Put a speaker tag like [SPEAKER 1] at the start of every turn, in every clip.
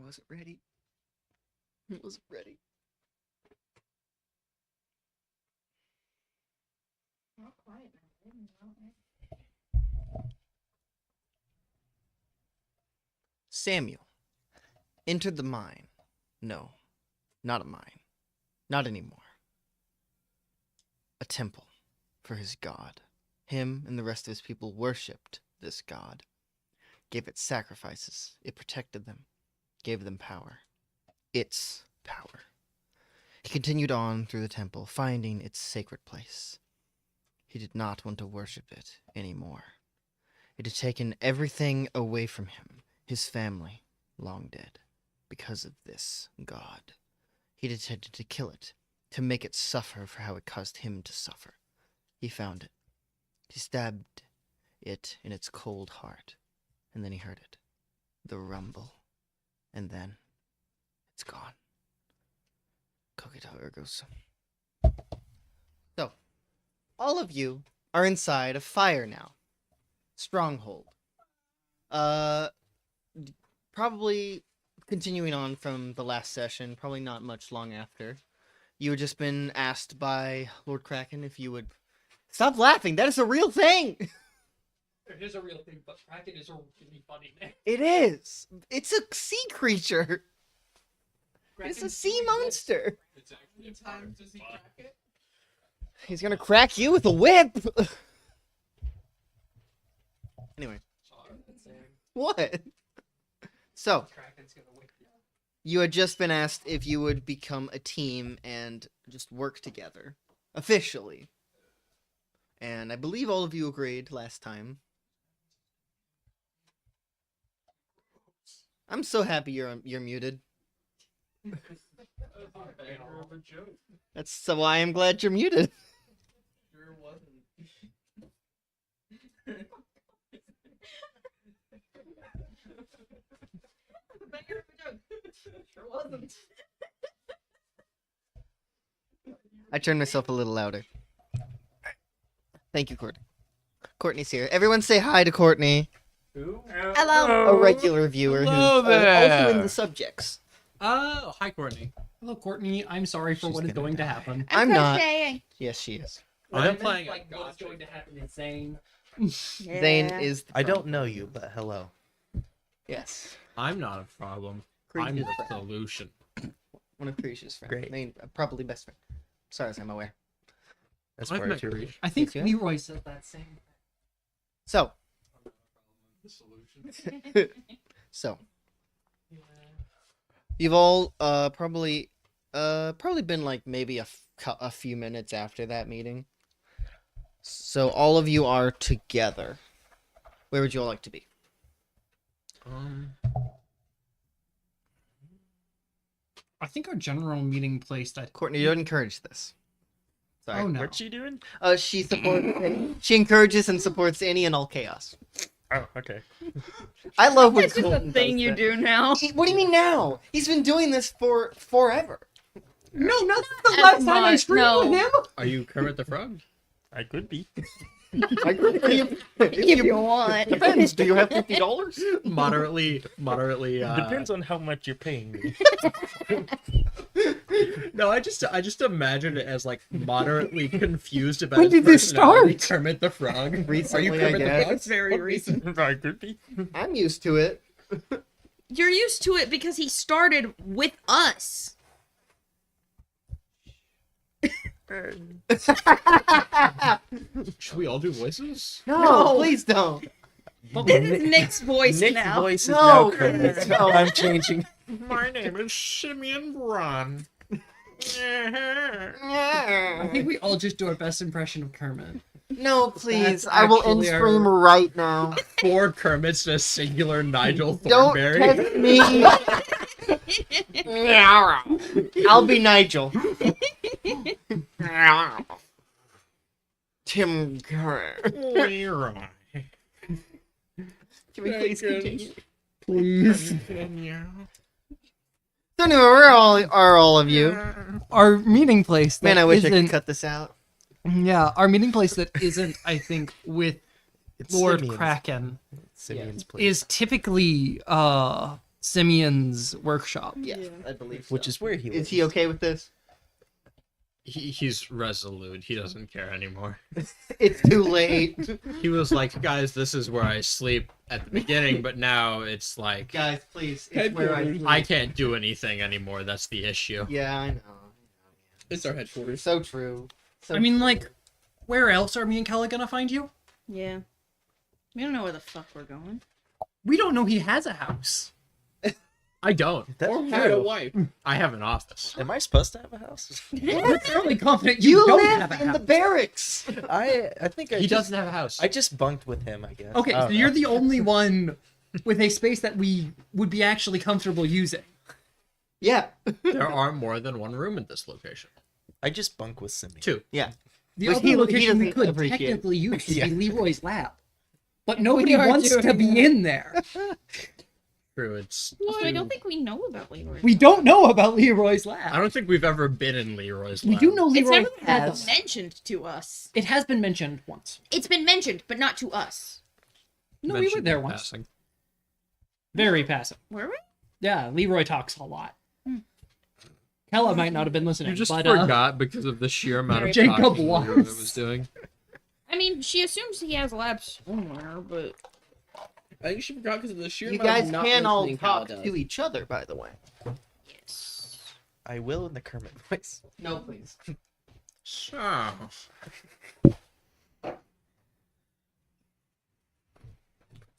[SPEAKER 1] wasn't ready. I wasn't ready.
[SPEAKER 2] Not quiet now.
[SPEAKER 1] Samuel entered the mine. No, not a mine. Not anymore. A temple for his god. Him and the rest of his people worshipped this god. Gave it sacrifices. It protected them. Gave them power. Its power. He continued on through the temple, finding its sacred place. He did not want to worship it anymore. It had taken everything away from him, his family, long dead, because of this god. He intended to kill it, to make it suffer for how it caused him to suffer. He found it. He stabbed it in its cold heart, and then he heard it. The rumble. And then it's gone. Cogito ergo sum. So, all of you are inside a fire now. Stronghold. Probably continuing on from the last session, probably not much long after. You had just been asked by Lord Kraken if you would... Stop laughing, that is a real thing!
[SPEAKER 3] It is a real thing, but Kraken is a really funny name.
[SPEAKER 1] It is! It's a sea creature! It's a
[SPEAKER 3] Kraken's
[SPEAKER 1] sea
[SPEAKER 3] really
[SPEAKER 1] monster!
[SPEAKER 3] It's actually time to see Kraken.
[SPEAKER 1] He's gonna crack you with a whip! Anyway. What? So,
[SPEAKER 3] Kraken's gonna whip you.
[SPEAKER 1] you had just been asked if you would become a team and just work together. Officially. And I believe all of you agreed last time. I'm so happy you're muted. That's so why I'm glad you're muted.
[SPEAKER 3] Sure wasn't. Sure wasn't.
[SPEAKER 1] I turned myself a little louder. Thank you, Courtney. Courtney's here. Everyone say hi to Courtney.
[SPEAKER 3] Who?
[SPEAKER 2] Hello.
[SPEAKER 1] A regular viewer
[SPEAKER 4] Hello
[SPEAKER 1] who's also in
[SPEAKER 4] there.
[SPEAKER 1] the subjects.
[SPEAKER 4] Hi, Courtney.
[SPEAKER 3] Hello, Courtney. I'm sorry for
[SPEAKER 1] She's
[SPEAKER 3] what is
[SPEAKER 1] gonna
[SPEAKER 3] going to
[SPEAKER 1] die.
[SPEAKER 3] happen.
[SPEAKER 1] I'm not.
[SPEAKER 2] crocheting.
[SPEAKER 1] Yes, she is.
[SPEAKER 4] I'm playing.
[SPEAKER 3] Like, what's going to happen is Zane.
[SPEAKER 1] Zane is. The
[SPEAKER 5] I don't
[SPEAKER 1] problem.
[SPEAKER 5] know you, but hello.
[SPEAKER 1] Yes.
[SPEAKER 4] I'm not a problem.
[SPEAKER 1] Creed
[SPEAKER 4] I'm
[SPEAKER 1] is
[SPEAKER 4] the
[SPEAKER 1] friend.
[SPEAKER 4] solution.
[SPEAKER 1] One of Creesh's friends.
[SPEAKER 5] Great.
[SPEAKER 1] Main, probably best friend. As far as I'm aware.
[SPEAKER 5] That's
[SPEAKER 4] I've
[SPEAKER 5] far
[SPEAKER 4] met
[SPEAKER 5] too.
[SPEAKER 4] Krish.
[SPEAKER 3] I think
[SPEAKER 1] Yeah.
[SPEAKER 3] Leroy said that same.
[SPEAKER 1] So,
[SPEAKER 3] The solution.
[SPEAKER 1] so you've all probably been like maybe a few minutes after that meeting. So all of you are together. Where would you all like to be?
[SPEAKER 3] I think our general meeting place that.
[SPEAKER 1] Courtney, you don't encourage this. Sorry.
[SPEAKER 3] Oh no.
[SPEAKER 5] What's she doing?
[SPEAKER 1] She supports. She encourages and supports any and all chaos.
[SPEAKER 5] Oh, okay.
[SPEAKER 1] I love when
[SPEAKER 2] It's just a
[SPEAKER 1] Colton
[SPEAKER 2] thing
[SPEAKER 1] does
[SPEAKER 2] you
[SPEAKER 1] that.
[SPEAKER 2] do now.
[SPEAKER 1] What do you mean now? He's been doing this for forever.
[SPEAKER 3] No, not the
[SPEAKER 2] As
[SPEAKER 3] last time I
[SPEAKER 2] much,
[SPEAKER 3] streamed
[SPEAKER 2] no.
[SPEAKER 3] with him.
[SPEAKER 4] Are you Kermit the Frog?
[SPEAKER 5] I could be.
[SPEAKER 2] If you want.
[SPEAKER 1] Depends. Do you have $50?
[SPEAKER 4] Moderately.
[SPEAKER 5] Depends on how much you're paying me.
[SPEAKER 4] No, I just imagine it as like moderately confused about.
[SPEAKER 3] When
[SPEAKER 4] his
[SPEAKER 3] did this
[SPEAKER 4] personality.
[SPEAKER 3] start?
[SPEAKER 4] Kermit the Frog.
[SPEAKER 1] Recently,
[SPEAKER 4] Are you
[SPEAKER 1] I
[SPEAKER 4] Kermit the
[SPEAKER 1] guess.
[SPEAKER 4] Frog?
[SPEAKER 2] It's very recent.
[SPEAKER 5] I could be.
[SPEAKER 1] I'm used to it.
[SPEAKER 2] You're used to it because he started with us.
[SPEAKER 4] Should we all do voices?
[SPEAKER 1] No,
[SPEAKER 2] No.
[SPEAKER 1] please don't.
[SPEAKER 2] This is Nick's voice
[SPEAKER 5] Nick's
[SPEAKER 2] now.
[SPEAKER 5] voice is
[SPEAKER 1] No,
[SPEAKER 5] now Kermit.
[SPEAKER 1] no.
[SPEAKER 5] I'm changing.
[SPEAKER 4] My name is Simeon Braun.
[SPEAKER 3] I think we all just do our best impression of Kermit.
[SPEAKER 1] No, please.
[SPEAKER 3] That's
[SPEAKER 1] I will end
[SPEAKER 3] actually
[SPEAKER 1] stream
[SPEAKER 3] our-
[SPEAKER 1] right now.
[SPEAKER 4] 4 Kermits to a singular Nigel
[SPEAKER 1] Don't
[SPEAKER 4] Thornberry.
[SPEAKER 1] test me. I'll be Nigel. Tim Curry.
[SPEAKER 4] Leroy.
[SPEAKER 1] Can we please continue?
[SPEAKER 4] Please.
[SPEAKER 1] So anyway, where are all of you?
[SPEAKER 3] Our meeting place.
[SPEAKER 1] Man,
[SPEAKER 3] that
[SPEAKER 1] I wish I could
[SPEAKER 3] isn't-
[SPEAKER 1] cut this out.
[SPEAKER 3] Yeah, our meeting place that isn't, I think, with
[SPEAKER 5] It's
[SPEAKER 3] Lord
[SPEAKER 5] Simeon's.
[SPEAKER 3] Kraken
[SPEAKER 5] Simeon's place.
[SPEAKER 3] is typically
[SPEAKER 6] Simeon's workshop.
[SPEAKER 1] Yes,
[SPEAKER 2] Yeah.
[SPEAKER 1] I believe so.
[SPEAKER 5] Which is where he lives.
[SPEAKER 1] Is he okay with this?
[SPEAKER 4] He's resolute. He doesn't care anymore.
[SPEAKER 1] It's too late.
[SPEAKER 4] He was like, guys, this is where I sleep at the beginning, but now it's like,
[SPEAKER 1] Guys, please. It's where
[SPEAKER 4] I can't do anything anymore. That's the issue.
[SPEAKER 1] Yeah, I know.
[SPEAKER 3] It's our headquarters.
[SPEAKER 1] So true. So
[SPEAKER 6] I mean,
[SPEAKER 1] true.
[SPEAKER 6] like, where else are me and Kelly gonna find you?
[SPEAKER 2] Yeah. We don't know where the fuck we're going.
[SPEAKER 6] We don't know he has a house.
[SPEAKER 4] I don't.
[SPEAKER 5] That's
[SPEAKER 3] Or had a
[SPEAKER 5] true.
[SPEAKER 3] wife.
[SPEAKER 4] I have an office.
[SPEAKER 5] Am I supposed to have a house?
[SPEAKER 6] We're fairly confident
[SPEAKER 1] You
[SPEAKER 6] don't
[SPEAKER 1] live
[SPEAKER 6] have a
[SPEAKER 1] in
[SPEAKER 6] house.
[SPEAKER 1] the barracks.
[SPEAKER 5] I think
[SPEAKER 4] He doesn't have a house.
[SPEAKER 5] I just bunked with him, I guess.
[SPEAKER 6] Okay,
[SPEAKER 5] I
[SPEAKER 6] so
[SPEAKER 5] don't
[SPEAKER 6] you're
[SPEAKER 5] know.
[SPEAKER 6] the only one with a space that we would be actually comfortable using.
[SPEAKER 1] Yeah.
[SPEAKER 4] There are more than one room in this location.
[SPEAKER 5] I just bunk with Simeon.
[SPEAKER 4] 2.
[SPEAKER 1] Yeah.
[SPEAKER 6] The
[SPEAKER 1] But
[SPEAKER 6] other
[SPEAKER 1] he
[SPEAKER 6] location we
[SPEAKER 1] doesn't
[SPEAKER 6] could
[SPEAKER 1] appreciate it.
[SPEAKER 6] technically use would
[SPEAKER 5] Yeah.
[SPEAKER 6] be Leroy's lab. But nobody
[SPEAKER 2] are
[SPEAKER 6] wants to
[SPEAKER 2] doing
[SPEAKER 6] be
[SPEAKER 2] that.
[SPEAKER 6] in there.
[SPEAKER 4] True, it's.
[SPEAKER 2] Also, I don't think we know about Leroy.
[SPEAKER 6] We don't know about Leroy's
[SPEAKER 4] I
[SPEAKER 6] lab.
[SPEAKER 4] don't think we've ever been in Leroy's
[SPEAKER 6] We
[SPEAKER 4] lab.
[SPEAKER 6] do know
[SPEAKER 2] It's
[SPEAKER 6] Leroy
[SPEAKER 2] never been
[SPEAKER 6] has.
[SPEAKER 2] mentioned to us.
[SPEAKER 6] It has been mentioned once.
[SPEAKER 2] It's been mentioned, but not to us.
[SPEAKER 6] No, we were
[SPEAKER 4] Mentioned
[SPEAKER 6] there
[SPEAKER 4] in
[SPEAKER 6] once.
[SPEAKER 4] passing.
[SPEAKER 6] Very passive.
[SPEAKER 2] Were we?
[SPEAKER 6] Yeah, Leroy talks a lot. Kella might not have been listening.
[SPEAKER 4] You just
[SPEAKER 6] but,
[SPEAKER 4] forgot because of the sheer amount of
[SPEAKER 6] Jacob
[SPEAKER 4] talking
[SPEAKER 6] was.
[SPEAKER 4] Leroy was doing.
[SPEAKER 2] I mean, she assumes he has labs somewhere, but
[SPEAKER 3] I think she forgot because of the sheer
[SPEAKER 1] You
[SPEAKER 3] amount of
[SPEAKER 1] guys
[SPEAKER 3] not
[SPEAKER 1] can all
[SPEAKER 3] listening Cal
[SPEAKER 1] talk
[SPEAKER 3] does.
[SPEAKER 1] to each other, by the way.
[SPEAKER 2] yes.
[SPEAKER 5] I will in the Kermit voice.
[SPEAKER 1] No, please.
[SPEAKER 4] So.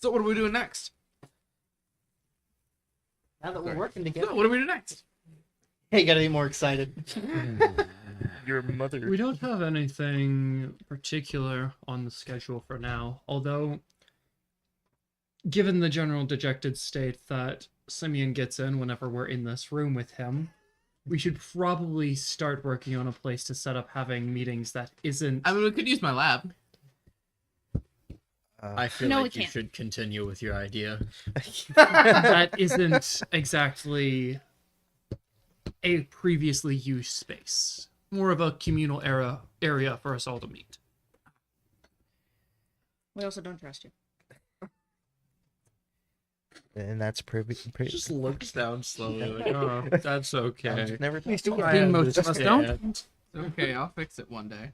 [SPEAKER 7] So what are we doing next?
[SPEAKER 1] Now that we're working together.
[SPEAKER 7] No, what do we do next?
[SPEAKER 1] Hey, gotta be more excited.
[SPEAKER 5] Your mother.
[SPEAKER 6] We don't have anything particular on the schedule for now, although, given the general dejected state that Simeon gets in whenever we're in this room with him, we should probably start working on a place to set up having meetings that isn't...
[SPEAKER 7] I mean, we could use my lab.
[SPEAKER 4] I feel
[SPEAKER 2] No,
[SPEAKER 4] like
[SPEAKER 2] we
[SPEAKER 4] you
[SPEAKER 2] can't.
[SPEAKER 4] should continue with your idea.
[SPEAKER 6] that isn't exactly a previously used space. More of a communal area for us all to meet.
[SPEAKER 2] We also don't trust you.
[SPEAKER 5] And that's pretty.
[SPEAKER 4] Just looks down slowly, like, oh, that's okay.
[SPEAKER 5] Never.
[SPEAKER 6] I most of us don't.
[SPEAKER 7] Okay, I'll fix it one day.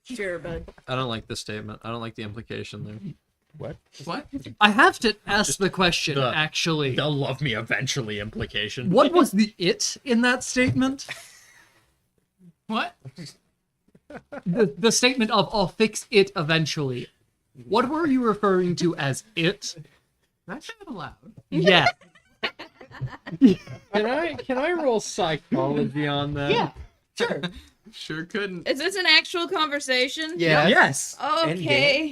[SPEAKER 2] Sure, bud.
[SPEAKER 4] I don't like the statement. I don't like the implication there.
[SPEAKER 5] What?
[SPEAKER 7] What?
[SPEAKER 6] I have to ask the question,
[SPEAKER 4] the-
[SPEAKER 6] actually.
[SPEAKER 4] They'll love me eventually implication.
[SPEAKER 6] What was the it in that statement?
[SPEAKER 7] What?
[SPEAKER 6] The statement of "I'll fix it eventually." What were you referring to as it?
[SPEAKER 7] That should have allowed.
[SPEAKER 6] Yeah.
[SPEAKER 4] Can I roll psychology on that?
[SPEAKER 1] Yeah, sure.
[SPEAKER 7] Sure couldn't.
[SPEAKER 2] Is this an actual conversation?
[SPEAKER 1] Yeah.
[SPEAKER 6] Yes.
[SPEAKER 2] Okay.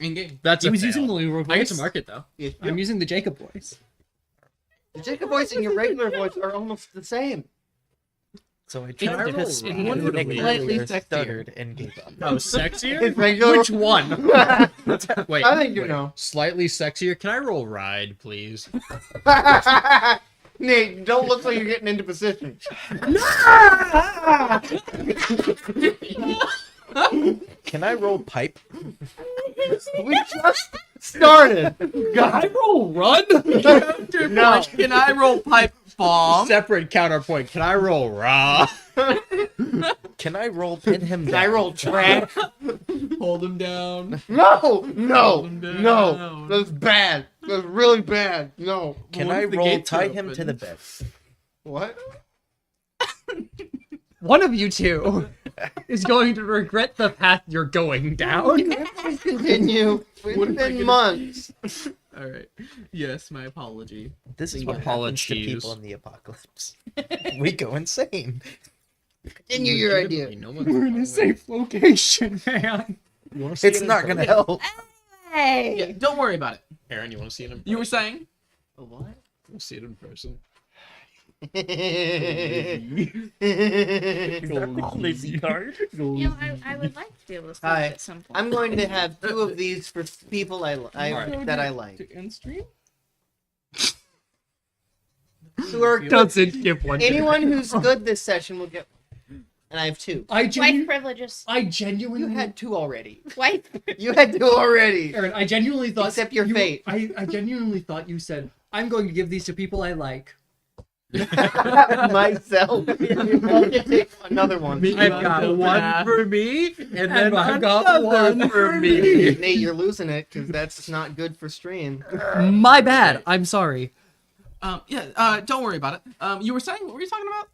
[SPEAKER 7] In game.
[SPEAKER 4] That's
[SPEAKER 6] He
[SPEAKER 4] a
[SPEAKER 6] was
[SPEAKER 4] fail.
[SPEAKER 6] using the Leroy voice.
[SPEAKER 4] I get to mark it though.
[SPEAKER 6] I'm using the Jacob voice.
[SPEAKER 1] The Jacob voice and your regular voice are almost the same.
[SPEAKER 5] So I
[SPEAKER 4] Can I
[SPEAKER 5] tried to
[SPEAKER 4] roll
[SPEAKER 5] speak
[SPEAKER 4] one
[SPEAKER 5] into
[SPEAKER 4] would
[SPEAKER 5] the
[SPEAKER 4] be
[SPEAKER 7] slightly
[SPEAKER 5] earlier,
[SPEAKER 7] sexier.
[SPEAKER 5] stuttered, and gave up.
[SPEAKER 4] Oh, sexier?
[SPEAKER 1] His regular.
[SPEAKER 4] Which one? Wait.
[SPEAKER 1] I think you
[SPEAKER 4] wait.
[SPEAKER 1] know.
[SPEAKER 4] Slightly sexier. Can I roll ride, please?
[SPEAKER 1] Nate, don't look like you're getting into position.
[SPEAKER 5] Can I roll pipe?
[SPEAKER 1] We just started.
[SPEAKER 6] I roll run.
[SPEAKER 1] No.
[SPEAKER 7] Can I roll pipe bomb?
[SPEAKER 4] Separate counterpoint. Can I roll raw?
[SPEAKER 5] Can I roll pin him down?
[SPEAKER 1] I roll trash.
[SPEAKER 7] Hold him down.
[SPEAKER 1] No, no,
[SPEAKER 7] Calm down.
[SPEAKER 1] no. That's bad. That's really bad. No.
[SPEAKER 5] Can
[SPEAKER 7] What
[SPEAKER 5] I
[SPEAKER 7] if the
[SPEAKER 5] roll
[SPEAKER 7] gates
[SPEAKER 5] tie
[SPEAKER 7] are
[SPEAKER 5] him to
[SPEAKER 7] open?
[SPEAKER 5] the bed?
[SPEAKER 1] What?
[SPEAKER 6] One of you two is going to regret the path you're going down.
[SPEAKER 1] Please continue.
[SPEAKER 7] What
[SPEAKER 1] It's
[SPEAKER 7] if I
[SPEAKER 1] been
[SPEAKER 7] can-
[SPEAKER 1] months.
[SPEAKER 7] All right. Yes, my apology.
[SPEAKER 5] This is what happens to
[SPEAKER 4] Apologies.
[SPEAKER 5] people in the apocalypse. We go insane.
[SPEAKER 1] Continue your idea.
[SPEAKER 4] Legitimately, no one's
[SPEAKER 6] We're in a safe location, man.
[SPEAKER 4] You wanna see
[SPEAKER 5] It's
[SPEAKER 4] it in
[SPEAKER 5] not gonna
[SPEAKER 4] person?
[SPEAKER 5] help.
[SPEAKER 2] Hey.
[SPEAKER 7] Yeah, don't worry about it.
[SPEAKER 4] Aaron, you want to see it in person?
[SPEAKER 7] You were saying?
[SPEAKER 1] What?
[SPEAKER 4] We'll see it in person.
[SPEAKER 5] Lazy card.
[SPEAKER 2] You know, I would like to be able to sleep
[SPEAKER 1] Hi.
[SPEAKER 2] at some point.
[SPEAKER 1] I'm going to have 2 of these for people
[SPEAKER 7] Alright.
[SPEAKER 1] that I like.
[SPEAKER 7] To end stream?
[SPEAKER 1] Who are good.
[SPEAKER 6] Doesn't give one.
[SPEAKER 1] Anyone who's good this session will get. and I have 2.
[SPEAKER 2] Wife privileges.
[SPEAKER 6] I genuinely
[SPEAKER 7] You had 2 already.
[SPEAKER 2] Wife.
[SPEAKER 1] You had 2 already.
[SPEAKER 6] Aaron, I genuinely thought
[SPEAKER 1] Accept your fate.
[SPEAKER 6] I genuinely thought you said, I'm going to give these to people I like.
[SPEAKER 1] Myself. I'll just take another one.
[SPEAKER 4] I've got one for me, and then
[SPEAKER 6] I've got
[SPEAKER 4] another
[SPEAKER 6] one
[SPEAKER 4] for me.
[SPEAKER 1] Nate, you're losing it because that's not good for stream.
[SPEAKER 6] My bad. I'm sorry.
[SPEAKER 7] Don't worry about it. You were saying, what were you talking about?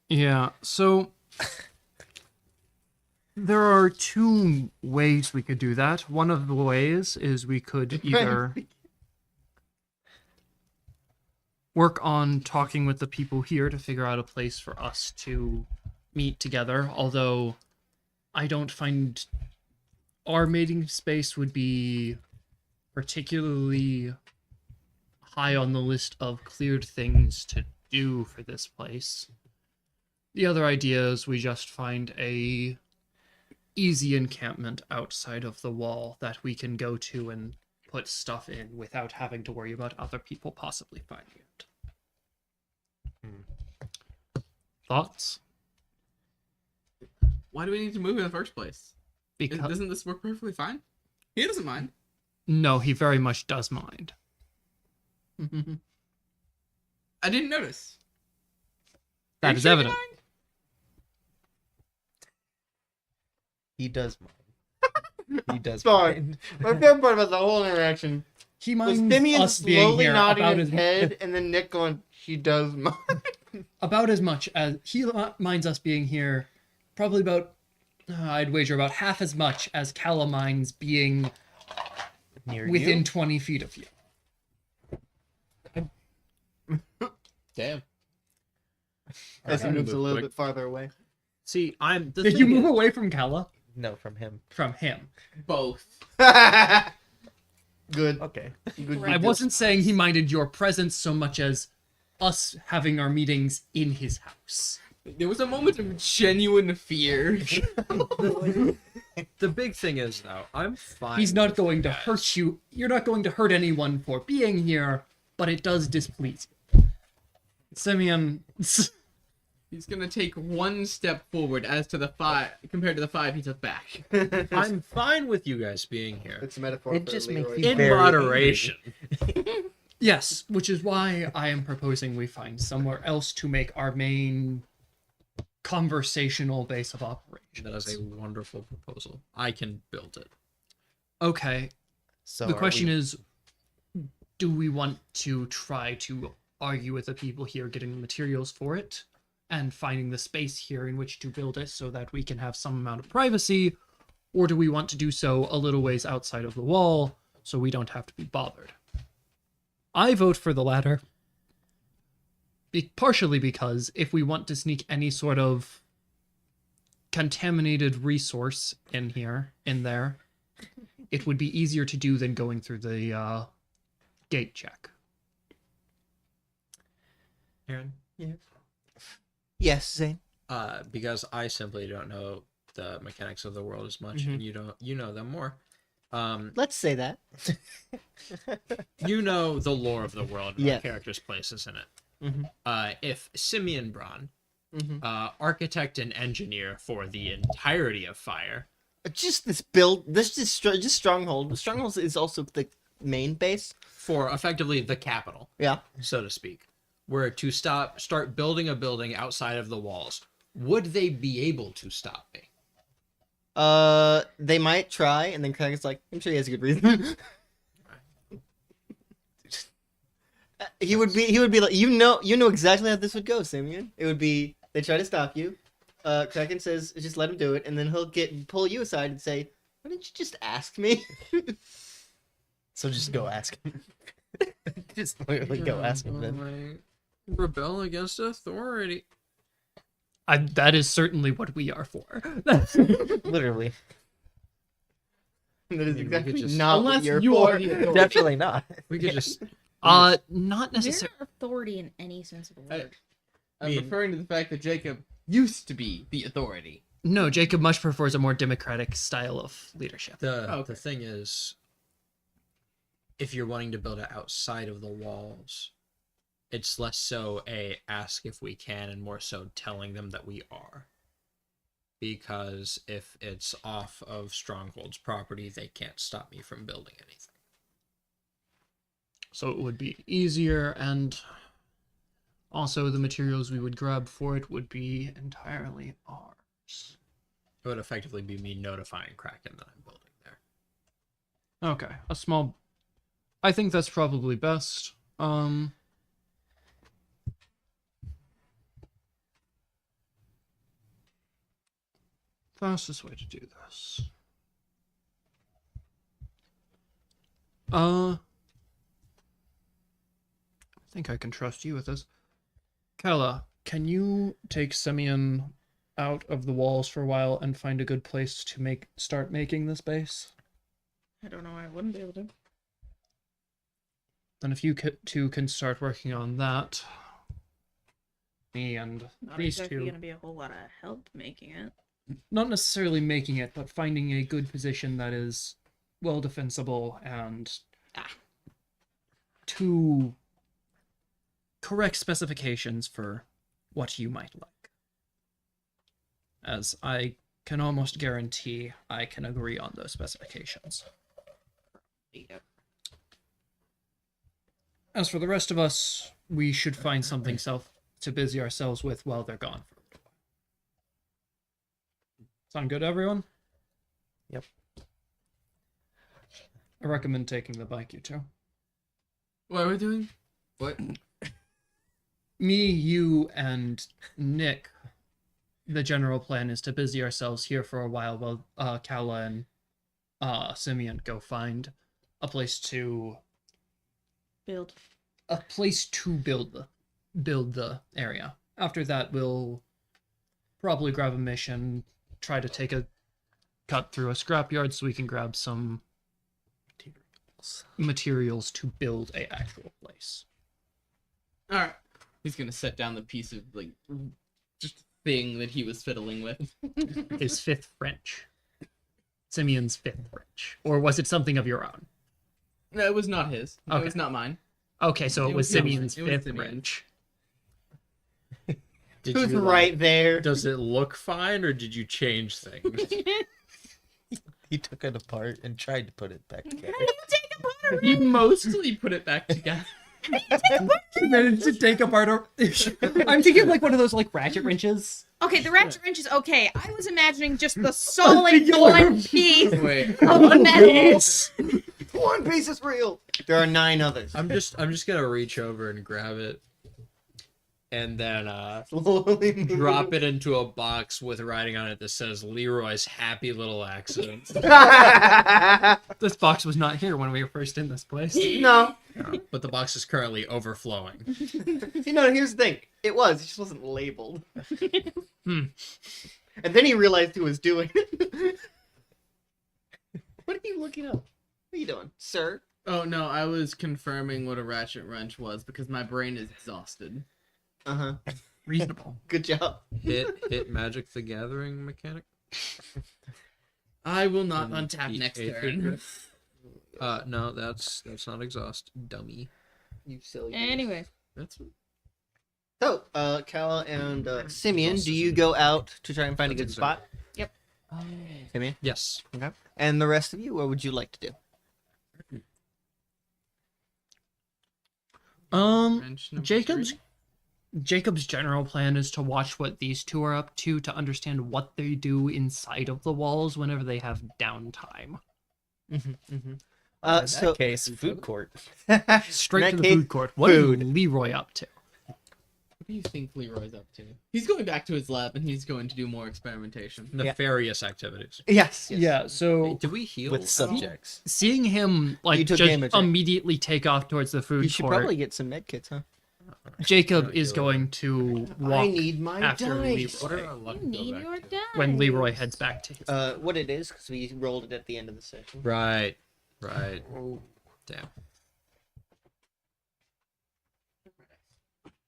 [SPEAKER 6] Yeah, so there are 2 ways we could do that. One of the ways is we could either work on talking with the people here to figure out a place for us to meet together, although I don't find our meeting space would be particularly high on the list of cleared things to do for this place. The other idea is we just find a easy encampment outside of the wall that we can go to and put stuff in without having to worry about other people possibly finding it. Thoughts?
[SPEAKER 7] Why do we need to move in the first place?
[SPEAKER 6] Because
[SPEAKER 7] Doesn't this work perfectly fine? He doesn't mind.
[SPEAKER 6] no, he very much does mind.
[SPEAKER 7] I didn't notice.
[SPEAKER 6] That is evident.
[SPEAKER 5] He does mine. He does
[SPEAKER 1] Sorry.
[SPEAKER 5] mine.
[SPEAKER 1] My favorite part about the whole interaction
[SPEAKER 6] He
[SPEAKER 1] was
[SPEAKER 6] minds
[SPEAKER 1] Simeon
[SPEAKER 6] us being
[SPEAKER 1] slowly
[SPEAKER 6] here
[SPEAKER 1] nodding
[SPEAKER 6] about
[SPEAKER 1] his head and then Nick going, she does mine.
[SPEAKER 6] about as much as he minds us being here. Probably about, I'd wager about half as much as Calla minds being
[SPEAKER 5] Near
[SPEAKER 6] within
[SPEAKER 5] you.
[SPEAKER 6] 20 feet of you.
[SPEAKER 5] Damn.
[SPEAKER 1] As he
[SPEAKER 4] Alright,
[SPEAKER 1] moves a
[SPEAKER 4] move
[SPEAKER 1] little
[SPEAKER 4] quick.
[SPEAKER 1] bit farther away.
[SPEAKER 5] See, I'm the
[SPEAKER 6] Did
[SPEAKER 5] thing
[SPEAKER 6] you move
[SPEAKER 5] is-
[SPEAKER 6] away from Calla?
[SPEAKER 5] No, from him.
[SPEAKER 6] From him.
[SPEAKER 7] Both.
[SPEAKER 1] Good.
[SPEAKER 5] Okay.
[SPEAKER 1] Good.
[SPEAKER 6] I wasn't saying he minded your presence so much as us having our meetings in his house.
[SPEAKER 7] There was a moment of genuine fear.
[SPEAKER 4] The big thing is, though, I'm fine.
[SPEAKER 6] He's not going to
[SPEAKER 4] guys.
[SPEAKER 6] hurt you. You're not going to hurt anyone for being here, but it does displease you. Simeon,
[SPEAKER 7] He's gonna take one step forward as to the 5 compared to the 5 he took back.
[SPEAKER 4] I'm fine with you guys being here.
[SPEAKER 1] It's a metaphor
[SPEAKER 5] It
[SPEAKER 1] for
[SPEAKER 5] just
[SPEAKER 1] Leroy.
[SPEAKER 5] makes me
[SPEAKER 4] In
[SPEAKER 5] very
[SPEAKER 4] moderation.
[SPEAKER 6] yes, which is why I am proposing we find somewhere else to make our main conversational base of operations.
[SPEAKER 4] That is a wonderful proposal. I can build it.
[SPEAKER 6] Okay,
[SPEAKER 5] So
[SPEAKER 6] the
[SPEAKER 5] are
[SPEAKER 6] question
[SPEAKER 5] we-
[SPEAKER 6] is, do we want to try to argue with the people here getting the materials for it and finding the space here in which to build it so that we can have some amount of privacy, or do we want to do so a little ways outside of the wall so we don't have to be bothered? I vote for the latter. Partially because if we want to sneak any sort of contaminated resource in there, it would be easier to do than going through the gate check.
[SPEAKER 4] Aaron?
[SPEAKER 1] Yes, Zane.
[SPEAKER 4] Because I simply don't know the mechanics of the world as much, and you know them more.
[SPEAKER 1] Let's say that.
[SPEAKER 4] You know the lore of the world and
[SPEAKER 1] Yes.
[SPEAKER 4] our characters' places in it.
[SPEAKER 1] Mhm.
[SPEAKER 4] If Simeon Braun,
[SPEAKER 1] Mhm.
[SPEAKER 4] architect and engineer for the entirety of Fire,
[SPEAKER 1] Just this build, just Stronghold. Stronghold is also the main base.
[SPEAKER 4] for effectively the capital,
[SPEAKER 1] Yeah.
[SPEAKER 4] so to speak, were to start building a building outside of the walls, would they be able to stop me?
[SPEAKER 1] They might try, and then Craig's like, I'm sure he has a good reason. He would be like, you know exactly how this would go, Simeon. It would be, they try to stop you. Kraken says, just let him do it, and then he'll pull you aside and say, why didn't you just ask me?
[SPEAKER 5] So just go ask him. Just literally go ask him then.
[SPEAKER 4] Rebel against authority.
[SPEAKER 6] That is certainly what we are for.
[SPEAKER 5] Literally.
[SPEAKER 1] That is
[SPEAKER 4] we could
[SPEAKER 1] exactly
[SPEAKER 4] just-
[SPEAKER 1] not what
[SPEAKER 7] Unless
[SPEAKER 1] you're
[SPEAKER 7] you
[SPEAKER 1] for.
[SPEAKER 7] are the authority.
[SPEAKER 5] Definitely not.
[SPEAKER 4] We could just
[SPEAKER 6] Not
[SPEAKER 2] Their
[SPEAKER 6] necessarily.
[SPEAKER 2] authority in any sense of the word.
[SPEAKER 7] I'm
[SPEAKER 4] mean-
[SPEAKER 7] referring to the fact that Jacob used to be the authority.
[SPEAKER 6] No, Jacob much prefers a more democratic style of leadership.
[SPEAKER 4] the
[SPEAKER 7] Okay.
[SPEAKER 4] thing is, if you're wanting to build it outside of the walls, it's less so a ask if we can and more so telling them that we are. because if it's off of Stronghold's property, they can't stop me from building anything.
[SPEAKER 6] So it would be easier, and also the materials we would grab for it would be entirely ours.
[SPEAKER 4] It would effectively be me notifying Kraken that I'm building there.
[SPEAKER 6] Okay, a small... I think that's probably best. Fastest way to do this. I think I can trust you with this. Kala, can you take Simeon out of the walls for a while and find a good place to start making this base?
[SPEAKER 2] I don't know why I wouldn't be able to.
[SPEAKER 6] And if you two can start working on that, me and
[SPEAKER 2] Not
[SPEAKER 6] these
[SPEAKER 2] exactly
[SPEAKER 6] two,
[SPEAKER 2] gonna be a whole lot of help making it.
[SPEAKER 6] not necessarily making it, but finding a good position that is well defensible and to correct specifications for what you might like. As I can almost guarantee I can agree on those specifications.
[SPEAKER 2] Yep.
[SPEAKER 6] As for the rest of us, we should find something to busy ourselves with while they're gone for a little while. Sound good, everyone?
[SPEAKER 5] Yep.
[SPEAKER 6] I recommend taking the bike, you two.
[SPEAKER 7] What are we doing?
[SPEAKER 4] What?
[SPEAKER 6] Me, you, and Nick, the general plan is to busy ourselves here for a while while Kala and Simeon go find a place to
[SPEAKER 2] Build.
[SPEAKER 6] build the area. After that, we'll probably grab a mission, try to take a cut through a scrapyard so we can grab some materials to build a actual place.
[SPEAKER 7] All right. He's gonna set down the piece of like just thing that he was fiddling with.
[SPEAKER 6] His fifth French. Simeon's fifth French. Or was it something of your own?
[SPEAKER 7] No, it was not his. It
[SPEAKER 6] Okay.
[SPEAKER 7] was not mine.
[SPEAKER 6] Okay, so it was Simeon's
[SPEAKER 7] it was
[SPEAKER 6] fifth
[SPEAKER 7] Simeon's.
[SPEAKER 6] French.
[SPEAKER 4] Did
[SPEAKER 5] Who's
[SPEAKER 4] you,
[SPEAKER 5] right there?
[SPEAKER 4] Does it look fine, or did you change things?
[SPEAKER 5] He took it apart and tried to put it back together.
[SPEAKER 7] He mostly put it back together.
[SPEAKER 6] Managed to take apart I'm thinking of like one of those like ratchet wrenches.
[SPEAKER 2] Okay, the ratchet wrench is okay. I was imagining just the solid one piece
[SPEAKER 7] Wait.
[SPEAKER 2] of metal.
[SPEAKER 1] One piece is real. There are 9 others.
[SPEAKER 4] I'm just gonna reach over and grab it, and then
[SPEAKER 1] Slowly move.
[SPEAKER 4] drop it into a box with writing on it that says Leroy's happy little accident.
[SPEAKER 6] This box was not here when we were first in this place.
[SPEAKER 1] No.
[SPEAKER 4] But the box is currently overflowing.
[SPEAKER 1] Here's the thing. It just wasn't labeled.
[SPEAKER 6] Hmm.
[SPEAKER 1] And then he realized he was doing it. What are you looking up? What are you doing, sir?
[SPEAKER 7] Oh no, I was confirming what a ratchet wrench was because my brain is exhausted.
[SPEAKER 1] Uh-huh.
[SPEAKER 6] Reasonable.
[SPEAKER 1] Good job.
[SPEAKER 4] Hit Magic the Gathering mechanic.
[SPEAKER 7] I will not
[SPEAKER 4] And
[SPEAKER 7] untap
[SPEAKER 4] eat
[SPEAKER 7] next
[SPEAKER 4] a
[SPEAKER 7] turn.
[SPEAKER 4] No, that's not exhaust, dummy.
[SPEAKER 1] You silly.
[SPEAKER 2] Anyway,
[SPEAKER 7] That's
[SPEAKER 1] So, Kala and Simeon, do you go out to try and find a
[SPEAKER 4] That's
[SPEAKER 1] good spot?
[SPEAKER 2] Yep.
[SPEAKER 1] Simeon?
[SPEAKER 4] Yes.
[SPEAKER 1] Okay. And the rest of you, what would you like to do?
[SPEAKER 7] wrench number
[SPEAKER 6] Jacob's
[SPEAKER 7] 3.
[SPEAKER 6] Jacob's general plan is to watch what these two are up to understand what they do inside of the walls whenever they have downtime.
[SPEAKER 5] In
[SPEAKER 1] So,
[SPEAKER 5] that case, food court.
[SPEAKER 6] Straight to the
[SPEAKER 1] case,
[SPEAKER 6] food court. What
[SPEAKER 1] food.
[SPEAKER 6] is Leroy up to?
[SPEAKER 7] What do you think Leroy's up to? He's going back to his lab and he's going to do more experimentation.
[SPEAKER 4] Nefarious activities.
[SPEAKER 1] yes.
[SPEAKER 6] Yeah, so
[SPEAKER 4] Wait, do we heal?
[SPEAKER 5] With subjects.
[SPEAKER 6] seeing him
[SPEAKER 1] You
[SPEAKER 6] like
[SPEAKER 1] took
[SPEAKER 6] just
[SPEAKER 1] damage, right?
[SPEAKER 6] immediately take off towards the food
[SPEAKER 1] You should
[SPEAKER 6] court,
[SPEAKER 1] probably get some med kits, huh?
[SPEAKER 6] Jacob is going to walk
[SPEAKER 1] I need my
[SPEAKER 6] after
[SPEAKER 1] dice.
[SPEAKER 4] What are our luck
[SPEAKER 2] you
[SPEAKER 4] go
[SPEAKER 2] need
[SPEAKER 4] back
[SPEAKER 2] your
[SPEAKER 4] to?
[SPEAKER 2] dice.
[SPEAKER 6] when Leroy heads back to his.
[SPEAKER 1] What it is, because we rolled it at the end of the session.
[SPEAKER 4] Right.
[SPEAKER 1] Oh.
[SPEAKER 4] Damn.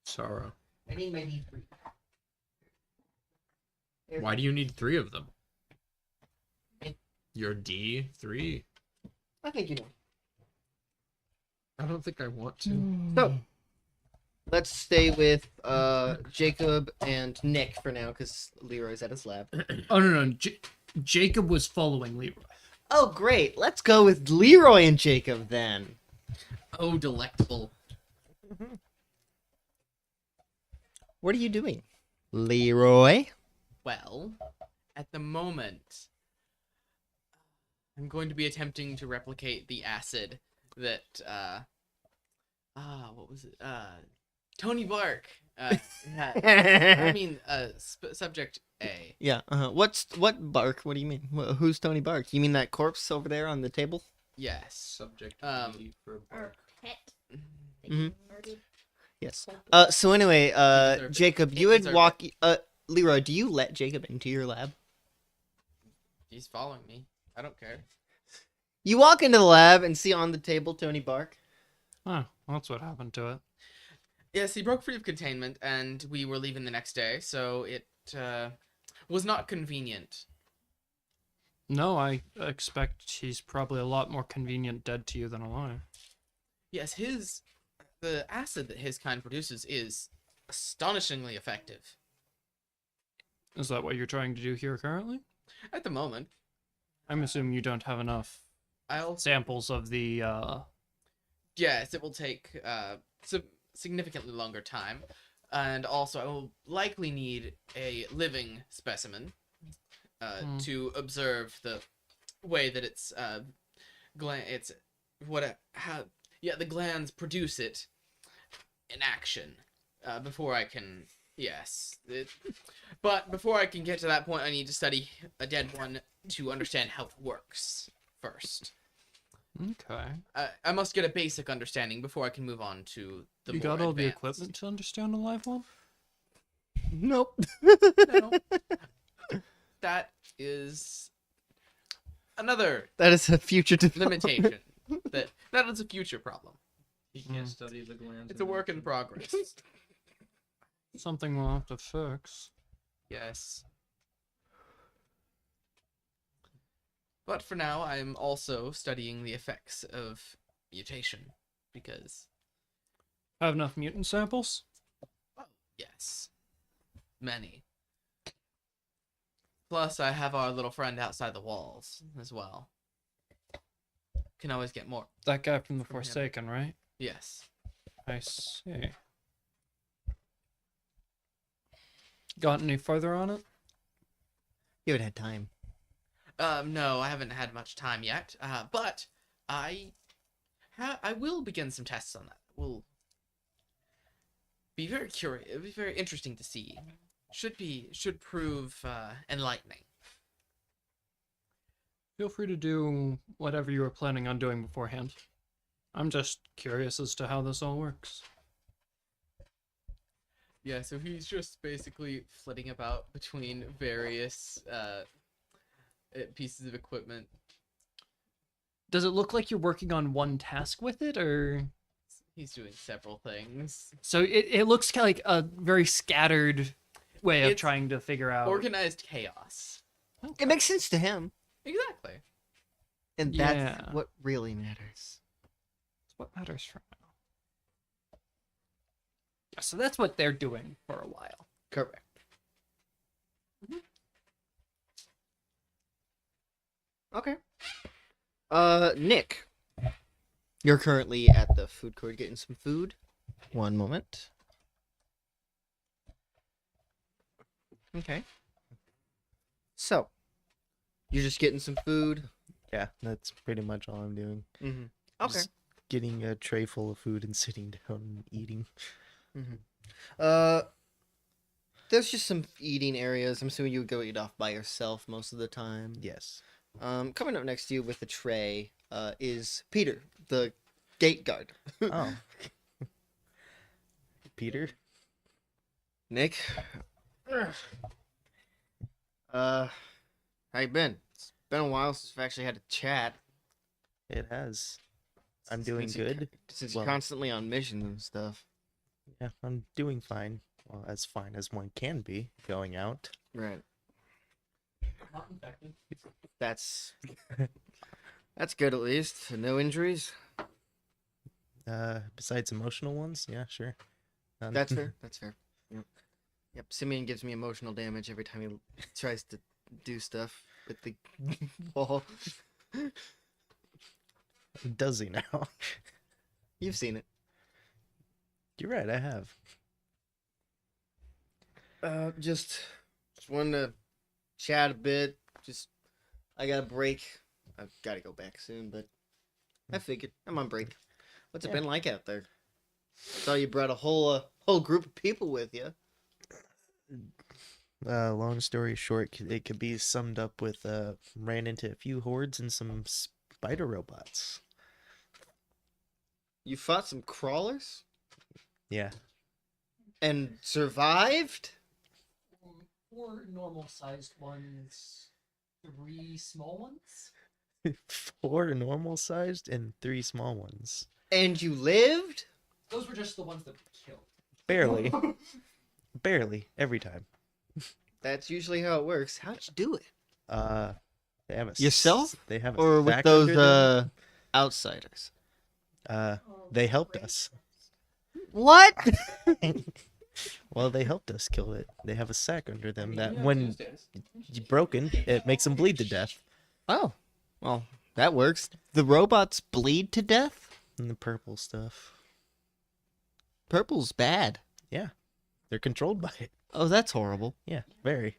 [SPEAKER 4] Sorrow.
[SPEAKER 1] I need my D3.
[SPEAKER 4] Why do you need 3 of them? Your D3.
[SPEAKER 1] I think you know.
[SPEAKER 4] I don't think I want to.
[SPEAKER 1] So, let's stay with Jacob and Nick for now, because Leroy's at his lab.
[SPEAKER 6] Oh no, Jacob was following Leroy.
[SPEAKER 1] Oh, great. Let's go with Leroy and Jacob then.
[SPEAKER 7] Oh, delectable.
[SPEAKER 1] What are you doing, Leroy?
[SPEAKER 7] Well, at the moment, I'm going to be attempting to replicate the acid that, what was it? Tony Bark, had. I mean, subject A.
[SPEAKER 1] Yeah. What Bark? What do you mean? Who's Tony Bark? You mean that corpse over there on the table?
[SPEAKER 7] Yes.
[SPEAKER 4] Subject
[SPEAKER 7] B
[SPEAKER 4] for
[SPEAKER 2] Or pet.
[SPEAKER 1] Mhm.
[SPEAKER 2] Murdered.
[SPEAKER 1] Yes. So anyway,
[SPEAKER 7] deserve it.
[SPEAKER 1] Jacob,
[SPEAKER 7] He
[SPEAKER 1] you had
[SPEAKER 7] deserved
[SPEAKER 1] walk. Leroy, do you let Jacob into your lab?
[SPEAKER 7] He's following me. I don't care.
[SPEAKER 1] You walk into the lab and see on the table Tony Bark.
[SPEAKER 6] Oh, that's what happened to it.
[SPEAKER 7] Yes, he broke free of containment, and we were leaving the next day, so it was not convenient.
[SPEAKER 6] No, I expect he's probably a lot more convenient dead to you than alive.
[SPEAKER 7] Yes, the acid that his kind produces is astonishingly effective.
[SPEAKER 6] Is that what you're trying to do here currently?
[SPEAKER 7] At the moment,
[SPEAKER 6] I'm assuming you don't have enough
[SPEAKER 7] I'll
[SPEAKER 6] samples of the,
[SPEAKER 7] yes, it will take significantly longer time, and also I will likely need a living specimen to observe the way that the glands produce it in action before I can. Yes, but before I can get to that point, I need to study a dead one to understand how it works first.
[SPEAKER 6] Okay.
[SPEAKER 7] I must get a basic understanding before I can move on to the
[SPEAKER 6] You
[SPEAKER 7] more
[SPEAKER 6] got all the
[SPEAKER 7] advanced.
[SPEAKER 6] equipment to understand a live one?
[SPEAKER 1] Nope.
[SPEAKER 7] No. That is another
[SPEAKER 1] That is a future development.
[SPEAKER 7] limitation. that is a future problem.
[SPEAKER 4] He can't study the glands.
[SPEAKER 7] It's a work in progress.
[SPEAKER 6] Something we'll have to fix.
[SPEAKER 7] Yes. But for now, I'm also studying the effects of mutation because,
[SPEAKER 6] Have enough mutant samples?
[SPEAKER 7] yes, many. Plus, I have our little friend outside the walls as well. Can always get more.
[SPEAKER 6] That guy from the
[SPEAKER 7] From him.
[SPEAKER 6] Forsaken, right?
[SPEAKER 7] Yes.
[SPEAKER 6] I see. Got any further on it?
[SPEAKER 1] You haven't had time.
[SPEAKER 7] No, I haven't had much time yet. But I will begin some tests on that. Will be very curious. It'll be very interesting to see. Should prove enlightening.
[SPEAKER 6] Feel free to do whatever you were planning on doing beforehand. I'm just curious as to how this all works.
[SPEAKER 7] Yeah, so he's just basically flitting about between various pieces of equipment.
[SPEAKER 6] Does it look like you're working on one task with it, or...?
[SPEAKER 7] He's doing several things.
[SPEAKER 6] So it looks kind of like a very scattered way of
[SPEAKER 7] It's
[SPEAKER 6] trying to figure out...
[SPEAKER 7] Organized chaos.
[SPEAKER 1] It makes sense to him,
[SPEAKER 7] Exactly.
[SPEAKER 1] and that's
[SPEAKER 6] Yeah.
[SPEAKER 1] what really matters.
[SPEAKER 6] That's what matters for now. So that's what they're doing for a while.
[SPEAKER 1] Correct. Okay. Nick, you're currently at the food court getting some food. One moment. Okay. So, you're just getting some food.
[SPEAKER 5] Yeah, that's pretty much all I'm doing.
[SPEAKER 1] Mm-hmm. Okay.
[SPEAKER 5] Just getting a tray full of food and sitting down and eating.
[SPEAKER 1] Mm-hmm. There's just some eating areas. I'm assuming you would go eat off by yourself most of the time.
[SPEAKER 5] Yes.
[SPEAKER 1] Coming up next to you with a tray, is Peter, the gate guard.
[SPEAKER 5] Oh. Peter?
[SPEAKER 1] Nick. How you been? It's been a while since we've actually had a chat.
[SPEAKER 5] It has. I'm doing
[SPEAKER 1] Since you-
[SPEAKER 5] good.
[SPEAKER 1] Since
[SPEAKER 5] Well-
[SPEAKER 1] you're constantly on missions and stuff.
[SPEAKER 5] Yeah, I'm doing fine. Well, as fine as one can be going out.
[SPEAKER 1] Right.
[SPEAKER 7] Not infected.
[SPEAKER 1] That's good at least. No injuries.
[SPEAKER 5] Besides emotional ones, yeah, sure.
[SPEAKER 1] That's fair. That's fair. Yep. Yep. Simeon gives me emotional damage every time he tries to do stuff with the wall.
[SPEAKER 5] Does he now?
[SPEAKER 1] You've seen it.
[SPEAKER 5] You're right, I have.
[SPEAKER 1] Just wanted to chat a bit. I got a break. I've got to go back soon, but I figured I'm on break. What's it been like out there? Saw you brought a whole group of people with you.
[SPEAKER 5] Long story short, it could be summed up with ran into a few hordes and some spider robots.
[SPEAKER 1] You fought some crawlers
[SPEAKER 5] Yeah.
[SPEAKER 1] and survived?
[SPEAKER 3] 4 normal-sized ones, 3 small ones.
[SPEAKER 5] 4 normal sized and 3 small ones.
[SPEAKER 1] And you lived?
[SPEAKER 3] Those were just the ones that we killed.
[SPEAKER 5] Barely. Barely. Every time.
[SPEAKER 1] That's usually how it works. How'd you do it?
[SPEAKER 5] They have a
[SPEAKER 1] Yourself?
[SPEAKER 5] They have a
[SPEAKER 1] Or with
[SPEAKER 5] sack
[SPEAKER 1] those
[SPEAKER 5] under them.
[SPEAKER 1] outsiders?
[SPEAKER 5] They helped us.
[SPEAKER 1] What?
[SPEAKER 5] Well, they helped us kill it. They have a sack under them that when you broken, it makes them bleed to death.
[SPEAKER 1] Oh, well, that works. The robots bleed to death?
[SPEAKER 5] And the purple stuff.
[SPEAKER 1] Purple's bad.
[SPEAKER 5] Yeah. They're controlled by it.
[SPEAKER 1] Oh, that's horrible.
[SPEAKER 5] Yeah, very.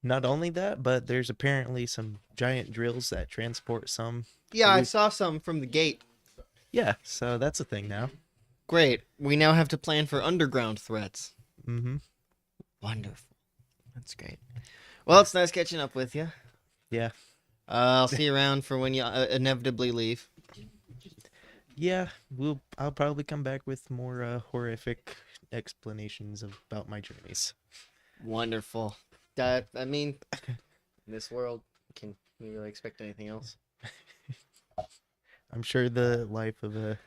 [SPEAKER 5] Not only that, but there's apparently some giant drills that transport some.
[SPEAKER 1] Yeah, I saw some from the gate.
[SPEAKER 5] Yeah, so that's a thing now.
[SPEAKER 1] Great. We now have to plan for underground threats.
[SPEAKER 5] Mm-hmm.
[SPEAKER 1] Wonderful. That's great. Well, it's nice catching up with you.
[SPEAKER 5] Yeah.
[SPEAKER 1] I'll see you around for when you inevitably leave.
[SPEAKER 5] Yeah, I'll probably come back with more horrific explanations about my journeys.
[SPEAKER 1] Wonderful. I mean, in this world, can we really expect anything else?
[SPEAKER 5] I'm sure the life of a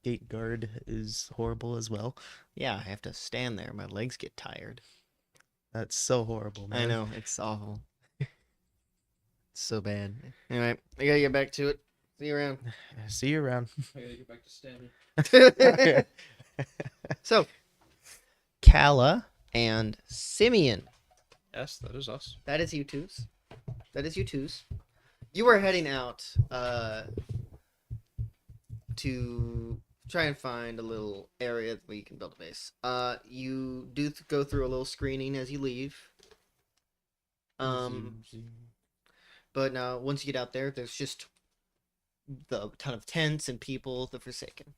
[SPEAKER 5] gate guard is horrible as well.
[SPEAKER 1] Yeah, I have to stand there. My legs get tired.
[SPEAKER 5] That's so horrible, man.
[SPEAKER 1] I know, it's awful. It's so bad. Anyway, I gotta get back to it. See you around.
[SPEAKER 5] See you around.
[SPEAKER 3] I gotta get back to standing.
[SPEAKER 1] So, Calla and Simeon.
[SPEAKER 4] Yes, that is us.
[SPEAKER 1] That is you twos. You are heading out to try and find a little area where you can build a base. You do go through a little screening as you leave. But now once you get out there, there's just the ton of tents and people, the Forsaken,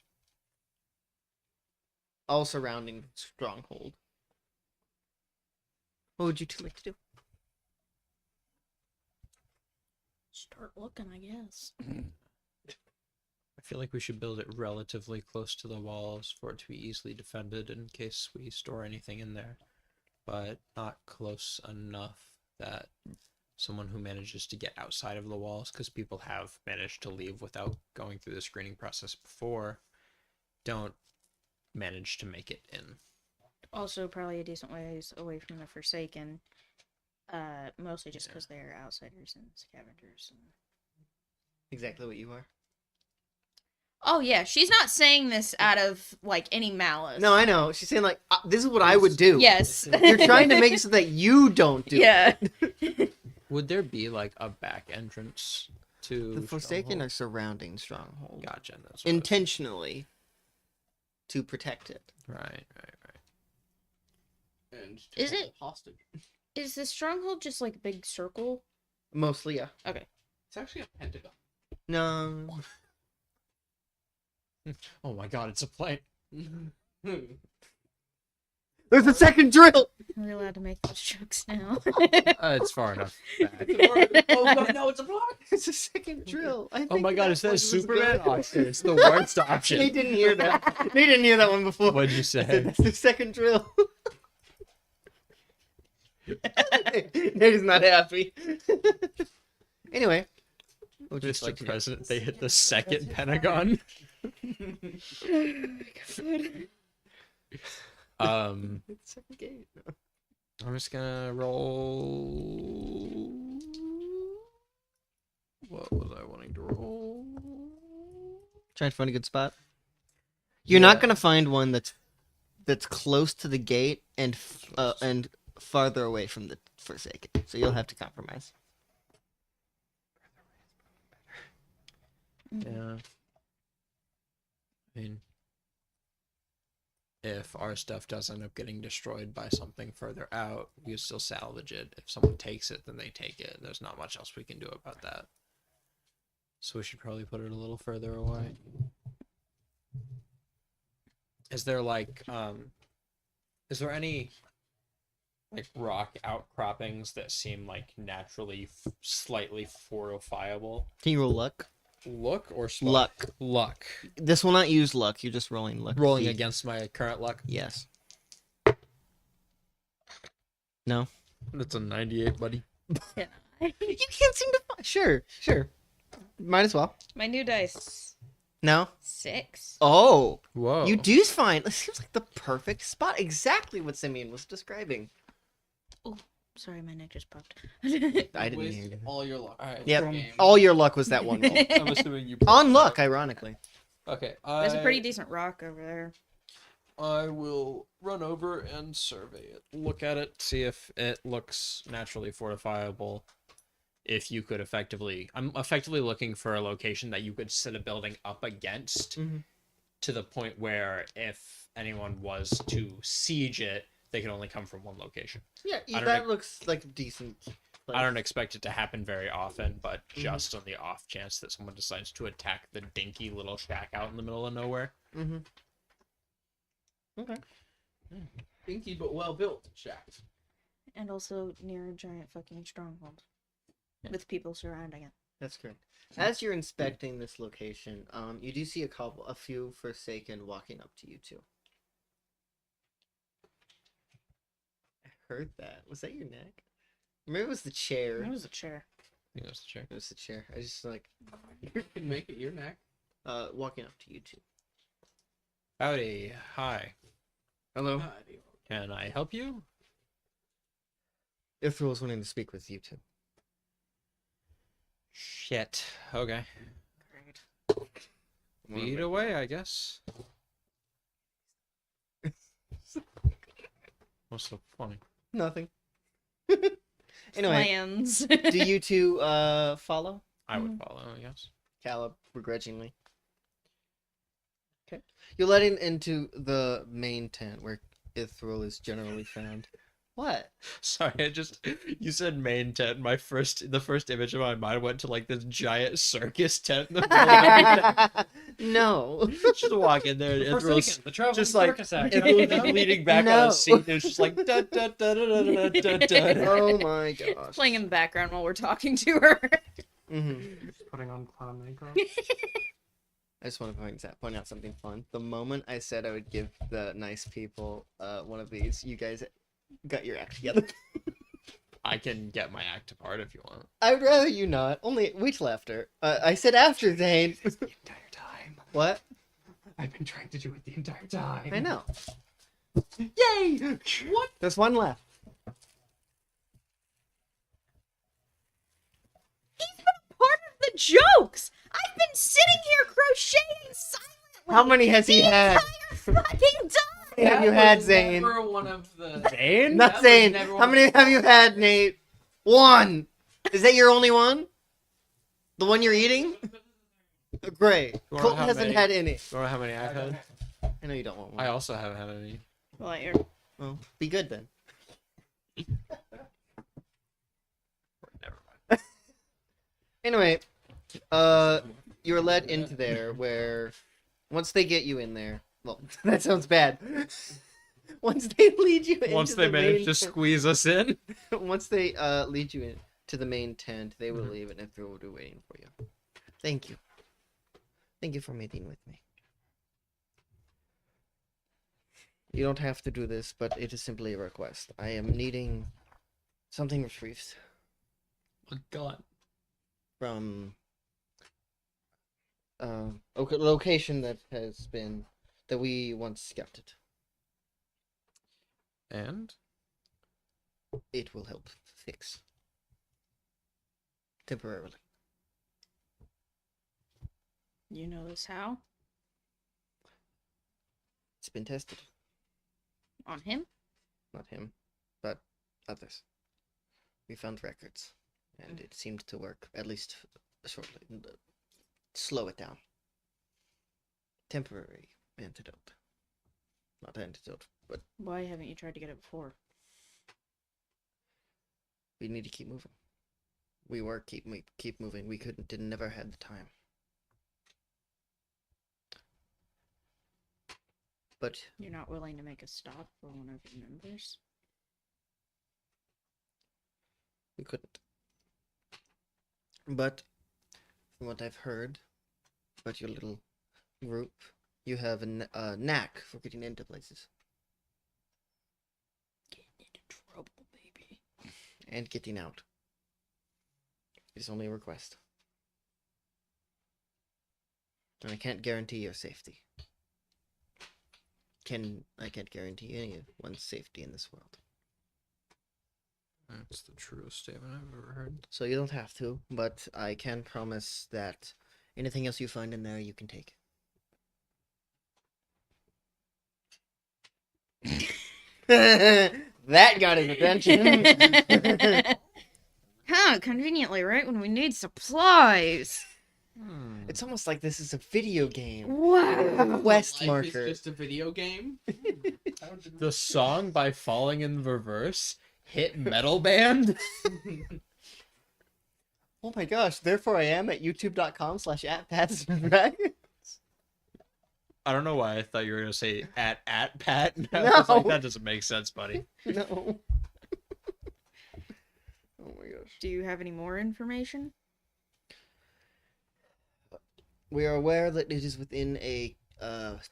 [SPEAKER 1] all surrounding Stronghold. What would you two like to do?
[SPEAKER 2] Start looking, I guess.
[SPEAKER 4] I feel like we should build it relatively close to the walls for it to be easily defended in case we store anything in there, but not close enough that someone who manages to get outside of the walls, because people have managed to leave without going through the screening process before, don't manage to make it in.
[SPEAKER 2] Also, probably a decent ways away from the Forsaken. Mostly just because they're outsiders and scavengers. And...
[SPEAKER 1] Exactly what you are.
[SPEAKER 2] Oh yeah, she's not saying this out of like any malice.
[SPEAKER 1] No, I know. She's saying like, this is what I would do.
[SPEAKER 2] Yes.
[SPEAKER 1] You're trying to make it so that you don't do
[SPEAKER 2] Yeah.
[SPEAKER 1] it.
[SPEAKER 4] Would there be like a back entrance to
[SPEAKER 1] The Forsaken
[SPEAKER 4] Stronghold?
[SPEAKER 1] are surrounding Stronghold.
[SPEAKER 4] Gotcha. That's what I was-
[SPEAKER 1] Intentionally. To protect it.
[SPEAKER 4] Right.
[SPEAKER 7] And
[SPEAKER 2] Is
[SPEAKER 7] hold
[SPEAKER 2] it-
[SPEAKER 7] hostage?
[SPEAKER 2] Is the stronghold just like a big circle?
[SPEAKER 1] Mostly, yeah.
[SPEAKER 7] It's actually a pentagon.
[SPEAKER 1] No.
[SPEAKER 4] Oh my god, it's a plane.
[SPEAKER 1] There's a second drill!
[SPEAKER 2] Are we allowed to make those jokes now?
[SPEAKER 4] It's far enough back.
[SPEAKER 7] Oh god, no, it's a block.
[SPEAKER 1] It's a second drill. I
[SPEAKER 4] Oh
[SPEAKER 1] think
[SPEAKER 4] my god,
[SPEAKER 1] that
[SPEAKER 4] is that
[SPEAKER 1] one was
[SPEAKER 4] Superman?
[SPEAKER 1] good.
[SPEAKER 4] Oh shit, it's the worst
[SPEAKER 1] They
[SPEAKER 4] option.
[SPEAKER 1] didn't hear that. They didn't hear that one before.
[SPEAKER 4] What'd you
[SPEAKER 1] I said,
[SPEAKER 4] say?
[SPEAKER 1] that's the second drill. Nate's not happy. Anyway. what would you
[SPEAKER 4] Mr.
[SPEAKER 1] like to do?
[SPEAKER 4] President, they hit the second Pentagon.
[SPEAKER 1] Second gate.
[SPEAKER 4] I'm just gonna roll. What was I wanting to roll?
[SPEAKER 1] Trying to find a good spot. You're not
[SPEAKER 4] Yeah.
[SPEAKER 1] gonna find one that's close to the gate and farther away from the Forsaken. So you'll have to compromise.
[SPEAKER 4] Yeah. I mean, if our stuff does end up getting destroyed by something further out, we can still salvage it. If someone takes it, then they take it. There's not much else we can do about that. So we should probably put it a little further away. Is there is there any like rock outcroppings that seem like naturally slightly fortifiable?
[SPEAKER 1] Can you roll luck?
[SPEAKER 4] Luck or
[SPEAKER 1] Luck.
[SPEAKER 4] Luck.
[SPEAKER 1] This will not use luck. You're just rolling luck.
[SPEAKER 4] Rolling
[SPEAKER 1] See-
[SPEAKER 4] against my current luck.
[SPEAKER 1] Yes. No.
[SPEAKER 4] That's a 98, buddy.
[SPEAKER 2] Yeah.
[SPEAKER 1] You can't seem to find. Sure. Might as well.
[SPEAKER 2] My new dice.
[SPEAKER 1] No.
[SPEAKER 2] 6.
[SPEAKER 1] Oh,
[SPEAKER 4] Whoa.
[SPEAKER 1] you do find. This seems like the perfect spot. Exactly what Simeon was describing.
[SPEAKER 2] Sorry, my neck just popped.
[SPEAKER 1] I didn't
[SPEAKER 7] Waste
[SPEAKER 1] hear you.
[SPEAKER 7] all your luck.
[SPEAKER 4] Alright.
[SPEAKER 1] Yep.
[SPEAKER 7] Game.
[SPEAKER 1] All your luck was that one roll.
[SPEAKER 4] I'm assuming you.
[SPEAKER 1] On luck, ironically.
[SPEAKER 4] Okay.
[SPEAKER 2] There's a pretty decent rock over there.
[SPEAKER 4] I will run over and survey it. Look at it, see if it looks naturally fortifiable. If you could I'm effectively looking for a location that you could set a building up against
[SPEAKER 1] Mhm.
[SPEAKER 4] to the point where if anyone was to siege it, they can only come from one location.
[SPEAKER 1] Yeah,
[SPEAKER 4] I don't
[SPEAKER 1] that
[SPEAKER 4] know.
[SPEAKER 1] looks like a decent.
[SPEAKER 4] I don't expect it to happen very often, but just on the off chance that someone decides to attack the dinky little shack out in the middle of nowhere.
[SPEAKER 1] Mm-hmm. Okay.
[SPEAKER 7] Dinky but well built shack.
[SPEAKER 2] And also near a giant fucking stronghold. With people surrounding it.
[SPEAKER 1] That's correct. As you're inspecting this location, you do see a few Forsaken walking up to you too. I heard that. Was that your neck? Maybe it was the chair.
[SPEAKER 2] It was a chair.
[SPEAKER 4] I think that's the chair.
[SPEAKER 1] It was the chair. I just like
[SPEAKER 7] You can make it your neck.
[SPEAKER 1] walking up to you two.
[SPEAKER 4] Howdy. Hi.
[SPEAKER 1] Hello.
[SPEAKER 4] Can I help you?
[SPEAKER 1] Ithril was wanting to speak with you two.
[SPEAKER 4] Shit. Okay.
[SPEAKER 2] Great.
[SPEAKER 4] Feed away, I guess. What's so funny?
[SPEAKER 1] Nothing. Anyway,
[SPEAKER 2] Plans.
[SPEAKER 1] do you two follow
[SPEAKER 4] I would follow, yes.
[SPEAKER 1] Caleb begrudgingly? Okay. You're letting into the main tent where Ithril is generally found. What?
[SPEAKER 4] Sorry, you said main tent. The first image of my mind went to like this giant circus tent in the middle.
[SPEAKER 1] No.
[SPEAKER 4] Just walk in there and Ithril's
[SPEAKER 3] The traveling
[SPEAKER 4] just like
[SPEAKER 3] circus act.
[SPEAKER 4] Ithril's leaning back on
[SPEAKER 1] No.
[SPEAKER 4] a seat. It's just like da da da da da da da da.
[SPEAKER 1] Oh my gosh.
[SPEAKER 2] Playing in the background while we're talking to her.
[SPEAKER 1] Mm-hmm.
[SPEAKER 6] Putting on clown makeup.
[SPEAKER 1] I just want to point out something fun. The moment I said I would give the nice people one of these, you guys got your act together.
[SPEAKER 4] I can get my act apart if you want.
[SPEAKER 1] I would rather you not. Only wait till after. I said after, Zane.
[SPEAKER 3] The entire time.
[SPEAKER 1] What?
[SPEAKER 3] I've been trying to do it the entire time.
[SPEAKER 1] I know.
[SPEAKER 3] Yay! What?
[SPEAKER 1] There's one left.
[SPEAKER 2] Part of the jokes! I've been sitting here crocheting silently
[SPEAKER 1] How many has he
[SPEAKER 2] the
[SPEAKER 1] had?
[SPEAKER 2] entire fucking time!
[SPEAKER 1] Have you had, Zane?
[SPEAKER 7] Never one of the.
[SPEAKER 4] Zane?
[SPEAKER 1] Not
[SPEAKER 7] That was
[SPEAKER 1] Zane.
[SPEAKER 7] never
[SPEAKER 1] How
[SPEAKER 7] one-
[SPEAKER 1] many have you had, Nate? One. Is that your only one? The one you're eating? Great.
[SPEAKER 4] You wanna
[SPEAKER 1] Colt
[SPEAKER 4] have
[SPEAKER 1] hasn't
[SPEAKER 4] many?
[SPEAKER 1] had any.
[SPEAKER 4] You know how many I've had?
[SPEAKER 1] I know you don't want one.
[SPEAKER 4] I also haven't had any.
[SPEAKER 2] Well, you're...
[SPEAKER 1] Well, be good then.
[SPEAKER 4] Never mind.
[SPEAKER 1] Anyway, you're led into there where once they get you in there, well, that sounds bad. Once they lead you into
[SPEAKER 4] Once they
[SPEAKER 1] the
[SPEAKER 4] manage
[SPEAKER 1] main
[SPEAKER 4] to squeeze us in.
[SPEAKER 1] once they lead you in to the main tent, they will leave, and Ithra will be waiting for you. Thank you. Thank you for meeting with me. You don't have to do this, but it is simply a request. I am needing something retrieved
[SPEAKER 6] Oh god.
[SPEAKER 1] from a location that we once scouted.
[SPEAKER 4] And?
[SPEAKER 1] It will help fix temporarily.
[SPEAKER 2] You know this how?
[SPEAKER 1] It's been tested.
[SPEAKER 2] On him?
[SPEAKER 1] Not him, but others. We found records, and it seemed to work, at least shortly. Slow it down. Temporary antidote. Not antidote, but
[SPEAKER 2] Why haven't you tried to get it before?
[SPEAKER 1] we need to keep moving. We were keep moving. We never had the time. But
[SPEAKER 2] You're not willing to make a stop for one of your members?
[SPEAKER 1] we couldn't. But from what I've heard about your little group, you have a knack for getting into places
[SPEAKER 2] Getting into trouble, baby.
[SPEAKER 1] and getting out. It's only a request. And I can't guarantee your safety. I can't guarantee anyone's safety in this world.
[SPEAKER 4] That's the truest statement I've ever heard.
[SPEAKER 1] So you don't have to, but I can promise that anything else you find in there, you can take. That got his attention.
[SPEAKER 2] Huh, conveniently, right when we need supplies.
[SPEAKER 1] It's almost like this is a video game.
[SPEAKER 2] Wow.
[SPEAKER 1] Quest
[SPEAKER 7] Life
[SPEAKER 1] marker.
[SPEAKER 7] is just a video game.
[SPEAKER 4] The song by Falling in Reverse hit metal band.
[SPEAKER 1] Oh my gosh, therefore I am at youtube.com/@patsanddragons.
[SPEAKER 4] I don't know why I thought you were gonna say at Pat. And I
[SPEAKER 1] No.
[SPEAKER 4] was like, that doesn't make sense, buddy.
[SPEAKER 1] No. Oh my gosh.
[SPEAKER 2] Do you have any more information?
[SPEAKER 1] We are aware that it is within a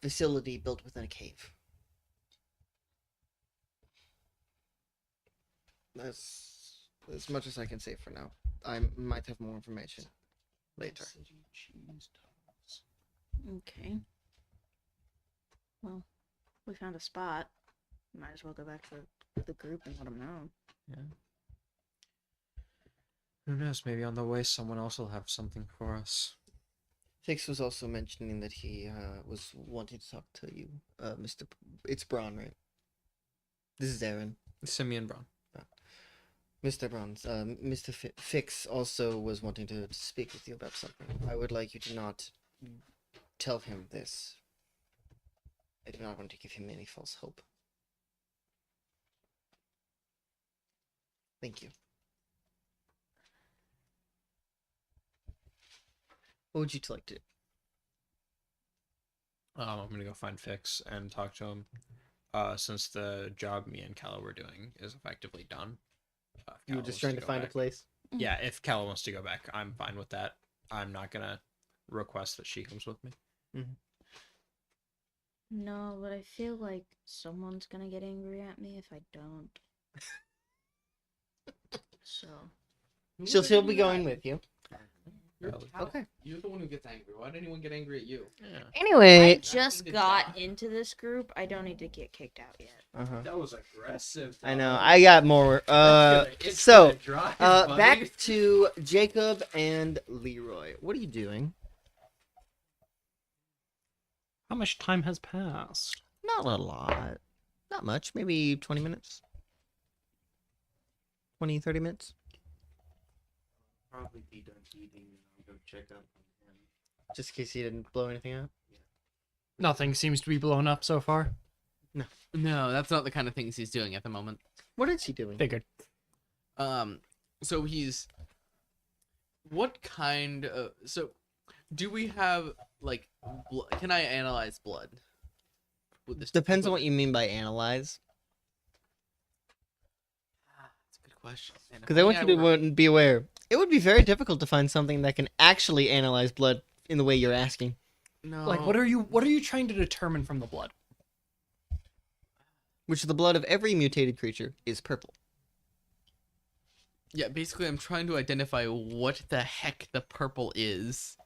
[SPEAKER 1] facility built within a cave. That's as much as I can say for now. I might have more information later.
[SPEAKER 2] Okay. Well, we found a spot. Might as well go back to the group and let them know.
[SPEAKER 4] Who knows? Maybe on the way, someone else will have something for us.
[SPEAKER 1] Fix was also mentioning that he was wanting to talk to you, Mr. It's Braun, right? This is Aaron.
[SPEAKER 4] Simeon Brown.
[SPEAKER 1] Mr. Bronze, Mr. Fix also was wanting to speak with you about something. I would like you to not tell him this. I do not want to give him any false hope. Thank you. What would you like to do?
[SPEAKER 4] I'm gonna go find Fix and talk to him. Since the job me and Calla were doing is effectively done.
[SPEAKER 1] You were
[SPEAKER 4] Calla
[SPEAKER 1] just
[SPEAKER 4] wants
[SPEAKER 1] trying to
[SPEAKER 4] go
[SPEAKER 1] find a
[SPEAKER 4] back.
[SPEAKER 1] place?
[SPEAKER 4] Yeah, if Calla wants to go back, I'm fine with that. I'm not gonna request that she comes with me.
[SPEAKER 2] No, but I feel like someone's gonna get angry at me if I don't. So.
[SPEAKER 1] She'll be going with you.
[SPEAKER 7] You're
[SPEAKER 4] Probably.
[SPEAKER 1] Okay.
[SPEAKER 7] You're the one who gets angry. Why did anyone get angry at you?
[SPEAKER 4] Yeah.
[SPEAKER 2] I
[SPEAKER 1] Anyway.
[SPEAKER 2] just
[SPEAKER 7] Nothing to
[SPEAKER 2] got
[SPEAKER 7] do.
[SPEAKER 2] into this group. I don't need to get kicked out yet.
[SPEAKER 4] That was aggressive.
[SPEAKER 1] I know. I got more. So, back to Jacob and Leroy. What are you doing?
[SPEAKER 6] How much time has passed?
[SPEAKER 1] Not a lot. Not much. Maybe 20 minutes. 20, 30 minutes.
[SPEAKER 5] Probably be done eating and I'll go check up on him.
[SPEAKER 1] Just in case he didn't blow anything up.
[SPEAKER 6] Nothing seems to be blown up so far.
[SPEAKER 7] No, that's not the kind of things he's doing at the moment.
[SPEAKER 1] What is he doing?
[SPEAKER 6] Figured.
[SPEAKER 7] So he's. What kind of. So, do we have, like. Can I analyze blood? With this
[SPEAKER 1] Depends on what you mean by analyze.
[SPEAKER 7] That's a good question. man. If
[SPEAKER 1] Because I want
[SPEAKER 7] only
[SPEAKER 1] you
[SPEAKER 7] were-
[SPEAKER 1] to be aware. It would be very difficult to find something that can actually analyze blood in the way you're asking.
[SPEAKER 7] No.
[SPEAKER 6] Like, what are you trying to determine from the blood?
[SPEAKER 1] Which the blood of every mutated creature is purple.
[SPEAKER 7] Yeah, basically, I'm trying to identify what the heck the purple is.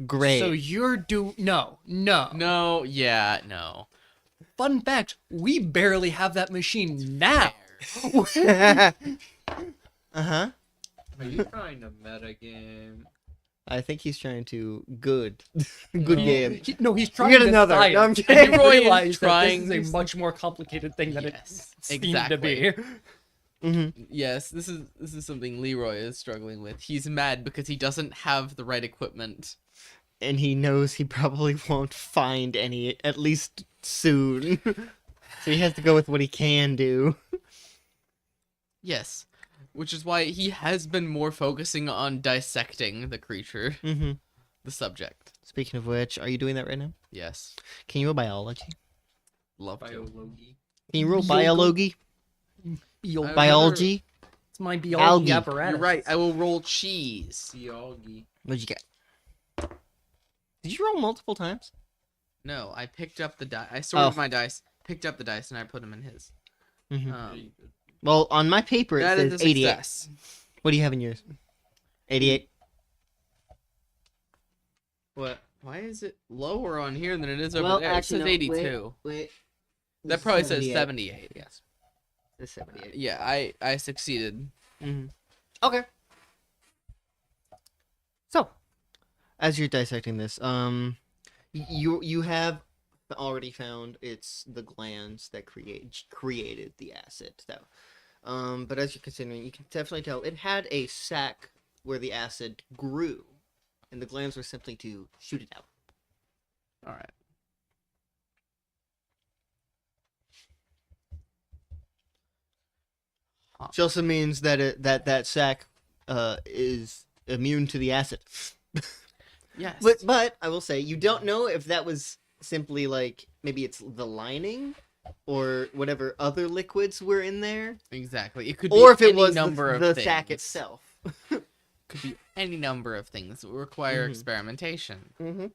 [SPEAKER 1] Gray.
[SPEAKER 6] So you're no.
[SPEAKER 7] No, yeah, no.
[SPEAKER 6] Fun fact, we barely have that machine now.
[SPEAKER 1] Uh-huh.
[SPEAKER 4] Are you trying to metagame?
[SPEAKER 1] I think he's trying to good game.
[SPEAKER 6] No, he's
[SPEAKER 1] We
[SPEAKER 6] trying
[SPEAKER 1] get
[SPEAKER 6] to
[SPEAKER 1] another.
[SPEAKER 6] decide
[SPEAKER 1] No, I'm
[SPEAKER 6] and
[SPEAKER 1] kidding.
[SPEAKER 7] Leroy is
[SPEAKER 6] realize that
[SPEAKER 7] trying
[SPEAKER 6] this is
[SPEAKER 7] to
[SPEAKER 6] a much more complicated thing than
[SPEAKER 7] Yes,
[SPEAKER 6] it seemed
[SPEAKER 7] exactly.
[SPEAKER 6] to be.
[SPEAKER 1] Mm-hmm.
[SPEAKER 7] Yes, this is something Leroy is struggling with. He's mad because he doesn't have the right equipment.
[SPEAKER 1] And he knows he probably won't find any, at least soon. So he has to go with what he can do.
[SPEAKER 7] Yes, which is why he has been more focusing on dissecting the creature,
[SPEAKER 1] Mm-hmm.
[SPEAKER 7] the subject.
[SPEAKER 1] Speaking of which, are you doing that right now?
[SPEAKER 7] Yes,
[SPEAKER 1] Can you roll biology?
[SPEAKER 7] love to.
[SPEAKER 4] Biology.
[SPEAKER 1] Can you roll
[SPEAKER 6] Biology.
[SPEAKER 1] biology?
[SPEAKER 7] I-
[SPEAKER 1] Biology?
[SPEAKER 6] It's my biology
[SPEAKER 1] Algae.
[SPEAKER 6] apparatus.
[SPEAKER 7] You're right. I will roll cheese.
[SPEAKER 4] Biology.
[SPEAKER 1] What'd you get? Did you roll multiple times?
[SPEAKER 7] No, I picked up the die. I sorted
[SPEAKER 1] Oh.
[SPEAKER 7] my dice, picked up the dice, and I put them in his.
[SPEAKER 1] Mm-hmm. Well, on my paper it
[SPEAKER 7] That is
[SPEAKER 1] says
[SPEAKER 7] a
[SPEAKER 1] 88.
[SPEAKER 7] success.
[SPEAKER 1] What do you have in yours? 88.
[SPEAKER 7] What? Why is it lower on here than it is over
[SPEAKER 1] Well,
[SPEAKER 7] there?
[SPEAKER 1] actually,
[SPEAKER 7] It
[SPEAKER 1] no,
[SPEAKER 7] says 82.
[SPEAKER 1] Wait.
[SPEAKER 7] That probably says 78.
[SPEAKER 1] Yes. It's 78.
[SPEAKER 7] Yeah, I succeeded.
[SPEAKER 1] Mm-hmm. Okay. So, as you're dissecting this, you have already found it's the glands that created the acid. So, but as you're considering, you can definitely tell it had a sac where the acid grew, and the glands were simply to shoot it out.
[SPEAKER 7] All right.
[SPEAKER 1] Which also means that that sac is immune to the acid.
[SPEAKER 7] Yes.
[SPEAKER 1] But I will say you don't know if that was simply like maybe it's the lining or whatever other liquids were in there,
[SPEAKER 7] exactly. It could be
[SPEAKER 1] or if it
[SPEAKER 7] any
[SPEAKER 1] was
[SPEAKER 7] number of
[SPEAKER 1] the
[SPEAKER 7] things.
[SPEAKER 1] sac itself.
[SPEAKER 7] Could be any number of things that require
[SPEAKER 1] Mhm.
[SPEAKER 7] experimentation.
[SPEAKER 1] Mm-hmm.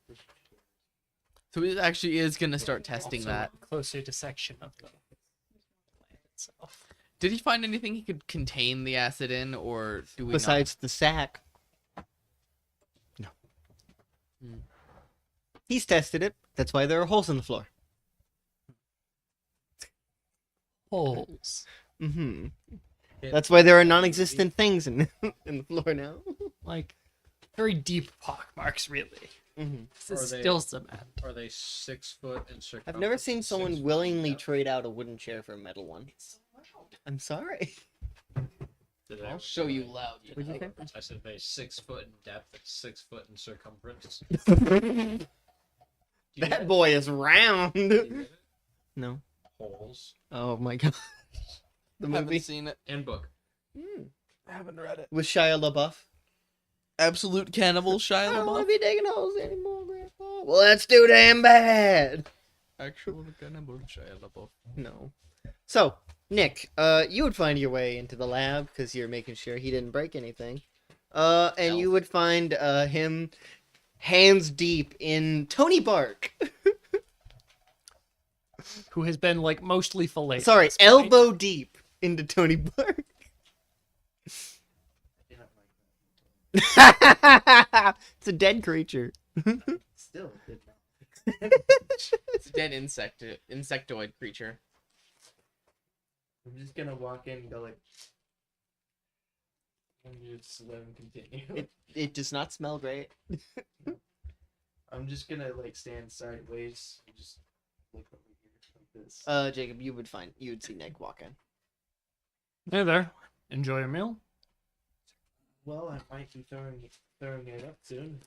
[SPEAKER 7] So it actually is going to start testing
[SPEAKER 6] Also,
[SPEAKER 7] that.
[SPEAKER 6] closer dissection of the plant itself.
[SPEAKER 7] Did he find anything he could contain the acid in, or do we
[SPEAKER 1] Besides the sac. No.
[SPEAKER 7] Hmm.
[SPEAKER 1] He's tested it. That's why there are holes in the floor.
[SPEAKER 6] Holes.
[SPEAKER 1] Mm-hmm. That's why there are non-existent things in in the floor now.
[SPEAKER 6] Like, very deep pock marks, really.
[SPEAKER 1] Mm-hmm.
[SPEAKER 6] This
[SPEAKER 4] Are
[SPEAKER 6] is
[SPEAKER 4] they-
[SPEAKER 6] still cement.
[SPEAKER 4] Are they 6 foot in circumference?
[SPEAKER 1] I've never seen
[SPEAKER 4] and 6
[SPEAKER 1] someone
[SPEAKER 4] foot
[SPEAKER 1] willingly
[SPEAKER 4] in depth?
[SPEAKER 1] trade out a wooden chair for a metal one. I'm sorry.
[SPEAKER 4] Did I
[SPEAKER 7] I'll
[SPEAKER 4] ever
[SPEAKER 7] show you
[SPEAKER 4] say-
[SPEAKER 7] loud.
[SPEAKER 1] What'd you say?
[SPEAKER 4] I said they 6 foot in depth and 6 foot in circumference.
[SPEAKER 1] That boy is round.
[SPEAKER 4] Do you get it?
[SPEAKER 1] No.
[SPEAKER 4] Holes.
[SPEAKER 1] Oh my god. The
[SPEAKER 7] Haven't
[SPEAKER 1] movie
[SPEAKER 7] seen it.
[SPEAKER 4] And book.
[SPEAKER 7] I haven't read it.
[SPEAKER 1] with Shia LaBeouf.
[SPEAKER 7] Absolute cannibal Shia
[SPEAKER 1] I don't want
[SPEAKER 7] LaBeouf.
[SPEAKER 1] to be digging holes anymore, Grandpa. Well, that's too damn bad.
[SPEAKER 7] Actual cannibal Shia LaBeouf.
[SPEAKER 1] No. So, Nick, you would find your way into the lab because you're making sure he didn't break anything. And you would find him hands deep in Tony Bark.
[SPEAKER 6] Who has been, like, mostly filleted.
[SPEAKER 1] Sorry,
[SPEAKER 6] at this point.
[SPEAKER 1] elbow deep into Tony Bark. It's a dead creature.
[SPEAKER 5] Still did not.
[SPEAKER 7] It's a dead insectoid creature.
[SPEAKER 5] I'm just gonna walk in and go like, and just let him continue.
[SPEAKER 1] It does not smell great.
[SPEAKER 5] I'm just gonna like stand sideways and just look over here like this.
[SPEAKER 1] Jacob, you would see Nick walk in.
[SPEAKER 6] Hey there. Enjoy your meal?
[SPEAKER 5] Well, I might be throwing it up soon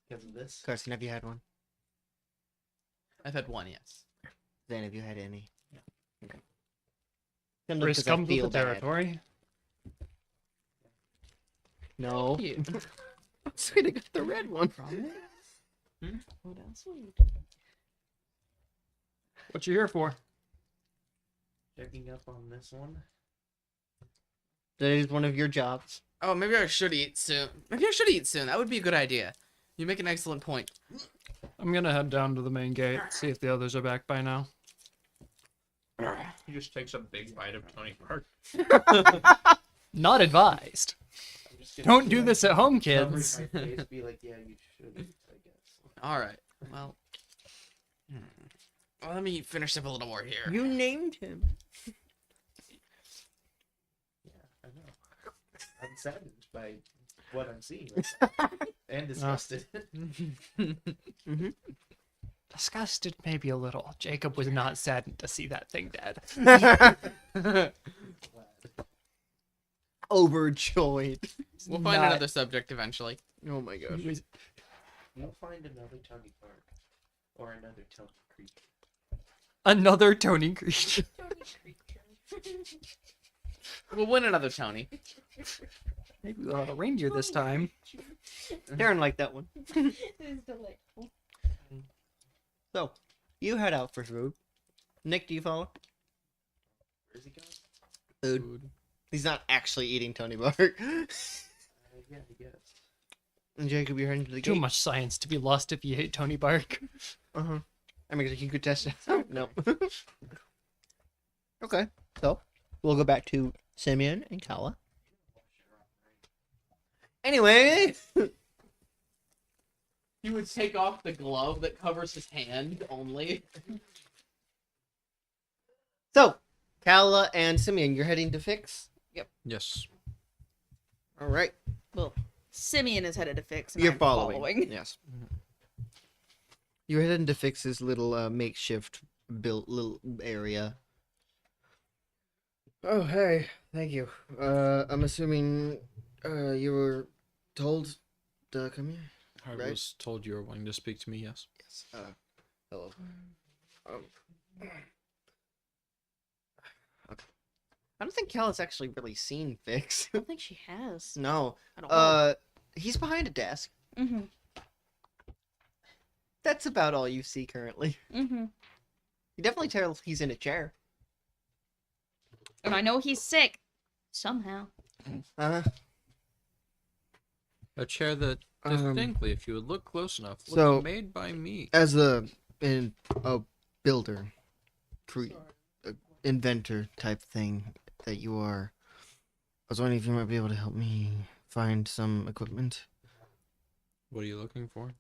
[SPEAKER 5] because of this.
[SPEAKER 1] Carson, have you had one?
[SPEAKER 7] I've had one, yes.
[SPEAKER 1] Zane, have you had any?
[SPEAKER 5] No.
[SPEAKER 1] Okay. Come look,
[SPEAKER 6] Risk
[SPEAKER 1] 'cause I
[SPEAKER 6] comes with
[SPEAKER 1] feel
[SPEAKER 6] the
[SPEAKER 1] bad.
[SPEAKER 6] territory.
[SPEAKER 1] No.
[SPEAKER 7] You.
[SPEAKER 1] I'm sorry, I got the red one.
[SPEAKER 7] What else will you
[SPEAKER 6] What you here for?
[SPEAKER 5] Checking up on this one.
[SPEAKER 1] That is one of your jobs.
[SPEAKER 7] Oh, maybe I should eat soon. Maybe I should eat soon. That would be a good idea. You make an excellent point.
[SPEAKER 6] I'm gonna head down to the main gate, see if the others are back by now.
[SPEAKER 4] He just takes a big bite of Tony Park.
[SPEAKER 6] Not advised.
[SPEAKER 5] I'm just gonna
[SPEAKER 6] Don't
[SPEAKER 5] be
[SPEAKER 6] do
[SPEAKER 5] like,
[SPEAKER 6] this at home,
[SPEAKER 5] cover
[SPEAKER 6] kids.
[SPEAKER 5] my face, be like, yeah, you should, I guess.
[SPEAKER 7] All right. Well, well, let me finish up a little more here.
[SPEAKER 1] You named him.
[SPEAKER 5] Yeah, I know. I'm saddened by what I'm seeing. And disgusted.
[SPEAKER 6] Disgusted, maybe a little. Jacob was not saddened to see that thing dead.
[SPEAKER 1] Overjoyed.
[SPEAKER 7] We'll find
[SPEAKER 6] Not-
[SPEAKER 7] another subject eventually.
[SPEAKER 1] Oh my gosh.
[SPEAKER 6] He was-
[SPEAKER 5] You'll find another Tony Park. Or another Tony Creek.
[SPEAKER 6] Another Tony creature.
[SPEAKER 7] We'll win another Tony.
[SPEAKER 6] Maybe we'll have a reindeer this time.
[SPEAKER 1] Darren liked that one.
[SPEAKER 2] It is delightful.
[SPEAKER 1] So, you head out for food. Nick, do you follow?
[SPEAKER 5] Where's he going?
[SPEAKER 1] Food. He's not actually eating Tony Bark.
[SPEAKER 5] Yeah, I guess.
[SPEAKER 1] And Jacob, you're heading to the
[SPEAKER 6] Too
[SPEAKER 1] gate.
[SPEAKER 6] much science to be lost if you hate Tony Bark.
[SPEAKER 1] Uh-huh. I mean, you could test it out. No. Okay. So, we'll go back to Simeon and Kala. Anyway.
[SPEAKER 7] He would take off the glove that covers his hand only.
[SPEAKER 1] So, Kala and Simeon, you're heading to Fix?
[SPEAKER 4] Yes.
[SPEAKER 1] All right.
[SPEAKER 2] Well, Simeon is headed to Fix. And
[SPEAKER 1] You're
[SPEAKER 2] I'm
[SPEAKER 1] following. Yes. You're heading to Fix's little makeshift built little area. Oh, hey. Thank you. I'm assuming you were told to come here?
[SPEAKER 4] I
[SPEAKER 1] Right.
[SPEAKER 4] was told you were wanting to speak to me, yes.
[SPEAKER 1] Yes. Hello. Okay. I don't think Kala's actually really seen Fix.
[SPEAKER 2] I don't think she has.
[SPEAKER 1] No.
[SPEAKER 2] At all.
[SPEAKER 1] He's behind a desk.
[SPEAKER 2] Mm-hmm.
[SPEAKER 1] That's about all you see currently.
[SPEAKER 2] Mm-hmm.
[SPEAKER 1] You definitely tell he's in a chair.
[SPEAKER 2] And I know he's sick. Somehow.
[SPEAKER 4] A chair that distinctly, if you would look close enough, was
[SPEAKER 1] so-
[SPEAKER 4] made by me.
[SPEAKER 1] As a builder, inventor type thing that you are, I was wondering if you might be able to help me find some equipment.
[SPEAKER 4] What are you looking for?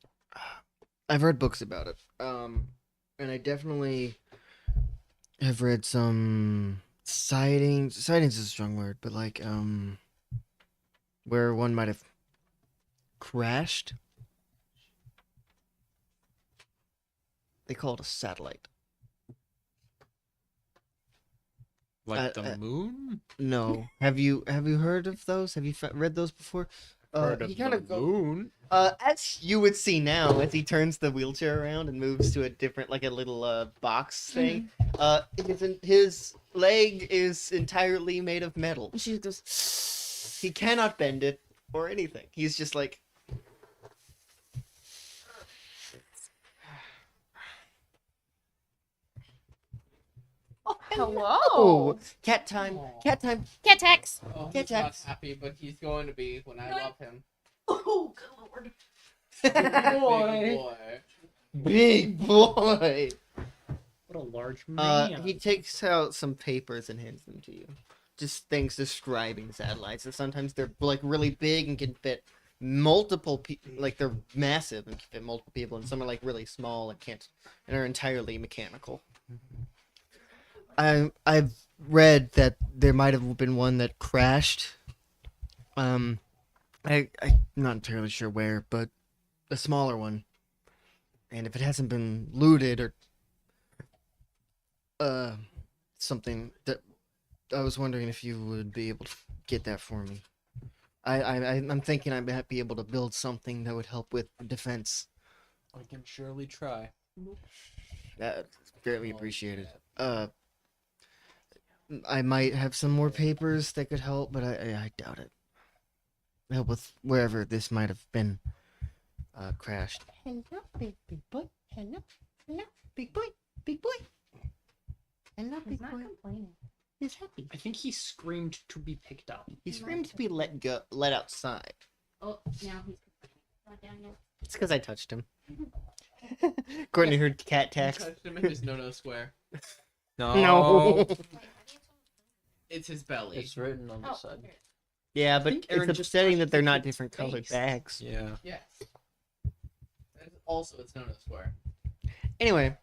[SPEAKER 1] I've read books about it. And I definitely have read some sightings. Sightings is a strong word, but like, where one might have crashed. They call it a satellite.
[SPEAKER 4] Like the moon?
[SPEAKER 1] No. Have you heard of those? Have you read those before?
[SPEAKER 4] Heard of
[SPEAKER 1] He kind
[SPEAKER 4] the
[SPEAKER 1] of go.
[SPEAKER 4] moon?
[SPEAKER 1] As you would see now, as he turns the wheelchair around and moves to a different, like a little box thing. His leg is entirely made of metal.
[SPEAKER 2] She goes,
[SPEAKER 1] He cannot bend it or anything. He's just like.
[SPEAKER 2] hello.
[SPEAKER 1] Oh, cat time! Cat time!
[SPEAKER 2] Cat tax.
[SPEAKER 7] Oh,
[SPEAKER 1] Get
[SPEAKER 7] he's not
[SPEAKER 1] Jax.
[SPEAKER 7] happy, but he's going to be when I love him.
[SPEAKER 1] Oh, good lord!
[SPEAKER 7] Big boy.
[SPEAKER 1] Big boy!
[SPEAKER 6] What a large man.
[SPEAKER 1] He takes out some papers and hands them to you. Just things describing satellites, and sometimes they're like really big and can fit multiple people. Like they're massive and can fit multiple people, and some are like really small and can't, and are entirely mechanical. I've read that there might have been one that crashed. I'm not entirely sure where, but a smaller one. And if it hasn't been looted or something, that I was wondering if you would be able to get that for me. I'm thinking I might be able to build something that would help with defense.
[SPEAKER 4] I can surely try.
[SPEAKER 1] That's greatly appreciated. I might have some more papers that could help, but I doubt it. Help with wherever this might have been crashed. Hello, big boy. Hello, big boy. Big boy. Hello, big boy.
[SPEAKER 2] complaining.
[SPEAKER 1] He's happy.
[SPEAKER 6] I think he screamed to be picked up.
[SPEAKER 1] He screamed to be let outside.
[SPEAKER 2] Oh, now he's not down yet.
[SPEAKER 1] It's because I touched him. Courtney heard cat tax.
[SPEAKER 7] Touched him in his no square.
[SPEAKER 1] No.
[SPEAKER 7] It's his belly.
[SPEAKER 4] It's written on the
[SPEAKER 2] Oh,
[SPEAKER 4] side.
[SPEAKER 1] Yeah, but
[SPEAKER 6] think Aaron
[SPEAKER 1] it's
[SPEAKER 6] just
[SPEAKER 1] upsetting
[SPEAKER 6] touched
[SPEAKER 1] that they're
[SPEAKER 6] the
[SPEAKER 1] not
[SPEAKER 6] kid's
[SPEAKER 1] different colored
[SPEAKER 6] face.
[SPEAKER 1] bags.
[SPEAKER 4] Yeah.
[SPEAKER 7] Yes. And also, it's no square.
[SPEAKER 1] Anyway,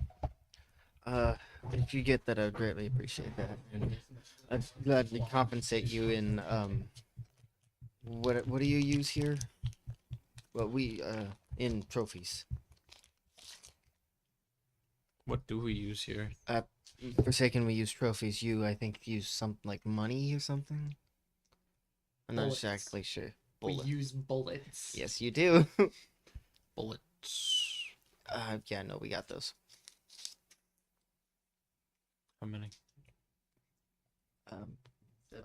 [SPEAKER 1] if you get that, I'd greatly appreciate that, and I'd gladly compensate you in What do you use here? Well, we in trophies.
[SPEAKER 4] What do we use here?
[SPEAKER 1] Forsaken, we use trophies. You, I think, use something like money or something. I'm not
[SPEAKER 3] Bullets.
[SPEAKER 1] exactly sure.
[SPEAKER 3] We
[SPEAKER 1] Bullet.
[SPEAKER 3] use bullets.
[SPEAKER 1] Yes, you do.
[SPEAKER 4] Bullets.
[SPEAKER 1] Yeah, no, we got those.
[SPEAKER 4] How many?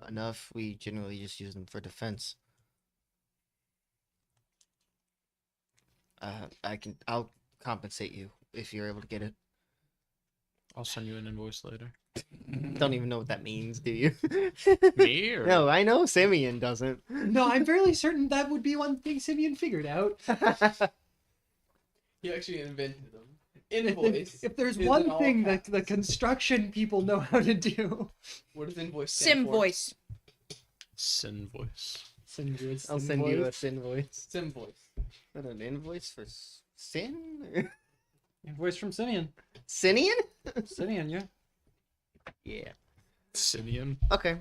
[SPEAKER 1] Enough. We generally just use them for defense. I'll compensate you if you're able to get it.
[SPEAKER 4] I'll send you an invoice later.
[SPEAKER 1] Don't even know what that means, do you?
[SPEAKER 4] Me or
[SPEAKER 1] No, I know Simeon doesn't.
[SPEAKER 3] No, I'm fairly certain that would be one thing Simeon figured out.
[SPEAKER 7] He actually invented them. Invoice.
[SPEAKER 3] If there's
[SPEAKER 7] is
[SPEAKER 3] one
[SPEAKER 7] in all
[SPEAKER 3] thing that
[SPEAKER 7] caps.
[SPEAKER 3] the construction people know how to do.
[SPEAKER 7] What does invoice stand
[SPEAKER 2] Sim
[SPEAKER 7] for?
[SPEAKER 2] voice.
[SPEAKER 4] Sin voice.
[SPEAKER 1] I'll send you a sin voice.
[SPEAKER 7] Sim voice.
[SPEAKER 1] Is that an invoice for sin? Or...
[SPEAKER 3] Invoice from Simeon.
[SPEAKER 1] Sinian?
[SPEAKER 3] Simeon, yeah.
[SPEAKER 1] Yeah.
[SPEAKER 4] Simian.
[SPEAKER 1] Okay.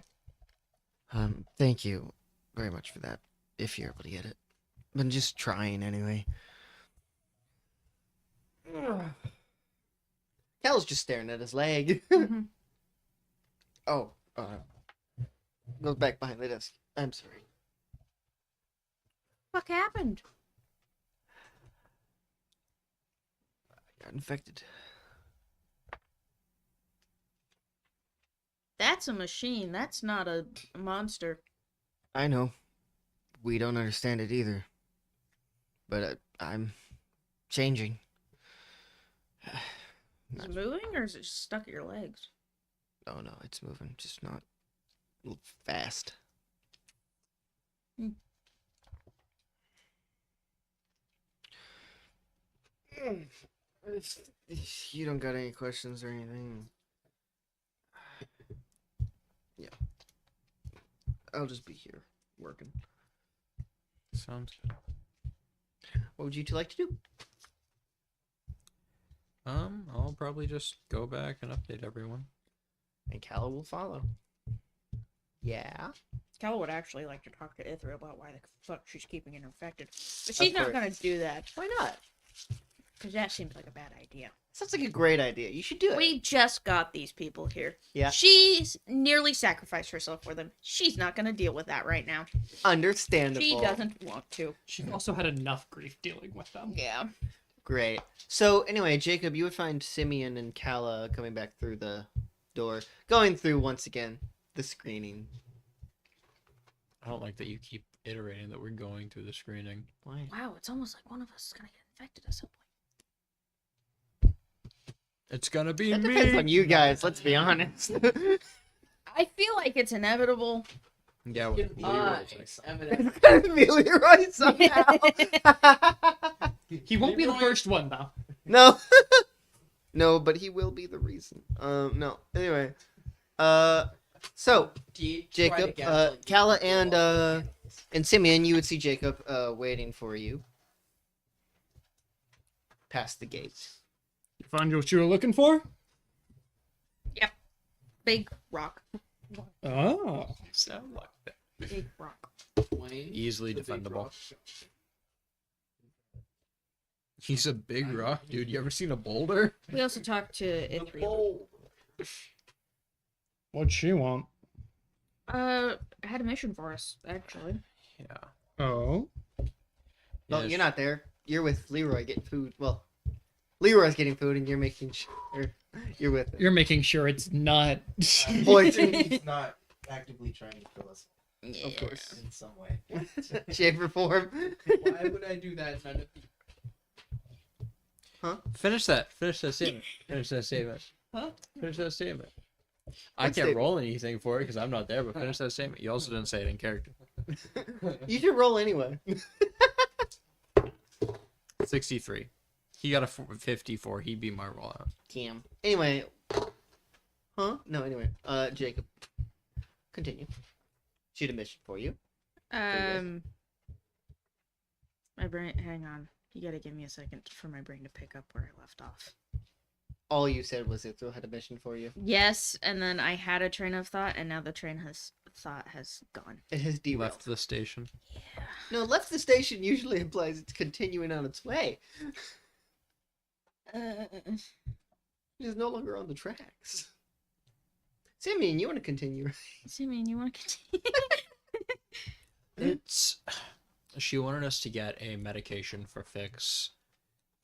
[SPEAKER 1] Thank you very much for that, if you're able to get it. Been just trying anyway. Cal's just staring at his leg.
[SPEAKER 2] Mhm.
[SPEAKER 1] Oh, goes back behind the desk. I'm sorry.
[SPEAKER 2] What happened?
[SPEAKER 1] I got infected.
[SPEAKER 2] That's a machine. That's not a monster.
[SPEAKER 1] I know. We don't understand it either. But I'm changing.
[SPEAKER 2] Is it moving or is it just stuck at your legs?
[SPEAKER 1] Oh no, it's moving, just not fast.
[SPEAKER 2] Hmm.
[SPEAKER 1] You don't got any questions or anything? Yeah. I'll just be here working.
[SPEAKER 4] Sounds good.
[SPEAKER 1] What would you two like to do?
[SPEAKER 4] I'll probably just go back and update everyone.
[SPEAKER 1] And Calla will follow. Yeah.
[SPEAKER 2] Cal would actually like to talk to Ithra about why the fuck she's keeping it infected. But she's not
[SPEAKER 1] course.
[SPEAKER 2] gonna do that.
[SPEAKER 1] Why not?
[SPEAKER 2] Because that seems like a bad idea.
[SPEAKER 1] Sounds like a great idea. You should do it.
[SPEAKER 2] We just got these people here.
[SPEAKER 1] Yeah.
[SPEAKER 2] She's nearly sacrificed herself for them. She's not gonna deal with that right now.
[SPEAKER 1] Understandable.
[SPEAKER 2] She doesn't want to.
[SPEAKER 3] She's also had enough grief dealing with them.
[SPEAKER 2] Yeah.
[SPEAKER 1] Great. So anyway, Jacob, you would find Simeon and Calla coming back through the door, going through once again the screening.
[SPEAKER 4] I don't like that you keep iterating that we're going through the screening.
[SPEAKER 1] Why?
[SPEAKER 2] Wow, it's almost like one of us is gonna get infected at some point.
[SPEAKER 4] It's gonna be
[SPEAKER 1] That
[SPEAKER 4] me.
[SPEAKER 1] depends on you guys. Let's be honest.
[SPEAKER 2] I feel like it's inevitable.
[SPEAKER 4] Yeah.
[SPEAKER 7] It's
[SPEAKER 4] With
[SPEAKER 7] gonna
[SPEAKER 4] Leroy's
[SPEAKER 7] be
[SPEAKER 4] like-
[SPEAKER 7] evident.
[SPEAKER 1] It's gonna be Leroy somehow.
[SPEAKER 3] He won't be the
[SPEAKER 7] Leroy-
[SPEAKER 3] first one, though.
[SPEAKER 1] No. No, but he will be the reason. No. Anyway. So Jacob, Calla and Simeon, you would see Jacob waiting for you past the gate.
[SPEAKER 6] You find what you were looking for?
[SPEAKER 2] Big rock.
[SPEAKER 6] Oh.
[SPEAKER 4] Sound like that.
[SPEAKER 2] Big rock.
[SPEAKER 4] Easily defendable. He's a big rock, dude. You ever seen a boulder?
[SPEAKER 2] We also talked to Ithra.
[SPEAKER 6] What'd she want?
[SPEAKER 2] Had a mission for us, actually.
[SPEAKER 4] Yeah.
[SPEAKER 6] Oh.
[SPEAKER 1] No,
[SPEAKER 4] Yeah,
[SPEAKER 1] you're not there. You're with Leroy getting food. Well, Leroy's getting food, and you're making sure you're with him.
[SPEAKER 6] You're making sure it's not.
[SPEAKER 1] Poison.
[SPEAKER 5] He's not actively trying to kill us
[SPEAKER 2] Yeah.
[SPEAKER 1] Of course.
[SPEAKER 5] in some way.
[SPEAKER 1] Shape or form.
[SPEAKER 7] Why would I do that? None of you.
[SPEAKER 4] Finish that. Finish that statement. Finish that statement.
[SPEAKER 7] Huh?
[SPEAKER 4] Finish that statement. I
[SPEAKER 1] What
[SPEAKER 4] can't
[SPEAKER 1] statement?
[SPEAKER 4] roll anything for it because I'm not there, but finish that statement. You also didn't say it in character.
[SPEAKER 1] You should roll anyway.
[SPEAKER 4] 63. He got a 54. He beat my rollout.
[SPEAKER 1] Damn. Anyway. Huh? No, anyway. Jacob. Continue. Shoot a mission for you.
[SPEAKER 2] My brain. Hang on. You gotta give me a second for my brain to pick up where I left off.
[SPEAKER 1] All you said was Ithro had a mission for you.
[SPEAKER 2] Yes, and then I had a train of thought, and now the train has thought has gone.
[SPEAKER 1] It has derailed.
[SPEAKER 4] Left the station.
[SPEAKER 1] No, left the station usually implies it's continuing on its way. It is no longer on the tracks. Simeon, you want to continue?
[SPEAKER 2] Simeon, you want to continue?
[SPEAKER 4] It's she wanted us to get a medication for Fix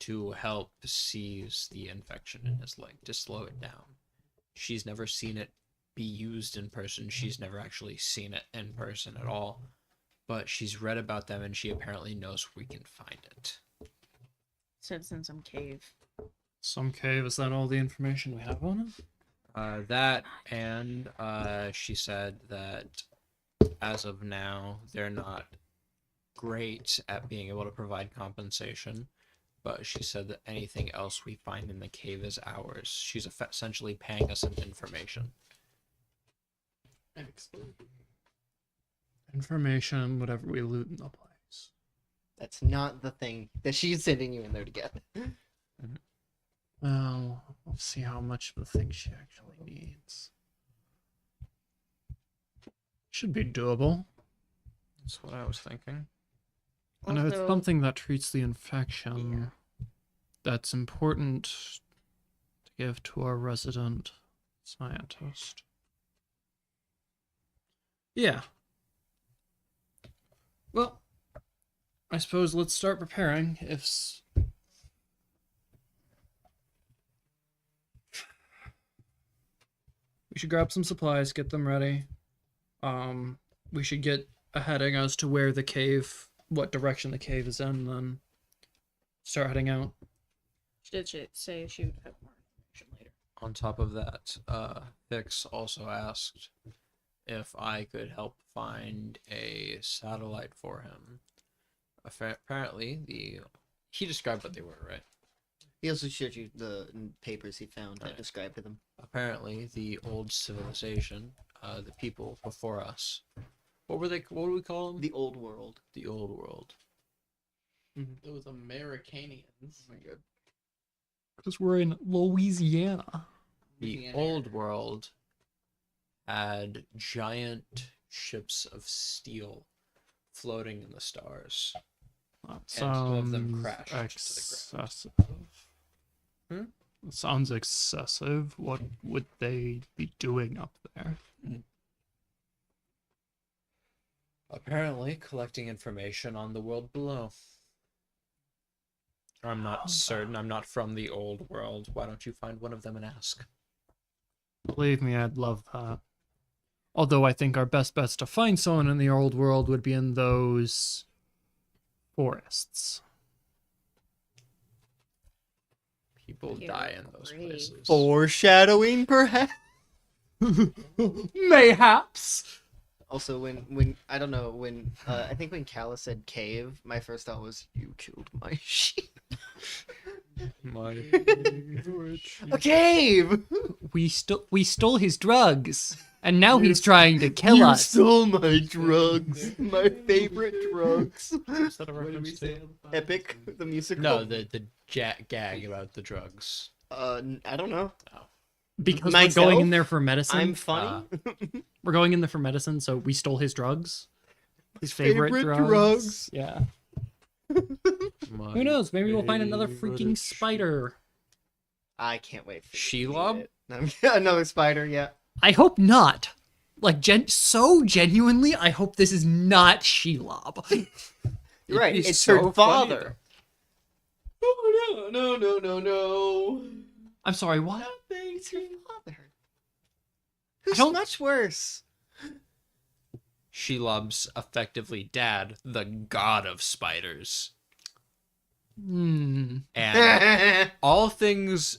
[SPEAKER 4] to help seize the infection in his leg, to slow it down. She's never seen it be used in person. She's never actually seen it in person at all. But she's read about them and she apparently knows we can find it.
[SPEAKER 2] So it's in some cave.
[SPEAKER 6] Some cave, is that all the information we have on it?
[SPEAKER 4] That and she said that as of now, they're not great at being able to provide compensation, but she said that anything else we find in the cave is ours. She's essentially paying us some information.
[SPEAKER 6] Information, whatever we loot in the place.
[SPEAKER 1] That's not the thing that she's sending you in there to get.
[SPEAKER 6] Well, let's see how much of the thing she actually needs. Should be doable.
[SPEAKER 4] That's what I was thinking.
[SPEAKER 6] I know it's
[SPEAKER 2] Also-
[SPEAKER 6] something that treats the infection. That's important to give to our resident scientist. Yeah. Well, I suppose let's start preparing. We should grab some supplies, get them ready. We should get a heading as to where the cave, what direction the cave is in, then start heading out.
[SPEAKER 2] She did say she would have more information later.
[SPEAKER 4] On top of that, Fix also asked if I could help find a satellite for him. Apparently, he described what they were, right?
[SPEAKER 1] He also showed you the papers he found that
[SPEAKER 4] Right.
[SPEAKER 1] described them.
[SPEAKER 4] Apparently, the old civilization, the people before us, what do we call them?
[SPEAKER 1] The old world.
[SPEAKER 4] The old world.
[SPEAKER 7] Those Americanians. Oh my god.
[SPEAKER 6] Because we're in Louisiana.
[SPEAKER 4] The
[SPEAKER 7] Louisiana.
[SPEAKER 4] old world had giant ships of steel floating in the stars.
[SPEAKER 6] That
[SPEAKER 4] some of them
[SPEAKER 6] sounds
[SPEAKER 4] crashed to the ground.
[SPEAKER 6] excessive.
[SPEAKER 4] Hmm?
[SPEAKER 6] That sounds excessive. What would they be doing up there?
[SPEAKER 4] Apparently, collecting information on the world below. I'm not certain. I'm not from the old world. Why don't you find one of them and ask?
[SPEAKER 6] Believe me, I'd love that. Although I think our best bets to find someone in the old world would be in those forests.
[SPEAKER 4] People
[SPEAKER 2] Yeah,
[SPEAKER 4] die in those
[SPEAKER 2] great.
[SPEAKER 4] places.
[SPEAKER 1] Foreshadowing, perhaps?
[SPEAKER 6] Mayhaps.
[SPEAKER 1] Also, when I don't know, when I think when Callus said cave, my first thought was, you killed my sheep.
[SPEAKER 4] My
[SPEAKER 1] A cave!
[SPEAKER 6] We stole his drugs, and now he's trying to kill
[SPEAKER 1] You
[SPEAKER 6] us.
[SPEAKER 1] stole my drugs. My favorite drugs.
[SPEAKER 4] Is that a
[SPEAKER 7] What did we
[SPEAKER 4] reference
[SPEAKER 7] say?
[SPEAKER 4] to?
[SPEAKER 1] Epic, the musical.
[SPEAKER 4] No, the gag about the drugs.
[SPEAKER 1] I don't know.
[SPEAKER 6] Because
[SPEAKER 1] Myself?
[SPEAKER 6] we're going in there for medicine.
[SPEAKER 1] I'm funny.
[SPEAKER 6] We're going in there for medicine, so we stole his drugs. His
[SPEAKER 1] favorite drugs.
[SPEAKER 6] Yeah. Who knows? Maybe we'll find another freaking spider.
[SPEAKER 1] I can't wait for
[SPEAKER 4] Shelob?
[SPEAKER 1] Another spider, yeah.
[SPEAKER 6] I hope not. Like, so genuinely, I hope this is not Shelob.
[SPEAKER 1] You're right,
[SPEAKER 4] It'd be
[SPEAKER 1] it's
[SPEAKER 4] so
[SPEAKER 1] her
[SPEAKER 4] funny,
[SPEAKER 1] father. Oh, no.
[SPEAKER 6] I'm sorry, what?
[SPEAKER 1] It's her father. Who's
[SPEAKER 6] don't-
[SPEAKER 1] much worse?
[SPEAKER 4] Shelob's effectively dad, the god of spiders.
[SPEAKER 6] Hmm.
[SPEAKER 4] And all things,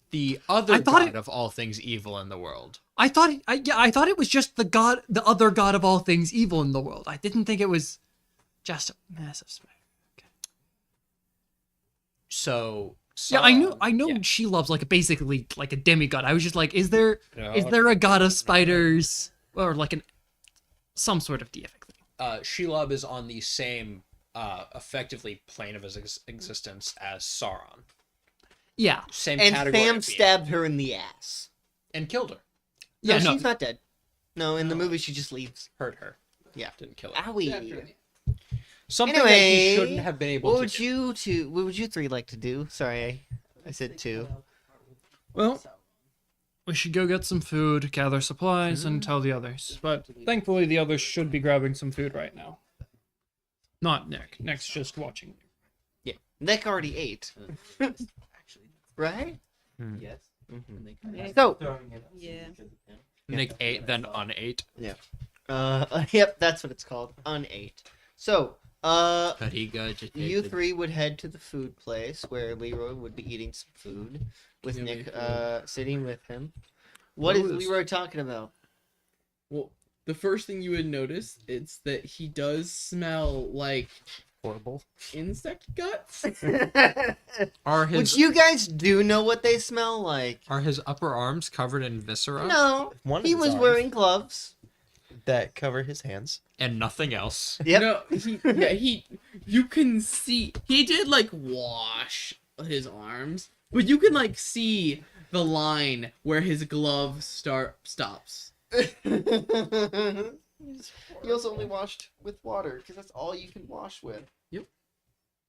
[SPEAKER 4] the other
[SPEAKER 6] I thought
[SPEAKER 4] god
[SPEAKER 6] it-
[SPEAKER 4] of all things evil in the world.
[SPEAKER 6] I thought it was just the other god of all things evil in the world. I didn't think it was just a massive spider.
[SPEAKER 4] So
[SPEAKER 6] Yeah, I know
[SPEAKER 4] yeah.
[SPEAKER 6] Shelob's like basically like a demigod. I was just like, is there a god of spiders or like some sort of deific thing?
[SPEAKER 4] Shelob is on the same effectively plane of his existence as Sauron.
[SPEAKER 6] Yeah.
[SPEAKER 4] Same
[SPEAKER 1] And
[SPEAKER 4] category
[SPEAKER 1] Sam
[SPEAKER 4] of being.
[SPEAKER 1] stabbed her in the ass.
[SPEAKER 4] And killed her.
[SPEAKER 6] Yeah,
[SPEAKER 1] no,
[SPEAKER 6] no.
[SPEAKER 1] she's not dead. No, in the movie she just leaves.
[SPEAKER 4] Hurt her.
[SPEAKER 1] Yeah.
[SPEAKER 4] Didn't kill her.
[SPEAKER 1] Owie.
[SPEAKER 4] Something that he
[SPEAKER 1] Anyway,
[SPEAKER 4] shouldn't have been able
[SPEAKER 1] What
[SPEAKER 4] to
[SPEAKER 1] would
[SPEAKER 4] do.
[SPEAKER 1] what would you three like to do? Sorry, I said two.
[SPEAKER 6] Well, we should go get some food, gather supplies, and tell the others. But thankfully, the others should be grabbing some food right now. Not Nick. Nick's just watching.
[SPEAKER 1] Yeah, Nick already ate. Right?
[SPEAKER 5] Yes.
[SPEAKER 1] So,
[SPEAKER 2] Yeah.
[SPEAKER 4] Nick ate, then unate.
[SPEAKER 1] yep, that's what it's called. Unate. So,
[SPEAKER 4] But he gurgitated.
[SPEAKER 1] you three would head to the food place where Leroy would be eating some food with Nick sitting with him. What is Leroy talking about?
[SPEAKER 7] Well, the first thing you would notice is that he does smell like
[SPEAKER 5] Horrible.
[SPEAKER 7] insect guts.
[SPEAKER 4] Are his
[SPEAKER 1] Which you guys do know what they smell like.
[SPEAKER 4] are his upper arms covered in viscera
[SPEAKER 1] No,
[SPEAKER 5] One of
[SPEAKER 1] he
[SPEAKER 5] his
[SPEAKER 1] was
[SPEAKER 5] arms
[SPEAKER 1] wearing gloves.
[SPEAKER 5] that cover his hands.
[SPEAKER 4] and nothing else?
[SPEAKER 1] Yep.
[SPEAKER 7] No, you can see he did like wash his arms, but you can like see the line where his glove stops.
[SPEAKER 1] He also only washed with water because that's all you can wash with.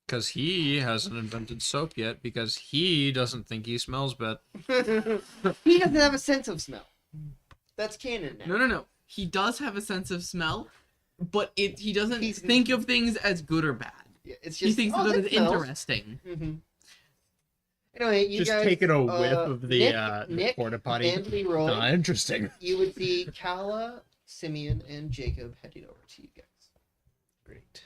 [SPEAKER 4] Because he hasn't invented soap yet. Because he doesn't think he smells bad.
[SPEAKER 1] He doesn't have a sense of smell. That's canon now.
[SPEAKER 7] No. He does have a sense of smell, but he doesn't
[SPEAKER 1] He's-
[SPEAKER 7] think of things as good or bad.
[SPEAKER 1] Yeah, it's
[SPEAKER 7] He
[SPEAKER 1] just
[SPEAKER 7] thinks
[SPEAKER 1] oh,
[SPEAKER 7] of
[SPEAKER 1] that
[SPEAKER 7] it as
[SPEAKER 1] smells.
[SPEAKER 7] interesting.
[SPEAKER 1] Mm-hmm. Anyway, you
[SPEAKER 6] Just
[SPEAKER 1] guys,
[SPEAKER 6] taking a whiff of the
[SPEAKER 1] Nick
[SPEAKER 6] porta potty.
[SPEAKER 1] and Leroy,
[SPEAKER 6] Interesting.
[SPEAKER 1] you would see Kala, Simeon, and Jacob heading over to you guys.
[SPEAKER 5] Great.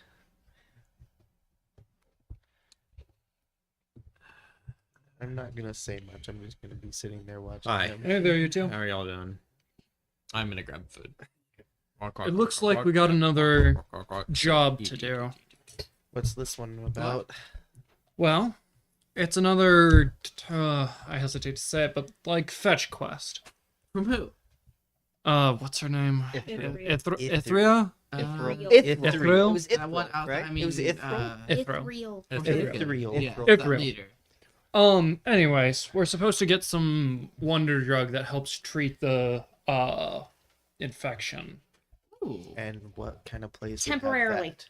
[SPEAKER 5] I'm not gonna say much. I'm just gonna be sitting there watching
[SPEAKER 4] Hi.
[SPEAKER 5] them.
[SPEAKER 6] Hey there, you two.
[SPEAKER 4] How are y'all doing? I'm gonna grab food.
[SPEAKER 6] It looks like we got another job to do.
[SPEAKER 5] What's this one about?
[SPEAKER 6] Well, it's another, I hesitate to say it, but like fetch quest.
[SPEAKER 7] From who?
[SPEAKER 6] What's her name?
[SPEAKER 2] Ithria.
[SPEAKER 6] Ithria?
[SPEAKER 1] Ithril.
[SPEAKER 6] Ithril?
[SPEAKER 1] It was Ithril,
[SPEAKER 7] What else?
[SPEAKER 1] right?
[SPEAKER 7] I mean,
[SPEAKER 1] it was Ithril.
[SPEAKER 2] Ithril.
[SPEAKER 5] Ethereal.
[SPEAKER 7] Yeah,
[SPEAKER 6] Ithriel.
[SPEAKER 7] that leader.
[SPEAKER 6] Anyways, we're supposed to get some wonder drug that helps treat the, infection.
[SPEAKER 7] Ooh.
[SPEAKER 5] And what kind of place? would have
[SPEAKER 2] Temporarily.
[SPEAKER 5] that?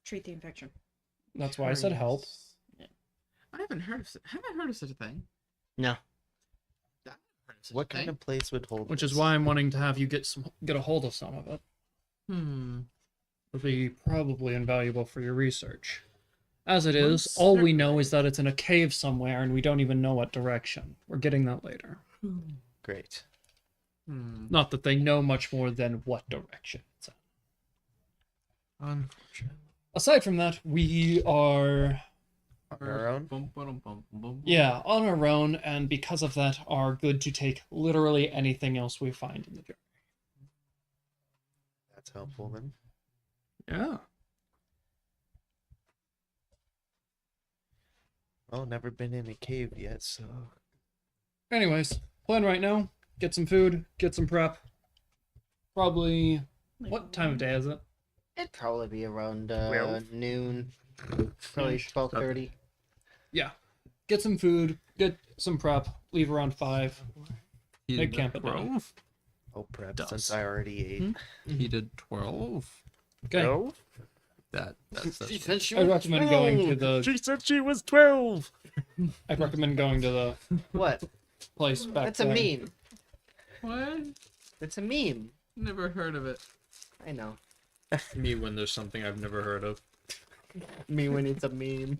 [SPEAKER 2] Treat the infection.
[SPEAKER 6] That's why I said help.
[SPEAKER 7] I haven't heard of such a thing.
[SPEAKER 1] No.
[SPEAKER 7] I haven't heard of such
[SPEAKER 5] What
[SPEAKER 7] a
[SPEAKER 5] kind
[SPEAKER 7] thing.
[SPEAKER 5] of place would hold?
[SPEAKER 6] Which is
[SPEAKER 5] this?
[SPEAKER 6] why I'm wanting to have you get a hold of some of it. It'll be probably invaluable for your research. As it is,
[SPEAKER 7] Most
[SPEAKER 6] all we know is that it's in a cave somewhere, and we don't even know what direction. We're getting that later.
[SPEAKER 5] Great.
[SPEAKER 6] Not that they know much more than what direction it's in.
[SPEAKER 4] Unfortunate.
[SPEAKER 6] Aside from that, we are,
[SPEAKER 5] On our own.
[SPEAKER 6] yeah, on our own, and because of that, are good to take literally anything else we find in the journey.
[SPEAKER 5] That's helpful then.
[SPEAKER 6] Yeah.
[SPEAKER 5] Well, never been in a cave yet, so
[SPEAKER 6] Anyways, plan right now. Get some food, get some prep. Probably, what time of day is it?
[SPEAKER 1] It'd probably be around
[SPEAKER 5] 12.
[SPEAKER 1] noon. Probably 12:30.
[SPEAKER 6] Yeah. Get some food, get some prep, leave around 5.
[SPEAKER 4] He
[SPEAKER 6] Make
[SPEAKER 4] did
[SPEAKER 6] camp at night.
[SPEAKER 4] 12.
[SPEAKER 5] I'll prep
[SPEAKER 6] Does.
[SPEAKER 5] since I already ate.
[SPEAKER 4] He did 12.
[SPEAKER 6] Okay.
[SPEAKER 5] No?
[SPEAKER 4] That's
[SPEAKER 1] She
[SPEAKER 6] I recommend going to the
[SPEAKER 5] She said she was 12.
[SPEAKER 6] I'd recommend going to the
[SPEAKER 1] What?
[SPEAKER 6] place back
[SPEAKER 1] That's a
[SPEAKER 6] there.
[SPEAKER 1] meme.
[SPEAKER 7] What?
[SPEAKER 1] That's a meme.
[SPEAKER 7] Never heard of it.
[SPEAKER 1] I know.
[SPEAKER 4] me when there's something I've never heard of.
[SPEAKER 1] Me when it's a meme.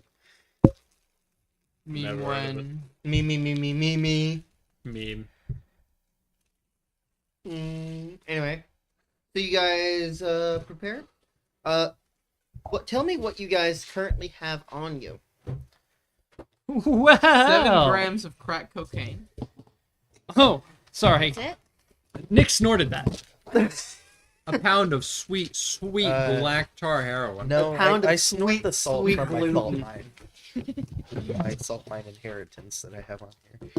[SPEAKER 7] Me
[SPEAKER 4] Never heard of it.
[SPEAKER 7] when
[SPEAKER 1] Me.
[SPEAKER 4] Meme.
[SPEAKER 1] Anyway, so you guys prepared? Tell me what you guys currently have on you.
[SPEAKER 6] Wow.
[SPEAKER 7] 7 grams of crack cocaine.
[SPEAKER 6] Oh, sorry.
[SPEAKER 2] That's it?
[SPEAKER 6] Nick snorted that.
[SPEAKER 4] A pound of sweet black tar heroin.
[SPEAKER 5] No,
[SPEAKER 1] pound
[SPEAKER 5] I
[SPEAKER 1] of
[SPEAKER 5] snorted the salt
[SPEAKER 1] sweet
[SPEAKER 5] from my
[SPEAKER 1] gluten.
[SPEAKER 5] salt mine. My salt mine inheritance that I have on here.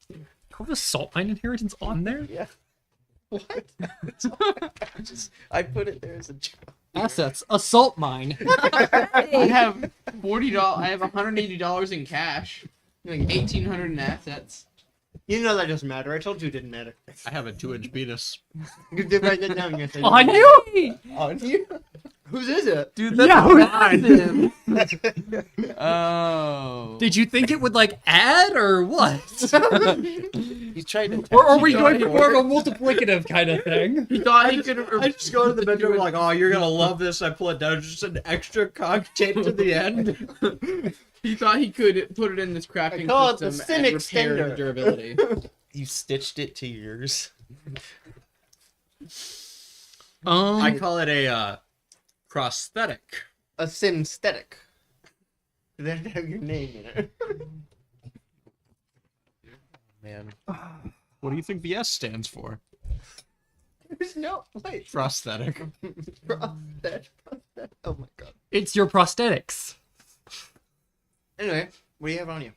[SPEAKER 6] You have a salt mine inheritance on there?
[SPEAKER 5] Yeah. What? I put it there as a joke.
[SPEAKER 6] Assets. A salt mine.
[SPEAKER 7] I have $40. I have $180 in cash. Like 1,800 in assets.
[SPEAKER 1] You know that doesn't matter. I told you it didn't matter.
[SPEAKER 4] I have a 2-inch penis.
[SPEAKER 1] You did write that down. Yes, I
[SPEAKER 6] On
[SPEAKER 1] did.
[SPEAKER 6] you?
[SPEAKER 5] On you?
[SPEAKER 1] Whose is it?
[SPEAKER 4] Dude,
[SPEAKER 6] Yeah,
[SPEAKER 7] Oh.
[SPEAKER 6] Did you think it would like add or what?
[SPEAKER 5] He's trying to.
[SPEAKER 6] Or are we
[SPEAKER 5] tempt
[SPEAKER 6] going
[SPEAKER 5] you.
[SPEAKER 6] for more of a multiplicative kind of thing?
[SPEAKER 7] He thought he could.
[SPEAKER 4] I just go to the bedroom like, oh, you're gonna love this. I pull it down, just an extra cock taped to the end.
[SPEAKER 7] He thought he could put it in this crafting
[SPEAKER 1] I call it the
[SPEAKER 7] system
[SPEAKER 1] sin
[SPEAKER 7] and repair
[SPEAKER 1] extender.
[SPEAKER 7] the durability.
[SPEAKER 5] You stitched it to yours.
[SPEAKER 4] I call it a prosthetic.
[SPEAKER 1] A synthetic. That have your name in it.
[SPEAKER 5] Man.
[SPEAKER 4] What do you think the S stands for?
[SPEAKER 1] There's no wait.
[SPEAKER 4] Prosthetic.
[SPEAKER 1] Prosthetic. Oh my god.
[SPEAKER 6] It's your prosthetics.
[SPEAKER 1] Anyway, what do you have on you?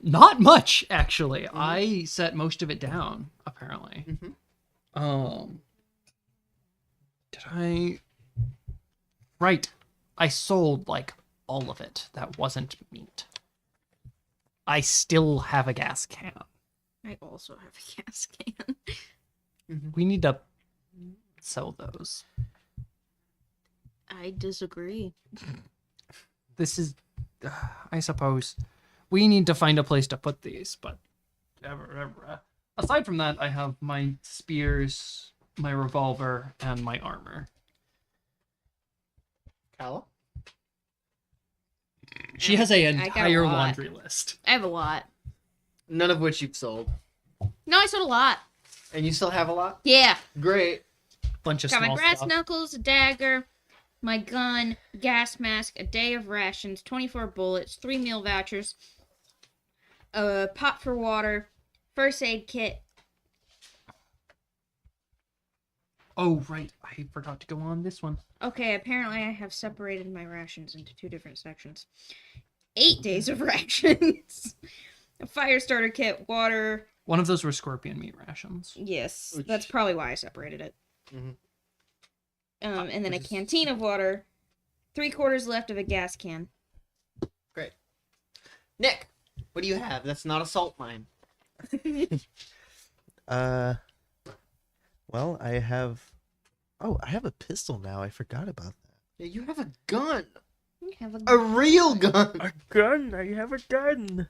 [SPEAKER 6] Not much actually. I set most of it down apparently. Did I? Right. I sold like all of it. That wasn't meat. I still have a gas can.
[SPEAKER 2] I also have a gas can.
[SPEAKER 6] We need to sell those.
[SPEAKER 2] I disagree.
[SPEAKER 6] This is, I suppose, we need to find a place to put these. But aside from that, I have my spears, my revolver, and my armor.
[SPEAKER 1] Kala?
[SPEAKER 6] She has an
[SPEAKER 2] I got a
[SPEAKER 6] entire
[SPEAKER 2] lot.
[SPEAKER 6] laundry list.
[SPEAKER 2] I have a lot.
[SPEAKER 1] None of which you've sold.
[SPEAKER 2] No, I sold a lot.
[SPEAKER 1] And you still have a lot?
[SPEAKER 2] Yeah.
[SPEAKER 1] Great.
[SPEAKER 6] Bunch of
[SPEAKER 2] Got my
[SPEAKER 6] small
[SPEAKER 2] brass
[SPEAKER 6] stuff.
[SPEAKER 2] knuckles, a dagger, my gun, gas mask, a day of rations, 24 bullets, 3 meal vouchers, a pot for water, first aid kit.
[SPEAKER 6] Oh, right. I forgot to go on this one.
[SPEAKER 2] Okay, apparently I have separated my rations into 2 different sections. 8 days of rations. A fire starter kit, water.
[SPEAKER 6] One of those were scorpion meat rations.
[SPEAKER 2] Yes,
[SPEAKER 1] Which-
[SPEAKER 2] that's probably why I separated it.
[SPEAKER 1] Mhm.
[SPEAKER 2] And then a
[SPEAKER 1] Which is-
[SPEAKER 2] canteen of water, 3/4 left of a gas can.
[SPEAKER 1] Great. Nick, what do you have? That's not a salt mine.
[SPEAKER 5] Well, I have. Oh, I have a pistol now. I forgot about that.
[SPEAKER 1] Yeah, you have a gun.
[SPEAKER 2] You have
[SPEAKER 1] A real gun.
[SPEAKER 5] A gun. I have a gun.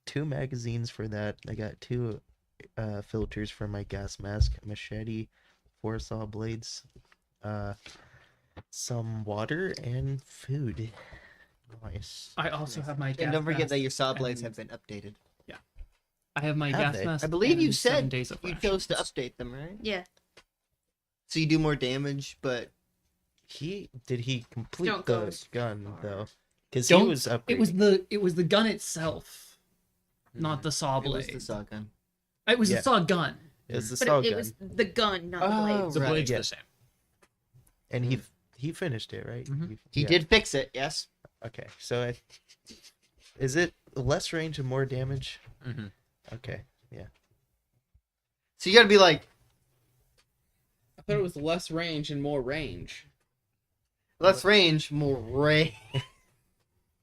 [SPEAKER 5] 2 magazines for that. I got 2 filters for my gas mask, machete, 4 saw blades, some water and food. Nice.
[SPEAKER 6] I also have my gas
[SPEAKER 1] And don't forget
[SPEAKER 6] mask
[SPEAKER 1] that your saw blades
[SPEAKER 6] and-
[SPEAKER 1] have been updated.
[SPEAKER 6] I have my
[SPEAKER 5] Have
[SPEAKER 6] gas
[SPEAKER 5] they?
[SPEAKER 6] mask.
[SPEAKER 1] I believe you
[SPEAKER 6] and 7
[SPEAKER 1] said
[SPEAKER 6] days of
[SPEAKER 1] you chose to
[SPEAKER 6] rations.
[SPEAKER 1] update them, right?
[SPEAKER 2] Yeah.
[SPEAKER 1] So you do more damage, but
[SPEAKER 5] He complete
[SPEAKER 2] Don't go
[SPEAKER 5] the
[SPEAKER 2] as
[SPEAKER 5] gun
[SPEAKER 2] far.
[SPEAKER 5] though? Because he
[SPEAKER 6] Don't-
[SPEAKER 5] was upgrading.
[SPEAKER 6] It was the gun itself, not the saw
[SPEAKER 1] it was
[SPEAKER 6] blade.
[SPEAKER 1] the saw gun.
[SPEAKER 6] It was
[SPEAKER 5] Yeah.
[SPEAKER 6] the saw gun.
[SPEAKER 5] It was the
[SPEAKER 2] But
[SPEAKER 5] saw
[SPEAKER 2] it
[SPEAKER 5] gun,
[SPEAKER 2] was the gun, not the
[SPEAKER 1] Oh,
[SPEAKER 2] blades.
[SPEAKER 4] The
[SPEAKER 1] Right.
[SPEAKER 4] blade's
[SPEAKER 5] Yeah.
[SPEAKER 4] the same.
[SPEAKER 5] and he finished it, right?
[SPEAKER 6] Mhm.
[SPEAKER 1] He
[SPEAKER 5] yeah.
[SPEAKER 1] did fix it, yes.
[SPEAKER 5] Okay, so is it less range and more damage?
[SPEAKER 4] Mhm.
[SPEAKER 5] Okay,
[SPEAKER 1] So you gotta be like,
[SPEAKER 7] I thought it was less range and more range.
[SPEAKER 1] less range, more range.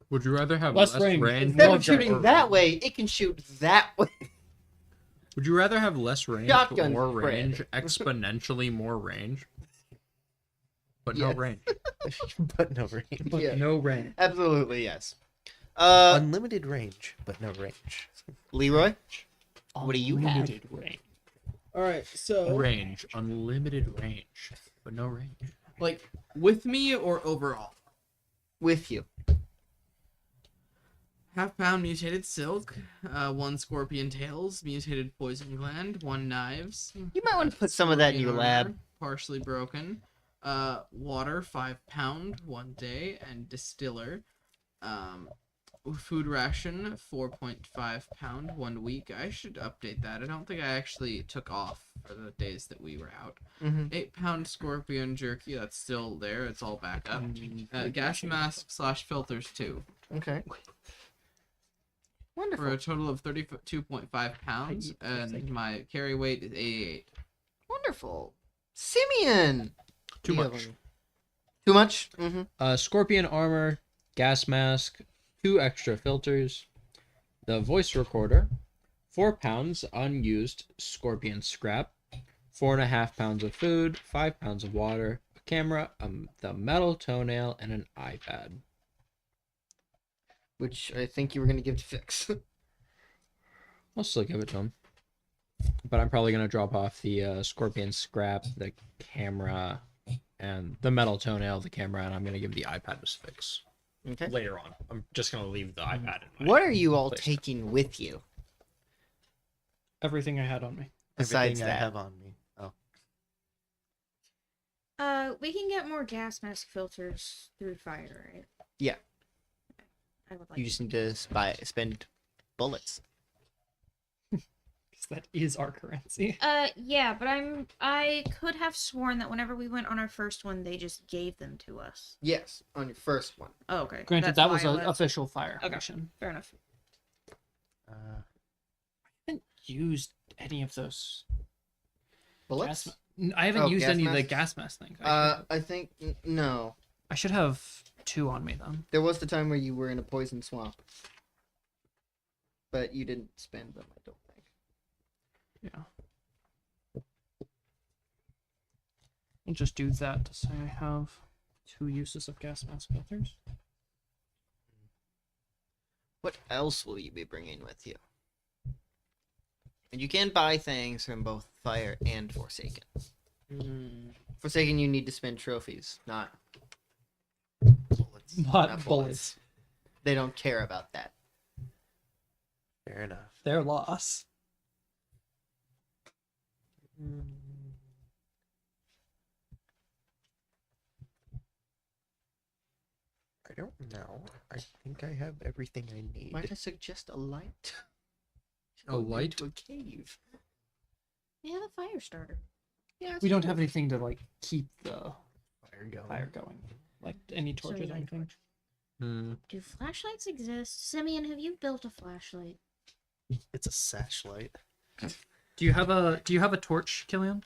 [SPEAKER 4] Would you rather have
[SPEAKER 6] Less
[SPEAKER 4] less,
[SPEAKER 6] range.
[SPEAKER 4] range?
[SPEAKER 1] Instead
[SPEAKER 6] More
[SPEAKER 1] of shooting
[SPEAKER 6] gun.
[SPEAKER 1] that way, it can shoot that way.
[SPEAKER 4] Would you rather have less range
[SPEAKER 1] Shotgun
[SPEAKER 4] but more
[SPEAKER 1] spread.
[SPEAKER 4] range, exponentially more range, but no
[SPEAKER 1] Yes.
[SPEAKER 4] range?
[SPEAKER 5] but no range.
[SPEAKER 6] But
[SPEAKER 1] Yeah.
[SPEAKER 6] no range.
[SPEAKER 1] Absolutely, yes.
[SPEAKER 5] Unlimited range, but no range.
[SPEAKER 1] Leroy, what do you have?
[SPEAKER 6] Unlimited range.
[SPEAKER 7] All right, so
[SPEAKER 4] Range, unlimited range, but no range.
[SPEAKER 7] like with me or overall?
[SPEAKER 1] With you.
[SPEAKER 7] Half-pound mutated silk, 1 scorpion tails, mutated poison gland, 1 knives.
[SPEAKER 1] You might want to put some of that in your
[SPEAKER 7] scorpion
[SPEAKER 1] lab.
[SPEAKER 7] armor, partially broken. Water 5 pound 1 day, and distiller. Food ration 4.5 pound 1 week. I should update that. I don't think I actually took off for the days that we were out.
[SPEAKER 1] Mm-hmm.
[SPEAKER 7] 8 pound scorpion jerky. That's still there. It's all back up. Gas mask / filters 2.
[SPEAKER 1] Okay.
[SPEAKER 7] For
[SPEAKER 1] Wonderful.
[SPEAKER 7] a total of 32.5 pounds, and my carry weight is 88.
[SPEAKER 1] Wonderful. Simeon.
[SPEAKER 4] Too
[SPEAKER 1] You
[SPEAKER 4] much.
[SPEAKER 1] have one. Too much? Mm-hmm.
[SPEAKER 4] Scorpion armor, gas mask, 2 extra filters, the voice recorder, 4 pounds unused scorpion scrap, 4.5 pounds of food, 5 pounds of water, a camera, the metal toenail, and an iPad.
[SPEAKER 1] Which I think you were gonna give to Fix.
[SPEAKER 4] I'll still give it to him. But I'm probably going to drop off the scorpion scrap, the camera, and the metal toenail, the camera, and I'm going to give the iPad to Fix.
[SPEAKER 1] Okay.
[SPEAKER 4] Later on. I'm just going to leave the iPad in my
[SPEAKER 1] What are you all
[SPEAKER 4] place.
[SPEAKER 1] taking with you
[SPEAKER 6] Everything I had on me.
[SPEAKER 1] besides
[SPEAKER 5] Everything I
[SPEAKER 1] that?
[SPEAKER 5] have on me. Oh,
[SPEAKER 2] We can get more gas mask filters through fire, right?
[SPEAKER 1] Yeah.
[SPEAKER 2] I would like.
[SPEAKER 1] You just need to spend bullets.
[SPEAKER 6] Because that is our currency.
[SPEAKER 2] Yeah, but I could have sworn that whenever we went on our first one, they just gave them to us.
[SPEAKER 1] Yes, on your first one.
[SPEAKER 2] Oh, okay.
[SPEAKER 6] Granted,
[SPEAKER 2] That's
[SPEAKER 6] that was
[SPEAKER 2] why I
[SPEAKER 6] an official fire
[SPEAKER 2] Okay.
[SPEAKER 6] mission.
[SPEAKER 2] Fair enough.
[SPEAKER 5] uh,
[SPEAKER 6] I haven't used any of those.
[SPEAKER 1] Bullets?
[SPEAKER 6] I haven't
[SPEAKER 1] Oh,
[SPEAKER 6] used
[SPEAKER 1] gas
[SPEAKER 6] any of the
[SPEAKER 1] masks?
[SPEAKER 6] gas mask things.
[SPEAKER 1] I think no.
[SPEAKER 6] I should have 2 on me then.
[SPEAKER 1] There was the time where you were in a poison swamp, but you didn't spend them. I don't think.
[SPEAKER 6] Yeah. I'll just do that to say I have 2 uses of gas mask filters.
[SPEAKER 1] What else will you be bringing with you? And you can buy things from both Fire and Forsaken. Forsaken, you need to spend trophies, not bullets.
[SPEAKER 6] Not bullets.
[SPEAKER 1] They don't care about that.
[SPEAKER 5] fair enough.
[SPEAKER 6] Their loss.
[SPEAKER 5] I don't know. I think I have everything I need.
[SPEAKER 1] Might I suggest a light?
[SPEAKER 4] A light?
[SPEAKER 1] To a cave.
[SPEAKER 2] They have a fire starter.
[SPEAKER 1] Yeah,
[SPEAKER 6] We don't have anything to like keep the
[SPEAKER 5] Fire going.
[SPEAKER 6] fire going. Like any
[SPEAKER 2] So
[SPEAKER 6] torches
[SPEAKER 2] you
[SPEAKER 6] or
[SPEAKER 2] like
[SPEAKER 6] anything.
[SPEAKER 2] Do flashlights exist? Simeon, have you built a flashlight?
[SPEAKER 5] It's a sashlight.
[SPEAKER 6] Do you have a torch, Killian?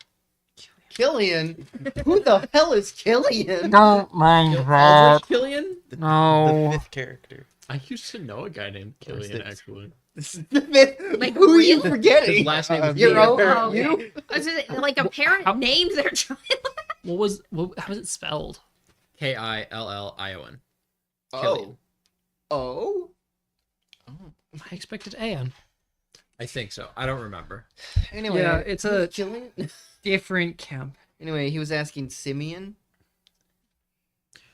[SPEAKER 1] Killian? Who the hell is Killian?
[SPEAKER 6] Don't mind
[SPEAKER 4] Aldrich Killian?
[SPEAKER 5] The
[SPEAKER 6] No.
[SPEAKER 5] 5th character.
[SPEAKER 4] I used to know a guy named Killian,
[SPEAKER 5] sixth.
[SPEAKER 4] actually.
[SPEAKER 1] This is the fifth.
[SPEAKER 2] Like,
[SPEAKER 1] Who are you
[SPEAKER 2] real?
[SPEAKER 1] forgetting?
[SPEAKER 4] His last name was
[SPEAKER 1] Your
[SPEAKER 4] Peter.
[SPEAKER 1] own?
[SPEAKER 2] Oh, okay.
[SPEAKER 1] You?
[SPEAKER 2] Is it like a parent
[SPEAKER 6] how-
[SPEAKER 2] named their child?
[SPEAKER 6] How was it spelled?
[SPEAKER 4] Killion.
[SPEAKER 1] Oh. Oh?
[SPEAKER 6] I expected An.
[SPEAKER 4] I think so. I don't remember.
[SPEAKER 1] Anyway.
[SPEAKER 6] Yeah, it's a
[SPEAKER 1] Killian?
[SPEAKER 6] different camp.
[SPEAKER 1] Anyway, he was asking Simeon.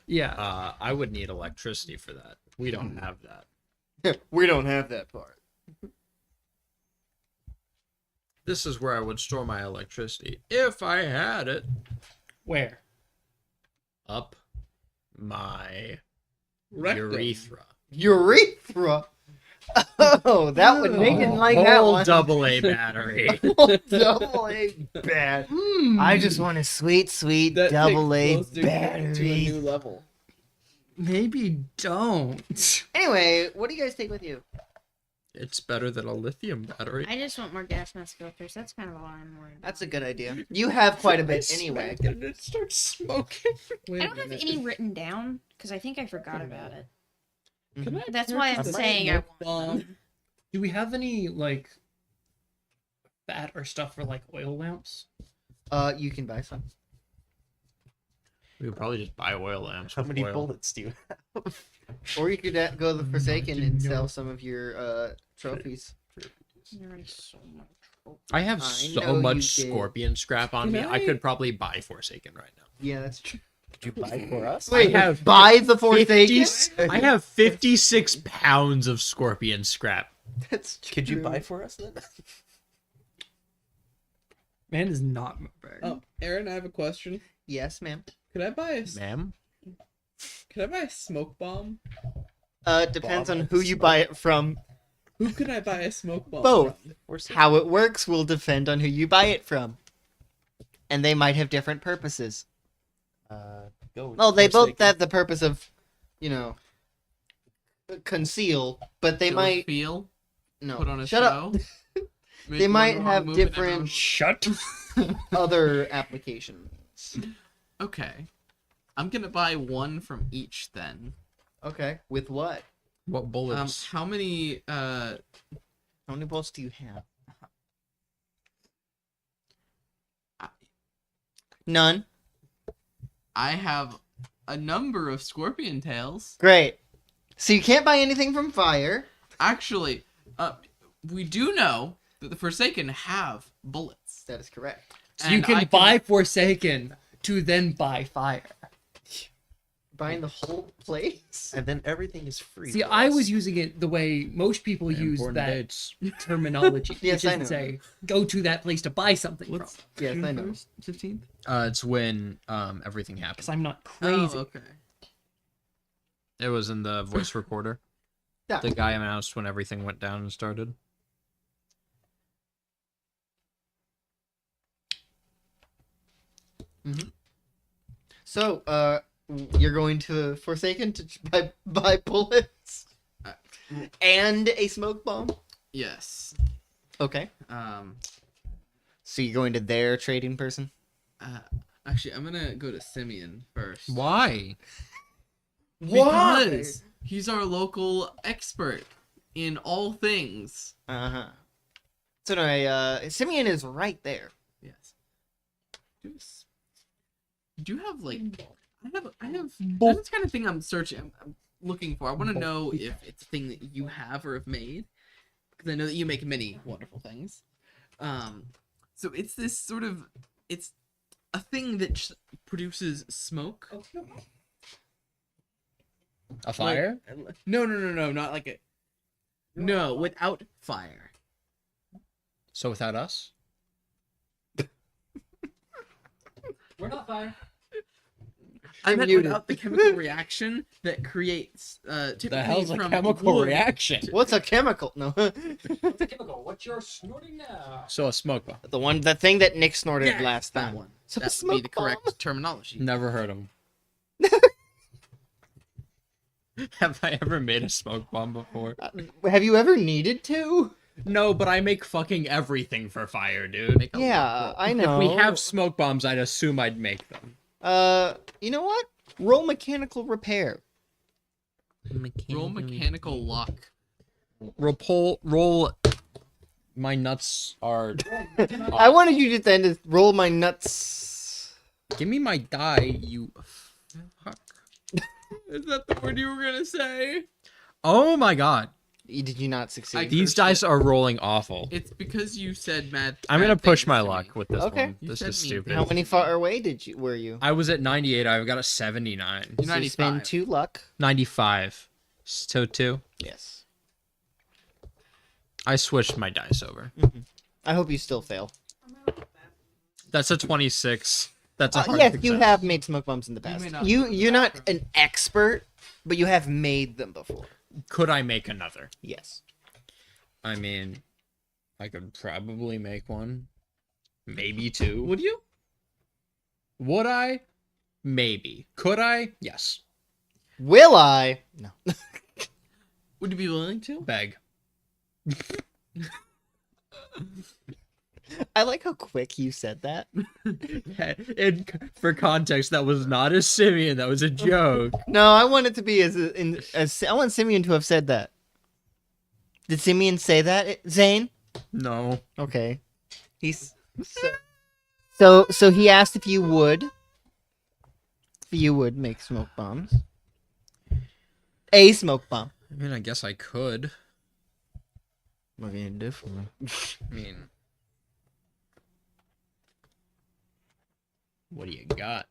[SPEAKER 6] Yeah.
[SPEAKER 4] I would need electricity for that. We don't have that.
[SPEAKER 1] We don't have that part.
[SPEAKER 4] This is where I would store my electricity if I had it.
[SPEAKER 6] Where?
[SPEAKER 4] Up my
[SPEAKER 3] Rectum.
[SPEAKER 4] urethra.
[SPEAKER 1] Urethra? Oh, that would make it like that
[SPEAKER 4] Whole
[SPEAKER 1] one.
[SPEAKER 4] AA battery.
[SPEAKER 1] Double A bad. I just want a sweet, sweet
[SPEAKER 3] That
[SPEAKER 1] double A
[SPEAKER 3] takes close to a new
[SPEAKER 1] battery.
[SPEAKER 3] level.
[SPEAKER 6] Maybe don't.
[SPEAKER 1] Anyway, what do you guys take with you?
[SPEAKER 4] It's better than a lithium battery.
[SPEAKER 2] I just want more gas mask filters. That's kind of all I'm worried about.
[SPEAKER 1] That's a good idea. You have quite a bit anyway.
[SPEAKER 4] And it starts smoking.
[SPEAKER 2] I don't have any written down because I think I forgot about it.
[SPEAKER 3] Can I
[SPEAKER 2] That's why I'm
[SPEAKER 3] purchase a
[SPEAKER 2] saying I
[SPEAKER 3] smoke
[SPEAKER 2] want
[SPEAKER 3] bomb?
[SPEAKER 2] them.
[SPEAKER 6] Do we have any like fat or stuff for like oil lamps?
[SPEAKER 1] You can buy some.
[SPEAKER 4] We could probably just buy oil lamps.
[SPEAKER 5] How
[SPEAKER 4] with
[SPEAKER 5] many
[SPEAKER 4] oil.
[SPEAKER 5] bullets do you have?
[SPEAKER 1] Or you could go to the Forsaken and sell some of your trophies.
[SPEAKER 2] There is so much trouble.
[SPEAKER 4] I have
[SPEAKER 1] I
[SPEAKER 4] so
[SPEAKER 1] know you
[SPEAKER 4] much
[SPEAKER 1] did.
[SPEAKER 4] scorpion scrap on
[SPEAKER 3] Can
[SPEAKER 4] me. I
[SPEAKER 3] I-
[SPEAKER 4] could probably buy Forsaken right now.
[SPEAKER 1] Yeah, that's true.
[SPEAKER 5] Could you buy for us?
[SPEAKER 1] Wait,
[SPEAKER 4] have
[SPEAKER 1] buy the Forsaken?
[SPEAKER 4] I have 56 pounds of scorpion scrap.
[SPEAKER 1] That's true.
[SPEAKER 5] Could you buy for us then?
[SPEAKER 6] Man is not moving.
[SPEAKER 3] Oh, Aaron, I have a question.
[SPEAKER 1] Yes, ma'am.
[SPEAKER 3] Could I buy a
[SPEAKER 4] Ma'am?
[SPEAKER 3] smoke bomb?
[SPEAKER 1] Depends on who you buy it from.
[SPEAKER 3] Who could I buy a smoke bomb?
[SPEAKER 1] Both.
[SPEAKER 3] from?
[SPEAKER 5] Or some-
[SPEAKER 1] How it works will depend on who you buy it from. And they might have different purposes.
[SPEAKER 5] Go with
[SPEAKER 1] Well, they both
[SPEAKER 5] Forsaken.
[SPEAKER 1] have the purpose of, conceal, but they
[SPEAKER 7] Kill
[SPEAKER 1] might
[SPEAKER 7] feel.
[SPEAKER 1] no.
[SPEAKER 7] Put on a
[SPEAKER 1] Shut
[SPEAKER 7] show.
[SPEAKER 1] up.
[SPEAKER 7] Make
[SPEAKER 1] They
[SPEAKER 7] one
[SPEAKER 1] might
[SPEAKER 7] wrong
[SPEAKER 1] have
[SPEAKER 7] move and
[SPEAKER 1] different
[SPEAKER 7] everyone-
[SPEAKER 6] Shut.
[SPEAKER 1] other applications.
[SPEAKER 7] Okay. I'm gonna buy one from each then.
[SPEAKER 1] Okay. With what?
[SPEAKER 4] What bullets?
[SPEAKER 7] How many
[SPEAKER 1] How many bullets do you have? None.
[SPEAKER 7] I have a number of scorpion tails.
[SPEAKER 1] Great. So you can't buy anything from fire.
[SPEAKER 7] Actually, we do know that the Forsaken have bullets.
[SPEAKER 1] That is correct.
[SPEAKER 6] So you
[SPEAKER 7] And
[SPEAKER 6] can
[SPEAKER 7] I
[SPEAKER 6] buy Forsaken to then buy fire.
[SPEAKER 1] Buying the whole place?
[SPEAKER 5] And then everything is free.
[SPEAKER 6] See,
[SPEAKER 5] for
[SPEAKER 6] I
[SPEAKER 5] us.
[SPEAKER 6] was using it the way most people use
[SPEAKER 4] Important
[SPEAKER 6] that
[SPEAKER 4] dates.
[SPEAKER 6] terminology.
[SPEAKER 1] Yes,
[SPEAKER 6] which
[SPEAKER 1] I
[SPEAKER 6] is
[SPEAKER 1] know.
[SPEAKER 6] to say, go to that place to buy something
[SPEAKER 7] What's
[SPEAKER 6] from.
[SPEAKER 1] Yes,
[SPEAKER 7] June
[SPEAKER 1] I know.
[SPEAKER 7] 1st, 15th?
[SPEAKER 4] It's when everything happened.
[SPEAKER 6] Because I'm not crazy.
[SPEAKER 7] Oh, okay.
[SPEAKER 4] It was in the voice recorder.
[SPEAKER 1] Yeah.
[SPEAKER 4] The guy announced when everything went down and started.
[SPEAKER 1] So, you're going to Forsaken to buy bullets? And a smoke bomb?
[SPEAKER 7] Yes.
[SPEAKER 1] Okay.
[SPEAKER 7] Um.
[SPEAKER 1] So you're going to their trading person?
[SPEAKER 7] Actually, I'm gonna go to Simeon first.
[SPEAKER 4] Why?
[SPEAKER 7] Because he's our local expert in all things.
[SPEAKER 1] Uh-huh. So no, Simeon is right there.
[SPEAKER 7] Yes. Do you have like? I have. That's the kind of thing I'm searching. I'm looking for. I want to know if it's a thing that you have or have made, because I know that you make many wonderful things. So it's this sort of. It's a thing that produces smoke.
[SPEAKER 4] A fire?
[SPEAKER 7] No, not like a. No, without fire.
[SPEAKER 4] So without us?
[SPEAKER 3] We're not fire.
[SPEAKER 7] I meant
[SPEAKER 1] muted.
[SPEAKER 7] without the chemical reaction that creates typically
[SPEAKER 4] The hell's a
[SPEAKER 7] from
[SPEAKER 4] chemical
[SPEAKER 7] wood.
[SPEAKER 4] reaction?
[SPEAKER 1] What's a chemical? No.
[SPEAKER 3] What's a chemical? What you're snorting now?
[SPEAKER 4] So a smoke bomb.
[SPEAKER 1] the thing that Nick snorted
[SPEAKER 7] Yes,
[SPEAKER 1] last
[SPEAKER 7] that
[SPEAKER 1] time.
[SPEAKER 7] one.
[SPEAKER 1] So
[SPEAKER 7] That
[SPEAKER 1] a
[SPEAKER 7] would be the
[SPEAKER 1] smoke bomb?
[SPEAKER 7] correct terminology.
[SPEAKER 4] Never heard him. Have I ever made a smoke bomb before?
[SPEAKER 1] Have you ever needed to?
[SPEAKER 4] No, but I make fucking everything for fire, dude.
[SPEAKER 7] Make a
[SPEAKER 1] Yeah,
[SPEAKER 7] roll.
[SPEAKER 1] I know.
[SPEAKER 4] If we have smoke bombs, I'd assume I'd make them.
[SPEAKER 1] You know what? Roll mechanical repair.
[SPEAKER 7] Roll mechanical lock.
[SPEAKER 4] Roll. My nuts are.
[SPEAKER 1] I wanted you to then just roll my nuts.
[SPEAKER 4] Give me my die, you. Fuck.
[SPEAKER 7] Is that the word you were gonna say?
[SPEAKER 4] Oh my god.
[SPEAKER 1] Did you not succeed?
[SPEAKER 4] These
[SPEAKER 7] cursed
[SPEAKER 4] dice
[SPEAKER 7] it.
[SPEAKER 4] are rolling awful.
[SPEAKER 7] It's because you said mad.
[SPEAKER 4] I'm gonna
[SPEAKER 7] bad
[SPEAKER 4] push
[SPEAKER 7] things
[SPEAKER 4] my
[SPEAKER 7] to me.
[SPEAKER 4] luck with this
[SPEAKER 1] Okay.
[SPEAKER 4] one.
[SPEAKER 7] You
[SPEAKER 4] This
[SPEAKER 7] said
[SPEAKER 4] is
[SPEAKER 7] mean
[SPEAKER 4] stupid.
[SPEAKER 1] How many far away were you?
[SPEAKER 4] I was at 98. I got a 79.
[SPEAKER 7] You're
[SPEAKER 1] So you spend
[SPEAKER 7] 95.
[SPEAKER 1] 2 luck.
[SPEAKER 4] 95. So 2.
[SPEAKER 1] Yes.
[SPEAKER 4] I switched my dice over.
[SPEAKER 1] I hope you still fail.
[SPEAKER 4] That's a 26. That's a hard
[SPEAKER 1] Yes,
[SPEAKER 4] success.
[SPEAKER 1] you have made smoke bombs in the
[SPEAKER 7] You
[SPEAKER 1] past.
[SPEAKER 7] may not-
[SPEAKER 1] You're not an expert, but you have made them before.
[SPEAKER 4] Could I make another?
[SPEAKER 1] Yes.
[SPEAKER 4] I mean, I could probably make one. Maybe 2.
[SPEAKER 7] Would you?
[SPEAKER 4] Would I? Maybe. Could I? Yes.
[SPEAKER 1] Will I? No.
[SPEAKER 7] Would you be willing to?
[SPEAKER 4] Beg.
[SPEAKER 1] I like how quick you said that.
[SPEAKER 4] For context, that was not a Simeon. That was a joke.
[SPEAKER 1] No, I want it to be as I want Simeon to have said that. Did Simeon say that, Zane?
[SPEAKER 4] No.
[SPEAKER 1] Okay. He's so he asked if you would make smoke bombs. A smoke bomb.
[SPEAKER 4] I mean, I guess I could.
[SPEAKER 1] What are you gonna do for me?
[SPEAKER 4] I mean, what do you got?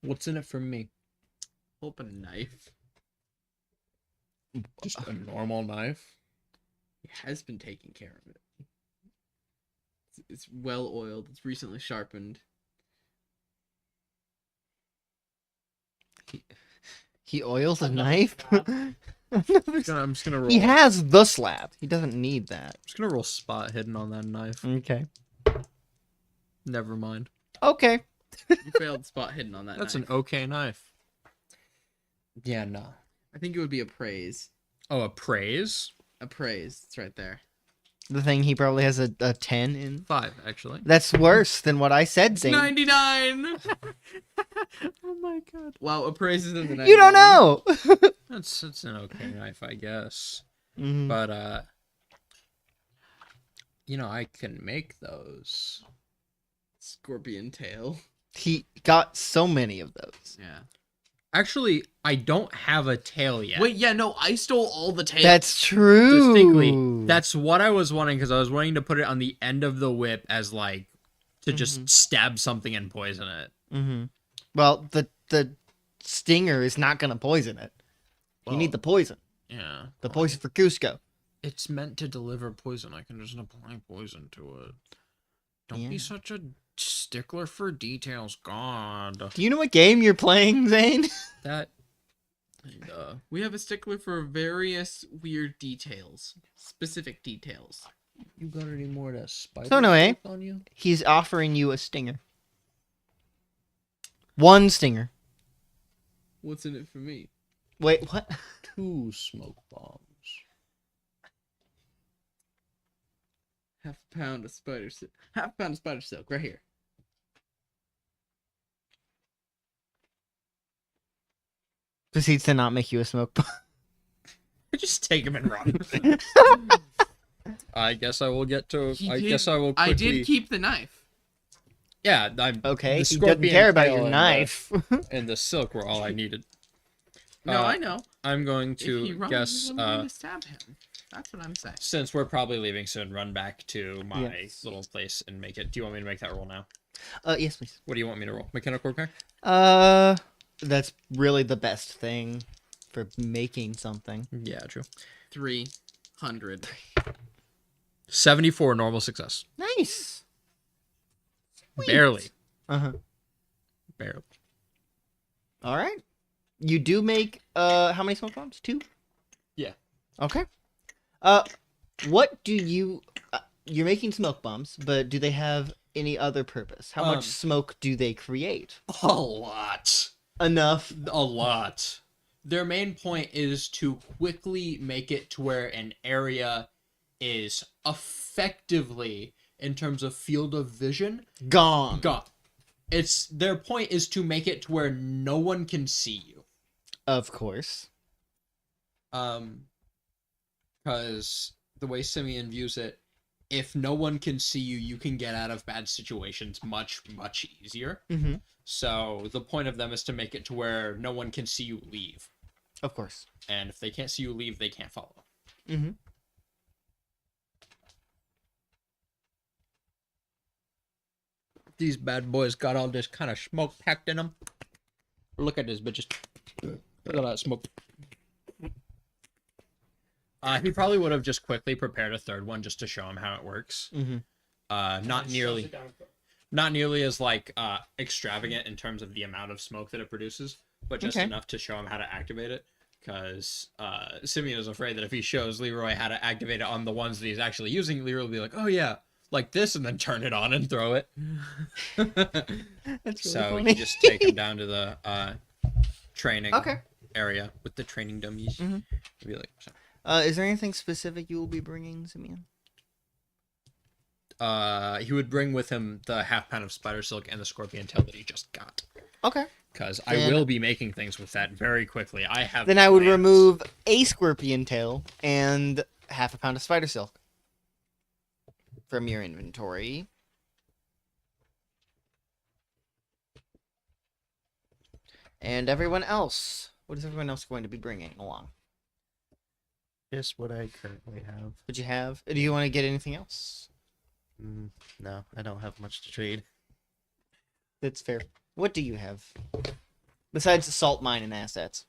[SPEAKER 4] What's in it for me?
[SPEAKER 7] Open a knife.
[SPEAKER 4] Just a normal knife?
[SPEAKER 7] He has been taking care of it. It's well oiled. It's recently sharpened.
[SPEAKER 1] He oils a knife.
[SPEAKER 4] I'm just gonna roll.
[SPEAKER 1] He has the slab. He doesn't need that.
[SPEAKER 4] I'm just gonna roll spot hidden on that knife.
[SPEAKER 1] Okay.
[SPEAKER 4] Never mind.
[SPEAKER 1] Okay.
[SPEAKER 7] You failed spot hidden on that.
[SPEAKER 4] That's
[SPEAKER 7] knife.
[SPEAKER 4] an okay knife. Yeah, no.
[SPEAKER 7] I think it would be a praise.
[SPEAKER 4] Oh, a praise?
[SPEAKER 7] A praise. It's right there.
[SPEAKER 1] The thing he probably has a 10 in.
[SPEAKER 4] 5, actually.
[SPEAKER 1] That's worse than what I said, Zane.
[SPEAKER 7] 99.
[SPEAKER 4] Oh my god.
[SPEAKER 7] Wow, a praise is in the 99.
[SPEAKER 1] You don't know.
[SPEAKER 4] That's an okay knife, I guess.
[SPEAKER 1] Mhm.
[SPEAKER 4] But I can make those.
[SPEAKER 7] Scorpion tail.
[SPEAKER 1] He got so many of those.
[SPEAKER 7] Yeah.
[SPEAKER 4] Actually, I don't have a tail yet.
[SPEAKER 7] Wait, yeah, no, I stole all the tails.
[SPEAKER 1] That's true.
[SPEAKER 4] Distinctly, that's what I was wanting, because I was wanting to put it on the end of the whip as like to just stab something and poison it.
[SPEAKER 1] Mm-hmm. Well, the stinger is not gonna poison it. You need the poison.
[SPEAKER 4] Yeah.
[SPEAKER 1] The poison for Cusco.
[SPEAKER 4] It's meant to deliver poison. I can just apply poison to it. Don't be
[SPEAKER 1] Yeah.
[SPEAKER 4] such a stickler for details, God.
[SPEAKER 1] Do you know what game you're playing, Zane?
[SPEAKER 4] That.
[SPEAKER 7] We have a stickler for various weird details. Specific details.
[SPEAKER 4] You got any more of that spider
[SPEAKER 1] So, no, eh?
[SPEAKER 4] silk on you?
[SPEAKER 1] He's offering you a stinger. One stinger.
[SPEAKER 7] What's in it for me?
[SPEAKER 1] Wait, what?
[SPEAKER 4] 2 smoke bombs.
[SPEAKER 7] Half a pound of spider silk. Half a pound of spider silk, right here.
[SPEAKER 1] Proceeds to not make you a smoke bomb.
[SPEAKER 4] Just take him and run. I guess I will get to. I guess I will quickly.
[SPEAKER 7] I did keep the knife.
[SPEAKER 4] Yeah, I'm.
[SPEAKER 1] Okay,
[SPEAKER 4] the
[SPEAKER 1] he doesn't
[SPEAKER 4] scorpion
[SPEAKER 1] care about
[SPEAKER 4] tail
[SPEAKER 1] your
[SPEAKER 4] and
[SPEAKER 1] knife.
[SPEAKER 4] and the silk were all I needed.
[SPEAKER 7] No, I know.
[SPEAKER 4] I'm going
[SPEAKER 7] If he
[SPEAKER 4] to
[SPEAKER 7] runs,
[SPEAKER 4] guess.
[SPEAKER 7] I'm going to stab him. That's what I'm saying.
[SPEAKER 4] Since we're probably leaving soon, run back to my
[SPEAKER 1] Yes.
[SPEAKER 4] little place and make it. Do you want me to make that roll now?
[SPEAKER 1] Yes, please.
[SPEAKER 4] What do you want me to roll? Mechanical repair?
[SPEAKER 1] That's really the best thing for making something.
[SPEAKER 4] Yeah, true.
[SPEAKER 7] 300.
[SPEAKER 4] 74 normal success.
[SPEAKER 1] Nice.
[SPEAKER 4] Barely.
[SPEAKER 1] Uh-huh.
[SPEAKER 4] Barely.
[SPEAKER 1] All right. You do make how many smoke bombs? 2?
[SPEAKER 4] Yeah.
[SPEAKER 1] Okay. What do you you're making smoke bombs, but do they have any other purpose? How much smoke do they create?
[SPEAKER 4] A lot.
[SPEAKER 1] Enough.
[SPEAKER 4] A lot. Their main point is to quickly make it to where an area is effectively, in terms of field of vision,
[SPEAKER 1] Gone.
[SPEAKER 4] Their point is to make it to where no one can see you.
[SPEAKER 1] Of course.
[SPEAKER 4] Because the way Simeon views it, if no one can see you, you can get out of bad situations much, much easier.
[SPEAKER 1] Mm-hmm.
[SPEAKER 4] So the point of them is to make it to where no one can see you leave.
[SPEAKER 1] Of course.
[SPEAKER 4] And if they can't see you leave, they can't follow.
[SPEAKER 1] Mm-hmm.
[SPEAKER 4] These bad boys got all this kind of smoke packed in them. Look at this, bitches. Look at that smoke. He probably would have just quickly prepared a third one just to show him how it works.
[SPEAKER 1] Mm-hmm.
[SPEAKER 4] Not nearly as like extravagant in terms of the amount of smoke that it produces, but just
[SPEAKER 1] Okay.
[SPEAKER 4] enough to show him how to activate it. Because Simeon is afraid that if he shows Leroy how to activate it on the ones that he's actually using, Leroy will be like, "Oh yeah, like this," and then turn it on and throw it.
[SPEAKER 1] That's really
[SPEAKER 4] So
[SPEAKER 1] funny.
[SPEAKER 4] you just take him down to the training
[SPEAKER 1] Okay.
[SPEAKER 4] area with the training dummies.
[SPEAKER 1] Mhm.
[SPEAKER 4] Be like, so.
[SPEAKER 1] Is there anything specific you will be bringing, Simeon?
[SPEAKER 4] He would bring with him the half pound of spider silk and the scorpion tail that he just got.
[SPEAKER 1] Okay.
[SPEAKER 4] Because I
[SPEAKER 1] Then-
[SPEAKER 4] will be making things with that very quickly. I have.
[SPEAKER 1] Then I would
[SPEAKER 4] plans.
[SPEAKER 1] remove a scorpion tail and half a pound of spider silk from your inventory. And everyone else. What is everyone else going to be bringing along?
[SPEAKER 5] Just what I currently have.
[SPEAKER 1] What you have? Do you want to get anything else?
[SPEAKER 5] No, I don't have much to trade.
[SPEAKER 1] That's fair. What do you have? Besides the salt mine and assets.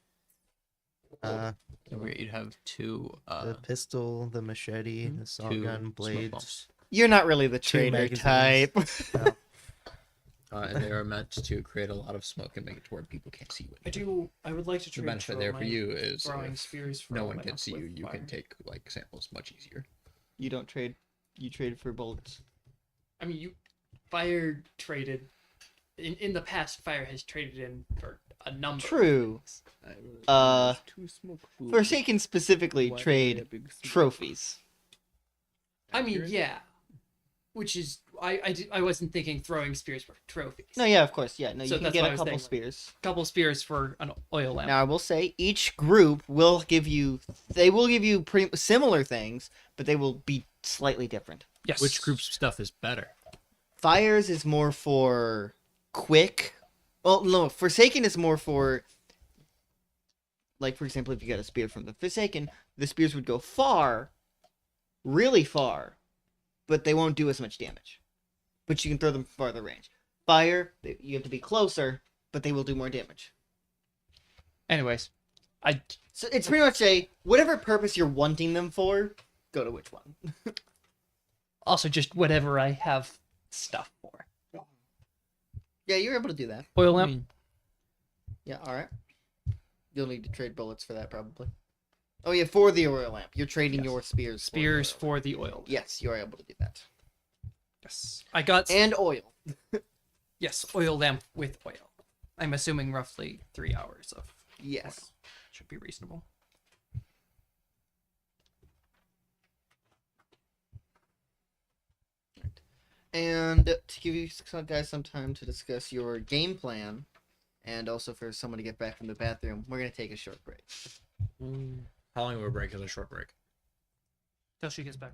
[SPEAKER 4] You'd have two.
[SPEAKER 5] The pistol, the machete, the salt
[SPEAKER 4] two
[SPEAKER 5] gun,
[SPEAKER 4] smoke
[SPEAKER 5] blades.
[SPEAKER 4] bombs.
[SPEAKER 1] You're not really the
[SPEAKER 5] Two
[SPEAKER 1] trader
[SPEAKER 5] magazines.
[SPEAKER 1] type.
[SPEAKER 4] And they are meant to create a lot of smoke and make it to where people can't see you.
[SPEAKER 6] I would like to
[SPEAKER 4] The
[SPEAKER 6] trade
[SPEAKER 4] benefit there for
[SPEAKER 6] my
[SPEAKER 4] you is
[SPEAKER 6] throwing
[SPEAKER 4] if
[SPEAKER 6] spears for
[SPEAKER 4] no
[SPEAKER 6] all
[SPEAKER 4] one
[SPEAKER 6] my
[SPEAKER 4] can
[SPEAKER 6] health
[SPEAKER 4] see you,
[SPEAKER 6] with
[SPEAKER 4] you can
[SPEAKER 6] fire.
[SPEAKER 4] take like samples much easier.
[SPEAKER 1] You don't trade. You trade for bullets.
[SPEAKER 6] I mean, fire traded in the past. Fire has traded in for a number.
[SPEAKER 1] True. Forsaken specifically trade trophies.
[SPEAKER 6] I mean, yeah, Which is I wasn't thinking throwing spears for trophies.
[SPEAKER 1] No, yeah, of course, yeah. No,
[SPEAKER 6] So
[SPEAKER 1] you can
[SPEAKER 6] that's
[SPEAKER 1] get
[SPEAKER 6] why I
[SPEAKER 1] a
[SPEAKER 6] was
[SPEAKER 1] couple
[SPEAKER 6] saying, like,
[SPEAKER 1] spears.
[SPEAKER 6] Couple spears for an oil lamp.
[SPEAKER 1] Now I will say each group will give you. They will give you pretty similar things, but they will be slightly different.
[SPEAKER 6] Yes.
[SPEAKER 4] Which group's stuff is better?
[SPEAKER 1] Fire's is more for quick. Well, no, Forsaken is more for. Like, for example, if you get a spear from the Forsaken, the spears would go far, really far, but they won't do as much damage. But you can throw them farther range. Fire, you have to be closer, but they will do more damage.
[SPEAKER 6] Anyways, I
[SPEAKER 1] So it's pretty much a whatever purpose you're wanting them for, go to which one.
[SPEAKER 6] also just whatever I have stuff for.
[SPEAKER 1] Yeah, you're able to do that.
[SPEAKER 6] Oil
[SPEAKER 4] I
[SPEAKER 6] lamp.
[SPEAKER 4] mean,
[SPEAKER 1] Yeah, alright. You'll need to trade bullets for that, probably. Oh, yeah, for the oil lamp. You're trading
[SPEAKER 6] Yes.
[SPEAKER 1] your spears.
[SPEAKER 6] Spears
[SPEAKER 1] for
[SPEAKER 6] for the oil.
[SPEAKER 1] the oil lamp. Yes, you are able to do that.
[SPEAKER 6] Yes. I got
[SPEAKER 1] And oil.
[SPEAKER 6] yes, oil lamp with oil. I'm assuming roughly 3 hours of
[SPEAKER 1] Yes.
[SPEAKER 6] should be reasonable.
[SPEAKER 1] And to give you guys some time to discuss your game plan, and also for someone to get back from the bathroom, we're going to take a short break.
[SPEAKER 4] how long of a break is a short break?
[SPEAKER 6] Till she gets back.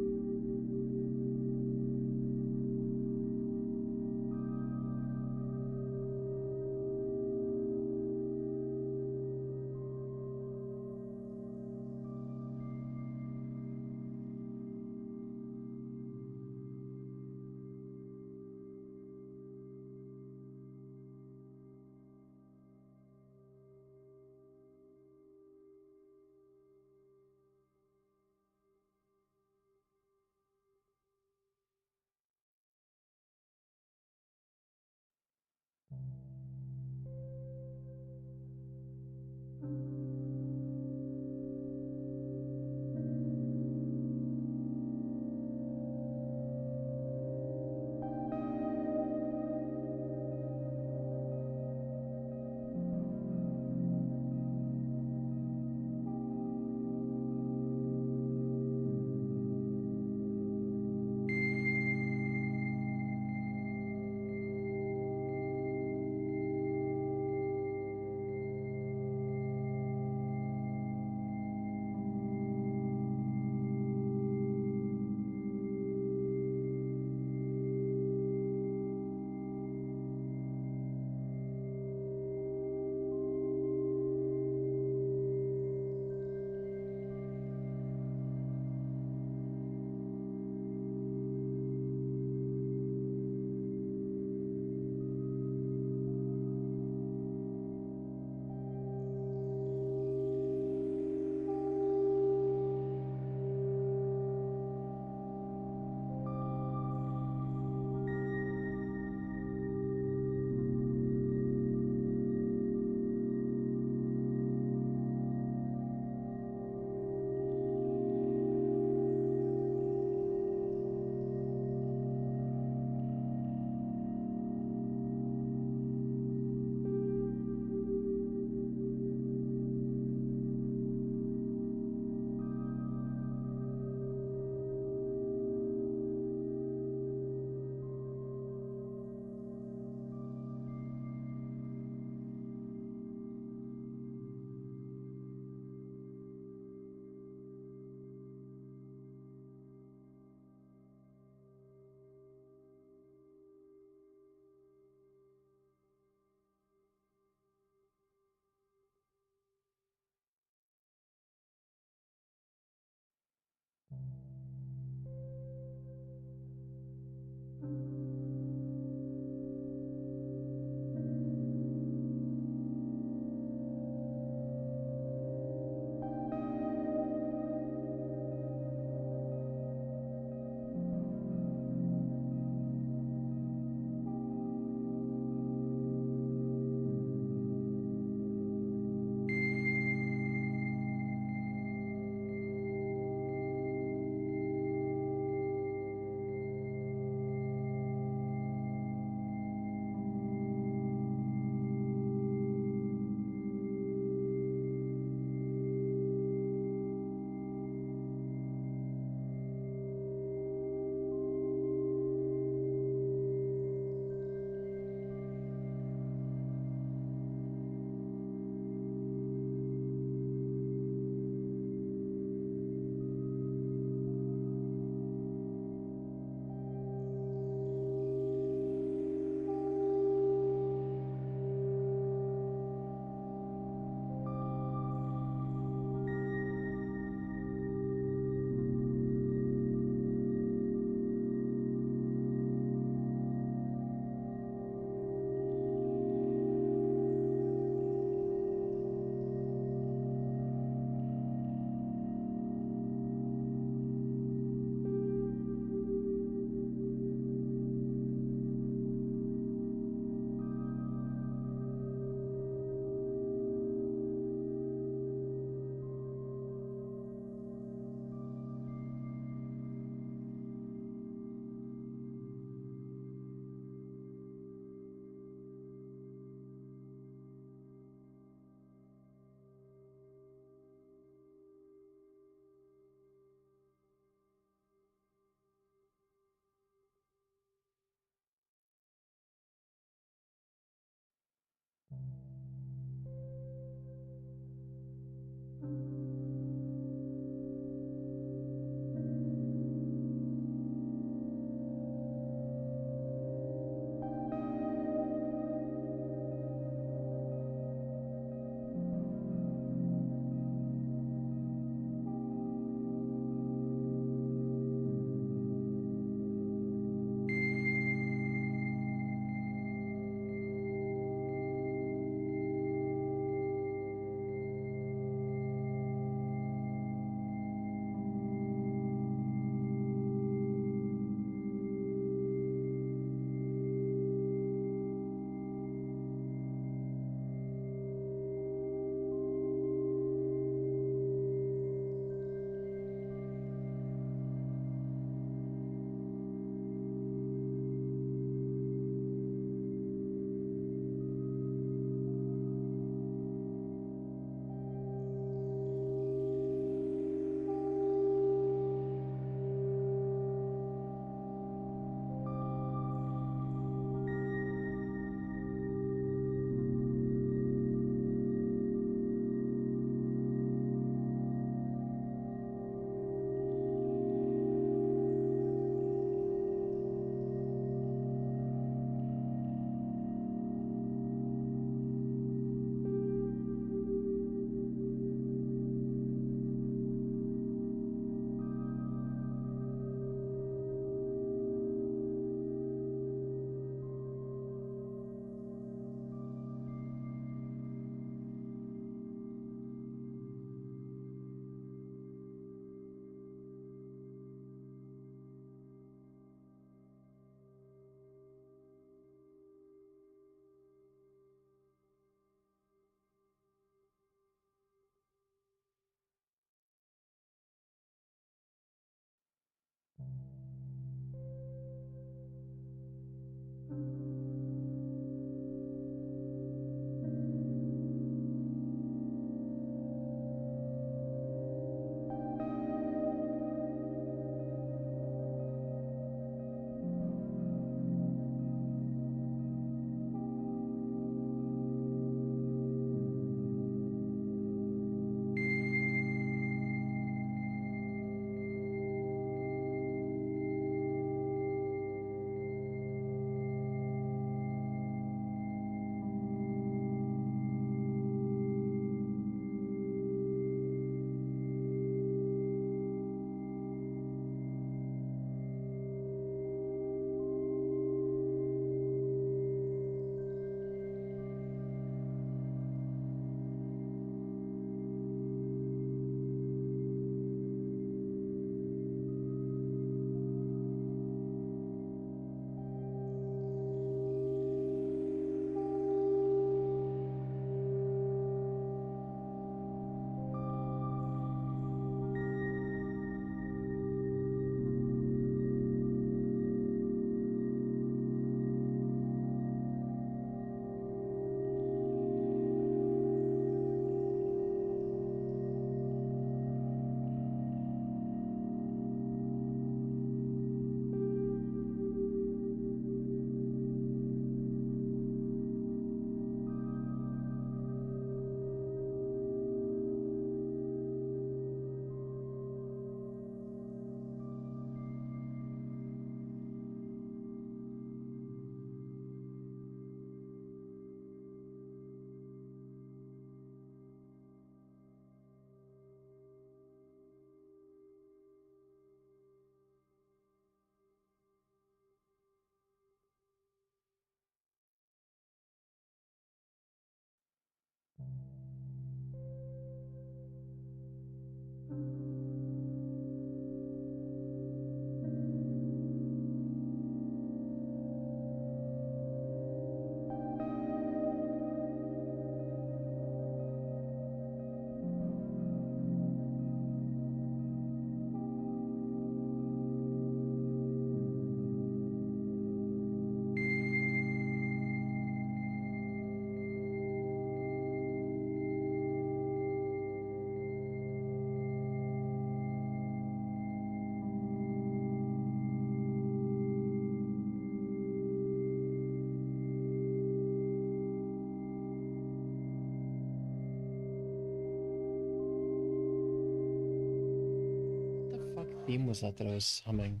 [SPEAKER 8] What the fuck theme was that I was humming?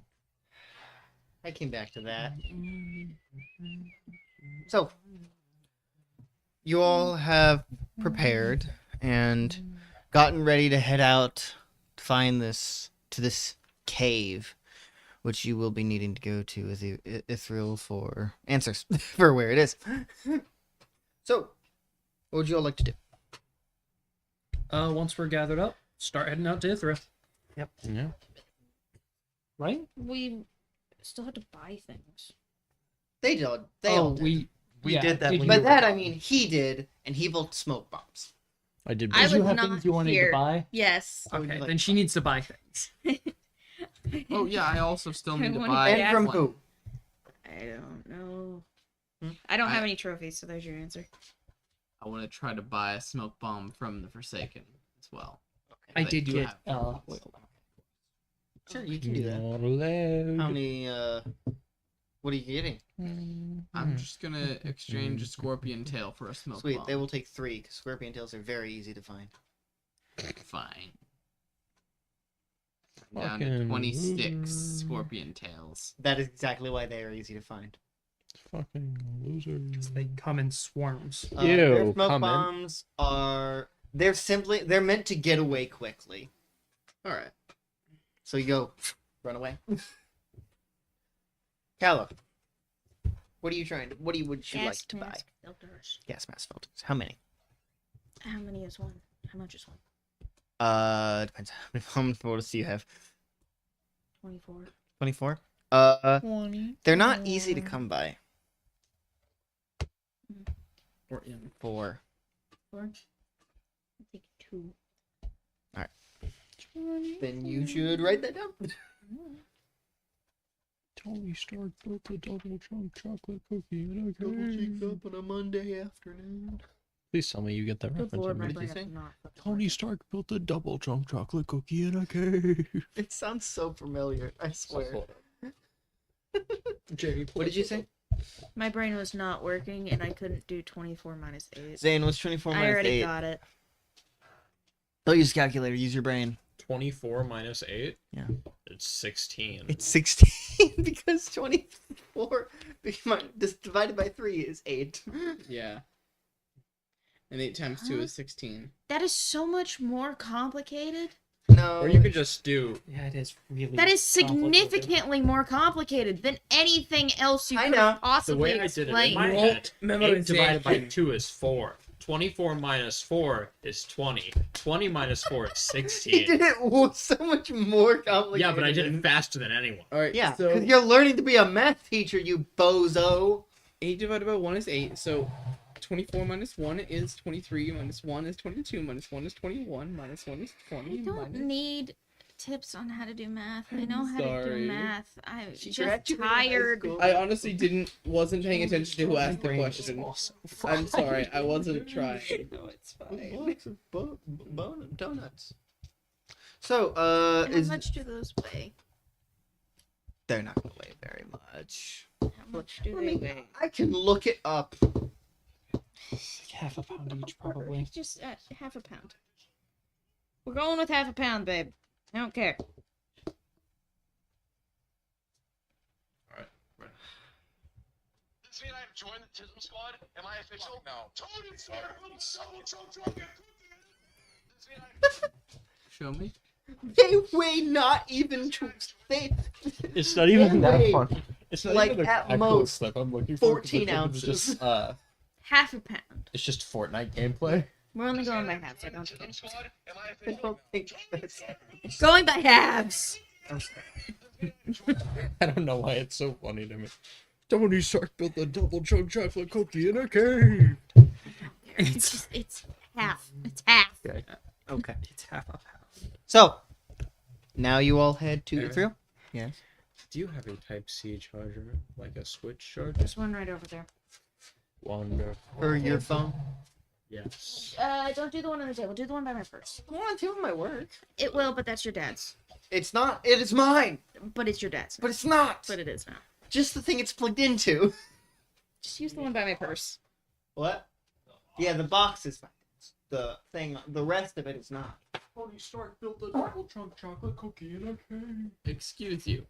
[SPEAKER 1] I came back to that. So, you all have prepared and gotten ready to head out to find this cave, which you will be needing to go to with Ithril for answers for where it is. So, what would you all like to do?
[SPEAKER 6] Once we're gathered up, start heading out to Ithra.
[SPEAKER 8] Yeah.
[SPEAKER 6] Right?
[SPEAKER 2] We still have to buy things.
[SPEAKER 1] They did. They all did.
[SPEAKER 6] we
[SPEAKER 5] did that when
[SPEAKER 1] By
[SPEAKER 5] you were
[SPEAKER 1] that I mean he did, and he built smoke bombs.
[SPEAKER 8] I did.
[SPEAKER 2] I
[SPEAKER 6] Did you
[SPEAKER 2] was
[SPEAKER 6] have
[SPEAKER 2] not
[SPEAKER 6] things you wanted
[SPEAKER 2] here.
[SPEAKER 6] to buy?
[SPEAKER 2] Yes.
[SPEAKER 1] What would you
[SPEAKER 6] Okay,
[SPEAKER 1] like
[SPEAKER 6] then
[SPEAKER 1] to
[SPEAKER 6] she needs to buy things.
[SPEAKER 7] Oh yeah, I also still need to
[SPEAKER 2] Wanna
[SPEAKER 7] buy.
[SPEAKER 1] And
[SPEAKER 2] Yeah,
[SPEAKER 1] from
[SPEAKER 7] one.
[SPEAKER 1] who?
[SPEAKER 2] I don't know.
[SPEAKER 1] Hmm?
[SPEAKER 2] I don't have any trophies, so there's your answer.
[SPEAKER 7] I want to try to buy a smoke bomb from the Forsaken as well.
[SPEAKER 6] I
[SPEAKER 7] They
[SPEAKER 6] did
[SPEAKER 7] do
[SPEAKER 6] get
[SPEAKER 7] have trophies.
[SPEAKER 1] Wait, hold on. Sure, you can do that.
[SPEAKER 8] Nullam.
[SPEAKER 1] How many? What are you getting?
[SPEAKER 7] I'm just gonna exchange a scorpion tail for a smoke
[SPEAKER 1] Sweet,
[SPEAKER 7] bomb.
[SPEAKER 1] they will take 3 because scorpion tails are very easy to find.
[SPEAKER 7] Fine. I'm down
[SPEAKER 8] Fucking
[SPEAKER 7] to 26
[SPEAKER 8] loser.
[SPEAKER 7] scorpion tails.
[SPEAKER 1] That is exactly why they are easy to find.
[SPEAKER 8] Fucking losers.
[SPEAKER 6] They come in swarms.
[SPEAKER 1] Their
[SPEAKER 8] Ew,
[SPEAKER 1] smoke
[SPEAKER 8] comment.
[SPEAKER 1] bombs are they're meant to get away quickly.
[SPEAKER 7] All right.
[SPEAKER 1] So you go run away. Calla, would you like to buy?
[SPEAKER 2] mask filters.
[SPEAKER 1] Gas mask filters. How many?
[SPEAKER 2] How many is one? How much is one?
[SPEAKER 1] Depends. How many photos do you have?
[SPEAKER 2] 24.
[SPEAKER 1] 24. They're not easy to come by.
[SPEAKER 7] Or in.
[SPEAKER 1] 4.
[SPEAKER 2] 4? I'll take 2.
[SPEAKER 1] Then you should write that down.
[SPEAKER 8] Tony Stark built a double chunk chocolate cookie in a cave.
[SPEAKER 1] up on a Monday afternoon.
[SPEAKER 8] Please tell me you get that
[SPEAKER 2] Good
[SPEAKER 8] reference.
[SPEAKER 2] lord, my
[SPEAKER 8] already.
[SPEAKER 1] did you
[SPEAKER 2] brain
[SPEAKER 1] say?
[SPEAKER 2] is not fucking
[SPEAKER 8] Tony
[SPEAKER 2] working.
[SPEAKER 8] Stark built a double chunk chocolate cookie in a cave.
[SPEAKER 1] It sounds so familiar. I swear.
[SPEAKER 6] Jamie,
[SPEAKER 1] What did you say?
[SPEAKER 2] My brain was not working, and I couldn't do 24 minus 8.
[SPEAKER 1] Zane, what's 24
[SPEAKER 2] I
[SPEAKER 1] minus
[SPEAKER 2] already
[SPEAKER 1] 8?
[SPEAKER 2] got it.
[SPEAKER 1] Don't use a calculator. Use your brain.
[SPEAKER 4] 24 minus 8?
[SPEAKER 1] Yeah.
[SPEAKER 4] It's 16.
[SPEAKER 1] It's 16 because 24 just divided by 3 is 8.
[SPEAKER 7] Yeah. And 8 times 2 is 16.
[SPEAKER 2] That is so much more complicated.
[SPEAKER 1] No.
[SPEAKER 4] Or you could just do
[SPEAKER 6] Yeah, it is really.
[SPEAKER 2] That is
[SPEAKER 6] complicated.
[SPEAKER 2] significantly more complicated than anything else you
[SPEAKER 1] I
[SPEAKER 2] could
[SPEAKER 1] know.
[SPEAKER 2] have
[SPEAKER 4] the
[SPEAKER 2] possibly
[SPEAKER 4] way I did it in
[SPEAKER 2] explained.
[SPEAKER 4] my
[SPEAKER 7] Roll
[SPEAKER 4] head. 8
[SPEAKER 7] memorization.
[SPEAKER 4] divided by 2 is 4. 24 minus 4 is 20. 20 minus 4 is
[SPEAKER 1] He
[SPEAKER 4] 16.
[SPEAKER 1] did it so much more complicated.
[SPEAKER 4] Yeah, but I did it faster than anyone.
[SPEAKER 7] Alright,
[SPEAKER 1] Yeah,
[SPEAKER 7] so
[SPEAKER 1] because you're learning to be a math teacher, you bozo.
[SPEAKER 7] 8 divided by 1 is 8, so 24 minus 1 is 23, minus 1 is 22, minus 1 is 21, minus 1 is 20,
[SPEAKER 2] I don't
[SPEAKER 7] minus...
[SPEAKER 2] need tips on how to do math. I know how to
[SPEAKER 7] Sorry.
[SPEAKER 2] do math. I'm
[SPEAKER 1] She
[SPEAKER 2] just
[SPEAKER 1] graduated high
[SPEAKER 2] tired.
[SPEAKER 1] school.
[SPEAKER 7] I honestly wasn't paying attention to who asked the
[SPEAKER 6] brain is
[SPEAKER 7] question.
[SPEAKER 6] also
[SPEAKER 7] I'm sorry, I wasn't trying.
[SPEAKER 2] No, it's
[SPEAKER 1] Box of donuts. So,
[SPEAKER 2] How
[SPEAKER 1] is
[SPEAKER 2] much do those weigh?
[SPEAKER 1] they're not gonna weigh very much.
[SPEAKER 2] How much do
[SPEAKER 1] Let
[SPEAKER 2] they
[SPEAKER 1] me-
[SPEAKER 2] weigh?
[SPEAKER 1] I can look it up.
[SPEAKER 6] like half a pound each, probably.
[SPEAKER 2] Just half a pound. We're going with half a pound, babe. I don't care.
[SPEAKER 9] Does mean I've joined the Tism squad? Am I official? No. Tony Stark will chocolate
[SPEAKER 7] Show me.
[SPEAKER 1] They weigh not even
[SPEAKER 8] It's not even
[SPEAKER 1] They
[SPEAKER 8] that
[SPEAKER 1] weigh,
[SPEAKER 8] fun. It's not
[SPEAKER 1] like,
[SPEAKER 8] even
[SPEAKER 1] at
[SPEAKER 8] actual
[SPEAKER 1] most
[SPEAKER 8] clip I'm looking for. 'cause
[SPEAKER 1] 14
[SPEAKER 8] the clip is
[SPEAKER 1] ounces.
[SPEAKER 8] Just,
[SPEAKER 2] Half a pound.
[SPEAKER 8] it's just Fortnite gameplay.
[SPEAKER 2] We're only going by halves. I don't
[SPEAKER 9] Templum
[SPEAKER 2] think.
[SPEAKER 9] squad, am I
[SPEAKER 1] I
[SPEAKER 9] official?
[SPEAKER 1] don't think that's...
[SPEAKER 2] Going by halves.
[SPEAKER 4] I don't know why it's so funny to me. Tony Stark built a double chunk chocolate cookie in a cave.
[SPEAKER 2] It's half. It's half.
[SPEAKER 4] Okay.
[SPEAKER 1] Okay.
[SPEAKER 4] It's half of half.
[SPEAKER 1] So, now you all head to
[SPEAKER 4] Aaron?
[SPEAKER 1] through? Yes.
[SPEAKER 4] Do you have a Type C charger? Like a Switch charger?
[SPEAKER 2] There's one right over there.
[SPEAKER 4] Wonderful.
[SPEAKER 1] For your phone?
[SPEAKER 4] Yes.
[SPEAKER 2] Don't do the one on the table. Do the one by my purse.
[SPEAKER 1] Well, on two of my work.
[SPEAKER 2] It will, but that's your dad's.
[SPEAKER 1] It's not. It is mine.
[SPEAKER 2] But it's your dad's.
[SPEAKER 1] But it's not.
[SPEAKER 2] But it is now.
[SPEAKER 1] Just the thing it's plugged into.
[SPEAKER 2] Just use the one by my purse.
[SPEAKER 1] What? Yeah, the box is fine. The thing, the rest of it is not.
[SPEAKER 8] Tony Stark built a double chunk chocolate cookie in a cave.
[SPEAKER 7] Excuse you.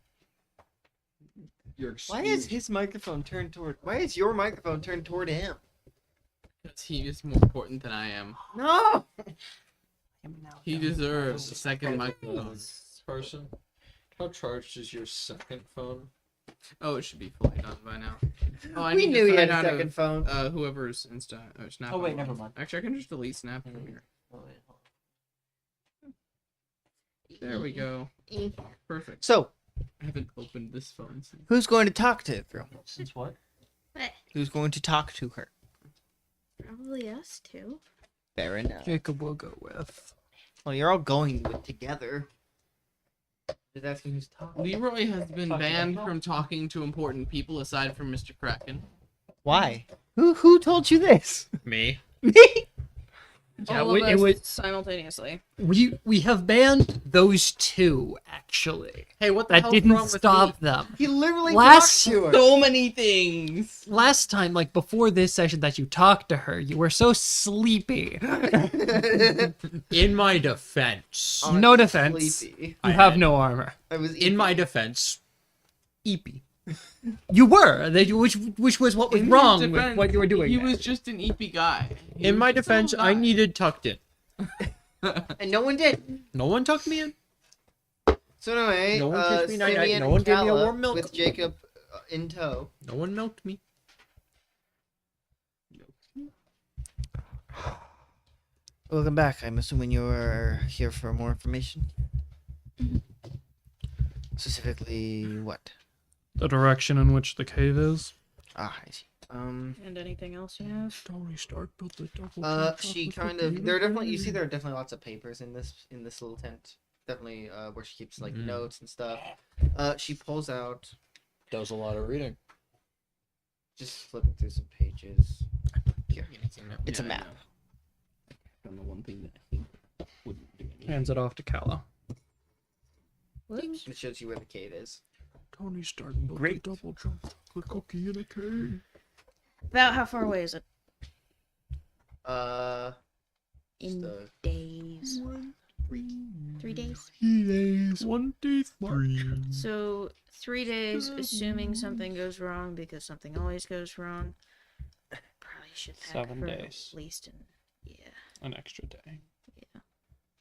[SPEAKER 4] You're
[SPEAKER 1] Why is his microphone turned toward? Why is your microphone turned toward him?
[SPEAKER 7] Because he is more important than I am.
[SPEAKER 1] No.
[SPEAKER 7] He deserves a second microphone.
[SPEAKER 4] person? How charged is your second phone?
[SPEAKER 7] Oh, it should be fully done by now. Oh, I
[SPEAKER 1] We
[SPEAKER 7] need
[SPEAKER 1] knew
[SPEAKER 7] to
[SPEAKER 1] he had
[SPEAKER 7] sign
[SPEAKER 1] a
[SPEAKER 7] out
[SPEAKER 1] second
[SPEAKER 7] of,
[SPEAKER 1] phone.
[SPEAKER 7] whoever's Insta or Snap.
[SPEAKER 1] Oh, wait,
[SPEAKER 7] I'm
[SPEAKER 1] never
[SPEAKER 7] on.
[SPEAKER 1] mind.
[SPEAKER 7] Actually, I can just delete Snap from here. There we go. Perfect.
[SPEAKER 1] So,
[SPEAKER 7] I haven't opened this phone since.
[SPEAKER 1] who's going to talk to Thrill?
[SPEAKER 5] Since what?
[SPEAKER 1] Who's going to talk to her?
[SPEAKER 2] Probably us too.
[SPEAKER 1] Fair enough.
[SPEAKER 6] Jacob will go with.
[SPEAKER 1] Well, you're all going with together. Just asking who's talking.
[SPEAKER 7] Leroy has been banned from talking to important people aside from Mr. Kraken.
[SPEAKER 1] Why? Who told you this?
[SPEAKER 4] Me?
[SPEAKER 1] Me?
[SPEAKER 6] Yeah,
[SPEAKER 2] All of
[SPEAKER 6] it
[SPEAKER 2] us
[SPEAKER 6] was.
[SPEAKER 2] simultaneously.
[SPEAKER 6] We have banned those two actually.
[SPEAKER 7] Hey, what the
[SPEAKER 6] That
[SPEAKER 7] hell's wrong
[SPEAKER 6] didn't
[SPEAKER 7] with
[SPEAKER 6] stop
[SPEAKER 7] me?
[SPEAKER 6] them.
[SPEAKER 1] He literally
[SPEAKER 6] Last-
[SPEAKER 1] talked to her.
[SPEAKER 7] So many things.
[SPEAKER 6] Last time, like before this session that you talked to her, you were so sleepy.
[SPEAKER 4] In my defense,
[SPEAKER 6] No defense.
[SPEAKER 1] Sleepy.
[SPEAKER 6] You have no armor.
[SPEAKER 1] I was
[SPEAKER 4] in my defense, EP.
[SPEAKER 6] You were, which was what was
[SPEAKER 7] In his
[SPEAKER 6] wrong with
[SPEAKER 7] defense,
[SPEAKER 6] what you were doing.
[SPEAKER 7] He
[SPEAKER 6] there.
[SPEAKER 7] was just an EP guy. He
[SPEAKER 4] In
[SPEAKER 7] was
[SPEAKER 4] my
[SPEAKER 7] so
[SPEAKER 4] defense, I
[SPEAKER 7] nice.
[SPEAKER 4] needed tucked in.
[SPEAKER 1] and no one did.
[SPEAKER 4] No one tucked me in.
[SPEAKER 1] So anyway,
[SPEAKER 4] No one kissed me night-night,
[SPEAKER 1] Simeon
[SPEAKER 4] no
[SPEAKER 1] and
[SPEAKER 4] one gave me a
[SPEAKER 1] Calla
[SPEAKER 4] warm milk.
[SPEAKER 1] with Jacob in tow.
[SPEAKER 4] No one milked me.
[SPEAKER 1] Welcome back. I'm assuming you're here for more information. Specifically, what?
[SPEAKER 6] The direction in which the cave is.
[SPEAKER 1] Ah, I see.
[SPEAKER 2] And anything else you have?
[SPEAKER 8] Tony Stark built a double
[SPEAKER 1] She kind of. There are definitely. You see, there are definitely lots of papers in this little tent. Definitely, where she keeps like notes and stuff. She pulls out.
[SPEAKER 4] Does a lot of reading.
[SPEAKER 1] Just flipping through some pages. Here, it's a
[SPEAKER 7] Yeah, I
[SPEAKER 1] map.
[SPEAKER 7] know. And the one thing that he wouldn't do anything.
[SPEAKER 6] Hands it off to Calla.
[SPEAKER 1] It shows you where the cave is.
[SPEAKER 8] Tony Stark built
[SPEAKER 5] Great.
[SPEAKER 8] a double chunk chocolate cookie in a cave.
[SPEAKER 2] About how far away is it?
[SPEAKER 1] Just
[SPEAKER 2] In
[SPEAKER 1] a
[SPEAKER 2] days. 3 days?
[SPEAKER 8] 3 days. 1 day 3.
[SPEAKER 2] So 3 days, assuming something goes wrong, because something always goes wrong. Probably should pack
[SPEAKER 6] 7
[SPEAKER 2] for
[SPEAKER 6] days.
[SPEAKER 2] at least
[SPEAKER 6] An extra day.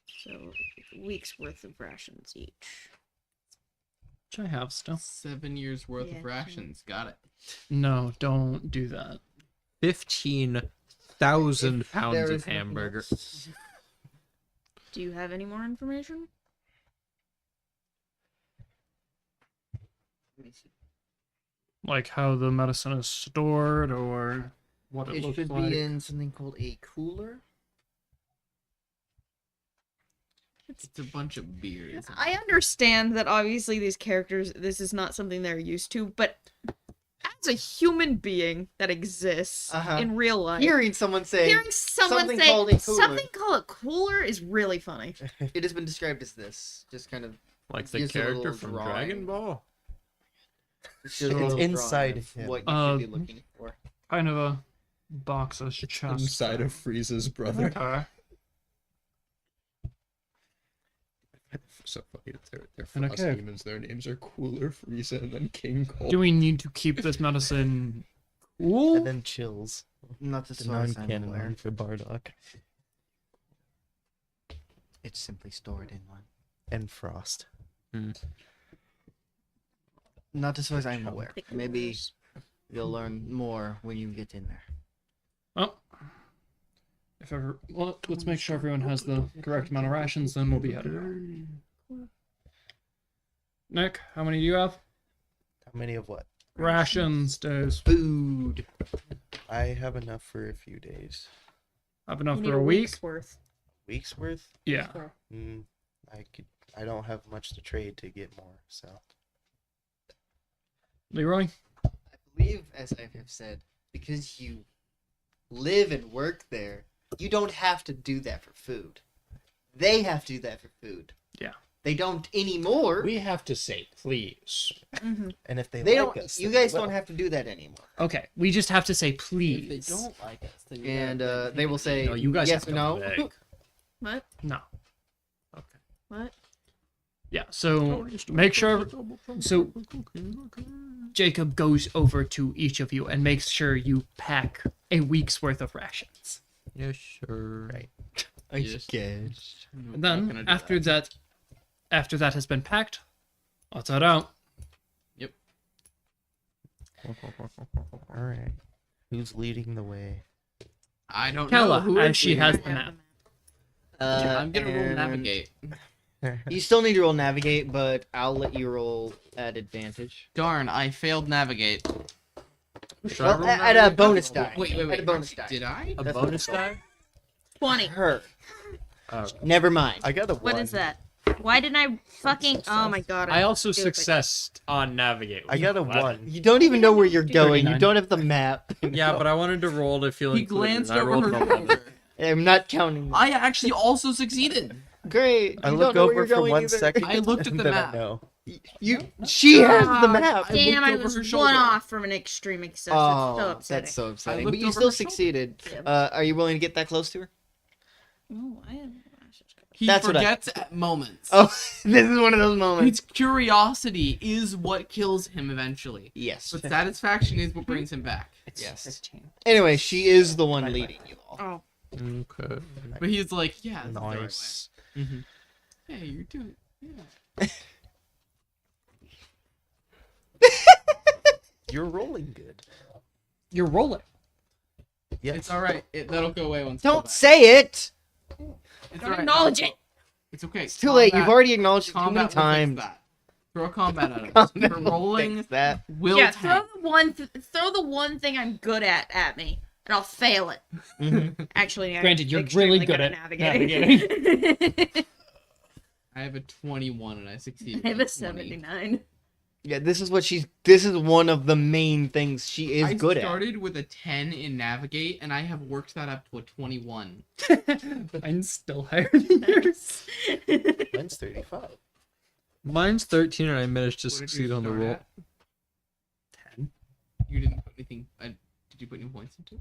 [SPEAKER 2] so weeks worth of rations each.
[SPEAKER 6] Which I have still.
[SPEAKER 7] 7 years worth
[SPEAKER 2] Yeah.
[SPEAKER 7] of rations. Got it.
[SPEAKER 6] No, don't do that.
[SPEAKER 4] 15,000
[SPEAKER 1] If
[SPEAKER 4] pounds
[SPEAKER 1] there
[SPEAKER 4] of
[SPEAKER 1] is nothing
[SPEAKER 4] hamburger.
[SPEAKER 1] else.
[SPEAKER 2] Do you have any more information?
[SPEAKER 1] Let me see.
[SPEAKER 6] Like how the medicine is stored or what it,
[SPEAKER 1] It
[SPEAKER 6] looks
[SPEAKER 1] should
[SPEAKER 6] like.
[SPEAKER 1] be in something called a cooler.
[SPEAKER 7] It's a bunch of beer. Isn't it?
[SPEAKER 2] I understand that obviously these characters, this is not something they're used to, but as a human being that exists
[SPEAKER 1] Uh-huh.
[SPEAKER 2] in real life,
[SPEAKER 1] Hearing someone say
[SPEAKER 2] hearing someone
[SPEAKER 1] something
[SPEAKER 2] say
[SPEAKER 1] called a cooler.
[SPEAKER 2] something called a cooler is really funny.
[SPEAKER 1] it has been described as this, just kind of
[SPEAKER 4] Like the
[SPEAKER 1] Gives a
[SPEAKER 4] character
[SPEAKER 1] little
[SPEAKER 4] from
[SPEAKER 1] drawing.
[SPEAKER 4] Dragon Ball.
[SPEAKER 1] it's
[SPEAKER 5] So it's inside him.
[SPEAKER 1] what you should be looking for.
[SPEAKER 6] Kind of a box's chest.
[SPEAKER 4] Inside of Frieza's brother.
[SPEAKER 6] Okay.
[SPEAKER 4] So funny. They're
[SPEAKER 6] And a
[SPEAKER 4] frost
[SPEAKER 6] cave.
[SPEAKER 4] demons. Their names are Cooler, Frieza, and then King Cold.
[SPEAKER 6] Do we need to keep this medicine cool?
[SPEAKER 5] And then chills.
[SPEAKER 1] Not as
[SPEAKER 5] The
[SPEAKER 1] far as I'm
[SPEAKER 5] non-canon
[SPEAKER 1] aware.
[SPEAKER 5] one for Bardock.
[SPEAKER 1] It's simply stored in one.
[SPEAKER 5] And Frost.
[SPEAKER 1] Not as far as I'm aware.
[SPEAKER 2] The
[SPEAKER 1] Maybe
[SPEAKER 2] coolers.
[SPEAKER 1] you'll learn more when you get in there.
[SPEAKER 6] Oh. Well, let's make sure everyone has the correct amount of rations, then we'll be headed out. Nick, how many do you have?
[SPEAKER 5] How many of what?
[SPEAKER 6] Rations, days.
[SPEAKER 1] Food.
[SPEAKER 5] I have enough for a few days.
[SPEAKER 6] Have enough
[SPEAKER 2] You need
[SPEAKER 6] for a week?
[SPEAKER 2] week's worth.
[SPEAKER 5] Weeks worth?
[SPEAKER 6] Yeah.
[SPEAKER 5] I don't have much to trade to get more, so.
[SPEAKER 6] Leroy?
[SPEAKER 1] I believe, as I have said, because you live and work there, you don't have to do that for food. They have to do that for food.
[SPEAKER 6] Yeah.
[SPEAKER 1] They don't anymore.
[SPEAKER 4] We have to say please.
[SPEAKER 2] Mm-hmm.
[SPEAKER 5] And if they
[SPEAKER 1] They
[SPEAKER 5] like
[SPEAKER 1] don't.
[SPEAKER 5] us,
[SPEAKER 1] You
[SPEAKER 5] then they
[SPEAKER 1] guys don't
[SPEAKER 5] will.
[SPEAKER 1] have to do that anymore.
[SPEAKER 6] Okay, we just have to say
[SPEAKER 7] If
[SPEAKER 6] please.
[SPEAKER 7] they don't like us, then you
[SPEAKER 1] And
[SPEAKER 7] gotta
[SPEAKER 1] they will say
[SPEAKER 4] No, you guys
[SPEAKER 1] yes
[SPEAKER 4] have
[SPEAKER 1] or
[SPEAKER 4] to
[SPEAKER 1] no.
[SPEAKER 4] beg.
[SPEAKER 2] What?
[SPEAKER 6] No.
[SPEAKER 4] Okay.
[SPEAKER 2] What?
[SPEAKER 6] Yeah, so make sure. So Jacob goes over to each of you and makes sure you pack a week's worth of rations.
[SPEAKER 4] Yes, sure.
[SPEAKER 5] Right.
[SPEAKER 1] I
[SPEAKER 7] Yes.
[SPEAKER 1] guess.
[SPEAKER 7] No,
[SPEAKER 6] And
[SPEAKER 7] not
[SPEAKER 6] then
[SPEAKER 7] gonna do
[SPEAKER 6] after that has been packed, let's head out.
[SPEAKER 7] Yep.
[SPEAKER 5] All right. Who's leading the way?
[SPEAKER 7] I don't know
[SPEAKER 6] Kella,
[SPEAKER 7] who
[SPEAKER 6] as
[SPEAKER 7] is
[SPEAKER 6] she
[SPEAKER 7] leading.
[SPEAKER 6] has the map.
[SPEAKER 7] I'm gonna roll
[SPEAKER 1] and
[SPEAKER 7] navigate.
[SPEAKER 1] You still need to roll navigate, but I'll let you roll at advantage.
[SPEAKER 7] Darn, I failed navigate.
[SPEAKER 4] Should I
[SPEAKER 1] Well,
[SPEAKER 4] roll
[SPEAKER 1] at a
[SPEAKER 4] navigate?
[SPEAKER 1] bonus die.
[SPEAKER 7] Wait,
[SPEAKER 1] At a bonus die.
[SPEAKER 7] Did I?
[SPEAKER 4] A
[SPEAKER 1] That's
[SPEAKER 4] bonus
[SPEAKER 1] what
[SPEAKER 4] die?
[SPEAKER 2] 20.
[SPEAKER 1] Her.
[SPEAKER 4] Oh.
[SPEAKER 1] Never mind.
[SPEAKER 5] I got a
[SPEAKER 2] What
[SPEAKER 5] one.
[SPEAKER 2] is that? Why didn't I fucking... Oh my god.
[SPEAKER 4] I
[SPEAKER 2] I'm
[SPEAKER 4] also
[SPEAKER 2] stupid.
[SPEAKER 4] successed on navigate.
[SPEAKER 5] I got a one.
[SPEAKER 1] You don't even know where you're going. You
[SPEAKER 6] 39.
[SPEAKER 1] don't have the map.
[SPEAKER 4] Yeah, but I wanted to roll to feel
[SPEAKER 7] He
[SPEAKER 4] included,
[SPEAKER 7] glanced
[SPEAKER 4] and I
[SPEAKER 7] over
[SPEAKER 4] rolled
[SPEAKER 7] her
[SPEAKER 4] an 11.
[SPEAKER 7] shoulder.
[SPEAKER 1] I'm not counting.
[SPEAKER 7] I actually also succeeded.
[SPEAKER 1] Great.
[SPEAKER 5] I
[SPEAKER 1] You
[SPEAKER 5] look
[SPEAKER 1] don't know where
[SPEAKER 5] over
[SPEAKER 1] you're
[SPEAKER 5] for
[SPEAKER 1] going
[SPEAKER 5] 1
[SPEAKER 1] either.
[SPEAKER 5] second.
[SPEAKER 7] I looked at
[SPEAKER 5] and
[SPEAKER 7] the
[SPEAKER 5] then
[SPEAKER 7] map.
[SPEAKER 5] I know.
[SPEAKER 1] She has the map.
[SPEAKER 7] I
[SPEAKER 2] Damn,
[SPEAKER 7] looked
[SPEAKER 2] I
[SPEAKER 7] over
[SPEAKER 2] was
[SPEAKER 7] her
[SPEAKER 2] one
[SPEAKER 7] shoulder.
[SPEAKER 2] off from an extreme success.
[SPEAKER 1] Oh,
[SPEAKER 2] It's so upsetting.
[SPEAKER 1] that's so upsetting.
[SPEAKER 7] looked
[SPEAKER 1] But you
[SPEAKER 7] over
[SPEAKER 1] still
[SPEAKER 7] her shoulder.
[SPEAKER 1] succeeded.
[SPEAKER 2] Yeah.
[SPEAKER 1] Are you willing to get that close to her?
[SPEAKER 2] Oh, I am...
[SPEAKER 7] He
[SPEAKER 1] That's what I-
[SPEAKER 7] forgets at moments.
[SPEAKER 1] Oh, this is one of those moments.
[SPEAKER 7] His curiosity is what kills him eventually.
[SPEAKER 1] Yes.
[SPEAKER 7] But satisfaction is what brings him back.
[SPEAKER 1] Yes. Anyway, she is the one leading you all.
[SPEAKER 2] Oh.
[SPEAKER 4] Okay.
[SPEAKER 7] But he's like, yeah, that's
[SPEAKER 5] Nice.
[SPEAKER 7] the right way. Hey, you're doing yeah.
[SPEAKER 5] You're rolling good.
[SPEAKER 6] You're rolling.
[SPEAKER 5] Yes.
[SPEAKER 7] It's alright. That'll go away once.
[SPEAKER 1] Don't say it.
[SPEAKER 7] It's
[SPEAKER 2] Don't
[SPEAKER 7] alright.
[SPEAKER 2] acknowledge it.
[SPEAKER 7] It's okay.
[SPEAKER 1] It's too late. You've already acknowledged it too many
[SPEAKER 7] combat will fix
[SPEAKER 1] times.
[SPEAKER 7] that. Throw combat at him.
[SPEAKER 1] Combat
[SPEAKER 7] For
[SPEAKER 1] will
[SPEAKER 7] rolling
[SPEAKER 1] fix that.
[SPEAKER 7] will
[SPEAKER 2] Yeah,
[SPEAKER 7] tank.
[SPEAKER 2] throw the one thing I'm good at me, and I'll fail it.
[SPEAKER 1] Mhm.
[SPEAKER 2] Actually, I'm
[SPEAKER 6] Granted, you're
[SPEAKER 2] extremely
[SPEAKER 6] really good at
[SPEAKER 2] navigating.
[SPEAKER 7] I have a 21 and I succeeded.
[SPEAKER 2] I have a
[SPEAKER 7] at 20.
[SPEAKER 2] 79.
[SPEAKER 1] Yeah, this is what she's. This is one of the main things she is good
[SPEAKER 7] I
[SPEAKER 1] at.
[SPEAKER 7] started with a 10 in navigate and I have worked that up to a 21.
[SPEAKER 6] Mine's still higher than yours.
[SPEAKER 5] Mine's 35.
[SPEAKER 4] Mine's 13, and I managed to
[SPEAKER 7] What did you
[SPEAKER 4] succeed on the
[SPEAKER 7] start
[SPEAKER 4] roll.
[SPEAKER 7] at? 10. You didn't put anything. Did you put any points into it?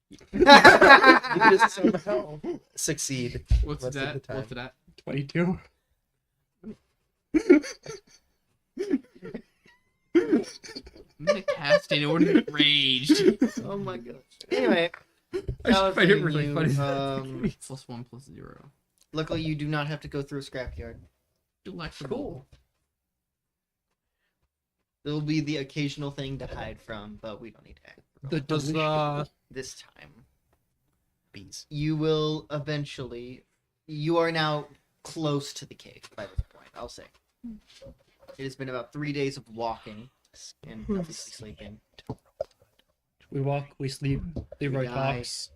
[SPEAKER 5] You just somehow succeed.
[SPEAKER 7] What's
[SPEAKER 5] most of
[SPEAKER 7] that?
[SPEAKER 5] the time.
[SPEAKER 7] What's that?
[SPEAKER 6] 22.
[SPEAKER 7] I'm gonna cast it in order to rage.
[SPEAKER 1] Oh my gosh. Anyway,
[SPEAKER 6] I should find it really funny.
[SPEAKER 7] Plus 1 plus 0.
[SPEAKER 1] Luckily, you do not have to go through a scrapyard.
[SPEAKER 7] Delectable.
[SPEAKER 1] There will be the occasional thing to hide from, but we don't need to act
[SPEAKER 4] Does
[SPEAKER 1] this time.
[SPEAKER 5] Bees.
[SPEAKER 1] You will eventually. You are now close to the cave by this point, I'll say. It has been about 3 days of walking and obviously sleeping.
[SPEAKER 6] We walk, we sleep, Leroy
[SPEAKER 1] We die.
[SPEAKER 6] talks.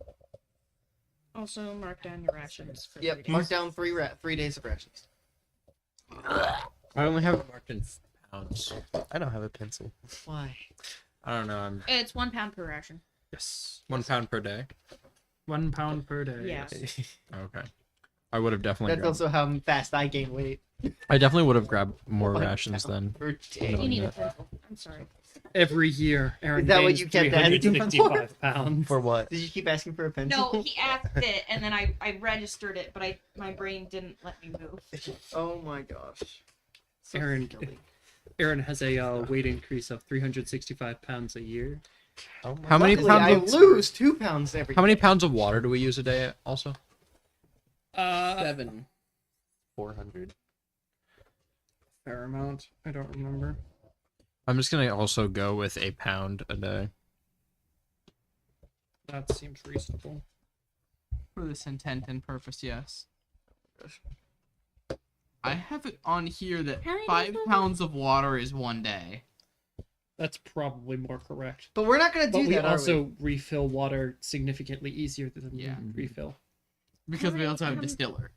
[SPEAKER 2] Also, mark down your rations. For
[SPEAKER 1] Yep,
[SPEAKER 2] 3
[SPEAKER 1] mark
[SPEAKER 2] days.
[SPEAKER 1] down 3 days of rations.
[SPEAKER 4] I only have it marked in pounds.
[SPEAKER 5] I don't have a pencil.
[SPEAKER 1] Why?
[SPEAKER 4] I don't know. I'm
[SPEAKER 2] It's 1 pound per ration.
[SPEAKER 6] Yes.
[SPEAKER 4] 1 pound per day.
[SPEAKER 6] 1 pound per day.
[SPEAKER 2] Yeah.
[SPEAKER 4] Okay. I would have definitely.
[SPEAKER 1] That's
[SPEAKER 4] Grabbed,
[SPEAKER 1] also how fast I gain weight.
[SPEAKER 4] I definitely would have grabbed more
[SPEAKER 1] 1
[SPEAKER 4] rations
[SPEAKER 1] pound
[SPEAKER 4] then.
[SPEAKER 1] per day.
[SPEAKER 4] No.
[SPEAKER 2] You need
[SPEAKER 4] yeah.
[SPEAKER 2] a pencil. I'm sorry.
[SPEAKER 6] Every year, Aaron
[SPEAKER 1] Is that what
[SPEAKER 6] gains
[SPEAKER 1] you kept asking for?
[SPEAKER 6] 365 pounds.
[SPEAKER 5] For what?
[SPEAKER 1] Did you keep asking for a pencil?
[SPEAKER 2] No, he asked it, and then I registered it, but my brain didn't let me move.
[SPEAKER 1] Oh my gosh. So
[SPEAKER 6] Aaron,
[SPEAKER 1] silly.
[SPEAKER 6] Aaron has a weight increase of 365 pounds a year.
[SPEAKER 4] How many
[SPEAKER 1] Luckily, I
[SPEAKER 4] pounds?
[SPEAKER 1] lose 2 pounds every
[SPEAKER 4] How many
[SPEAKER 1] day.
[SPEAKER 4] pounds of water do we use a day? Also.
[SPEAKER 7] 7.
[SPEAKER 5] 400.
[SPEAKER 6] Fair amount. I don't remember.
[SPEAKER 4] I'm just gonna also go with a pound a day.
[SPEAKER 6] That seems reasonable.
[SPEAKER 7] For this intent and purpose, yes. I have it on here that
[SPEAKER 2] How many
[SPEAKER 7] 5
[SPEAKER 2] days was it?
[SPEAKER 7] pounds of water is 1 day.
[SPEAKER 6] That's probably more correct.
[SPEAKER 1] But we're not gonna
[SPEAKER 6] But
[SPEAKER 1] do
[SPEAKER 6] we
[SPEAKER 1] that,
[SPEAKER 6] also refill water significantly easier than
[SPEAKER 7] Yeah.
[SPEAKER 6] refill.
[SPEAKER 7] Because we
[SPEAKER 2] many-
[SPEAKER 7] also have a
[SPEAKER 2] how many-
[SPEAKER 7] distiller.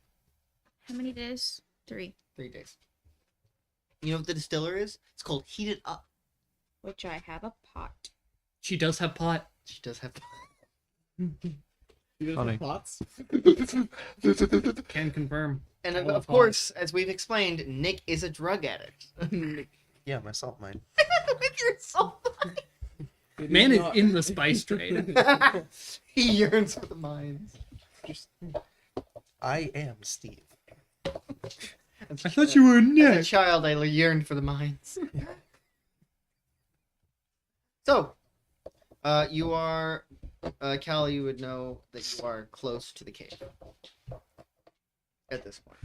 [SPEAKER 2] How many days? 3.
[SPEAKER 1] 3 days. You know what the distiller is? It's called heated up.
[SPEAKER 2] Which I have a pot.
[SPEAKER 6] She does have pot.
[SPEAKER 1] She does have.
[SPEAKER 4] Funny.
[SPEAKER 7] Thoughts?
[SPEAKER 6] Can confirm.
[SPEAKER 1] And
[SPEAKER 6] I
[SPEAKER 1] of,
[SPEAKER 6] love
[SPEAKER 1] of course, as we've explained, Nick is a drug addict. Nick,
[SPEAKER 5] Yeah, my salt mine.
[SPEAKER 1] with your soul.
[SPEAKER 6] Man is in the spice trade.
[SPEAKER 1] He yearns for the mines.
[SPEAKER 5] I am Steve.
[SPEAKER 1] As
[SPEAKER 6] I
[SPEAKER 1] a
[SPEAKER 6] thought
[SPEAKER 1] child-
[SPEAKER 6] you were
[SPEAKER 1] As a
[SPEAKER 6] Nick.
[SPEAKER 1] child, I yearned for the mines. So, you are, Cal, you would know that you are close to the cave. At this point.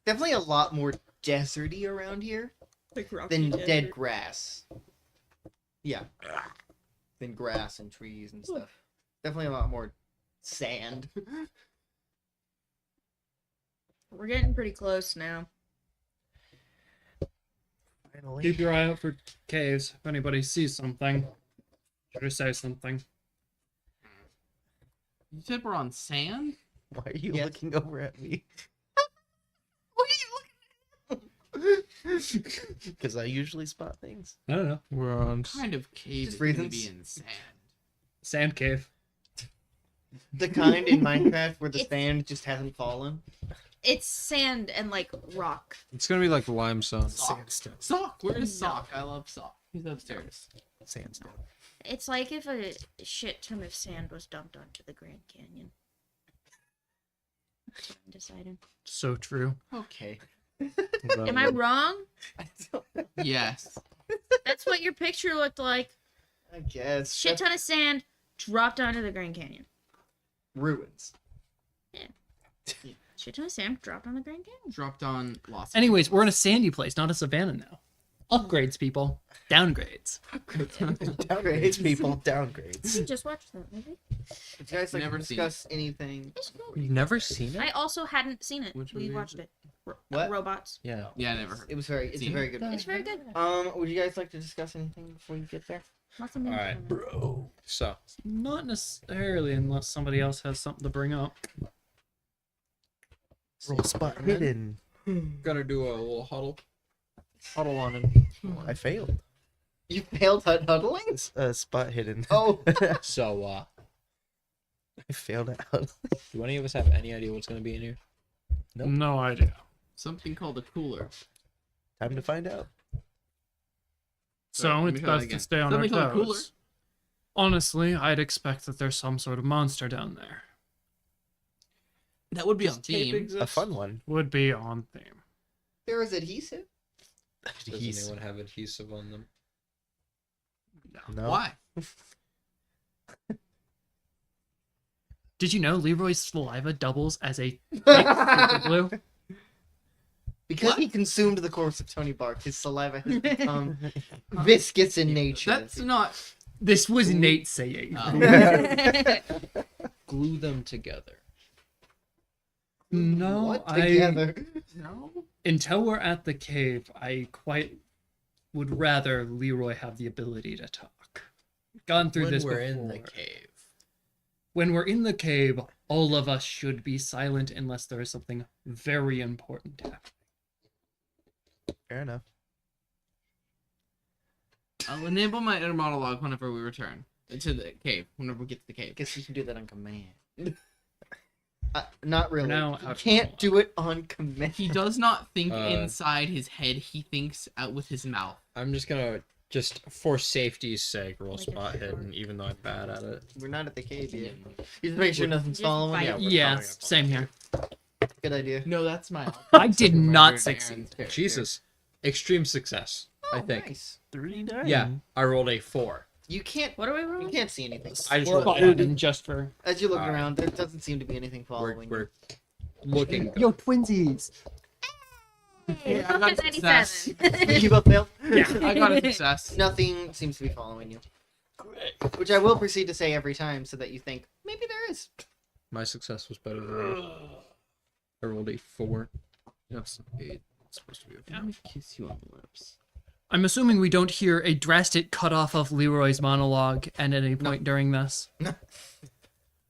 [SPEAKER 1] Definitely a lot more deserty around here than dead grass. Yeah. Than grass and trees and stuff. Definitely a lot more sand.
[SPEAKER 2] We're getting pretty close now.
[SPEAKER 5] Finally.
[SPEAKER 6] Keep your eye out for caves. If anybody sees something, should say something.
[SPEAKER 7] You said we're on sand?
[SPEAKER 5] Why are you
[SPEAKER 1] Yes.
[SPEAKER 5] looking over at me?
[SPEAKER 1] What are you looking at?
[SPEAKER 5] Because I usually spot things.
[SPEAKER 6] I don't know.
[SPEAKER 4] We're on.
[SPEAKER 7] What kind of cave
[SPEAKER 1] Just
[SPEAKER 7] is going to
[SPEAKER 1] reasons.
[SPEAKER 7] be in sand?
[SPEAKER 6] Sand cave.
[SPEAKER 1] The kind in Minecraft where the sand just hasn't fallen.
[SPEAKER 2] It's sand and like rock.
[SPEAKER 4] It's gonna be like limestone.
[SPEAKER 5] Sandstone.
[SPEAKER 7] Sock! Where is Sock? I love Sock. He's upstairs.
[SPEAKER 5] Sandstone.
[SPEAKER 2] It's like if a shit ton of sand was dumped onto the Grand Canyon. That's what I'm deciding.
[SPEAKER 6] So true.
[SPEAKER 1] Okay.
[SPEAKER 2] Am I wrong?
[SPEAKER 7] Yes.
[SPEAKER 2] That's what your picture looked like.
[SPEAKER 1] I guess.
[SPEAKER 2] Shit ton of sand dropped onto the Grand Canyon.
[SPEAKER 1] Ruins.
[SPEAKER 2] Shit ton of sand dropped on the Grand Canyon.
[SPEAKER 7] Dropped on lots.
[SPEAKER 6] Anyways, we're in a sandy place, not a savannah now. Upgrades, people. Downgrades.
[SPEAKER 5] Downgrades, people. Downgrades.
[SPEAKER 2] We just watched that movie.
[SPEAKER 1] Would you guys like
[SPEAKER 7] Never
[SPEAKER 1] to
[SPEAKER 7] seen
[SPEAKER 1] discuss anything?
[SPEAKER 4] You've never seen
[SPEAKER 2] I
[SPEAKER 4] it?
[SPEAKER 2] also hadn't seen it.
[SPEAKER 7] Which
[SPEAKER 2] We
[SPEAKER 7] movie
[SPEAKER 2] watched
[SPEAKER 7] is
[SPEAKER 2] it.
[SPEAKER 1] What?
[SPEAKER 2] Robots.
[SPEAKER 4] Yeah.
[SPEAKER 7] Yeah, I never heard.
[SPEAKER 1] It's a
[SPEAKER 7] Seen
[SPEAKER 1] very good movie.
[SPEAKER 2] It's very good.
[SPEAKER 1] Would you guys like to discuss anything before you get there?
[SPEAKER 2] Lots of movies
[SPEAKER 4] Alright.
[SPEAKER 2] on it.
[SPEAKER 5] Bro.
[SPEAKER 4] So,
[SPEAKER 6] Not necessarily, unless somebody else has something to bring up.
[SPEAKER 5] Roll spot hidden.
[SPEAKER 4] gonna do a little huddle on it.
[SPEAKER 5] I failed.
[SPEAKER 1] You failed at huddling?
[SPEAKER 5] Spot hidden.
[SPEAKER 1] Oh.
[SPEAKER 4] So,
[SPEAKER 5] I failed at huddling.
[SPEAKER 4] do any of us have any idea what's gonna be in here?
[SPEAKER 5] Nope.
[SPEAKER 6] No idea.
[SPEAKER 7] Something called a cooler.
[SPEAKER 5] Time to find out.
[SPEAKER 6] So
[SPEAKER 7] Let me
[SPEAKER 6] it's
[SPEAKER 7] try that
[SPEAKER 6] best
[SPEAKER 7] again.
[SPEAKER 6] to stay on our
[SPEAKER 7] Something called a cooler.
[SPEAKER 6] toes. Honestly, I'd expect that there's some sort of monster down there.
[SPEAKER 7] That would be on theme.
[SPEAKER 5] A fun one.
[SPEAKER 6] Would be on theme.
[SPEAKER 1] There is adhesive.
[SPEAKER 4] Does
[SPEAKER 5] He's-
[SPEAKER 4] anyone have adhesive on them?
[SPEAKER 5] No.
[SPEAKER 7] Why?
[SPEAKER 6] Did you know Leroy's saliva doubles as a super glue?
[SPEAKER 1] Because
[SPEAKER 7] What?
[SPEAKER 1] he consumed the corpse of Tony Bark, his saliva has become viscous in nature.
[SPEAKER 7] That's not.
[SPEAKER 6] This was Nate saying.
[SPEAKER 7] Oh.
[SPEAKER 4] Glue them together.
[SPEAKER 6] No,
[SPEAKER 1] What
[SPEAKER 6] I
[SPEAKER 1] together?
[SPEAKER 7] No.
[SPEAKER 6] until we're at the cave, I quite would rather Leroy have the ability to talk. Gone through
[SPEAKER 4] When
[SPEAKER 6] this
[SPEAKER 4] we're
[SPEAKER 6] before.
[SPEAKER 4] in the cave.
[SPEAKER 6] When we're in the cave, all of us should be silent unless there is something very important happening.
[SPEAKER 5] Fair enough.
[SPEAKER 7] I'll enable my inner monologue whenever we return to the cave. Whenever we get to the
[SPEAKER 1] I
[SPEAKER 7] cave.
[SPEAKER 1] guess you can do that on command. Not really.
[SPEAKER 6] now,
[SPEAKER 1] You
[SPEAKER 6] out of
[SPEAKER 1] can't
[SPEAKER 6] command.
[SPEAKER 1] do it on command.
[SPEAKER 7] He does not think
[SPEAKER 4] Uh,
[SPEAKER 7] inside his head. He thinks out with his mouth.
[SPEAKER 4] I'm just gonna, just for safety's sake, roll spot hidden, even though I'm bad at it.
[SPEAKER 1] We're not at the cave yet. You just make sure nothing's
[SPEAKER 2] Just
[SPEAKER 1] following
[SPEAKER 2] bite
[SPEAKER 1] you.
[SPEAKER 2] it.
[SPEAKER 4] we're
[SPEAKER 6] Yeah,
[SPEAKER 4] coming up on
[SPEAKER 6] same
[SPEAKER 4] it.
[SPEAKER 6] here.
[SPEAKER 1] Good idea.
[SPEAKER 7] No, that's my.
[SPEAKER 6] I did not
[SPEAKER 7] Aaron's
[SPEAKER 6] succeed.
[SPEAKER 7] character.
[SPEAKER 4] Jesus. Extreme success, I think.
[SPEAKER 1] Nice.
[SPEAKER 5] 39.
[SPEAKER 4] Yeah, I rolled a 4.
[SPEAKER 1] You can't.
[SPEAKER 2] What are we
[SPEAKER 1] You
[SPEAKER 2] rolling?
[SPEAKER 1] can't see anything.
[SPEAKER 4] I just
[SPEAKER 6] Spot
[SPEAKER 4] rolled
[SPEAKER 6] hidden just for
[SPEAKER 1] As you look
[SPEAKER 4] Alright.
[SPEAKER 1] around, there doesn't seem to be anything
[SPEAKER 4] We're,
[SPEAKER 1] following
[SPEAKER 4] we're looking.
[SPEAKER 6] Yo, twinsies.
[SPEAKER 7] Yeah, I got a success.
[SPEAKER 1] you. You both failed.
[SPEAKER 6] Yeah.
[SPEAKER 7] I got a success.
[SPEAKER 1] Nothing seems to be following you. Which I will proceed to say every time so that you think, maybe there is.
[SPEAKER 4] My success was better than I rolled a 4. Yes, 8. It's supposed to be a 4.
[SPEAKER 7] Kiss you on the lips.
[SPEAKER 6] I'm assuming we don't hear a drastic cutoff of Leroy's monologue at any point during this.
[SPEAKER 1] No.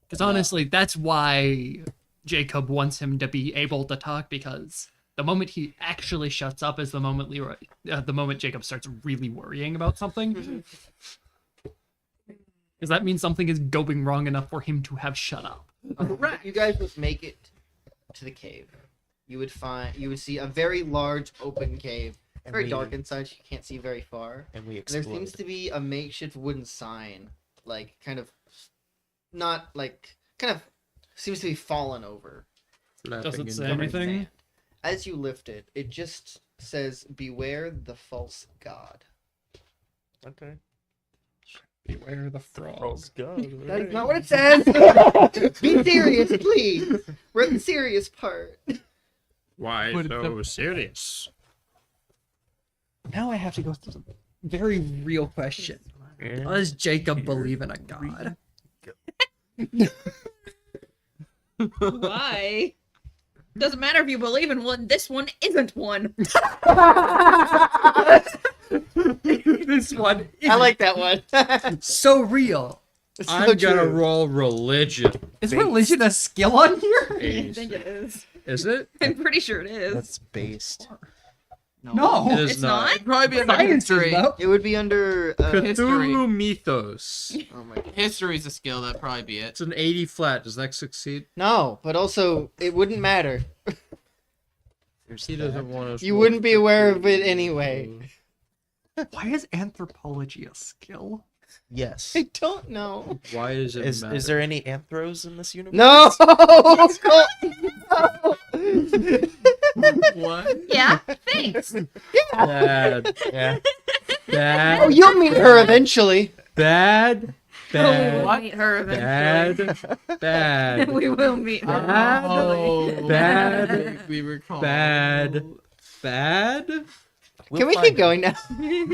[SPEAKER 6] Because honestly, that's why Jacob wants him to be able to talk, because the moment he actually shuts up is the moment the moment Jacob starts really worrying about something. Because that means something is going wrong enough for him to have shut up.
[SPEAKER 1] You guys would make it to the cave. You would see a very large open cave. Very dark inside, you can't see very far.
[SPEAKER 5] And we
[SPEAKER 1] There
[SPEAKER 5] explode.
[SPEAKER 1] seems to be a makeshift wooden sign, like seems to be fallen over.
[SPEAKER 6] Does it say
[SPEAKER 1] covered in
[SPEAKER 6] anything?
[SPEAKER 1] sand. As you lift it, it just says, "Beware the false god."
[SPEAKER 5] Okay.
[SPEAKER 6] Beware the frog.
[SPEAKER 1] That is not what it says. Be serious, please. We're at the serious part.
[SPEAKER 4] Why
[SPEAKER 7] But
[SPEAKER 4] so serious?
[SPEAKER 6] Now I have to go through the very real question. Does Jacob believe in a god?
[SPEAKER 2] Why? Doesn't matter if you believe in one, this one isn't one.
[SPEAKER 6] This one
[SPEAKER 1] I like that one.
[SPEAKER 6] so real.
[SPEAKER 1] It's so
[SPEAKER 4] I'm gonna
[SPEAKER 1] true.
[SPEAKER 4] roll religion.
[SPEAKER 6] Is religion a skill on here?
[SPEAKER 2] I think it is.
[SPEAKER 4] Is it?
[SPEAKER 2] I'm pretty sure it is.
[SPEAKER 5] That's based.
[SPEAKER 6] No.
[SPEAKER 4] It is
[SPEAKER 2] It's
[SPEAKER 4] not.
[SPEAKER 2] not?
[SPEAKER 7] It'd probably be under
[SPEAKER 6] Science is,
[SPEAKER 7] history.
[SPEAKER 6] though.
[SPEAKER 1] It would be under.
[SPEAKER 4] Cthulhu Mythos.
[SPEAKER 1] Oh my god.
[SPEAKER 7] History's a skill. That'd probably be it.
[SPEAKER 4] It's an 80 flat. Does that succeed?
[SPEAKER 1] No, but also it wouldn't matter.
[SPEAKER 5] There's
[SPEAKER 4] He
[SPEAKER 5] that.
[SPEAKER 4] doesn't want us.
[SPEAKER 1] You wouldn't be aware of it anyway.
[SPEAKER 6] Why is anthropology a skill?
[SPEAKER 5] Yes.
[SPEAKER 1] I don't know.
[SPEAKER 4] Why does it matter?
[SPEAKER 5] Is there any anthros in this universe?
[SPEAKER 1] No.
[SPEAKER 7] What?
[SPEAKER 2] Yeah, thanks.
[SPEAKER 4] bad?
[SPEAKER 5] Yeah.
[SPEAKER 4] Bad.
[SPEAKER 1] Oh, you'll meet her eventually.
[SPEAKER 4] Bad.
[SPEAKER 2] We will
[SPEAKER 4] Bad.
[SPEAKER 2] meet her eventually.
[SPEAKER 4] Bad. Bad.
[SPEAKER 2] We will meet her.
[SPEAKER 7] Oh,
[SPEAKER 4] Bad.
[SPEAKER 7] We recall.
[SPEAKER 4] Bad. Bad.
[SPEAKER 1] Can we keep going now?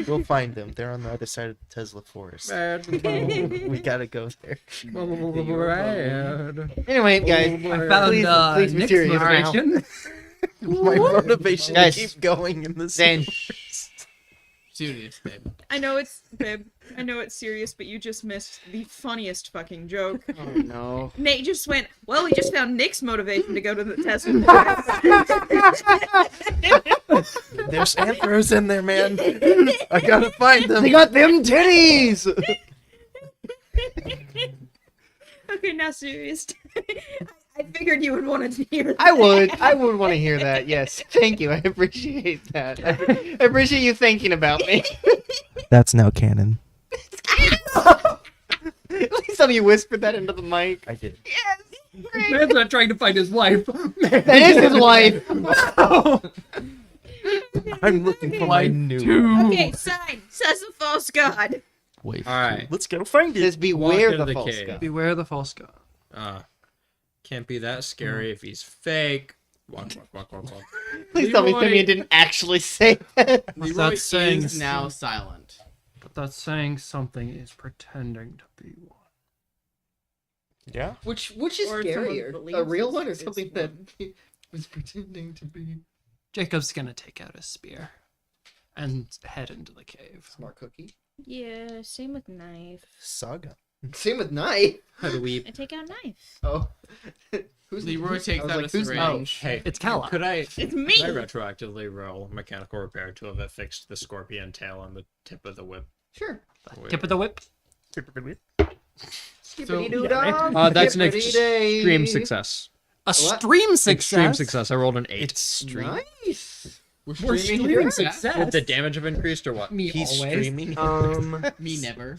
[SPEAKER 5] We'll find them. They're on the other side of the Tesla forest.
[SPEAKER 4] Bad.
[SPEAKER 5] We gotta go there.
[SPEAKER 4] Bad.
[SPEAKER 1] Anyway, guys,
[SPEAKER 6] I found
[SPEAKER 1] please be
[SPEAKER 6] Nick's
[SPEAKER 1] serious now.
[SPEAKER 6] motivation.
[SPEAKER 5] My motivation
[SPEAKER 1] Guys,
[SPEAKER 5] to keep going in this
[SPEAKER 1] Zane.
[SPEAKER 5] universe.
[SPEAKER 7] Serious, babe.
[SPEAKER 2] I know it's, babe. I know it's serious, but you just missed the funniest fucking joke.
[SPEAKER 1] Oh no.
[SPEAKER 2] Nate just went, well, we just found Nick's motivation to go to the test.
[SPEAKER 5] There's anthros in there, man. I gotta find them.
[SPEAKER 1] They got them titties.
[SPEAKER 2] Okay, now serious. I figured you would want to hear that.
[SPEAKER 1] I would want to hear that. Yes, thank you. I appreciate that. I appreciate you thinking about me.
[SPEAKER 5] That's now canon.
[SPEAKER 1] At least some of you whispered that into the mic.
[SPEAKER 5] I did.
[SPEAKER 2] Yes! Great.
[SPEAKER 6] Man's not trying to find his wife.
[SPEAKER 1] That is his wife.
[SPEAKER 5] I'm looking for my new.
[SPEAKER 2] Okay, sign. Says the false god.
[SPEAKER 5] Wait.
[SPEAKER 4] All right.
[SPEAKER 5] Let's go find it.
[SPEAKER 1] Just beware
[SPEAKER 4] into
[SPEAKER 1] the
[SPEAKER 4] the
[SPEAKER 1] false
[SPEAKER 4] cave.
[SPEAKER 1] god.
[SPEAKER 6] Beware the false god.
[SPEAKER 4] Can't be that scary if he's fake. Walk, walk, walk, walk, walk.
[SPEAKER 1] Please tell me
[SPEAKER 7] Leroy-
[SPEAKER 1] Simeon didn't actually say that.
[SPEAKER 7] Leroy
[SPEAKER 6] That's saying
[SPEAKER 7] is now silent.
[SPEAKER 6] But that's saying something is pretending to be one.
[SPEAKER 5] Yeah.
[SPEAKER 1] Which is
[SPEAKER 2] Or someone
[SPEAKER 1] scarier?
[SPEAKER 2] believes
[SPEAKER 1] A real one or
[SPEAKER 2] it's
[SPEAKER 1] something that
[SPEAKER 2] one.
[SPEAKER 1] he was pretending to be?
[SPEAKER 6] Jacob's gonna take out his spear and head into the cave.
[SPEAKER 1] Smart cookie.
[SPEAKER 2] Yeah, same with knife.
[SPEAKER 5] Saga.
[SPEAKER 1] Same with knife.
[SPEAKER 4] How do we?
[SPEAKER 2] I take out knife.
[SPEAKER 1] Oh.
[SPEAKER 7] Leroy takes
[SPEAKER 1] I was
[SPEAKER 7] out
[SPEAKER 1] like,
[SPEAKER 7] a
[SPEAKER 1] who's
[SPEAKER 7] syringe.
[SPEAKER 4] Hey,
[SPEAKER 6] It's Kala.
[SPEAKER 4] Could I?
[SPEAKER 2] It's
[SPEAKER 4] Could
[SPEAKER 2] me.
[SPEAKER 4] I retroactively roll mechanical repair to have affixed the scorpion tail on the tip of the whip?
[SPEAKER 1] Sure.
[SPEAKER 6] Tip of the whip.
[SPEAKER 1] Skippity-doo-dah.
[SPEAKER 4] That's an
[SPEAKER 1] Skippity-day.
[SPEAKER 4] extreme success.
[SPEAKER 6] A
[SPEAKER 1] What?
[SPEAKER 6] stream success.
[SPEAKER 4] Extreme success. I rolled an 8.
[SPEAKER 5] It's stream.
[SPEAKER 1] Nice.
[SPEAKER 7] We're
[SPEAKER 6] We're
[SPEAKER 7] streaming
[SPEAKER 6] streaming
[SPEAKER 7] here.
[SPEAKER 6] success.
[SPEAKER 4] Would the damage have increased or what?
[SPEAKER 6] Me
[SPEAKER 5] He's
[SPEAKER 6] always.
[SPEAKER 5] streaming.
[SPEAKER 7] Me never.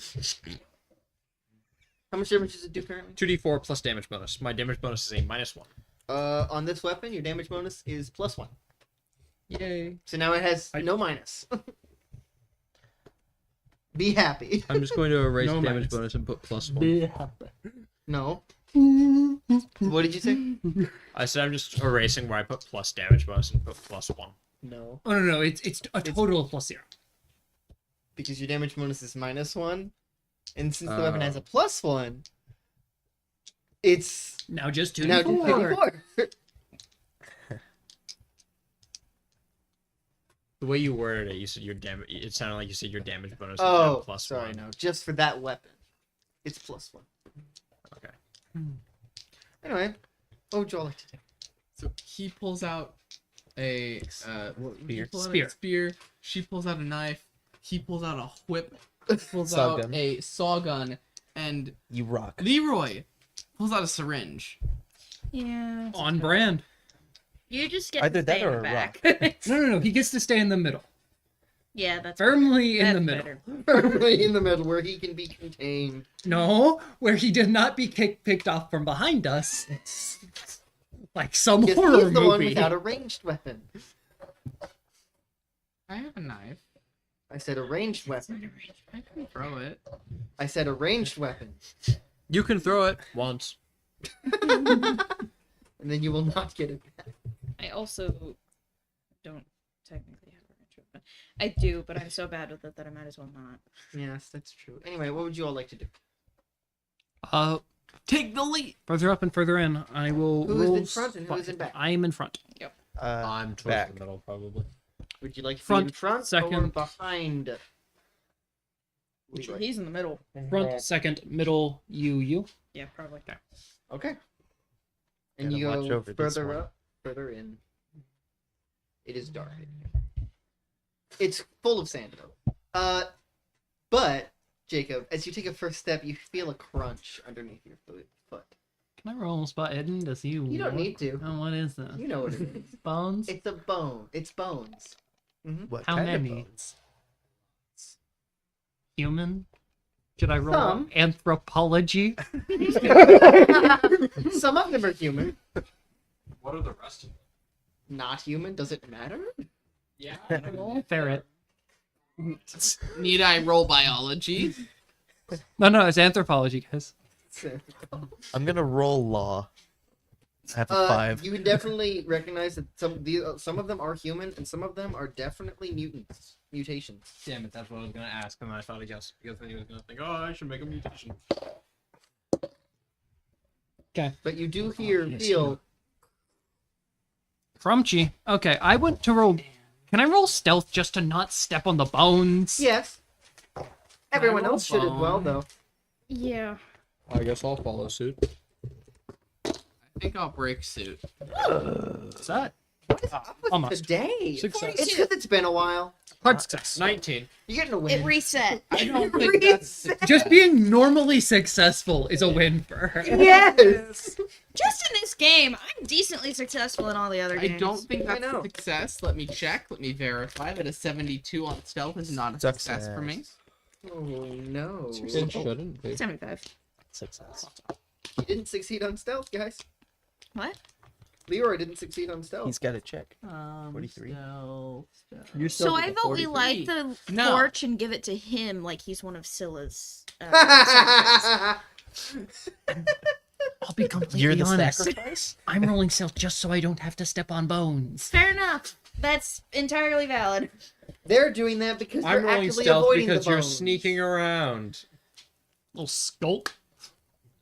[SPEAKER 1] How much damage does it do currently?
[SPEAKER 4] 2d4 plus damage bonus. My damage bonus is a -1.
[SPEAKER 1] On this weapon, your damage bonus is +1.
[SPEAKER 4] Yay.
[SPEAKER 1] So now it has no minus. Be happy.
[SPEAKER 4] I'm just going to erase
[SPEAKER 6] No
[SPEAKER 4] damage
[SPEAKER 6] minus.
[SPEAKER 4] bonus and put +1.
[SPEAKER 1] No. What did you say?
[SPEAKER 4] I said I'm just erasing where I put plus damage bonus and put +1.
[SPEAKER 1] No.
[SPEAKER 6] Oh no, it's a total of +0.
[SPEAKER 1] Because your damage bonus is -1. And since the weapon has a +1, it's
[SPEAKER 6] Now just 2d4.
[SPEAKER 1] now just 2d4.
[SPEAKER 4] The way you worded it, you said your damage. It sounded like you said your damage bonus was
[SPEAKER 1] Oh,
[SPEAKER 4] plus
[SPEAKER 1] sorry,
[SPEAKER 4] 1.
[SPEAKER 1] no. Just for that weapon. It's +1.
[SPEAKER 4] Okay.
[SPEAKER 1] Anyway, what would you all like to do?
[SPEAKER 7] So he pulls out a
[SPEAKER 5] Spear.
[SPEAKER 7] spear. She pulls out a knife. He pulls out a whip. Pulls
[SPEAKER 5] Saw
[SPEAKER 7] out
[SPEAKER 5] gun.
[SPEAKER 7] a saw gun, and
[SPEAKER 5] You rock.
[SPEAKER 7] Leroy pulls out a syringe.
[SPEAKER 2] Yeah.
[SPEAKER 6] On brand.
[SPEAKER 2] You just get
[SPEAKER 5] Either
[SPEAKER 2] to
[SPEAKER 5] that
[SPEAKER 2] stay in
[SPEAKER 5] or
[SPEAKER 2] the
[SPEAKER 5] a
[SPEAKER 2] back.
[SPEAKER 6] No. He gets to stay in the middle.
[SPEAKER 2] Yeah, that's
[SPEAKER 6] Firmly in
[SPEAKER 2] that's
[SPEAKER 6] the middle.
[SPEAKER 2] better.
[SPEAKER 1] Firmly in the middle where he can be contained.
[SPEAKER 6] No, where he did not be picked off from behind us. Like some
[SPEAKER 1] Because
[SPEAKER 6] horror
[SPEAKER 1] he's the one
[SPEAKER 6] movie.
[SPEAKER 1] without a ranged weapon.
[SPEAKER 7] I have a knife.
[SPEAKER 1] I said a ranged weapon.
[SPEAKER 7] I can throw it.
[SPEAKER 1] I said a ranged weapon.
[SPEAKER 4] You can throw it once.
[SPEAKER 1] And then you will not get it back.
[SPEAKER 2] I also don't technically have a range weapon. I do, but I'm so bad with it that I might as well not.
[SPEAKER 1] Yes, that's true. Anyway, what would you all like to do?
[SPEAKER 7] Take the lead.
[SPEAKER 6] Further up and further in, I will.
[SPEAKER 1] Who is
[SPEAKER 6] roll
[SPEAKER 1] in front and who is in back?
[SPEAKER 6] I am in front.
[SPEAKER 4] I'm towards
[SPEAKER 5] back.
[SPEAKER 4] the middle, probably.
[SPEAKER 1] Would you like to
[SPEAKER 6] Front,
[SPEAKER 1] be in front or
[SPEAKER 6] second.
[SPEAKER 1] behind? Leroy?
[SPEAKER 2] He's in the middle.
[SPEAKER 6] Front, second, middle, you.
[SPEAKER 2] Yeah, probably.
[SPEAKER 1] Okay. And
[SPEAKER 5] Gotta
[SPEAKER 1] you
[SPEAKER 5] watch
[SPEAKER 1] go
[SPEAKER 5] over this
[SPEAKER 1] further
[SPEAKER 5] one.
[SPEAKER 1] up, further in. It is dark. It's full of sand though. But Jacob, as you take a first step, you feel a crunch underneath your foot.
[SPEAKER 6] Can I roll spot hidden to see you?
[SPEAKER 1] You don't need to.
[SPEAKER 6] Oh, what is this?
[SPEAKER 1] You know what it is.
[SPEAKER 6] Bones?
[SPEAKER 1] It's a bone. It's bones.
[SPEAKER 5] What
[SPEAKER 6] How
[SPEAKER 5] kind
[SPEAKER 6] many?
[SPEAKER 5] of bones?
[SPEAKER 6] Human? Should I roll
[SPEAKER 1] Some.
[SPEAKER 6] anthropology?
[SPEAKER 1] Some of them are human.
[SPEAKER 3] What are the rest of them?
[SPEAKER 1] Not human. Does it matter?
[SPEAKER 3] Yeah.
[SPEAKER 6] Ferret.
[SPEAKER 7] Need I roll biology?
[SPEAKER 6] No, it's anthropology, guys.
[SPEAKER 5] I'm gonna roll law. I have a 5.
[SPEAKER 1] You would definitely recognize that some of them are human and some of them are definitely mutations.
[SPEAKER 4] Damn it, that's what I was gonna ask, and I thought yes, because then he was gonna think, oh, I should make a mutation.
[SPEAKER 6] Okay.
[SPEAKER 1] But you do feel
[SPEAKER 6] Crunchy. Okay, I went to roll. Can I roll stealth just to not step on the bones?
[SPEAKER 1] yes. Everyone
[SPEAKER 7] roll
[SPEAKER 1] else should as well,
[SPEAKER 7] bone?
[SPEAKER 1] though.
[SPEAKER 2] Yeah.
[SPEAKER 4] I guess I'll follow suit.
[SPEAKER 7] I think I'll break suit.
[SPEAKER 6] What's that?
[SPEAKER 1] What is up with
[SPEAKER 6] Almost.
[SPEAKER 1] today?
[SPEAKER 4] Success.
[SPEAKER 1] It's because it's been a while.
[SPEAKER 6] Hard success.
[SPEAKER 4] 19.
[SPEAKER 1] You're getting a
[SPEAKER 2] It
[SPEAKER 1] win.
[SPEAKER 2] reset.
[SPEAKER 7] I don't think that's.
[SPEAKER 6] Just being normally successful is a win for her.
[SPEAKER 1] Yes.
[SPEAKER 2] Just in this game, I'm decently successful in all the other
[SPEAKER 7] I
[SPEAKER 2] games.
[SPEAKER 7] don't think
[SPEAKER 1] I
[SPEAKER 7] that's
[SPEAKER 1] know.
[SPEAKER 7] a success. Let me check. Let me verify that a 72 on stealth is not a success for me.
[SPEAKER 1] Oh no.
[SPEAKER 4] It shouldn't be.
[SPEAKER 2] 75.
[SPEAKER 5] Success.
[SPEAKER 1] You didn't succeed on stealth, guys.
[SPEAKER 2] What?
[SPEAKER 1] Leroy didn't succeed on stealth.
[SPEAKER 5] He's got to check. 43. You're
[SPEAKER 2] So
[SPEAKER 5] still
[SPEAKER 2] I
[SPEAKER 5] with a
[SPEAKER 2] vote we
[SPEAKER 5] 43.
[SPEAKER 2] light the
[SPEAKER 7] No.
[SPEAKER 2] torch and give it to him like he's one of Scylla's.
[SPEAKER 6] I'll be completely
[SPEAKER 5] You're the
[SPEAKER 6] honest.
[SPEAKER 5] sacrifice?
[SPEAKER 6] I'm rolling stealth just so I don't have to step on bones.
[SPEAKER 2] Fair enough. That's entirely valid.
[SPEAKER 1] They're doing that because
[SPEAKER 4] I'm
[SPEAKER 1] they're
[SPEAKER 4] rolling
[SPEAKER 1] actively
[SPEAKER 4] stealth
[SPEAKER 1] avoiding
[SPEAKER 4] because
[SPEAKER 1] the
[SPEAKER 4] you're
[SPEAKER 1] bones.
[SPEAKER 4] sneaking around.
[SPEAKER 6] Little skulk.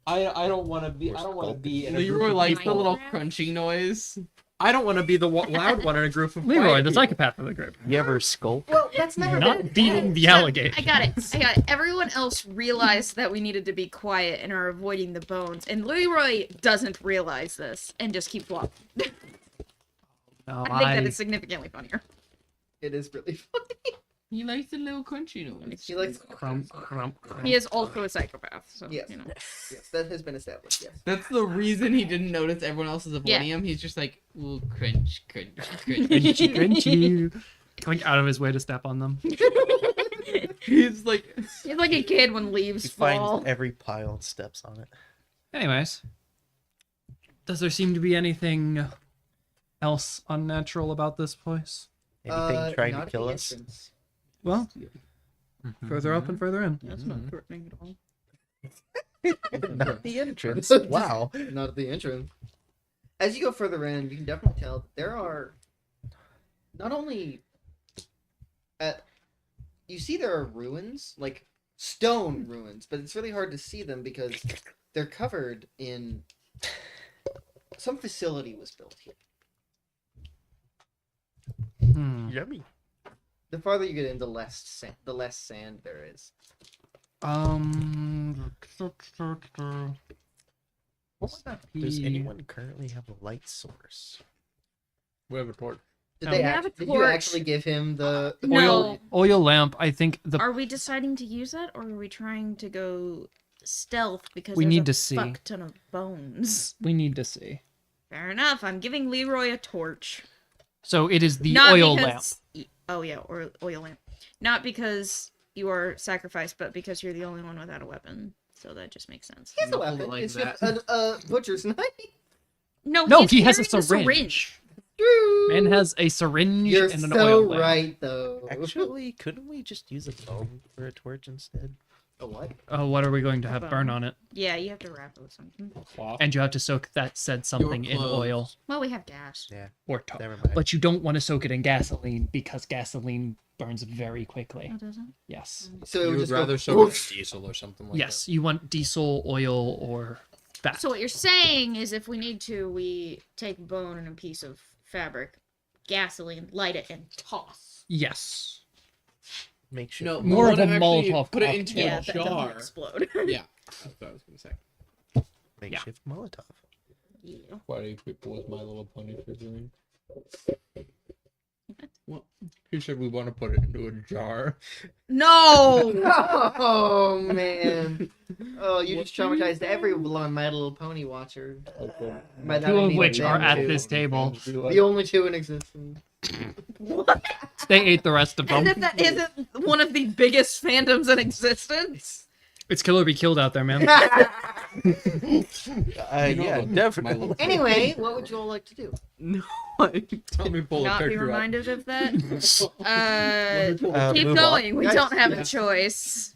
[SPEAKER 4] I don't want to be. I don't want to be in a group
[SPEAKER 7] Leroy
[SPEAKER 4] of
[SPEAKER 7] likes the
[SPEAKER 4] people.
[SPEAKER 7] little crunching noise.
[SPEAKER 4] I don't want to be the loud one in a group of
[SPEAKER 6] Leroy,
[SPEAKER 4] quiet
[SPEAKER 6] the
[SPEAKER 4] people.
[SPEAKER 6] psychopath of the group.
[SPEAKER 5] You ever skulk?
[SPEAKER 1] Well, that's never
[SPEAKER 6] Not
[SPEAKER 1] been.
[SPEAKER 6] beating the alligator.
[SPEAKER 2] I got it. Everyone else realized that we needed to be quiet and are avoiding the bones. And Leroy doesn't realize this and just keeps walking.
[SPEAKER 6] No,
[SPEAKER 2] I think that is significantly funnier.
[SPEAKER 1] It is really funny.
[SPEAKER 7] He likes the little crunchy noise.
[SPEAKER 1] He likes.
[SPEAKER 6] Crump, crump.
[SPEAKER 2] He is also a psychopath, so
[SPEAKER 1] Yes.
[SPEAKER 2] you know.
[SPEAKER 1] Yes, that has been established. Yes.
[SPEAKER 7] That's the reason he didn't notice everyone else is avoiding him. He's just like, ooh, crunch, crunch, crunch.
[SPEAKER 6] Crunchy, crunchy. Going out of his way to step on them.
[SPEAKER 7] He's like,
[SPEAKER 2] He's like a kid when leaves
[SPEAKER 5] He
[SPEAKER 2] fall.
[SPEAKER 5] finds every pile and steps on it.
[SPEAKER 6] Anyways, does there seem to be anything else unnatural about this place?
[SPEAKER 5] Anything trying
[SPEAKER 1] not
[SPEAKER 5] to
[SPEAKER 1] at
[SPEAKER 5] kill
[SPEAKER 1] the
[SPEAKER 5] us?
[SPEAKER 1] entrance.
[SPEAKER 6] Well, further up and further in.
[SPEAKER 2] That's not threatening at all.
[SPEAKER 5] Not at the entrance. Wow.
[SPEAKER 1] Not at the entrance. As you go further in, you can definitely tell that there are not only you see there are ruins, like stone ruins, but it's really hard to see them because they're covered in. Some facility was built here.
[SPEAKER 5] Yummy.
[SPEAKER 1] The farther you get in, the less sand there is.
[SPEAKER 6] What would that be?
[SPEAKER 5] Does anyone currently have a light source?
[SPEAKER 4] We have a torch.
[SPEAKER 1] Did,
[SPEAKER 2] We
[SPEAKER 1] they
[SPEAKER 2] have a
[SPEAKER 1] did you
[SPEAKER 2] torch.
[SPEAKER 1] actually give him the
[SPEAKER 2] No.
[SPEAKER 6] Oil lamp. I think
[SPEAKER 2] Are we deciding to use that, or are we trying to go stealth because
[SPEAKER 6] We
[SPEAKER 2] there's
[SPEAKER 6] need
[SPEAKER 2] a
[SPEAKER 6] to see.
[SPEAKER 2] fuck ton of bones?
[SPEAKER 6] we need to see.
[SPEAKER 2] Fair enough. I'm giving Leroy a torch.
[SPEAKER 6] So it is the
[SPEAKER 2] Not
[SPEAKER 6] oil lamp.
[SPEAKER 2] because... Oh yeah, or oil lamp. Not because you are sacrificed, but because you're the only one without a weapon. So that just makes sense.
[SPEAKER 1] He has a
[SPEAKER 4] Hold it
[SPEAKER 1] weapon.
[SPEAKER 4] like
[SPEAKER 1] It's
[SPEAKER 4] that.
[SPEAKER 1] just a butcher's knife.
[SPEAKER 2] No,
[SPEAKER 6] No,
[SPEAKER 2] he's
[SPEAKER 6] he has a
[SPEAKER 2] carrying
[SPEAKER 6] syringe. Man has a syringe
[SPEAKER 1] You're
[SPEAKER 6] and an
[SPEAKER 1] so
[SPEAKER 6] oil lamp.
[SPEAKER 1] right, though.
[SPEAKER 5] Actually, couldn't we just use a bone for a torch instead?
[SPEAKER 1] A what?
[SPEAKER 6] Oh, what are we going to have
[SPEAKER 2] Bone.
[SPEAKER 6] burn on it?
[SPEAKER 2] Yeah, you have to wrap it with something.
[SPEAKER 6] And you have to soak that said something in
[SPEAKER 4] clothes.
[SPEAKER 6] oil
[SPEAKER 2] Well, we have gas.
[SPEAKER 5] Yeah,
[SPEAKER 6] or tar.
[SPEAKER 5] never mind.
[SPEAKER 6] But you don't want to soak it in gasoline because gasoline burns very quickly.
[SPEAKER 2] Oh, doesn't?
[SPEAKER 6] Yes.
[SPEAKER 1] So it
[SPEAKER 4] You
[SPEAKER 1] would
[SPEAKER 4] would
[SPEAKER 1] just
[SPEAKER 4] rather
[SPEAKER 1] go,
[SPEAKER 4] soak
[SPEAKER 1] "Oof."
[SPEAKER 4] it in diesel or something like
[SPEAKER 6] Yes, you want diesel, oil, or fat.
[SPEAKER 2] So what you're saying is, if we need to, we take bone and a piece of fabric, gasoline, light it, and toss.
[SPEAKER 6] Yes.
[SPEAKER 5] Make sure.
[SPEAKER 4] No,
[SPEAKER 6] More
[SPEAKER 4] we
[SPEAKER 6] of a
[SPEAKER 4] wanna actually
[SPEAKER 6] Molotov
[SPEAKER 4] put it
[SPEAKER 6] cocktail.
[SPEAKER 4] into
[SPEAKER 2] Yeah,
[SPEAKER 4] a
[SPEAKER 2] that doesn't
[SPEAKER 4] jar.
[SPEAKER 2] explode.
[SPEAKER 4] Yeah, that's what I was gonna say.
[SPEAKER 5] Makeshift Molotov.
[SPEAKER 2] Yeah.
[SPEAKER 4] Why do you people with My Little Pony figurine? Well, he said we want to put it into a jar.
[SPEAKER 2] No!
[SPEAKER 1] Oh man! Oh, you just traumatized every My Little Pony watcher. By that
[SPEAKER 6] Two
[SPEAKER 1] I
[SPEAKER 6] of
[SPEAKER 1] mean
[SPEAKER 6] which are
[SPEAKER 1] them
[SPEAKER 6] at
[SPEAKER 1] two.
[SPEAKER 6] this table.
[SPEAKER 1] The only two in existence.
[SPEAKER 6] They ate the rest of
[SPEAKER 2] And
[SPEAKER 6] them.
[SPEAKER 2] if that isn't one of the biggest fandoms in existence.
[SPEAKER 6] It's kill or be killed out there, man.
[SPEAKER 5] Yeah, definitely.
[SPEAKER 1] Anyway, what would you all like to do?
[SPEAKER 7] No,
[SPEAKER 4] Tell me, pull a
[SPEAKER 2] Not be
[SPEAKER 4] picture up.
[SPEAKER 2] reminded of that. Keep
[SPEAKER 5] Move
[SPEAKER 2] going. We
[SPEAKER 1] Guys,
[SPEAKER 2] don't have
[SPEAKER 4] yeah.
[SPEAKER 2] a choice.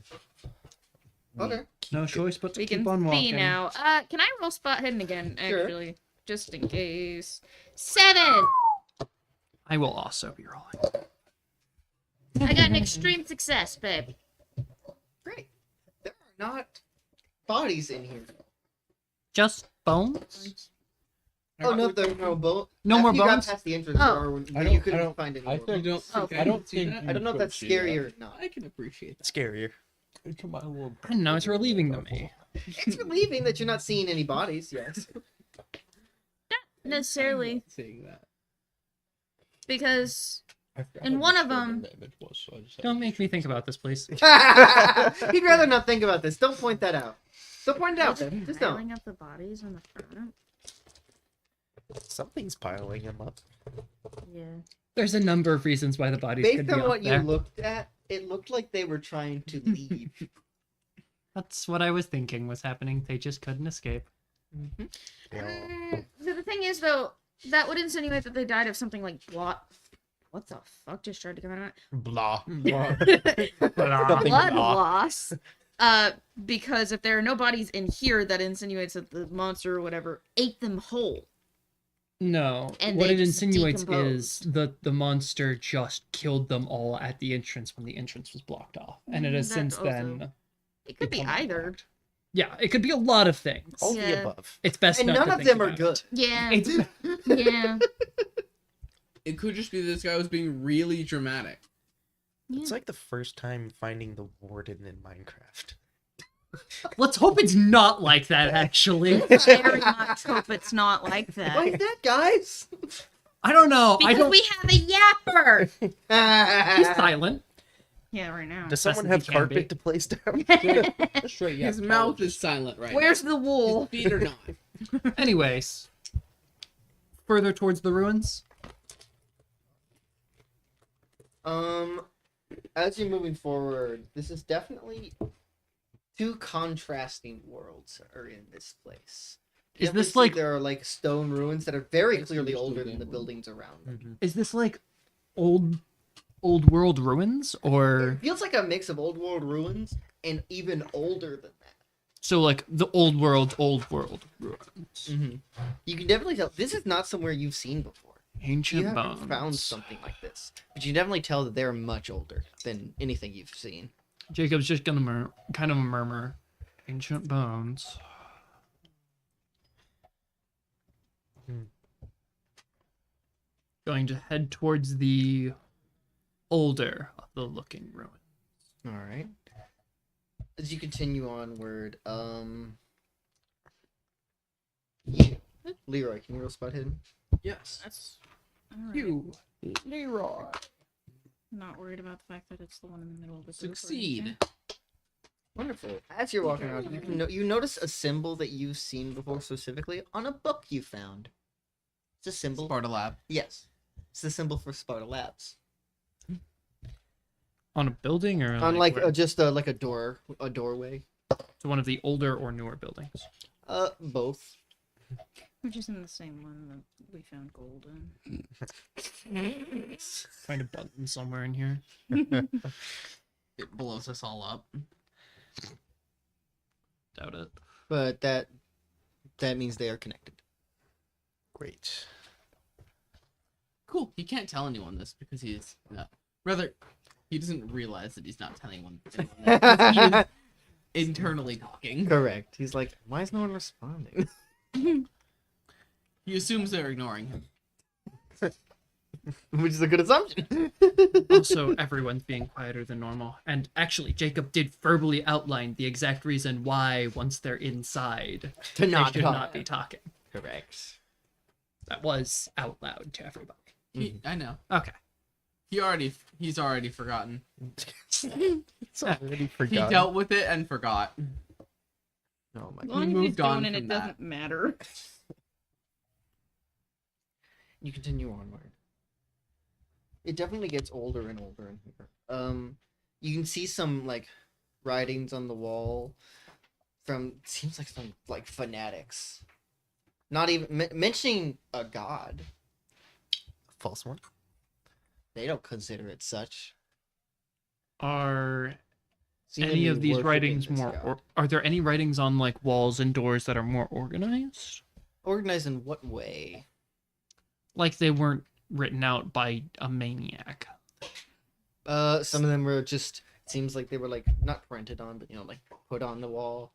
[SPEAKER 1] Okay.
[SPEAKER 8] No choice but to
[SPEAKER 2] We
[SPEAKER 8] keep
[SPEAKER 2] can
[SPEAKER 8] on
[SPEAKER 2] see
[SPEAKER 8] walking.
[SPEAKER 2] now. Can I roll spot hidden again?
[SPEAKER 1] Sure.
[SPEAKER 2] Actually, just in case. 7.
[SPEAKER 6] I will also be rolling.
[SPEAKER 2] I got an extreme success, babe.
[SPEAKER 1] Great. There are not bodies in here.
[SPEAKER 6] Just bones?
[SPEAKER 1] Oh no, there are no bones.
[SPEAKER 6] No more
[SPEAKER 1] You got
[SPEAKER 6] bones?
[SPEAKER 1] past the entrance
[SPEAKER 2] Oh.
[SPEAKER 1] door,
[SPEAKER 4] I
[SPEAKER 1] you
[SPEAKER 4] don't-
[SPEAKER 1] couldn't
[SPEAKER 4] I don't-
[SPEAKER 1] find any
[SPEAKER 4] I
[SPEAKER 1] more.
[SPEAKER 4] think,
[SPEAKER 7] don't
[SPEAKER 2] Oh.
[SPEAKER 7] think
[SPEAKER 4] I don't
[SPEAKER 7] see
[SPEAKER 4] think.
[SPEAKER 7] that.
[SPEAKER 1] I don't know if that's scary or not.
[SPEAKER 7] I can appreciate that.
[SPEAKER 5] Scarier.
[SPEAKER 4] Into My Little
[SPEAKER 6] I don't know, it's relieving to me.
[SPEAKER 1] It's relieving that you're not seeing any bodies. Yes.
[SPEAKER 2] Necessarily,
[SPEAKER 7] Seeing that.
[SPEAKER 2] because
[SPEAKER 4] I forgot
[SPEAKER 2] And
[SPEAKER 4] how
[SPEAKER 2] one of
[SPEAKER 4] disturbing
[SPEAKER 2] them-
[SPEAKER 4] the image was, so I just had
[SPEAKER 6] Don't
[SPEAKER 4] to
[SPEAKER 6] make me think about this, please.
[SPEAKER 1] He'd rather not think about this. Don't point that out. Don't point it out, then. Just don't.
[SPEAKER 2] piling up the bodies in the front.
[SPEAKER 5] Something's piling him up.
[SPEAKER 2] Yeah.
[SPEAKER 6] There's a number of reasons why the bodies could
[SPEAKER 1] Based
[SPEAKER 6] be
[SPEAKER 1] on
[SPEAKER 6] up
[SPEAKER 1] what you
[SPEAKER 6] there.
[SPEAKER 1] looked at, it looked like they were trying to leave.
[SPEAKER 6] That's what I was thinking was happening. They just couldn't escape.
[SPEAKER 5] They all-
[SPEAKER 2] So the thing is, though, that would insinuate that they died of something like blot. What the fuck just tried to come out?
[SPEAKER 5] Blah.
[SPEAKER 2] Blood
[SPEAKER 5] blah.
[SPEAKER 2] loss. Because if there are no bodies in here, that insinuates that the monster or whatever ate them whole.
[SPEAKER 6] No,
[SPEAKER 2] And
[SPEAKER 6] what
[SPEAKER 2] they
[SPEAKER 6] it
[SPEAKER 2] just
[SPEAKER 6] insinuates
[SPEAKER 2] decompose.
[SPEAKER 6] is the monster just killed them all at the entrance when the entrance was blocked off, and it has
[SPEAKER 2] That
[SPEAKER 6] since
[SPEAKER 2] also-
[SPEAKER 6] then.
[SPEAKER 2] It could be
[SPEAKER 6] become
[SPEAKER 2] either.
[SPEAKER 6] unlocked. Yeah, it could be a lot of things.
[SPEAKER 5] All
[SPEAKER 2] Yeah.
[SPEAKER 5] the above.
[SPEAKER 6] It's best
[SPEAKER 1] And
[SPEAKER 6] not
[SPEAKER 1] none
[SPEAKER 6] to
[SPEAKER 1] of
[SPEAKER 6] think
[SPEAKER 1] them are
[SPEAKER 6] about
[SPEAKER 1] good.
[SPEAKER 6] it.
[SPEAKER 2] Yeah.
[SPEAKER 6] It's
[SPEAKER 2] Yeah.
[SPEAKER 7] It could just be this guy was being really dramatic.
[SPEAKER 5] It's like the first time finding the warden in Minecraft.
[SPEAKER 6] Let's hope it's not like that. Actually,
[SPEAKER 2] Very much hope it's not like that.
[SPEAKER 1] Why is that, guys?
[SPEAKER 6] I don't know. I
[SPEAKER 2] Because
[SPEAKER 6] don't.
[SPEAKER 2] we have a yapper.
[SPEAKER 6] He's silent.
[SPEAKER 2] Yeah, right now.
[SPEAKER 5] Does
[SPEAKER 6] Best
[SPEAKER 5] someone
[SPEAKER 6] that
[SPEAKER 5] have
[SPEAKER 6] he can be.
[SPEAKER 5] carpet to place down?
[SPEAKER 4] Straight, yeah.
[SPEAKER 7] His mouth is silent right
[SPEAKER 2] Where's
[SPEAKER 7] now.
[SPEAKER 2] the wool?
[SPEAKER 7] His feet are not.
[SPEAKER 6] Anyways, further towards the ruins.
[SPEAKER 1] As you're moving forward, this is definitely two contrasting worlds are in this place. You
[SPEAKER 6] Is
[SPEAKER 1] definitely
[SPEAKER 6] this
[SPEAKER 1] see
[SPEAKER 6] like-
[SPEAKER 1] there are like stone ruins that are very
[SPEAKER 7] That's
[SPEAKER 1] clearly
[SPEAKER 7] understood,
[SPEAKER 1] older than the
[SPEAKER 7] yeah.
[SPEAKER 1] buildings around them.
[SPEAKER 6] Is this like old world ruins, or
[SPEAKER 1] It feels like a mix of old world ruins and even older than that.
[SPEAKER 6] so like the old world ruins?
[SPEAKER 1] You can definitely tell this is not somewhere you've seen before.
[SPEAKER 6] Ancient
[SPEAKER 1] You haven't
[SPEAKER 6] bones.
[SPEAKER 1] found something like this, but you can definitely tell that they're much older than anything you've seen.
[SPEAKER 6] Jacob's just gonna kind of murmur, ancient bones. Going to head towards the older of the looking ruin.
[SPEAKER 1] All right. As you continue onward, Leroy, can you roll spot hidden?
[SPEAKER 3] Yes.
[SPEAKER 2] That's all right.
[SPEAKER 6] You,
[SPEAKER 4] Leroy.
[SPEAKER 2] Not worried about the fact that it's the one in the middle of the group or
[SPEAKER 7] Succeed.
[SPEAKER 2] anything.
[SPEAKER 1] Wonderful. As you're walking around, you notice a symbol that you've seen before, specifically on a book you found. It's a symbol.
[SPEAKER 7] Sparta Lab.
[SPEAKER 1] Yes, it's the symbol for Sparta Labs.
[SPEAKER 6] on a building or
[SPEAKER 1] On like
[SPEAKER 6] where?
[SPEAKER 1] just like a doorway.
[SPEAKER 6] To one of the older or newer buildings.
[SPEAKER 1] Both.
[SPEAKER 2] Which is in the same one that we found gold in.
[SPEAKER 6] Find a button somewhere in here.
[SPEAKER 7] It blows us all up.
[SPEAKER 6] Doubt it.
[SPEAKER 1] But that means they are connected.
[SPEAKER 5] Great.
[SPEAKER 7] Cool. He can't tell anyone this because he's rather he doesn't realize that he's not telling anyone. He is internally talking.
[SPEAKER 1] Correct. He's like, why is no one responding?
[SPEAKER 7] He assumes they're ignoring him.
[SPEAKER 1] Which is a good assumption.
[SPEAKER 6] Also, everyone's being quieter than normal. And actually, Jacob did verbally outline the exact reason why, once they're inside,
[SPEAKER 1] To
[SPEAKER 6] they
[SPEAKER 1] not
[SPEAKER 6] should
[SPEAKER 1] talk.
[SPEAKER 6] not be talking.
[SPEAKER 1] Correct.
[SPEAKER 6] That was out loud to everybody.
[SPEAKER 7] I know.
[SPEAKER 6] Okay.
[SPEAKER 7] He's already forgotten.
[SPEAKER 5] It's already
[SPEAKER 7] He
[SPEAKER 5] forgotten.
[SPEAKER 7] dealt with it and forgot.
[SPEAKER 1] Oh my
[SPEAKER 2] As
[SPEAKER 1] god.
[SPEAKER 2] long as he's
[SPEAKER 7] moved on
[SPEAKER 2] doing it,
[SPEAKER 7] from
[SPEAKER 2] it
[SPEAKER 7] that.
[SPEAKER 2] doesn't matter.
[SPEAKER 1] You continue onward. It definitely gets older and older in here. You can see some like writings on the wall from seems like some like fanatics. Not even mentioning a god.
[SPEAKER 5] False one.
[SPEAKER 1] They don't consider it such.
[SPEAKER 6] Are
[SPEAKER 1] Seem to
[SPEAKER 6] any
[SPEAKER 1] be
[SPEAKER 6] of these
[SPEAKER 1] worshipping
[SPEAKER 6] writings
[SPEAKER 1] this
[SPEAKER 6] more...
[SPEAKER 1] god.
[SPEAKER 6] are there any writings on, like, walls and doors that are more organized?
[SPEAKER 1] Organized in what way?
[SPEAKER 6] Like they weren't written out by a maniac.
[SPEAKER 1] Some of them were just seems like they were like not printed on, but like put on the wall.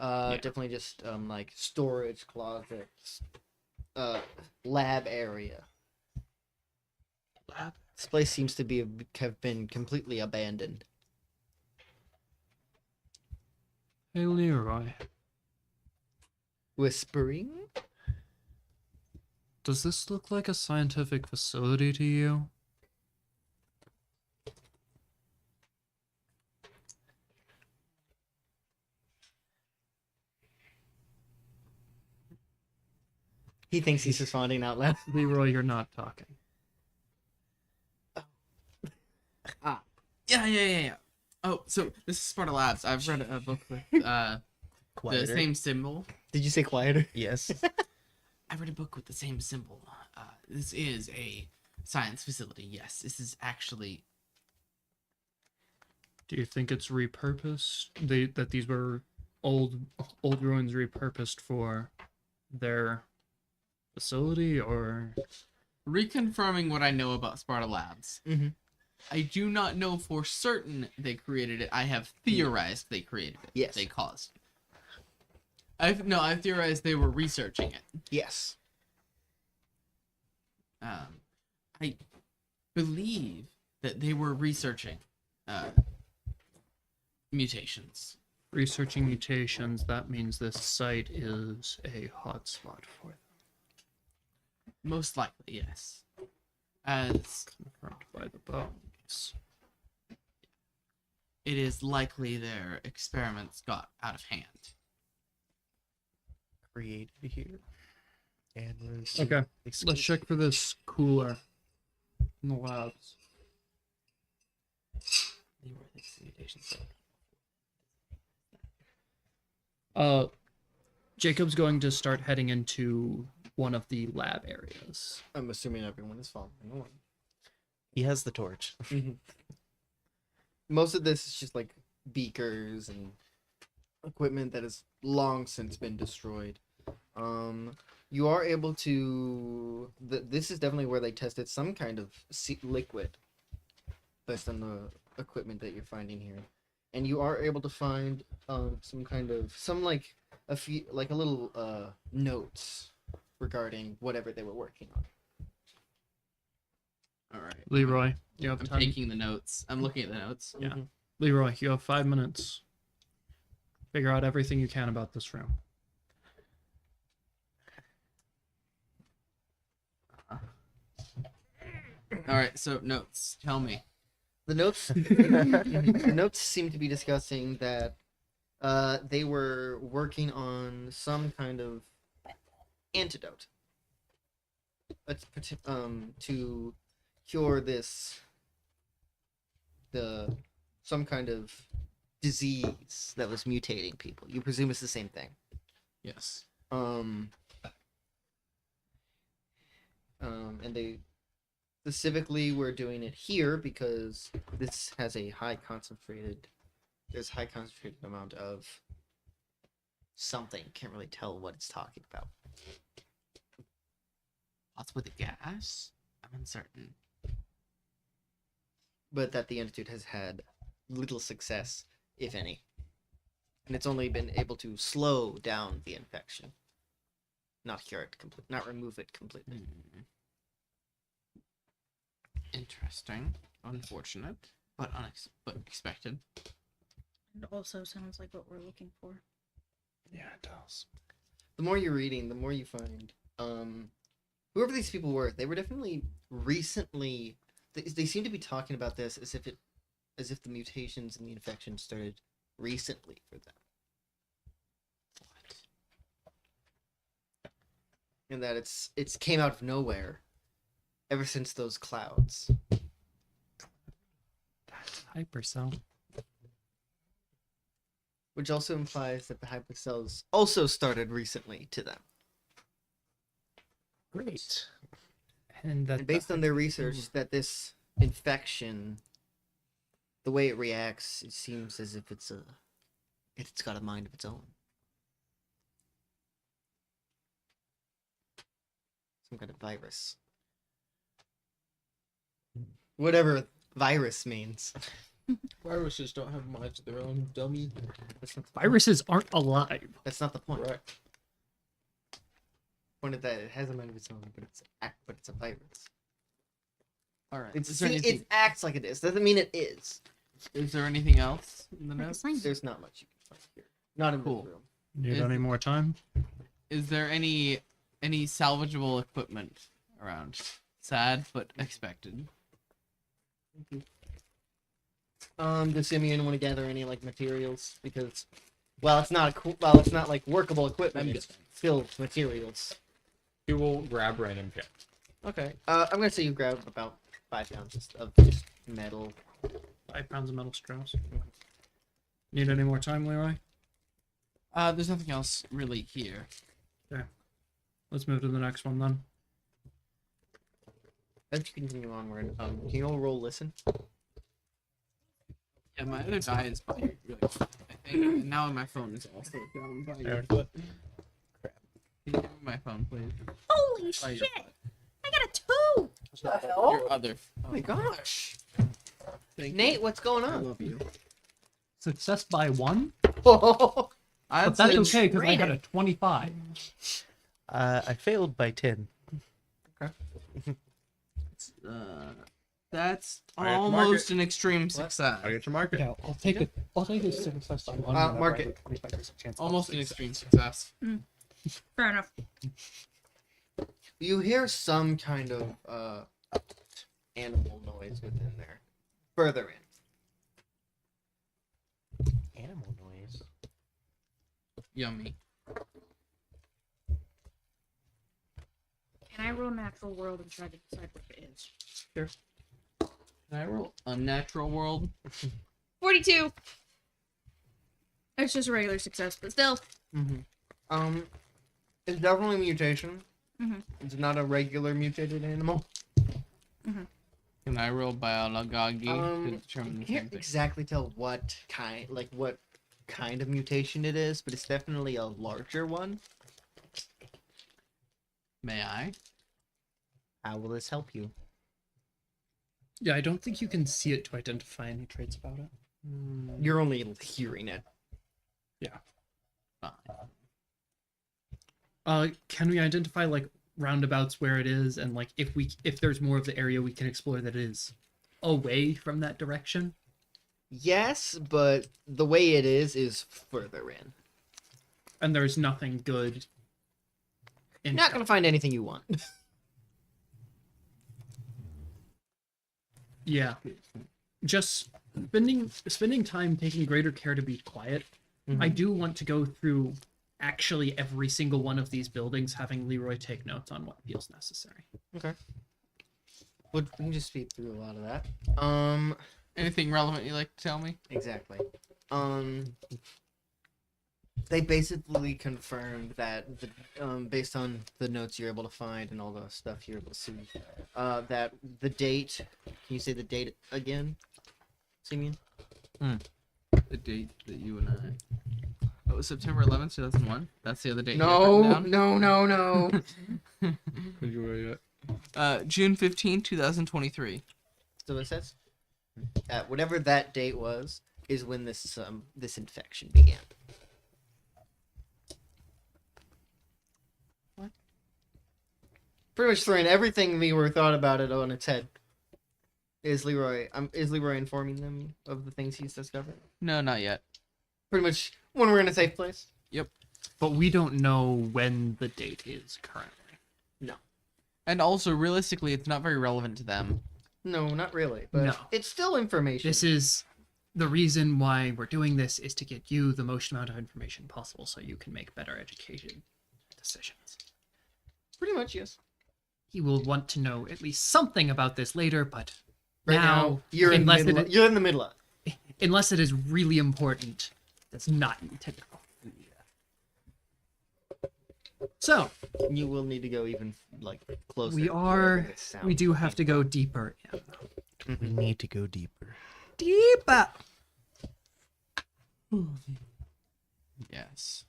[SPEAKER 6] Yeah.
[SPEAKER 1] Definitely just like storage closets, lab area.
[SPEAKER 6] Lab?
[SPEAKER 1] This place seems to have been completely abandoned.
[SPEAKER 6] Hey, Leroy.
[SPEAKER 1] Whispering?
[SPEAKER 6] Does this look like a scientific facility to you?
[SPEAKER 1] He thinks he's responding out loud.
[SPEAKER 6] Leroy, you're not talking.
[SPEAKER 7] Yeah. Oh, so this is Sparta Labs. I've read a book with the
[SPEAKER 5] Quieter.
[SPEAKER 7] same symbol.
[SPEAKER 1] Did you say quieter?
[SPEAKER 5] Yes.
[SPEAKER 7] I read a book with the same symbol. This is a science facility. Yes, this is actually.
[SPEAKER 6] Do you think it's repurposed? That these were old ruins repurposed for their facility, or
[SPEAKER 7] Reconfirming what I know about Sparta Labs.
[SPEAKER 1] Mm-hmm.
[SPEAKER 7] I do not know for certain they created it. I have theorized they created it.
[SPEAKER 1] Yes.
[SPEAKER 7] They caused. I've theorized they were researching it.
[SPEAKER 1] Yes.
[SPEAKER 7] I believe that they were researching mutations.
[SPEAKER 6] researching mutations? That means this site is a hotspot for them.
[SPEAKER 7] Most likely, yes. As
[SPEAKER 6] Confirmed by the bones.
[SPEAKER 7] it is likely their experiments got out of hand.
[SPEAKER 5] Created here. And was
[SPEAKER 6] Okay,
[SPEAKER 5] exclusive.
[SPEAKER 6] let's check for this cooler in the labs.
[SPEAKER 7] They were these mutations.
[SPEAKER 6] Jacob's going to start heading into one of the lab areas.
[SPEAKER 1] I'm assuming everyone is following along.
[SPEAKER 5] He has the torch.
[SPEAKER 1] Most of this is just like beakers and equipment that has long since been destroyed. You are able to. This is definitely where they tested some kind of liquid, based on the equipment that you're finding here. and you are able to find some like a few like a little notes regarding whatever they were working on.
[SPEAKER 7] All right.
[SPEAKER 6] Leroy, you have
[SPEAKER 7] I'm
[SPEAKER 6] time.
[SPEAKER 7] taking the notes. I'm looking at the notes.
[SPEAKER 6] Yeah. Leroy, you have 5 minutes. Figure out everything you can about this room.
[SPEAKER 7] All right. So notes. Tell me.
[SPEAKER 1] The notes seem to be discussing that they were working on some kind of antidote. To cure some kind of disease that was mutating people. You presume it's the same thing.
[SPEAKER 7] Yes.
[SPEAKER 1] And they specifically were doing it here because this has a high concentrated amount of something. Can't really tell what it's talking about.
[SPEAKER 7] What's with the gas? I'm uncertain.
[SPEAKER 1] But that the antidote has had little success, if any. And it's only been able to slow down the infection. Not cure it completely, not remove it completely.
[SPEAKER 7] Interesting. Unfortunate, but expected.
[SPEAKER 2] It also sounds like what we're looking for.
[SPEAKER 6] Yeah, it does.
[SPEAKER 1] The more you're reading, the more you find whoever these people were, they were definitely recently they seem to be talking about this as if the mutations and the infection started recently for them. And that it's came out of nowhere ever since those clouds.
[SPEAKER 6] That's hypercell.
[SPEAKER 1] Which also implies that the hypercells also started recently to them.
[SPEAKER 6] Great. And
[SPEAKER 1] based on their research, that this infection, the way it reacts, it seems as if it's got a mind of its own. Some kind of virus. Whatever virus means.
[SPEAKER 4] Viruses don't have minds of their own, dummy.
[SPEAKER 1] That's not
[SPEAKER 6] Viruses aren't alive.
[SPEAKER 1] That's not the point.
[SPEAKER 4] Right.
[SPEAKER 1] Point is that it has a mind of its own, but it's a virus.
[SPEAKER 7] All right.
[SPEAKER 1] It acts like it is. Doesn't mean it is.
[SPEAKER 7] Is there anything else in the
[SPEAKER 2] Like a
[SPEAKER 7] notes?
[SPEAKER 2] sign.
[SPEAKER 1] There's not much you can find here. Not in
[SPEAKER 7] Cool.
[SPEAKER 1] this room.
[SPEAKER 6] Need
[SPEAKER 7] Is-
[SPEAKER 6] any more time?
[SPEAKER 7] Is there any salvageable equipment around? Sad, but expected.
[SPEAKER 1] Does Simeon want to gather any like materials? Because, it's not like workable equipment.
[SPEAKER 7] I'm
[SPEAKER 1] It's still materials.
[SPEAKER 4] He will grab random shit.
[SPEAKER 1] Okay. I'm gonna say you grab about 5 pounds of just metal.
[SPEAKER 6] 5 pounds of metal straws. Need any more time, Leroy?
[SPEAKER 7] There's nothing else really here.
[SPEAKER 6] Let's move to the next one then.
[SPEAKER 1] Let's continue onward. Can you all roll listen?
[SPEAKER 7] Yeah, my other die is by really quick, I think. And now my phone is also down by your foot. Crap. Can you give me my phone, please?
[SPEAKER 2] Holy
[SPEAKER 7] By
[SPEAKER 2] shit!
[SPEAKER 7] your foot.
[SPEAKER 2] I got a 2!
[SPEAKER 7] Your other.
[SPEAKER 1] Oh my gosh.
[SPEAKER 7] Thank
[SPEAKER 1] Nate,
[SPEAKER 7] you.
[SPEAKER 1] what's going
[SPEAKER 7] I
[SPEAKER 1] on?
[SPEAKER 7] love you.
[SPEAKER 6] Success by 1?
[SPEAKER 7] I'd
[SPEAKER 6] But that's
[SPEAKER 7] say
[SPEAKER 6] okay because I had a 25.
[SPEAKER 5] I failed by 10.
[SPEAKER 7] that's
[SPEAKER 4] I have to mark
[SPEAKER 7] almost
[SPEAKER 4] it.
[SPEAKER 7] an extreme success.
[SPEAKER 4] I get to mark it.
[SPEAKER 6] Yeah, I'll take it. I'll take a success by 1.
[SPEAKER 1] mark it.
[SPEAKER 6] 25% chance. of
[SPEAKER 7] Almost an
[SPEAKER 6] success.
[SPEAKER 7] extreme success.
[SPEAKER 2] Fair enough.
[SPEAKER 1] You hear some kind of animal noise within there. Further in.
[SPEAKER 5] Animal noise.
[SPEAKER 7] Yummy.
[SPEAKER 2] Can I roll natural world and try to decide what it is?
[SPEAKER 7] Can I roll unnatural world?
[SPEAKER 2] 42! It's just a regular success, but still.
[SPEAKER 1] It's definitely a mutation.
[SPEAKER 2] Mhm.
[SPEAKER 1] It's not a regular mutated animal.
[SPEAKER 7] Can I roll biology to determine
[SPEAKER 1] You
[SPEAKER 7] the same
[SPEAKER 1] can't
[SPEAKER 7] thing?
[SPEAKER 1] exactly tell what kind of mutation it is, but it's definitely a larger one.
[SPEAKER 7] May I?
[SPEAKER 1] How will this help you?
[SPEAKER 6] Yeah, I don't think you can see it to identify any traits about it.
[SPEAKER 1] You're only hearing it.
[SPEAKER 6] Can we identify like roundabouts where it is, and like if there's more of the area we can explore that is away from that direction?
[SPEAKER 1] Yes, but the way it is further in.
[SPEAKER 6] And there's nothing good.
[SPEAKER 1] You're not gonna find anything you want.
[SPEAKER 6] Yeah. Just spending time taking greater care to be quiet. I do want to go through actually every single one of these buildings, having Leroy take notes on what feels necessary.
[SPEAKER 1] Okay. We can just speed through a lot of that.
[SPEAKER 7] Anything relevant you'd like to tell me?
[SPEAKER 1] Exactly. They basically confirmed that, based on the notes you're able to find and all the stuff you're able to see, that the date. Can you say the date again, Simeon?
[SPEAKER 7] The date that you and I. Oh, it was September 11th, 2001. That's the other date.
[SPEAKER 1] No.
[SPEAKER 7] June 15, 2023.
[SPEAKER 1] So it says, whatever that date was, is when this infection began.
[SPEAKER 7] What?
[SPEAKER 1] Pretty much throwing everything Leroy thought about it on its head. Is Leroy informing them of the things he's discovered?
[SPEAKER 7] No, not yet.
[SPEAKER 1] Pretty much when we're in a safe place.
[SPEAKER 6] But we don't know when the date is currently.
[SPEAKER 7] And also, realistically, it's not very relevant to them.
[SPEAKER 1] No, not really. But
[SPEAKER 6] No.
[SPEAKER 1] it's still information.
[SPEAKER 6] This is the reason why we're doing this, is to get you the most amount of information possible so you can make better education decisions.
[SPEAKER 1] Pretty much, yes.
[SPEAKER 6] He will want to know at least something about this later, but
[SPEAKER 1] Right now, you're in the middle of it.
[SPEAKER 6] Unless it is really important, does not need to know. So
[SPEAKER 1] You will need to go even closer.
[SPEAKER 6] we
[SPEAKER 1] to wherever this sound
[SPEAKER 6] do have
[SPEAKER 1] came
[SPEAKER 6] to go deeper in.
[SPEAKER 5] We need to go deeper.
[SPEAKER 6] Deeper.
[SPEAKER 7] Yes.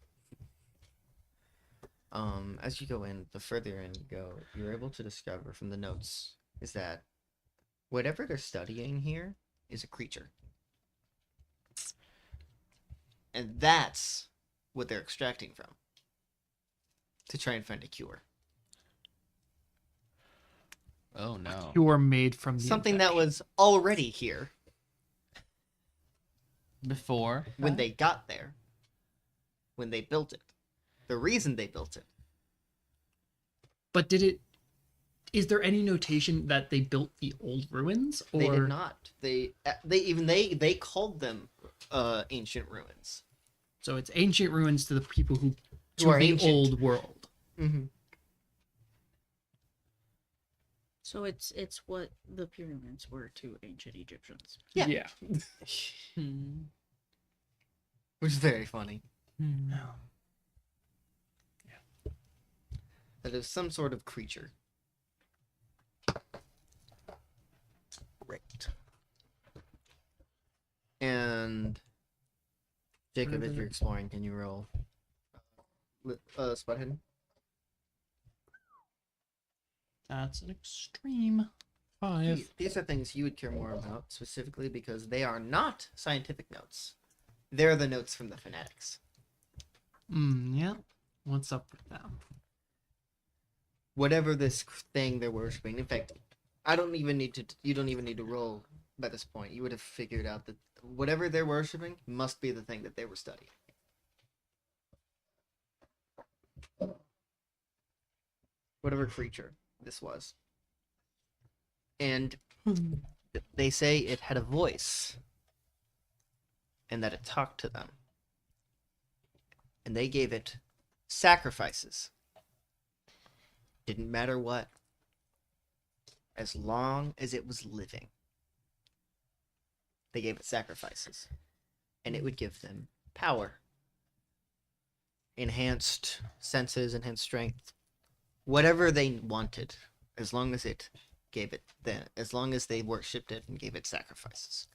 [SPEAKER 1] As you go in, the further in you go, you're able to discover from the notes is that whatever they're studying here is a creature. And that's what they're extracting from. To try and find a cure.
[SPEAKER 7] Oh, no.
[SPEAKER 6] You are made from the
[SPEAKER 1] Something that was already here
[SPEAKER 7] Before?
[SPEAKER 1] when they got there. When they built it. The reason they built it.
[SPEAKER 6] But is there any notation that they built the old ruins, or
[SPEAKER 1] They did not. They called them ancient ruins.
[SPEAKER 6] so it's ancient ruins to the people who
[SPEAKER 1] are
[SPEAKER 6] the
[SPEAKER 1] ancient.
[SPEAKER 6] old world?
[SPEAKER 1] Mm-hmm.
[SPEAKER 10] So it's what the pyramids were to ancient Egyptians.
[SPEAKER 1] Yeah.
[SPEAKER 7] Hmm.
[SPEAKER 1] Which is very funny.
[SPEAKER 6] No.
[SPEAKER 1] That is some sort of creature. Right. And Jacob, as you're exploring, can you roll spot hidden?
[SPEAKER 4] That's an extreme 5.
[SPEAKER 1] These are things you would care more about, specifically because they are not scientific notes. They're the notes from the fanatics.
[SPEAKER 6] Yeah. What's up with them?
[SPEAKER 1] Whatever this thing they're worshiping. In fact, you don't even need to roll by this point. You would have figured out that whatever they're worshiping must be the thing that they were studying. Whatever creature this was. And they say it had a voice. And that it talked to them. And they gave it sacrifices. Didn't matter what. As long as it was living. They gave it sacrifices. And it would give them power. Enhanced senses, enhanced strength. Whatever they wanted. As long as it gave it then. As long as they worshipped it and gave it sacrifices.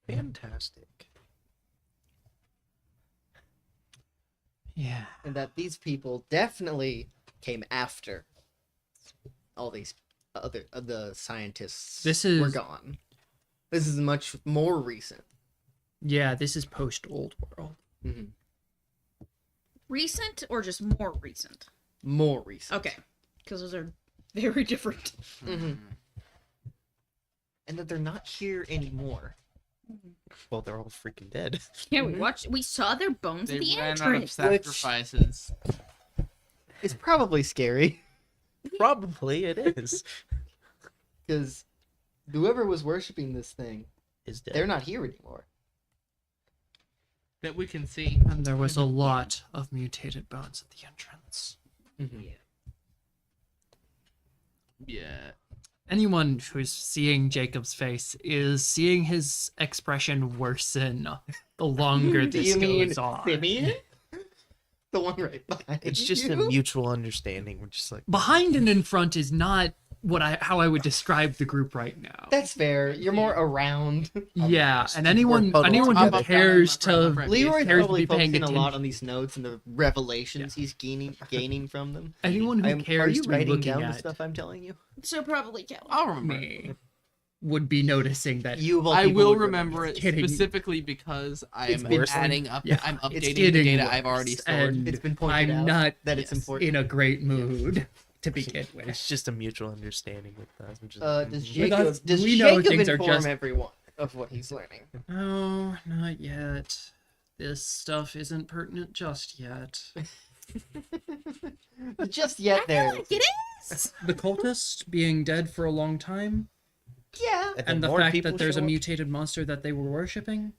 [SPEAKER 5] Fantastic.
[SPEAKER 6] Yeah.
[SPEAKER 1] And that these people definitely came after all these the scientists
[SPEAKER 6] This
[SPEAKER 1] were
[SPEAKER 6] is-
[SPEAKER 1] gone. This is much more recent.
[SPEAKER 6] Yeah, this is post Old World.
[SPEAKER 1] Hmm.
[SPEAKER 10] Recent or just more recent?
[SPEAKER 1] More recent.
[SPEAKER 10] Okay, because those are very different.
[SPEAKER 1] Hmm. And that they're not here anymore.
[SPEAKER 5] Well, they're all freaking dead.
[SPEAKER 10] Yeah, we saw their bones
[SPEAKER 7] They
[SPEAKER 10] at the
[SPEAKER 7] ran out of
[SPEAKER 10] entrance.
[SPEAKER 7] sacrifices.
[SPEAKER 1] It's probably scary
[SPEAKER 5] Probably it is.
[SPEAKER 1] because whoever was worshiping this thing,
[SPEAKER 5] Is dead.
[SPEAKER 1] they're not here anymore.
[SPEAKER 7] That we can see.
[SPEAKER 6] And there was a lot of mutated bones at the entrance.
[SPEAKER 7] Yeah.
[SPEAKER 6] Anyone who's seeing Jacob's face is seeing his expression worsen the longer
[SPEAKER 1] Do
[SPEAKER 6] this
[SPEAKER 1] you mean
[SPEAKER 6] goes on.
[SPEAKER 1] Simeon? The one right behind
[SPEAKER 5] It's just a
[SPEAKER 1] you?
[SPEAKER 5] mutual understanding. We're just like,
[SPEAKER 6] Behind and in front is not how I would describe the group right now.
[SPEAKER 1] That's fair. You're more around.
[SPEAKER 6] Yeah, and
[SPEAKER 5] We're
[SPEAKER 6] anyone
[SPEAKER 5] huddled
[SPEAKER 6] who
[SPEAKER 5] together.
[SPEAKER 6] cares
[SPEAKER 7] I'm up
[SPEAKER 6] to
[SPEAKER 7] front.
[SPEAKER 1] Leroy's
[SPEAKER 6] cares to
[SPEAKER 1] probably
[SPEAKER 6] be paying
[SPEAKER 1] focusing a lot
[SPEAKER 6] attention.
[SPEAKER 1] on these notes and the revelations he's gaining from them.
[SPEAKER 6] Anyone who
[SPEAKER 1] Are
[SPEAKER 6] cares
[SPEAKER 1] you
[SPEAKER 6] to be
[SPEAKER 1] writing
[SPEAKER 6] looking
[SPEAKER 1] down the
[SPEAKER 6] at
[SPEAKER 1] stuff I'm telling you?
[SPEAKER 10] So probably Kelly.
[SPEAKER 7] I'll remember.
[SPEAKER 6] me would be noticing that
[SPEAKER 1] You of all
[SPEAKER 7] I
[SPEAKER 1] people
[SPEAKER 7] will
[SPEAKER 1] would
[SPEAKER 7] remember it
[SPEAKER 6] Kidding.
[SPEAKER 7] specifically because I
[SPEAKER 1] It's
[SPEAKER 7] am
[SPEAKER 1] been
[SPEAKER 7] adding up.
[SPEAKER 6] yeah,
[SPEAKER 7] I'm
[SPEAKER 1] it's
[SPEAKER 7] updating the
[SPEAKER 6] getting
[SPEAKER 7] data I've already
[SPEAKER 6] worse,
[SPEAKER 7] stored.
[SPEAKER 6] and
[SPEAKER 1] It's been pointed
[SPEAKER 6] I'm
[SPEAKER 1] out
[SPEAKER 6] not
[SPEAKER 1] that it's important.
[SPEAKER 6] in a great mood to begin with.
[SPEAKER 5] it's just a mutual understanding with us. I'm just
[SPEAKER 1] Does
[SPEAKER 5] mhm.
[SPEAKER 1] Jacob,
[SPEAKER 6] us,
[SPEAKER 1] does
[SPEAKER 6] we know
[SPEAKER 1] Jacob
[SPEAKER 6] things are
[SPEAKER 1] inform
[SPEAKER 6] just-
[SPEAKER 1] everyone of what he's learning?
[SPEAKER 6] No, not yet. This stuff isn't pertinent just yet.
[SPEAKER 1] Just yet there.
[SPEAKER 10] It is.
[SPEAKER 6] The cultists being dead for a long time,
[SPEAKER 1] Yeah.
[SPEAKER 5] then
[SPEAKER 6] and the
[SPEAKER 5] more
[SPEAKER 6] fact
[SPEAKER 5] people
[SPEAKER 6] that there's a
[SPEAKER 5] show up.
[SPEAKER 6] mutated monster that they were worshipping,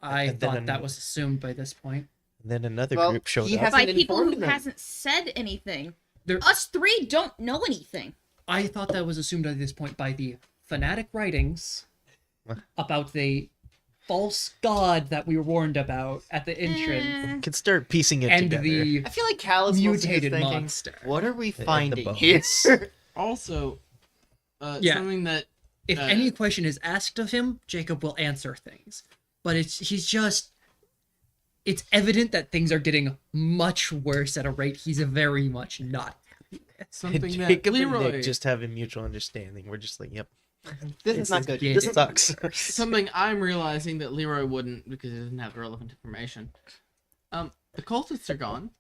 [SPEAKER 6] I
[SPEAKER 5] And then
[SPEAKER 6] thought that
[SPEAKER 5] an-
[SPEAKER 6] was assumed by this point.
[SPEAKER 5] And then another
[SPEAKER 1] Well,
[SPEAKER 5] group showed
[SPEAKER 1] he
[SPEAKER 5] up.
[SPEAKER 1] has-
[SPEAKER 10] By
[SPEAKER 1] Hasn't
[SPEAKER 10] people
[SPEAKER 1] informed
[SPEAKER 10] who
[SPEAKER 1] them.
[SPEAKER 10] hasn't said anything.
[SPEAKER 6] There-
[SPEAKER 10] Us three don't know anything.
[SPEAKER 6] I thought that was assumed at this point by the fanatic writings
[SPEAKER 5] What?
[SPEAKER 6] about the false god that we were warned about at the entrance,
[SPEAKER 5] Could start piecing it
[SPEAKER 6] and
[SPEAKER 5] together.
[SPEAKER 6] the
[SPEAKER 1] I feel like Callus
[SPEAKER 6] mutated
[SPEAKER 1] thinking,
[SPEAKER 6] monster.
[SPEAKER 1] what are we
[SPEAKER 5] the
[SPEAKER 1] finding
[SPEAKER 5] bones.
[SPEAKER 1] here?
[SPEAKER 7] Also,
[SPEAKER 6] Yeah.
[SPEAKER 7] something that
[SPEAKER 6] If
[SPEAKER 7] Uh,
[SPEAKER 6] any question is asked of him, Jacob will answer things. But it's evident that things are getting much worse at a rate he's very much not.
[SPEAKER 7] something that
[SPEAKER 5] Jacob and
[SPEAKER 7] Leroy
[SPEAKER 5] Nick just have a mutual understanding. We're just like, yep,
[SPEAKER 1] This is not good.
[SPEAKER 6] Yeah.
[SPEAKER 5] this sucks.
[SPEAKER 7] something I'm realizing that Leroy wouldn't because he doesn't have the relevant information. The cultists are gone.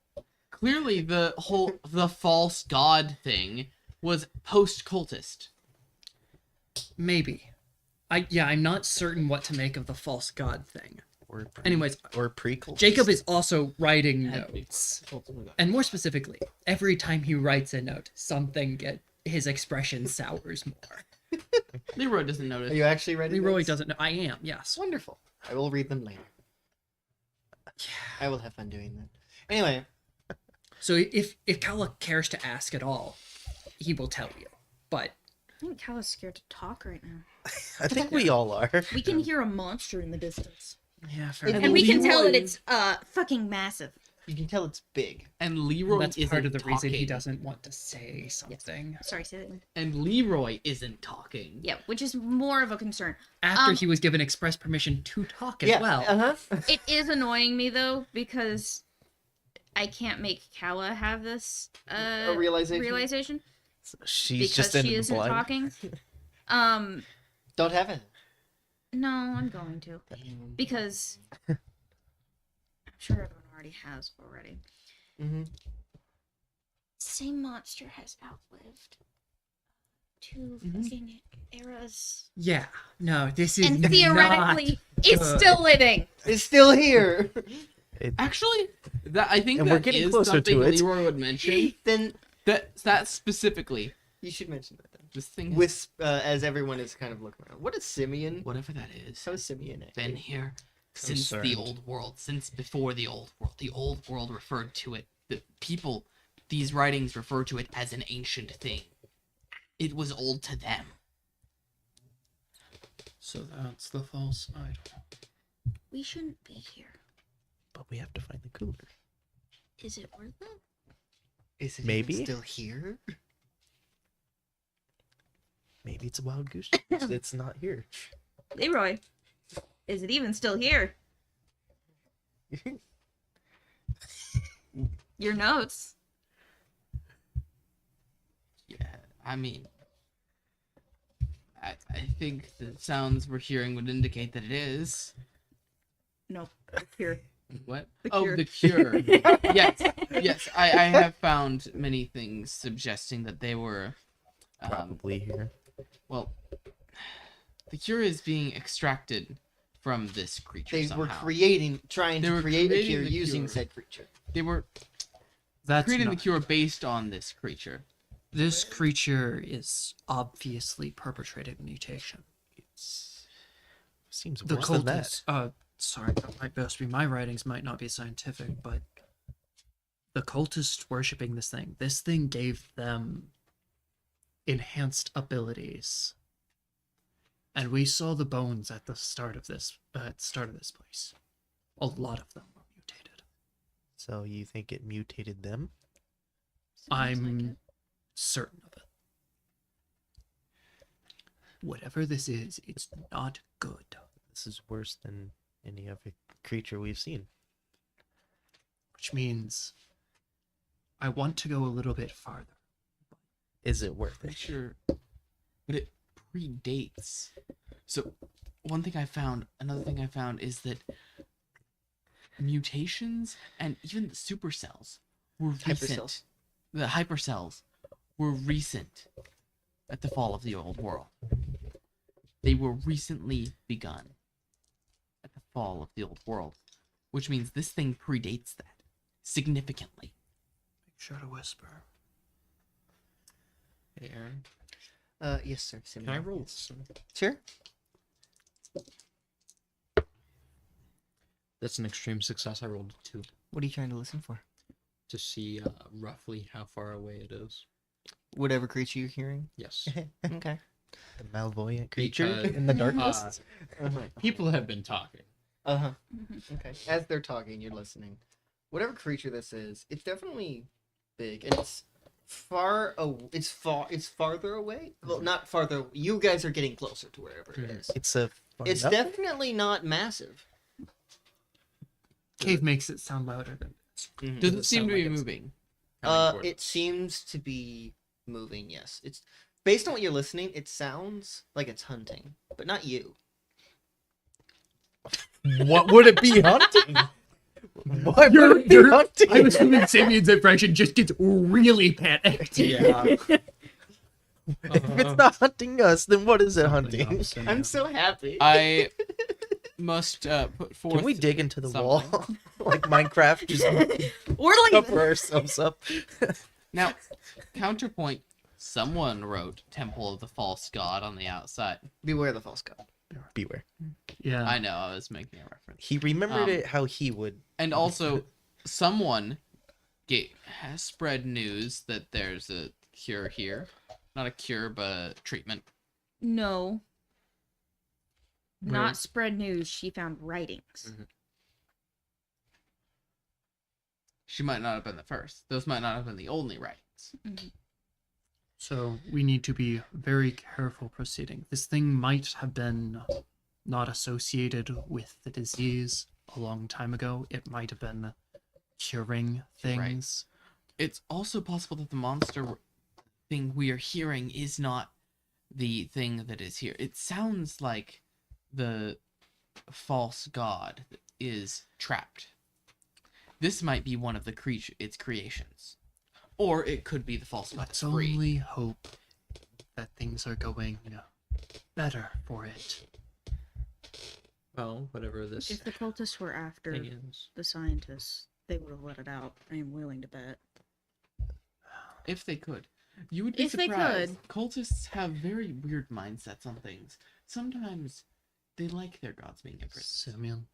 [SPEAKER 7] Clearly, the false god thing was post cultist.
[SPEAKER 6] Maybe. I'm not certain what to make of the false god thing. Anyways,
[SPEAKER 5] or prequel.
[SPEAKER 6] Jacob is also writing
[SPEAKER 7] Had to be
[SPEAKER 6] notes.
[SPEAKER 7] cultist.
[SPEAKER 6] And more specifically, every time he writes a note, his expression sours more.
[SPEAKER 7] Leroy doesn't
[SPEAKER 1] Are
[SPEAKER 7] notice.
[SPEAKER 1] you actually ready?
[SPEAKER 6] Leroy doesn't know. I am, yes.
[SPEAKER 1] Wonderful. I will read them later. I will have fun doing that. Anyway,
[SPEAKER 6] So if Kala cares to ask at all, he will tell you. But
[SPEAKER 10] I think Cal is scared to talk right now.
[SPEAKER 5] I think we all are.
[SPEAKER 10] We can hear a monster in the distance.
[SPEAKER 6] yeah, fair
[SPEAKER 1] And
[SPEAKER 6] enough.
[SPEAKER 10] And we can tell that
[SPEAKER 7] Leroy-
[SPEAKER 10] it's fucking massive.
[SPEAKER 1] you can tell it's big.
[SPEAKER 7] And Leroy
[SPEAKER 6] That's
[SPEAKER 7] isn't
[SPEAKER 6] part of the reason he
[SPEAKER 7] talking.
[SPEAKER 6] doesn't want to say something.
[SPEAKER 10] Sorry, say that again.
[SPEAKER 7] And Leroy isn't talking.
[SPEAKER 10] Yeah, which is more of a concern.
[SPEAKER 6] After
[SPEAKER 10] Um,
[SPEAKER 6] he was given express permission to talk as well.
[SPEAKER 1] Uh-huh.
[SPEAKER 10] It is annoying me though because I can't make Kala have this
[SPEAKER 1] A realization.
[SPEAKER 10] realization
[SPEAKER 5] She's
[SPEAKER 10] because
[SPEAKER 5] just in
[SPEAKER 10] she isn't
[SPEAKER 5] blind.
[SPEAKER 10] talking.
[SPEAKER 1] Don't have it.
[SPEAKER 10] No, I'm going to because I'm sure everyone already has already.
[SPEAKER 1] Mm-hmm.
[SPEAKER 10] Same monster has outlived 2
[SPEAKER 1] Mhm.
[SPEAKER 10] fucking eras,
[SPEAKER 6] Yeah. No, this is
[SPEAKER 10] and
[SPEAKER 6] not
[SPEAKER 10] theoretically, it's
[SPEAKER 6] good.
[SPEAKER 10] still living.
[SPEAKER 1] It's still here.
[SPEAKER 7] Actually, I think
[SPEAKER 5] And
[SPEAKER 7] that
[SPEAKER 5] we're getting
[SPEAKER 7] is
[SPEAKER 5] closer to
[SPEAKER 7] something
[SPEAKER 5] it.
[SPEAKER 7] Leroy would mention.
[SPEAKER 1] Then
[SPEAKER 7] That specifically,
[SPEAKER 1] you should mention that then.
[SPEAKER 7] this thing has-
[SPEAKER 1] With as everyone is kind of looking around. What is Simeon?
[SPEAKER 7] whatever that is,
[SPEAKER 1] How is Simeon acting?
[SPEAKER 7] been here since the
[SPEAKER 5] Concerned.
[SPEAKER 7] old world, since before the old world. The old world referred to it. The people, these writings refer to it as an ancient thing. It was old to them.
[SPEAKER 6] So that's the false idol.
[SPEAKER 10] We shouldn't be here.
[SPEAKER 5] But we have to find the cooler.
[SPEAKER 10] Is it worth it?
[SPEAKER 1] Is it
[SPEAKER 5] Maybe.
[SPEAKER 1] even still here?
[SPEAKER 5] Maybe it's a wild goose chase. It's not here.
[SPEAKER 10] Leroy, is it even still here? Your notes.
[SPEAKER 7] Yeah, I mean, I think the sounds we're hearing would indicate that it is.
[SPEAKER 10] Nope. Here.
[SPEAKER 7] What?
[SPEAKER 10] The
[SPEAKER 7] Oh,
[SPEAKER 10] cure.
[SPEAKER 7] the cure. Yes, yes. I have found many things suggesting that they were.
[SPEAKER 5] Probably here.
[SPEAKER 7] Well, the cure is being extracted from this creature.
[SPEAKER 1] They
[SPEAKER 7] somehow.
[SPEAKER 1] were trying
[SPEAKER 7] They
[SPEAKER 1] to
[SPEAKER 7] were
[SPEAKER 1] create a
[SPEAKER 7] creating
[SPEAKER 1] cure
[SPEAKER 7] the
[SPEAKER 1] using
[SPEAKER 7] cure.
[SPEAKER 1] said creature.
[SPEAKER 7] They were
[SPEAKER 6] That's
[SPEAKER 7] creating
[SPEAKER 6] not.
[SPEAKER 7] the cure based on this creature.
[SPEAKER 6] This creature is obviously perpetrating mutation.
[SPEAKER 5] Seems
[SPEAKER 6] The
[SPEAKER 5] worse than that.
[SPEAKER 6] cultists, sorry, that might just be my writings, might not be scientific, but the cultists worshipping this thing gave them enhanced abilities. And we saw the bones at the start of this place. A lot of them were mutated.
[SPEAKER 5] So you think it mutated them?
[SPEAKER 6] I'm certain of it. Whatever this is, it's not good.
[SPEAKER 5] This is worse than any other creature we've seen.
[SPEAKER 6] Which means I want to go a little bit farther.
[SPEAKER 5] Is it worth it?
[SPEAKER 7] Creature, but it predates. So, another thing I found is that mutations and even the supercells were recent.
[SPEAKER 1] Hypercells.
[SPEAKER 7] The hypercells were recent at the fall of the old world. They were recently begun at the fall of the old world, which means this thing predates that significantly.
[SPEAKER 6] Make sure to whisper.
[SPEAKER 4] Hey, Aaron.
[SPEAKER 1] Yes, sir.
[SPEAKER 4] Can I roll some?
[SPEAKER 1] Sure.
[SPEAKER 4] That's an extreme success. I rolled a 2
[SPEAKER 1] What are you trying to listen for?
[SPEAKER 4] to see roughly how far away it is.
[SPEAKER 1] Whatever creature you're hearing.
[SPEAKER 4] Yes.
[SPEAKER 1] Okay.
[SPEAKER 5] The malvoyant creature
[SPEAKER 4] Because,
[SPEAKER 5] in the darkness?
[SPEAKER 4] People have been talking.
[SPEAKER 1] Uh-huh. Okay. As they're talking, you're listening. Whatever creature this is, it's definitely big, and it's it's farther away. Well, not farther. You guys are getting closer to wherever it is.
[SPEAKER 5] It's
[SPEAKER 1] It's definitely not massive.
[SPEAKER 6] Cave makes it sound louder than this.
[SPEAKER 7] Does it seem
[SPEAKER 4] sound
[SPEAKER 7] to be
[SPEAKER 4] like it's
[SPEAKER 7] moving?
[SPEAKER 4] coming toward
[SPEAKER 1] It
[SPEAKER 4] us?
[SPEAKER 1] seems to be moving. Yes, it's based on what you're listening. It sounds like it's hunting, but not you.
[SPEAKER 5] What would it be hunting? What
[SPEAKER 6] You're-
[SPEAKER 5] would it be
[SPEAKER 6] you're-
[SPEAKER 5] hunting?
[SPEAKER 6] I'm assuming Simeon's impression just gets really panicked.
[SPEAKER 4] Yeah.
[SPEAKER 5] If it's not hunting us, then what is it hunting?
[SPEAKER 1] I'm so happy.
[SPEAKER 7] I must put forth.
[SPEAKER 5] Can we dig into the wall?
[SPEAKER 7] something.
[SPEAKER 5] Like Minecraft, just
[SPEAKER 10] We're
[SPEAKER 5] cover
[SPEAKER 10] leaving.
[SPEAKER 5] ourselves up.
[SPEAKER 7] Now, counterpoint. Someone wrote "Temple of the False God" on the outside.
[SPEAKER 1] Beware the false god.
[SPEAKER 5] Beware.
[SPEAKER 6] Yeah.
[SPEAKER 7] I know. I was making a reference.
[SPEAKER 5] He remembered
[SPEAKER 7] Um,
[SPEAKER 5] it how he would.
[SPEAKER 7] And also, someone has spread news that there's a cure here. Not a cure, but a treatment.
[SPEAKER 10] No.
[SPEAKER 6] Where?
[SPEAKER 10] Not spread news. She found writings.
[SPEAKER 7] She might not have been the first. Those might not have been the only writings.
[SPEAKER 6] So we need to be very careful proceeding. This thing might have been not associated with the disease a long time ago. It might have been curing things.
[SPEAKER 7] It's also possible that the monster thing we are hearing is not the thing that is here. It sounds like the false god is trapped. This might be one of the its creations. Or it could be the false god
[SPEAKER 6] Let's
[SPEAKER 7] free.
[SPEAKER 6] only hope that things are going better for it.
[SPEAKER 4] Well, whatever this
[SPEAKER 10] If the cultists were after
[SPEAKER 4] thing is.
[SPEAKER 10] the scientists, they would have let it out. I am willing to bet.
[SPEAKER 7] If they could. You would be
[SPEAKER 10] If they
[SPEAKER 7] surprised. Cultists have very weird mindsets on things. Sometimes they like their gods being in prison
[SPEAKER 6] Simeon,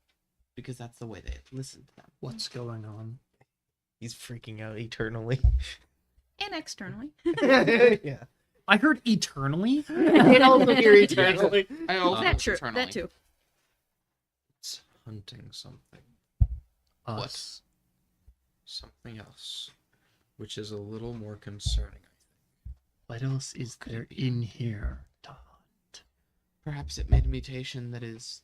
[SPEAKER 7] because that's the way they listen to them.
[SPEAKER 6] what's going on?
[SPEAKER 5] He's freaking out eternally.
[SPEAKER 10] And externally.
[SPEAKER 5] Yeah.
[SPEAKER 6] I heard eternally.
[SPEAKER 1] And also hear eternally.
[SPEAKER 7] I also
[SPEAKER 10] That true.
[SPEAKER 7] eternally.
[SPEAKER 10] That too.
[SPEAKER 4] It's hunting something.
[SPEAKER 6] Us.
[SPEAKER 4] Something else. Which is a little more concerning,
[SPEAKER 6] What else is there in here to hunt?
[SPEAKER 7] Perhaps it made a mutation that is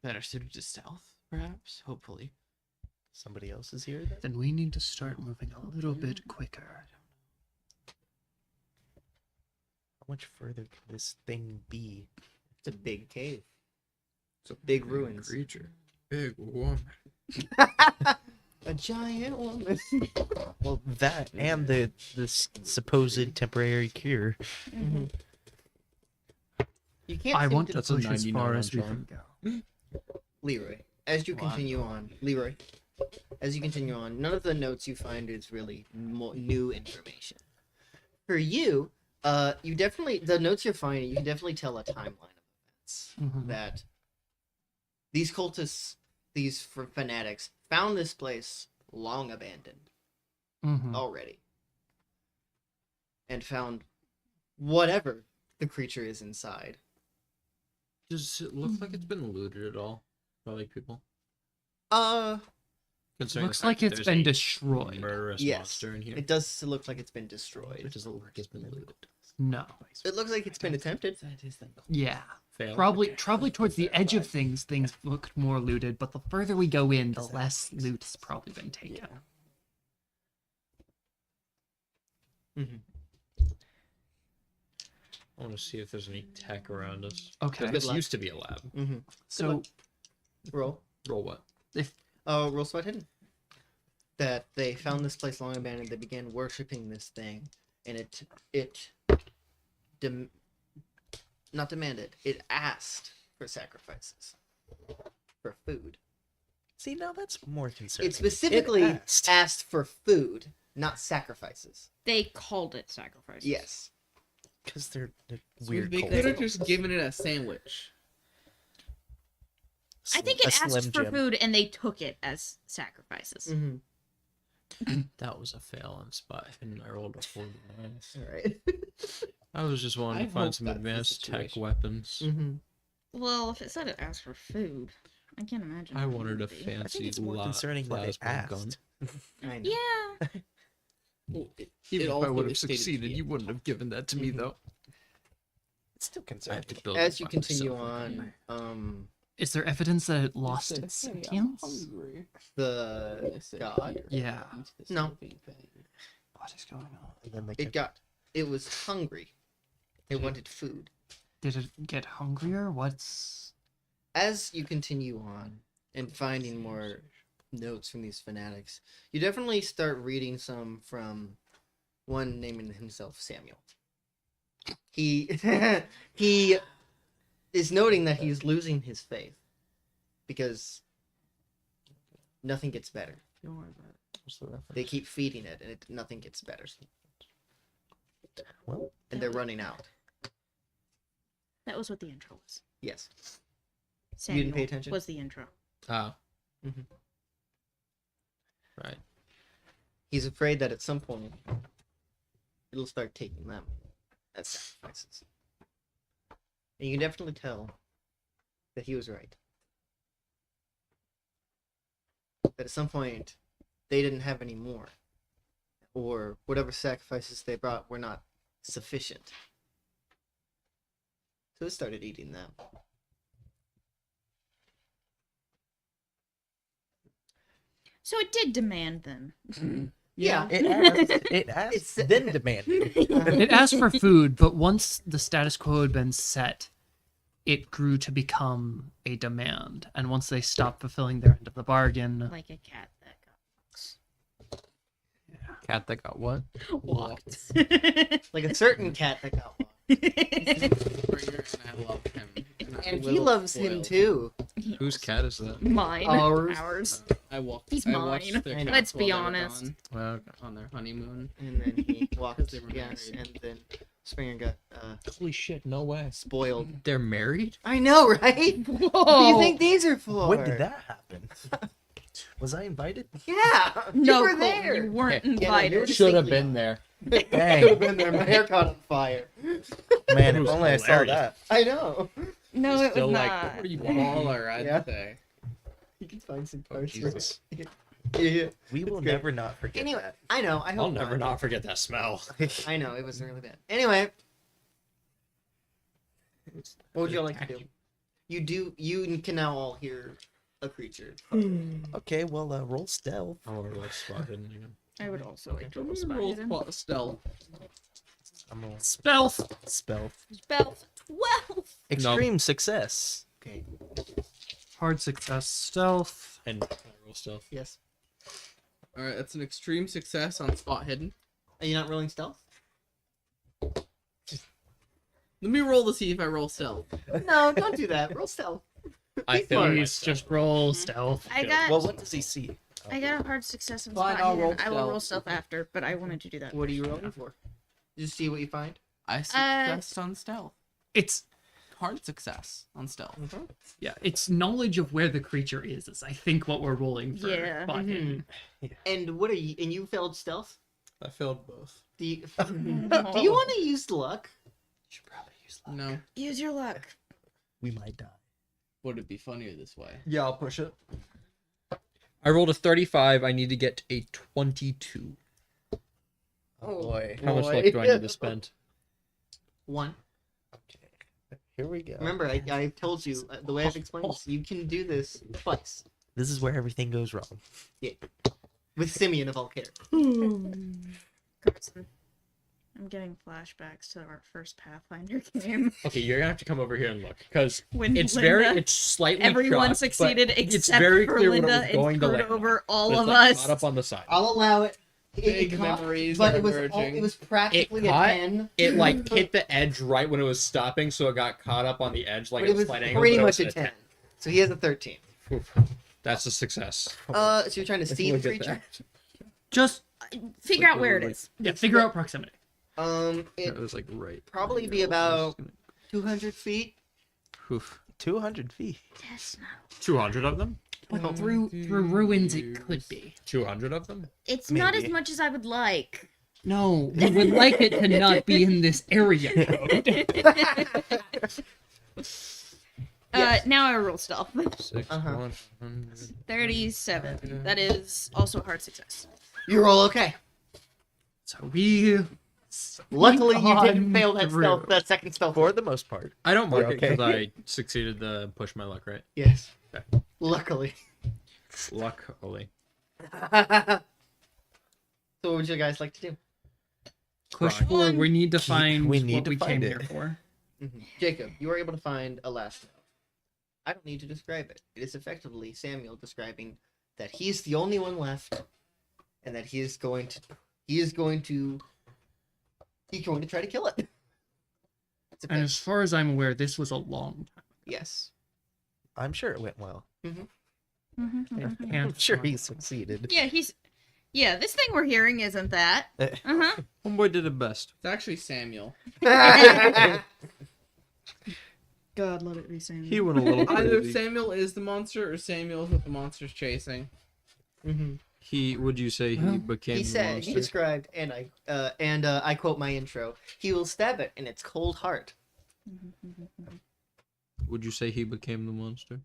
[SPEAKER 7] better suited to stealth, perhaps, hopefully.
[SPEAKER 5] Somebody else is here then?
[SPEAKER 6] Then we need to start moving a little bit quicker.
[SPEAKER 5] much further could this thing be?
[SPEAKER 1] It's a big cave. It's a big ruins.
[SPEAKER 4] Creature. Big woman.
[SPEAKER 1] A giant woman.
[SPEAKER 5] Well, that and the supposed temporary cure.
[SPEAKER 1] Mm-hmm. You can't.
[SPEAKER 6] I
[SPEAKER 1] seem
[SPEAKER 6] want
[SPEAKER 1] to
[SPEAKER 6] to
[SPEAKER 4] That's a
[SPEAKER 6] push as
[SPEAKER 4] 99
[SPEAKER 6] far
[SPEAKER 4] on
[SPEAKER 6] as we
[SPEAKER 4] charm.
[SPEAKER 6] can go.
[SPEAKER 1] Leroy, as you continue on, as you continue on, none of the notes you find is really new information. For you, you definitely, the notes you're finding, you can definitely tell a timeline of events.
[SPEAKER 6] Mhm.
[SPEAKER 1] That these cultists, these fanatics, found this place long abandoned
[SPEAKER 6] Mhm.
[SPEAKER 1] already. And found whatever the creature is inside.
[SPEAKER 4] Does it look like it's been looted at all by like people? Considering
[SPEAKER 6] Looks
[SPEAKER 4] the
[SPEAKER 6] like
[SPEAKER 4] fact that
[SPEAKER 6] it's
[SPEAKER 4] there's
[SPEAKER 6] been
[SPEAKER 4] a
[SPEAKER 6] destroyed.
[SPEAKER 4] Murderous
[SPEAKER 1] Yes,
[SPEAKER 4] monster in here.
[SPEAKER 1] it does look like it's been destroyed.
[SPEAKER 4] It doesn't look like it's been looted.
[SPEAKER 6] No.
[SPEAKER 1] It looks like it's been attempted.
[SPEAKER 6] Yeah.
[SPEAKER 4] Fail.
[SPEAKER 6] Probably towards the edge of things look more looted, but the further we go in, the less loot's probably been taken.
[SPEAKER 1] Mm-hmm.
[SPEAKER 4] I want to see if there's any tech around us.
[SPEAKER 6] Okay.
[SPEAKER 4] 'Cause this
[SPEAKER 1] luck.
[SPEAKER 4] used to be a lab.
[SPEAKER 1] Mm-hmm.
[SPEAKER 6] So
[SPEAKER 1] Roll.
[SPEAKER 4] Roll what?
[SPEAKER 1] Roll spot hidden. That they found this place long abandoned. They began worshiping this thing, and it not demanded. It asked for sacrifices, for food.
[SPEAKER 5] See, now that's more concerning.
[SPEAKER 1] It specifically
[SPEAKER 5] It asked.
[SPEAKER 1] asked for food, not sacrifices.
[SPEAKER 2] They called it sacrifice.
[SPEAKER 1] Yes.
[SPEAKER 5] Because they're
[SPEAKER 7] So
[SPEAKER 5] weird.
[SPEAKER 7] they
[SPEAKER 5] cult.
[SPEAKER 7] could have just given it a sandwich.
[SPEAKER 2] I think
[SPEAKER 5] A
[SPEAKER 2] it asked
[SPEAKER 5] Slim
[SPEAKER 2] for
[SPEAKER 5] Jim.
[SPEAKER 2] food and they took it as sacrifices.
[SPEAKER 1] Mm-hmm.
[SPEAKER 4] That was a fail on spot hidden. I rolled a 49.
[SPEAKER 1] All right.
[SPEAKER 4] I was just wanting
[SPEAKER 7] I
[SPEAKER 4] to find
[SPEAKER 7] hope
[SPEAKER 4] some
[SPEAKER 7] that's the
[SPEAKER 4] advanced tech
[SPEAKER 7] situation.
[SPEAKER 4] weapons.
[SPEAKER 1] Mm-hmm.
[SPEAKER 2] Well, if it said it asked for food, I can't imagine.
[SPEAKER 4] I
[SPEAKER 2] what it
[SPEAKER 4] wanted a
[SPEAKER 2] would be.
[SPEAKER 5] I
[SPEAKER 4] fancy
[SPEAKER 5] think it's more
[SPEAKER 4] lot
[SPEAKER 5] concerning that it
[SPEAKER 4] plasma gun.
[SPEAKER 5] asked.
[SPEAKER 1] I know.
[SPEAKER 2] Yeah.
[SPEAKER 7] Well, it
[SPEAKER 4] Even if I
[SPEAKER 7] also
[SPEAKER 4] would have
[SPEAKER 7] is stated to
[SPEAKER 4] succeeded,
[SPEAKER 7] be
[SPEAKER 4] you wouldn't have given that to me,
[SPEAKER 1] Mhm.
[SPEAKER 4] though.
[SPEAKER 5] It's still
[SPEAKER 4] I
[SPEAKER 5] concerning.
[SPEAKER 4] have to build
[SPEAKER 1] As
[SPEAKER 4] it
[SPEAKER 1] you
[SPEAKER 4] by
[SPEAKER 1] continue
[SPEAKER 4] myself.
[SPEAKER 1] on,
[SPEAKER 6] is there evidence that it lost its sentience?
[SPEAKER 1] the god,
[SPEAKER 6] Yeah.
[SPEAKER 1] No.
[SPEAKER 6] What is going on?
[SPEAKER 5] And then they
[SPEAKER 1] it was hungry. It wanted food.
[SPEAKER 6] Did it get hungrier? What's
[SPEAKER 1] As you continue on and finding more notes from these fanatics, you definitely start reading some from one naming himself Samuel. He he is noting that he's losing his faith because nothing gets better.
[SPEAKER 5] What's the reference?
[SPEAKER 1] They keep feeding it, and nothing gets better,
[SPEAKER 5] Well,
[SPEAKER 1] and they're running out.
[SPEAKER 2] That was what the intro was.
[SPEAKER 1] Yes.
[SPEAKER 2] Samuel
[SPEAKER 1] didn't pay attention?
[SPEAKER 2] was the intro.
[SPEAKER 4] Ah.
[SPEAKER 1] Mhm.
[SPEAKER 4] Right.
[SPEAKER 1] He's afraid that at some point it'll start taking them as sacrifices. And you can definitely tell that he was right. That at some point they didn't have any more. Or whatever sacrifices they brought were not sufficient. So it started eating them.
[SPEAKER 2] So it did demand them.
[SPEAKER 1] Yeah.
[SPEAKER 5] it asked,
[SPEAKER 1] It's-
[SPEAKER 5] then demanded.
[SPEAKER 6] it asked for food, but once the status quo had been set, it grew to become a demand. And once they stopped fulfilling their end of the bargain,
[SPEAKER 2] Like a cat that
[SPEAKER 4] Cat that got what?
[SPEAKER 2] got walked.
[SPEAKER 1] Like a certain cat that got lost.
[SPEAKER 7] Springer, and I love him. I'm a
[SPEAKER 1] And he
[SPEAKER 7] little
[SPEAKER 1] loves him
[SPEAKER 7] spoiled.
[SPEAKER 1] too.
[SPEAKER 4] Whose cat is that?
[SPEAKER 2] Mine.
[SPEAKER 1] Ours.
[SPEAKER 2] Ours.
[SPEAKER 7] I walked.
[SPEAKER 2] He's
[SPEAKER 7] I watched
[SPEAKER 2] mine.
[SPEAKER 7] their
[SPEAKER 1] I know.
[SPEAKER 2] Let's
[SPEAKER 7] cats
[SPEAKER 2] be
[SPEAKER 7] while they were
[SPEAKER 2] honest.
[SPEAKER 7] gone
[SPEAKER 4] Well, okay.
[SPEAKER 7] on their honeymoon.
[SPEAKER 1] And then he walked
[SPEAKER 7] They were
[SPEAKER 1] yes,
[SPEAKER 7] married.
[SPEAKER 1] and then Springer got
[SPEAKER 4] Holy shit, no way.
[SPEAKER 1] spoiled.
[SPEAKER 4] They're married?
[SPEAKER 1] I know, right?
[SPEAKER 2] Whoa.
[SPEAKER 1] What do you think these are for?
[SPEAKER 5] When did that happen? Was I invited?
[SPEAKER 1] Yeah,
[SPEAKER 2] No,
[SPEAKER 1] you were
[SPEAKER 2] Colton,
[SPEAKER 1] there.
[SPEAKER 2] you weren't
[SPEAKER 1] Yeah, no, you
[SPEAKER 2] invited.
[SPEAKER 1] were
[SPEAKER 4] Should have
[SPEAKER 1] distinctly
[SPEAKER 4] been
[SPEAKER 1] on.
[SPEAKER 4] there.
[SPEAKER 1] Should have
[SPEAKER 5] Dang,
[SPEAKER 1] been there. My hair caught on fire.
[SPEAKER 5] man,
[SPEAKER 4] It
[SPEAKER 5] if
[SPEAKER 4] was
[SPEAKER 5] only I saw
[SPEAKER 4] hilarious.
[SPEAKER 5] that.
[SPEAKER 1] I know.
[SPEAKER 2] No, it
[SPEAKER 4] Still
[SPEAKER 2] was
[SPEAKER 4] like,
[SPEAKER 2] not.
[SPEAKER 7] Pretty baller, I'd
[SPEAKER 1] Yeah.
[SPEAKER 7] say.
[SPEAKER 1] You can find some
[SPEAKER 4] Oh,
[SPEAKER 1] parts.
[SPEAKER 4] Jesus.
[SPEAKER 1] Yeah.
[SPEAKER 5] We will
[SPEAKER 1] great.
[SPEAKER 5] never not forget
[SPEAKER 1] Anyway,
[SPEAKER 5] that.
[SPEAKER 1] I know. I hope
[SPEAKER 4] I'll never not forget that smell.
[SPEAKER 1] I know it was really bad. Anyway, what would you all like to do? You can now all hear a creature.
[SPEAKER 5] Okay, well, roll stealth.
[SPEAKER 4] Oh, let's spot hidden again.
[SPEAKER 2] I would also like to roll
[SPEAKER 7] Roll
[SPEAKER 2] spot hidden.
[SPEAKER 7] spot stealth.
[SPEAKER 5] I'm a
[SPEAKER 6] Stealth.
[SPEAKER 5] stealth.
[SPEAKER 2] Spell 12.
[SPEAKER 5] Extreme success.
[SPEAKER 1] Okay.
[SPEAKER 6] Hard success. Stealth.
[SPEAKER 4] And can I roll stealth.
[SPEAKER 1] Yes.
[SPEAKER 7] All right, that's an extreme success on spot hidden.
[SPEAKER 1] Are you not rolling stealth?
[SPEAKER 7] Let me roll to see if I roll stealth.
[SPEAKER 1] No, don't do that. Roll stealth.
[SPEAKER 4] I failed my
[SPEAKER 6] Please
[SPEAKER 4] stealth.
[SPEAKER 6] just roll stealth.
[SPEAKER 10] I got
[SPEAKER 5] Well, what does he see?
[SPEAKER 10] I got a hard success in
[SPEAKER 7] Fine,
[SPEAKER 10] spot
[SPEAKER 7] I'll
[SPEAKER 10] hidden.
[SPEAKER 7] roll
[SPEAKER 10] I will roll
[SPEAKER 7] stealth.
[SPEAKER 10] stealth after, but I wanted to do that.
[SPEAKER 1] What are you rolling for? Just see what you find.
[SPEAKER 7] I successed on stealth.
[SPEAKER 6] It's
[SPEAKER 7] Hard success on stealth.
[SPEAKER 6] yeah, it's knowledge of where the creature is I think what we're rolling for.
[SPEAKER 10] Yeah.
[SPEAKER 6] spot hidden.
[SPEAKER 1] And what are you? And you failed stealth.
[SPEAKER 4] I failed both.
[SPEAKER 1] Do you, do you want to use luck?
[SPEAKER 5] You should probably use luck.
[SPEAKER 7] No.
[SPEAKER 10] Use your luck.
[SPEAKER 5] We might die.
[SPEAKER 7] Would it be funnier this way?
[SPEAKER 4] Yeah, I'll push it. I rolled a 35. I need to get a 22.
[SPEAKER 5] Oh boy.
[SPEAKER 4] How much luck do I need to spend?
[SPEAKER 1] 1.
[SPEAKER 5] Okay. Here we go.
[SPEAKER 1] Remember, I told you the way I've explained this. You can do this twice
[SPEAKER 5] This is where everything goes wrong.
[SPEAKER 1] with Simeon of all care.
[SPEAKER 10] Carson, I'm getting flashbacks to our first Pathfinder game.
[SPEAKER 4] Okay, you're gonna have to come over here and look because
[SPEAKER 10] When
[SPEAKER 4] it's
[SPEAKER 10] Linda,
[SPEAKER 4] it's slightly
[SPEAKER 10] everyone
[SPEAKER 4] shocked,
[SPEAKER 10] succeeded
[SPEAKER 4] but it's
[SPEAKER 10] except
[SPEAKER 4] very
[SPEAKER 10] for
[SPEAKER 4] clear when it
[SPEAKER 10] Linda
[SPEAKER 4] was going
[SPEAKER 10] and
[SPEAKER 4] to
[SPEAKER 10] screwed
[SPEAKER 4] land.
[SPEAKER 10] over all
[SPEAKER 4] But it's
[SPEAKER 10] of
[SPEAKER 4] like
[SPEAKER 10] us.
[SPEAKER 4] caught up on the side.
[SPEAKER 1] I'll allow it.
[SPEAKER 7] Big memories
[SPEAKER 1] but
[SPEAKER 7] are
[SPEAKER 1] it was
[SPEAKER 7] emerging.
[SPEAKER 1] it was practically
[SPEAKER 4] It
[SPEAKER 1] a
[SPEAKER 4] caught-
[SPEAKER 1] 10.
[SPEAKER 4] It like hit the edge right when it was stopping, so it got caught up on the edge like
[SPEAKER 1] But it was
[SPEAKER 4] slight angle,
[SPEAKER 1] pretty
[SPEAKER 4] but it
[SPEAKER 1] much
[SPEAKER 4] was
[SPEAKER 1] a 10. So he has a 13.
[SPEAKER 4] Oof. That's a success.
[SPEAKER 1] So you're trying to see the
[SPEAKER 4] Look at
[SPEAKER 1] creature?
[SPEAKER 4] that.
[SPEAKER 6] Just
[SPEAKER 10] Figure out where it is.
[SPEAKER 6] yeah, figure out proximity.
[SPEAKER 4] It
[SPEAKER 1] It
[SPEAKER 4] was like right.
[SPEAKER 1] probably be about 200 feet.
[SPEAKER 4] Oof.
[SPEAKER 5] 200 feet.
[SPEAKER 10] That's not.
[SPEAKER 4] 200 of them.
[SPEAKER 6] But through ruins it could be.
[SPEAKER 4] 200 of them.
[SPEAKER 10] It's not as
[SPEAKER 5] Maybe.
[SPEAKER 10] much as I would like.
[SPEAKER 6] No, we would like it to not be in this area.
[SPEAKER 10] Now I roll stealth.
[SPEAKER 4] 6,
[SPEAKER 1] Uh-huh.
[SPEAKER 4] 100.
[SPEAKER 10] 37. That is also a hard success.
[SPEAKER 1] You're all okay.
[SPEAKER 6] So we
[SPEAKER 1] Luckily,
[SPEAKER 6] sneak
[SPEAKER 1] you didn't
[SPEAKER 6] on
[SPEAKER 1] fail that
[SPEAKER 6] through.
[SPEAKER 1] stealth. That second stealth.
[SPEAKER 5] For the most part.
[SPEAKER 4] I don't mark
[SPEAKER 5] We're
[SPEAKER 4] it because
[SPEAKER 5] okay.
[SPEAKER 4] I succeeded the push my luck, right?
[SPEAKER 1] Yes.
[SPEAKER 4] Okay.
[SPEAKER 1] Luckily.
[SPEAKER 4] Luckily.
[SPEAKER 1] So what would you guys like to do?
[SPEAKER 6] push
[SPEAKER 4] Cry.
[SPEAKER 6] forward. We need to find
[SPEAKER 5] we need
[SPEAKER 6] what
[SPEAKER 5] to
[SPEAKER 6] we
[SPEAKER 5] find
[SPEAKER 6] came
[SPEAKER 5] it.
[SPEAKER 6] here for.
[SPEAKER 1] Jacob, you were able to find a last note. I don't need to describe it. It is effectively Samuel describing that he's the only one left, and that he's going to try to kill it. It's a
[SPEAKER 6] And
[SPEAKER 1] thing.
[SPEAKER 6] as far as I'm aware, this was a long
[SPEAKER 1] Yes.
[SPEAKER 5] I'm sure it went well.
[SPEAKER 6] time.
[SPEAKER 10] Mm-hmm.
[SPEAKER 6] Can't
[SPEAKER 5] I'm sure
[SPEAKER 6] find-
[SPEAKER 5] he succeeded.
[SPEAKER 10] Yeah, this thing we're hearing isn't that. Uh-huh.
[SPEAKER 4] Homeboy did it best.
[SPEAKER 7] It's actually Samuel.
[SPEAKER 10] God, let it be Samuel.
[SPEAKER 4] He went a little
[SPEAKER 7] Either
[SPEAKER 4] crazy.
[SPEAKER 7] Samuel is the monster or Samuel's what the monster's chasing.
[SPEAKER 4] He would you say he
[SPEAKER 6] Well,
[SPEAKER 4] became
[SPEAKER 1] He
[SPEAKER 4] the
[SPEAKER 1] said,
[SPEAKER 4] monster?
[SPEAKER 1] he described, and I quote my intro: "He will stab it in its cold heart."
[SPEAKER 4] Would you say he became the monster?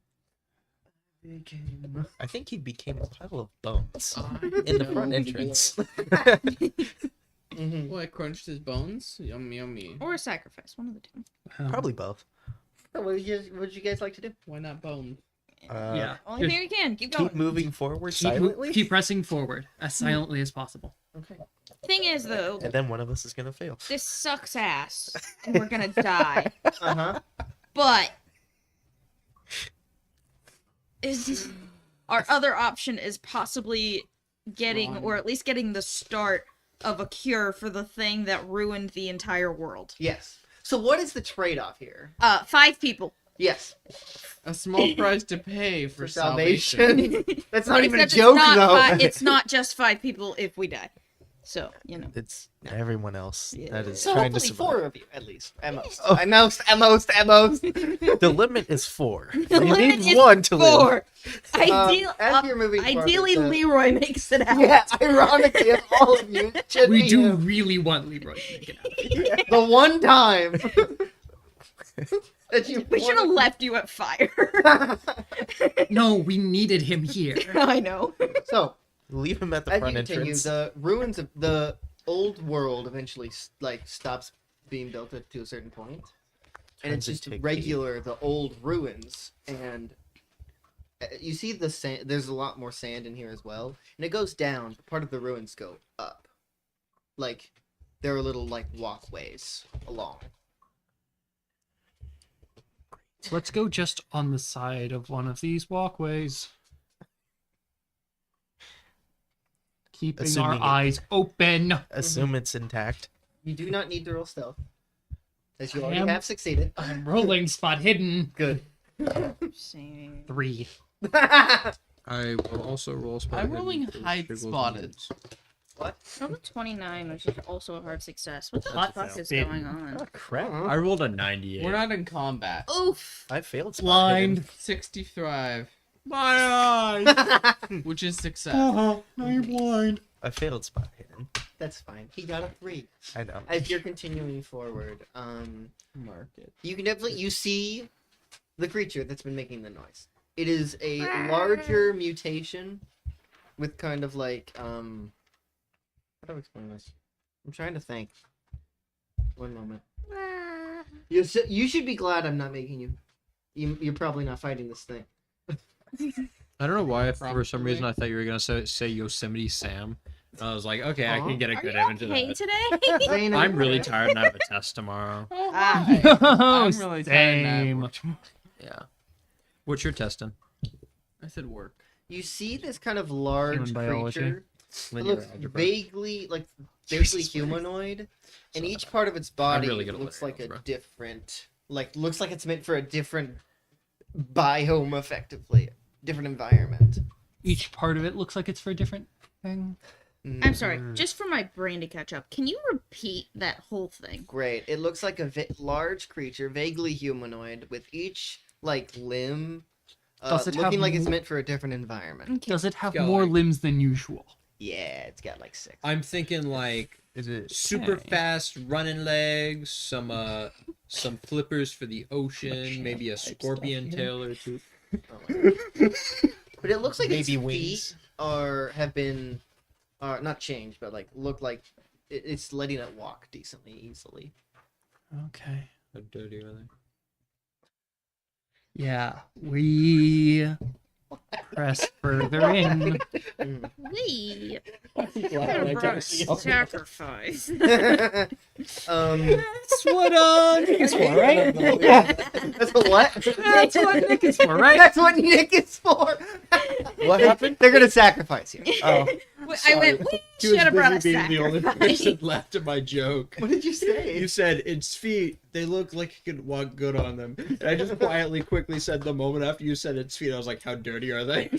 [SPEAKER 5] I think he became a pile of bones in the front entrance.
[SPEAKER 1] Mm-hmm.
[SPEAKER 7] Well, I crunched his bones. Yummy, yummy.
[SPEAKER 10] Or a sacrifice, one of the two.
[SPEAKER 5] Probably both.
[SPEAKER 1] So what would you guys like to do?
[SPEAKER 7] Why not bone?
[SPEAKER 6] Yeah.
[SPEAKER 10] Only thing we can. Keep going.
[SPEAKER 5] Keep moving forward
[SPEAKER 6] Keep,
[SPEAKER 5] silently,
[SPEAKER 6] keep pressing forward as silently as possible.
[SPEAKER 1] Okay.
[SPEAKER 10] Thing is, though,
[SPEAKER 5] and then one of us is gonna fail.
[SPEAKER 10] this sucks ass, and we're gonna die.
[SPEAKER 1] Uh huh.
[SPEAKER 10] But our other option is possibly getting, or at least getting the start of a cure for the thing that ruined the entire world.
[SPEAKER 1] Yes. So what is the trade-off here?
[SPEAKER 10] 5 people.
[SPEAKER 1] Yes.
[SPEAKER 7] A small price to pay for
[SPEAKER 1] For
[SPEAKER 7] salvation.
[SPEAKER 1] salvation. That's not even a
[SPEAKER 10] Except
[SPEAKER 1] joke,
[SPEAKER 10] it's not
[SPEAKER 1] though.
[SPEAKER 10] it's not just 5 people if we die. So, you know.
[SPEAKER 5] It's everyone else that is
[SPEAKER 1] So
[SPEAKER 5] trying to
[SPEAKER 1] hopefully
[SPEAKER 5] survive.
[SPEAKER 1] 4 of you, at least. At most.
[SPEAKER 5] Oh.
[SPEAKER 1] At most.
[SPEAKER 5] The limit is 4.
[SPEAKER 10] The
[SPEAKER 5] You
[SPEAKER 10] limit
[SPEAKER 5] need
[SPEAKER 10] is
[SPEAKER 5] one to live.
[SPEAKER 10] 4.
[SPEAKER 1] as you're moving forward,
[SPEAKER 10] Ideally,
[SPEAKER 1] the-
[SPEAKER 10] Leroy makes it out.
[SPEAKER 1] Yeah, ironically, of all of you, it should
[SPEAKER 6] We
[SPEAKER 1] be
[SPEAKER 6] do
[SPEAKER 1] him.
[SPEAKER 6] really want Leroy to make it out.
[SPEAKER 1] The one time that you
[SPEAKER 10] We should have left you at fire.
[SPEAKER 6] No, we needed him here.
[SPEAKER 10] I know.
[SPEAKER 1] So,
[SPEAKER 5] Leave him at the
[SPEAKER 1] as you
[SPEAKER 5] front
[SPEAKER 1] continue,
[SPEAKER 5] entrance.
[SPEAKER 1] the ruins of the old world eventually stops being built up to a certain point, and it's
[SPEAKER 5] Turns
[SPEAKER 1] just
[SPEAKER 5] into a
[SPEAKER 1] regular the old ruins. And you see the sand. There's a lot more sand in here as well, and it goes down. But part of the ruins go up, like there are little like walkways along.
[SPEAKER 6] Let's go just on the side of one of these walkways. Keeping our
[SPEAKER 5] Assuming it-
[SPEAKER 6] eyes open.
[SPEAKER 5] Assume it's intact.
[SPEAKER 1] You do not need to roll stealth, as you
[SPEAKER 6] I
[SPEAKER 1] already
[SPEAKER 6] am-
[SPEAKER 1] have succeeded.
[SPEAKER 6] I'm rolling spot hidden.
[SPEAKER 1] Good.
[SPEAKER 10] Same.
[SPEAKER 6] 3.
[SPEAKER 4] I will also roll spot.
[SPEAKER 7] I'm
[SPEAKER 4] hidden
[SPEAKER 7] rolling
[SPEAKER 4] for
[SPEAKER 7] hide
[SPEAKER 4] shiggles and
[SPEAKER 7] spotted.
[SPEAKER 4] boots.
[SPEAKER 10] Rolled a 29, which is also a hard success. What the
[SPEAKER 6] Hot
[SPEAKER 10] fuck is
[SPEAKER 6] fit.
[SPEAKER 10] going on?
[SPEAKER 5] Oh, crap.
[SPEAKER 4] I rolled a 98.
[SPEAKER 7] We're not in combat.
[SPEAKER 10] Oof.
[SPEAKER 5] I failed. spot
[SPEAKER 6] Blind.
[SPEAKER 5] hidden.
[SPEAKER 7] 65,
[SPEAKER 4] My eyes.
[SPEAKER 7] which is success.
[SPEAKER 6] Now you're blind.
[SPEAKER 5] I failed spot hidden.
[SPEAKER 1] That's fine. He got a 3.
[SPEAKER 5] I know.
[SPEAKER 1] As you're continuing forward,
[SPEAKER 7] Mark it.
[SPEAKER 1] you can definitely you the creature that's been making the noise. It is a larger mutation with kind of like how do I explain this? I'm trying to think. One moment. You should be glad I'm not making you. You're probably not fighting this thing.
[SPEAKER 4] I don't know why. For
[SPEAKER 7] Probably.
[SPEAKER 4] some reason, I thought you were gonna say Yosemite Sam. And I was like, okay, I can get a
[SPEAKER 10] Are
[SPEAKER 4] good
[SPEAKER 10] you
[SPEAKER 4] image
[SPEAKER 10] okay
[SPEAKER 4] of that.
[SPEAKER 10] today?
[SPEAKER 1] Zane,
[SPEAKER 4] I'm really tired and I have a test tomorrow.
[SPEAKER 10] Ah.
[SPEAKER 7] I'm really tired now.
[SPEAKER 6] Same.
[SPEAKER 4] Yeah. What's your testing?
[SPEAKER 7] I said work.
[SPEAKER 1] You see this kind of large
[SPEAKER 6] Human biology.
[SPEAKER 1] creature. It
[SPEAKER 4] Linear
[SPEAKER 1] looks
[SPEAKER 4] algebra.
[SPEAKER 1] vaguely humanoid, and each part of its body
[SPEAKER 4] really good at
[SPEAKER 1] looks
[SPEAKER 4] linear
[SPEAKER 1] like a
[SPEAKER 4] algebra.
[SPEAKER 1] different, looks like it's meant for a different biome, effectively, different environment.
[SPEAKER 6] Each part of it looks like it's for a different thing.
[SPEAKER 10] I'm sorry, just for my brain to catch up, can you repeat that whole thing?
[SPEAKER 1] Great. It looks like a large creature, vaguely humanoid, with each limb
[SPEAKER 6] Does it
[SPEAKER 1] looking
[SPEAKER 6] have
[SPEAKER 1] like it's
[SPEAKER 6] mo-
[SPEAKER 1] meant for a different environment.
[SPEAKER 6] Does it have
[SPEAKER 4] Go
[SPEAKER 6] more
[SPEAKER 4] on.
[SPEAKER 6] limbs than usual?
[SPEAKER 1] Yeah, it's got like 6.
[SPEAKER 4] I'm thinking like
[SPEAKER 5] Is it?
[SPEAKER 4] super
[SPEAKER 6] Okay.
[SPEAKER 4] fast running legs, some flippers for the ocean, maybe a scorpion tail or two.
[SPEAKER 1] But it looks like its
[SPEAKER 5] Maybe
[SPEAKER 1] feet
[SPEAKER 5] wings.
[SPEAKER 1] have been not changed, but look like it's letting it walk decently easily.
[SPEAKER 6] Okay.
[SPEAKER 4] How dirty are they?
[SPEAKER 6] Yeah, we press further in.
[SPEAKER 10] We
[SPEAKER 4] I
[SPEAKER 10] sacrifice.
[SPEAKER 6] That's what Nick is for, right?
[SPEAKER 1] That's what?
[SPEAKER 6] That's what Nick is for, right?
[SPEAKER 1] That's what Nick is for.
[SPEAKER 5] What happened?
[SPEAKER 1] They're gonna sacrifice you.
[SPEAKER 5] Oh,
[SPEAKER 10] I went, we should have brought a
[SPEAKER 4] being the only person
[SPEAKER 10] sacrifice.
[SPEAKER 4] left at my joke.
[SPEAKER 1] What did you say?
[SPEAKER 4] You said its feet, they look like you could walk good on them. And I just quickly said the moment after you said its feet, I was like, how dirty are they?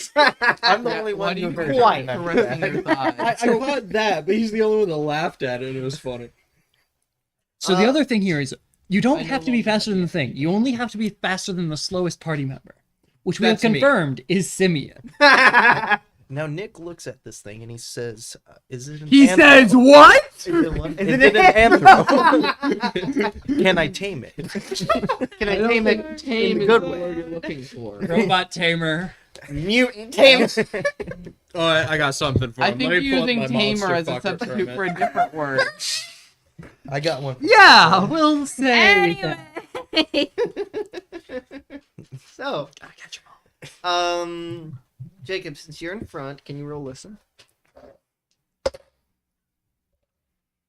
[SPEAKER 5] I'm the only
[SPEAKER 7] Why
[SPEAKER 5] one
[SPEAKER 7] do
[SPEAKER 5] who
[SPEAKER 7] you
[SPEAKER 5] heard
[SPEAKER 1] quite
[SPEAKER 5] it.
[SPEAKER 7] caressing your thighs?
[SPEAKER 4] I caught that, but he's the only one that laughed at it, and it was funny.
[SPEAKER 6] So the
[SPEAKER 1] Uh,
[SPEAKER 6] other thing here is you
[SPEAKER 7] I
[SPEAKER 6] don't
[SPEAKER 7] no
[SPEAKER 6] have to be
[SPEAKER 7] longer
[SPEAKER 6] faster
[SPEAKER 7] have
[SPEAKER 6] than the thing. You only have to be faster than the slowest party member, which we have
[SPEAKER 4] That's me.
[SPEAKER 6] confirmed is Simeon.
[SPEAKER 5] Now Nick looks at this thing and he says, "Is it an
[SPEAKER 6] He
[SPEAKER 5] anthro?
[SPEAKER 6] says what?
[SPEAKER 5] Is it, one?
[SPEAKER 1] Is
[SPEAKER 5] Is
[SPEAKER 1] it
[SPEAKER 5] it an anthro? Can I tame it?"
[SPEAKER 1] Can I name it
[SPEAKER 7] Tame
[SPEAKER 1] in a
[SPEAKER 7] is
[SPEAKER 1] good
[SPEAKER 7] the
[SPEAKER 1] way?
[SPEAKER 7] word you're looking for.
[SPEAKER 6] Robot tamer.
[SPEAKER 1] Mutant tame.
[SPEAKER 4] Oh, I got something for
[SPEAKER 7] I
[SPEAKER 4] him.
[SPEAKER 7] think
[SPEAKER 4] Let me
[SPEAKER 7] you're
[SPEAKER 4] pull up
[SPEAKER 7] using
[SPEAKER 4] my
[SPEAKER 7] tamer
[SPEAKER 4] monster
[SPEAKER 7] as a
[SPEAKER 4] fucker
[SPEAKER 7] substitute
[SPEAKER 4] a
[SPEAKER 7] for a
[SPEAKER 4] minute.
[SPEAKER 7] different word.
[SPEAKER 5] I got one.
[SPEAKER 6] Yeah, we'll say
[SPEAKER 10] Anyway.
[SPEAKER 6] that.
[SPEAKER 1] So, Jacob, since you're in front, can you roll listen?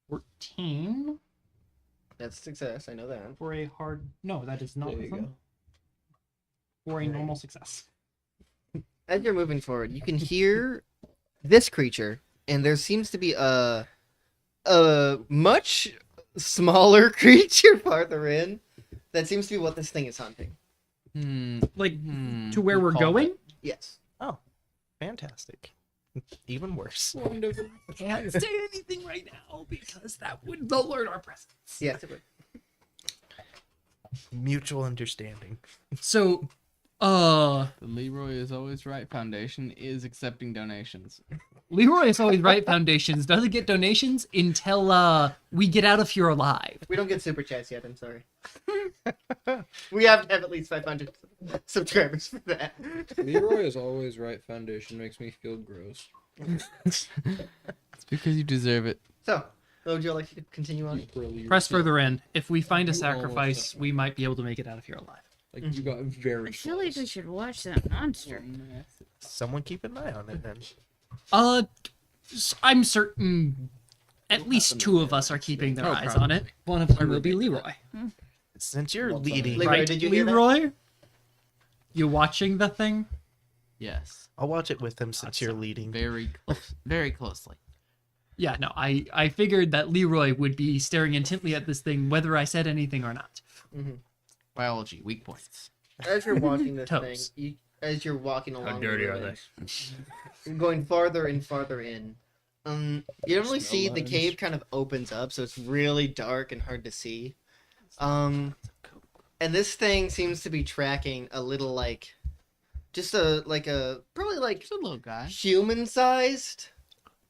[SPEAKER 6] 14
[SPEAKER 1] That's a success. I know that.
[SPEAKER 6] for a hard. No, that is not
[SPEAKER 4] There you
[SPEAKER 6] wisdom. For a normal success.
[SPEAKER 1] As you're moving forward, you can hear this creature, and there seems to be a much smaller creature farther in. That seems to be what this thing is hunting.
[SPEAKER 6] Like to where we're going.
[SPEAKER 1] Yes.
[SPEAKER 5] Fantastic. Even worse.
[SPEAKER 6] Can't say anything right now because that would alert our presence.
[SPEAKER 1] Yes, it would.
[SPEAKER 5] Mutual understanding.
[SPEAKER 6] So,
[SPEAKER 7] The Leroy is always right foundation is accepting donations.
[SPEAKER 6] Leroy is always right. Foundations doesn't get donations until we get out of here alive.
[SPEAKER 1] We don't get super chats yet. I'm sorry. We have to have at least 500 subscribers for that.
[SPEAKER 4] Leroy is always right foundation makes me feel gross.
[SPEAKER 7] It's because you deserve it.
[SPEAKER 1] So, would you like to continue on?
[SPEAKER 6] Press further in. If we find a
[SPEAKER 4] You almost
[SPEAKER 6] sacrifice, we might be able to make it out of here alive.
[SPEAKER 4] Like you got very
[SPEAKER 10] I feel like we should watch that monster.
[SPEAKER 5] Someone keep an eye on it then.
[SPEAKER 6] I'm certain at least two of us are keeping their
[SPEAKER 7] Oh,
[SPEAKER 6] eyes
[SPEAKER 7] probably.
[SPEAKER 6] on it. One of them will be Leroy.
[SPEAKER 5] Since you're leading,
[SPEAKER 1] Leroy,
[SPEAKER 6] Right,
[SPEAKER 1] did you hear that?
[SPEAKER 6] Leroy? You watching the thing?
[SPEAKER 7] Yes.
[SPEAKER 5] I'll watch it with him since you're leading.
[SPEAKER 7] Very close. Very closely.
[SPEAKER 6] Yeah, no, I figured that Leroy would be staring intently at this thing whether I said anything or not.
[SPEAKER 7] Biology, weak points.
[SPEAKER 1] As you're watching this thing,
[SPEAKER 6] Toes.
[SPEAKER 1] as you're walking along,
[SPEAKER 8] How dirty
[SPEAKER 1] the
[SPEAKER 8] are they?
[SPEAKER 1] ruins, you're going farther and farther in. You don't really see the cave kind of opens up, so it's really dark and hard to see. And this thing seems to be tracking a little just probably
[SPEAKER 7] Just a little guy.
[SPEAKER 1] human-sized.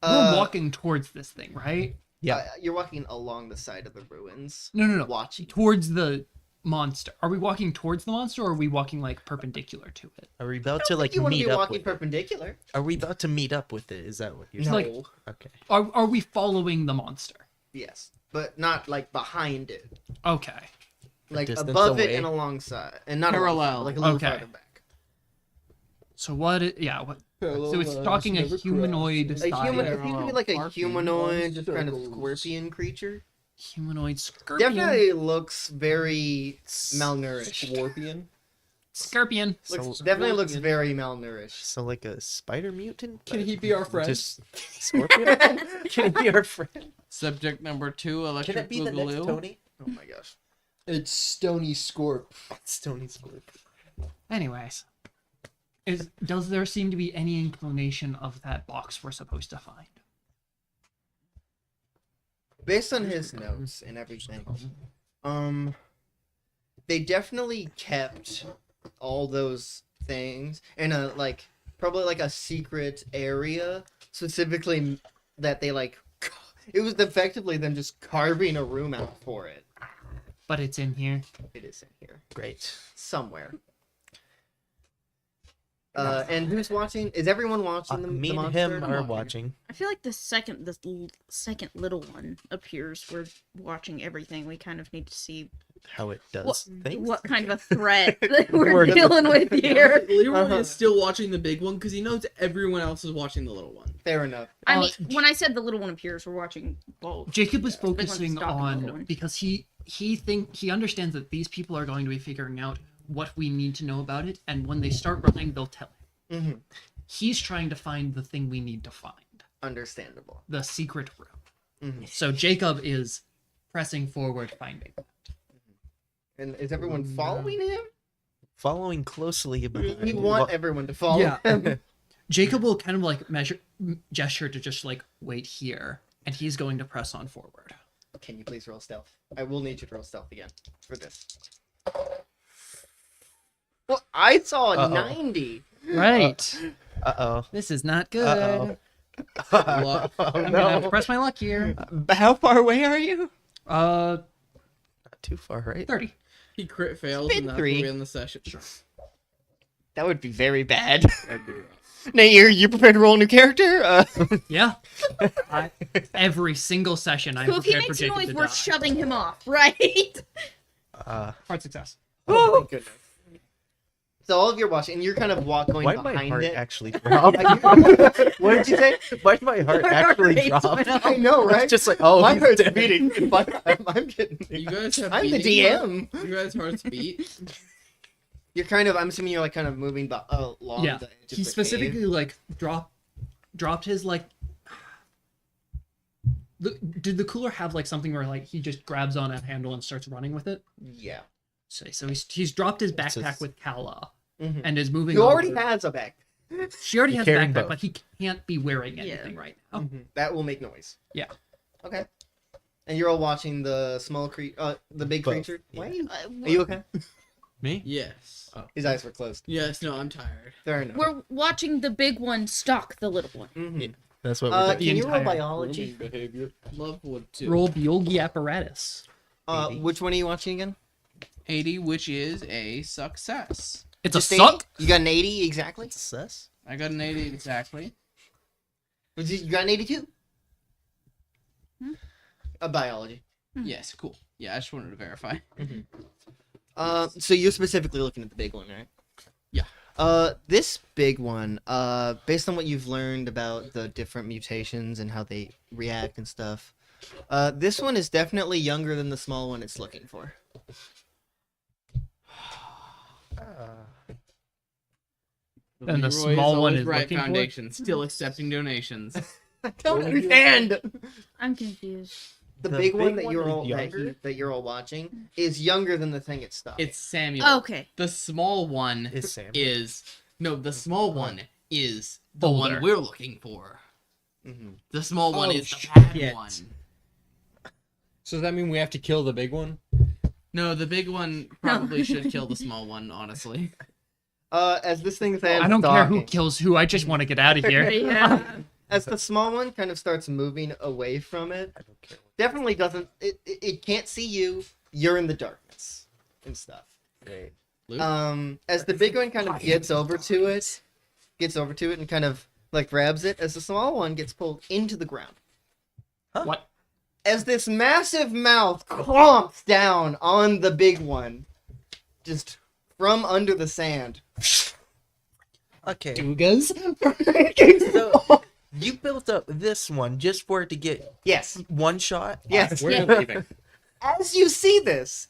[SPEAKER 6] We're walking towards this thing, right?
[SPEAKER 5] Yeah.
[SPEAKER 1] You're walking along the side of the ruins.
[SPEAKER 6] No.
[SPEAKER 1] Watching.
[SPEAKER 6] Towards the monster. Are we walking towards the monster, or are we walking like perpendicular to it?
[SPEAKER 5] Are we about to like
[SPEAKER 1] You want to
[SPEAKER 5] meet
[SPEAKER 1] be
[SPEAKER 5] up
[SPEAKER 1] walking
[SPEAKER 5] with it?
[SPEAKER 1] perpendicular?
[SPEAKER 5] Are we about to meet up with it? Is that what you're
[SPEAKER 1] No.
[SPEAKER 5] saying?
[SPEAKER 6] Like-
[SPEAKER 5] Okay.
[SPEAKER 6] Are we following the monster?
[SPEAKER 1] Yes, but not behind it.
[SPEAKER 6] Okay.
[SPEAKER 5] Distance
[SPEAKER 1] Above it
[SPEAKER 5] away?
[SPEAKER 1] and alongside, and not
[SPEAKER 7] Parallel.
[SPEAKER 1] alongside, a little
[SPEAKER 6] Okay.
[SPEAKER 1] farther back.
[SPEAKER 6] So what? So it's stalking a humanoid
[SPEAKER 1] A
[SPEAKER 6] style.
[SPEAKER 1] human, it seems to be like a
[SPEAKER 7] Parking.
[SPEAKER 1] humanoid, just kind of scorpion creature.
[SPEAKER 6] Humanoid scorpion.
[SPEAKER 1] Definitely looks very malnourished.
[SPEAKER 8] Scorpion.
[SPEAKER 6] Scorpion.
[SPEAKER 1] Definitely looks very malnourished.
[SPEAKER 5] So like a spider mutant?
[SPEAKER 8] Can
[SPEAKER 5] but
[SPEAKER 8] he be our friend?
[SPEAKER 5] Just scorpion? Can he be our friend?
[SPEAKER 7] Subject number 2,
[SPEAKER 5] Can
[SPEAKER 7] electric
[SPEAKER 5] it be the next
[SPEAKER 7] boogaloo.
[SPEAKER 5] Tony?
[SPEAKER 1] Oh my gosh.
[SPEAKER 8] It's Stony Scorp.
[SPEAKER 5] Stony scorpion.
[SPEAKER 6] Anyways, does there seem to be any inclination of that box we're supposed to find?
[SPEAKER 1] Based on his notes and everything, they definitely kept all those things in a probably a secret area, specifically that they it was effectively them just carving a room out for it.
[SPEAKER 6] But it's in here.
[SPEAKER 1] It is in here
[SPEAKER 5] Great.
[SPEAKER 1] somewhere. And who's watching? Is everyone watching the
[SPEAKER 5] Me and
[SPEAKER 1] monster?
[SPEAKER 5] him are watching.
[SPEAKER 10] I feel like the second little one appears, we're watching everything. We kind of need to see
[SPEAKER 5] How it does things.
[SPEAKER 10] what kind of a threat that we're dealing with here.
[SPEAKER 7] Leroy is still watching the big one because he knows everyone else is watching the little one.
[SPEAKER 1] Fair enough.
[SPEAKER 10] I mean, when I said the little one appears, we're watching both.
[SPEAKER 6] Jacob was
[SPEAKER 10] big one's
[SPEAKER 6] focusing
[SPEAKER 10] stalking the little
[SPEAKER 6] on
[SPEAKER 10] one.
[SPEAKER 6] because he understands that these people are going to be figuring out what we need to know about it, and when they start running, they'll tell him.
[SPEAKER 1] Mm-hmm.
[SPEAKER 6] He's trying to find the thing we need to find,
[SPEAKER 1] Understandable.
[SPEAKER 6] the secret room.
[SPEAKER 1] Mhm.
[SPEAKER 6] So Jacob is pressing forward, finding.
[SPEAKER 1] And is everyone following him?
[SPEAKER 5] Following closely behind.
[SPEAKER 1] We want everyone to follow him.
[SPEAKER 6] Jacob will kind of gesture to just wait here, and he's going to press on forward.
[SPEAKER 1] Can you please roll stealth? I will need you to roll stealth again for this. Well, I saw a
[SPEAKER 5] Uh-oh.
[SPEAKER 1] 90.
[SPEAKER 6] Right.
[SPEAKER 5] Uh-oh.
[SPEAKER 6] This is not good.
[SPEAKER 5] Uh-oh.
[SPEAKER 7] Luck.
[SPEAKER 5] Oh,
[SPEAKER 6] I'm gonna have to
[SPEAKER 5] no.
[SPEAKER 6] press my luck here.
[SPEAKER 1] How far away are you?
[SPEAKER 5] Not too far, right?
[SPEAKER 6] 30.
[SPEAKER 7] He crit fails
[SPEAKER 1] Spin
[SPEAKER 7] and that's
[SPEAKER 1] three.
[SPEAKER 7] where we end the session.
[SPEAKER 1] That would be very bad. Nate, you prepared to roll a new character?
[SPEAKER 6] Yeah. Every single session I'm
[SPEAKER 10] So if he
[SPEAKER 6] prepared for
[SPEAKER 10] makes a
[SPEAKER 6] Jacob
[SPEAKER 10] noise,
[SPEAKER 6] to
[SPEAKER 10] we're
[SPEAKER 6] die.
[SPEAKER 10] shoving him off, right?
[SPEAKER 6] Hard success.
[SPEAKER 1] Oh, thank goodness. So all of you are watching, and you're kind of going
[SPEAKER 5] Why did my
[SPEAKER 1] behind
[SPEAKER 5] heart
[SPEAKER 1] it.
[SPEAKER 5] actually drop?
[SPEAKER 1] What did you say?
[SPEAKER 5] Why did my heart actually
[SPEAKER 10] rates
[SPEAKER 5] drop?
[SPEAKER 10] went up.
[SPEAKER 1] I know, right?
[SPEAKER 5] It's just like, oh,
[SPEAKER 1] my
[SPEAKER 5] he's
[SPEAKER 1] heart's
[SPEAKER 5] dead.
[SPEAKER 1] beating. I'm getting.
[SPEAKER 7] You guys have
[SPEAKER 1] I'm the
[SPEAKER 7] beating
[SPEAKER 1] DM.
[SPEAKER 7] heart? You guys hearts beat?
[SPEAKER 1] You're kind of. I'm assuming you're kind of moving along
[SPEAKER 6] Yeah.
[SPEAKER 1] the edge of
[SPEAKER 6] He
[SPEAKER 1] the
[SPEAKER 6] specifically dropped his did the cooler have something where he just grabs on a handle and starts running with it?
[SPEAKER 1] cave. Yeah.
[SPEAKER 6] So he's dropped his
[SPEAKER 5] It's
[SPEAKER 6] backpack
[SPEAKER 5] just-
[SPEAKER 6] with Kala
[SPEAKER 1] Mhm.
[SPEAKER 6] and is moving.
[SPEAKER 1] He already
[SPEAKER 6] over.
[SPEAKER 1] has a bag.
[SPEAKER 6] She already
[SPEAKER 5] He's
[SPEAKER 6] has a
[SPEAKER 5] carrying
[SPEAKER 6] backpack,
[SPEAKER 5] both.
[SPEAKER 6] but he can't be wearing
[SPEAKER 10] Yeah.
[SPEAKER 6] anything right now.
[SPEAKER 1] Mhm. That will make noise.
[SPEAKER 6] Yeah.
[SPEAKER 1] Okay. And you're all watching the the big
[SPEAKER 5] Both,
[SPEAKER 1] creature.
[SPEAKER 5] yeah.
[SPEAKER 1] Why are you okay?
[SPEAKER 4] Me?
[SPEAKER 7] Yes.
[SPEAKER 1] His eyes were closed.
[SPEAKER 7] Yes, no, I'm tired.
[SPEAKER 1] Fair enough.
[SPEAKER 10] We're watching the big one stalk the little one.
[SPEAKER 1] Mhm.
[SPEAKER 5] That's what we're doing.
[SPEAKER 1] Can you roll
[SPEAKER 6] entire
[SPEAKER 1] biology?
[SPEAKER 8] Behavior.
[SPEAKER 7] Love would too.
[SPEAKER 6] Roll Biology apparatus.
[SPEAKER 1] Which one are you watching again?
[SPEAKER 7] 80, which is a success.
[SPEAKER 6] It's
[SPEAKER 1] Just
[SPEAKER 6] a
[SPEAKER 1] 80?
[SPEAKER 6] suck.
[SPEAKER 1] You got an 80 exactly?
[SPEAKER 5] Sus?
[SPEAKER 7] I got an 80 exactly.
[SPEAKER 1] You got an 82? Biology.
[SPEAKER 7] Yes, cool. Yeah, I just wanted to verify.
[SPEAKER 1] So you're specifically looking at the big one, right?
[SPEAKER 7] Yeah.
[SPEAKER 1] This big one, based on what you've learned about the different mutations and how they react and stuff, This one is definitely younger than the small one it's looking for.
[SPEAKER 6] And the
[SPEAKER 7] Leroy's
[SPEAKER 6] small one
[SPEAKER 7] always
[SPEAKER 6] is
[SPEAKER 7] right
[SPEAKER 6] looking for?
[SPEAKER 7] foundation, still accepting donations.
[SPEAKER 1] I don't understand.
[SPEAKER 2] I'm confused.
[SPEAKER 1] The
[SPEAKER 5] The
[SPEAKER 1] big one
[SPEAKER 5] big
[SPEAKER 1] that
[SPEAKER 5] one
[SPEAKER 1] you're
[SPEAKER 5] is
[SPEAKER 1] all
[SPEAKER 5] younger?
[SPEAKER 1] that you're all watching is younger than the thing it stopped.
[SPEAKER 7] It's Samuel.
[SPEAKER 2] Okay.
[SPEAKER 7] The small one
[SPEAKER 5] Is Sam.
[SPEAKER 7] the small one is the one
[SPEAKER 6] Older.
[SPEAKER 7] we're looking for.
[SPEAKER 1] Mhm.
[SPEAKER 7] The small one
[SPEAKER 4] Oh,
[SPEAKER 7] is the bad
[SPEAKER 4] shit.
[SPEAKER 7] one.
[SPEAKER 4] So does that mean we have to kill the big one?
[SPEAKER 7] No, the big one probably should kill the small one, honestly.
[SPEAKER 1] As this thing stands
[SPEAKER 6] I don't care who
[SPEAKER 1] stalking,
[SPEAKER 6] kills who. I just want to get out of here.
[SPEAKER 2] Yeah.
[SPEAKER 1] as the small one kind of starts moving away from it,
[SPEAKER 5] I don't care.
[SPEAKER 1] definitely doesn't. It can't see you. You're in the darkness and stuff.
[SPEAKER 5] Great.
[SPEAKER 1] As the big one kind of gets over to it, and kind of like grabs it, as the small one gets pulled into the ground.
[SPEAKER 5] Huh?
[SPEAKER 6] What?
[SPEAKER 1] As this massive mouth clomps down on the big one, just from under the sand.
[SPEAKER 5] Okay.
[SPEAKER 6] Dugas?
[SPEAKER 5] So you built up this one just for it to get
[SPEAKER 1] Yes.
[SPEAKER 5] one shot?
[SPEAKER 1] Yes.
[SPEAKER 4] We're leaving.
[SPEAKER 1] As you see this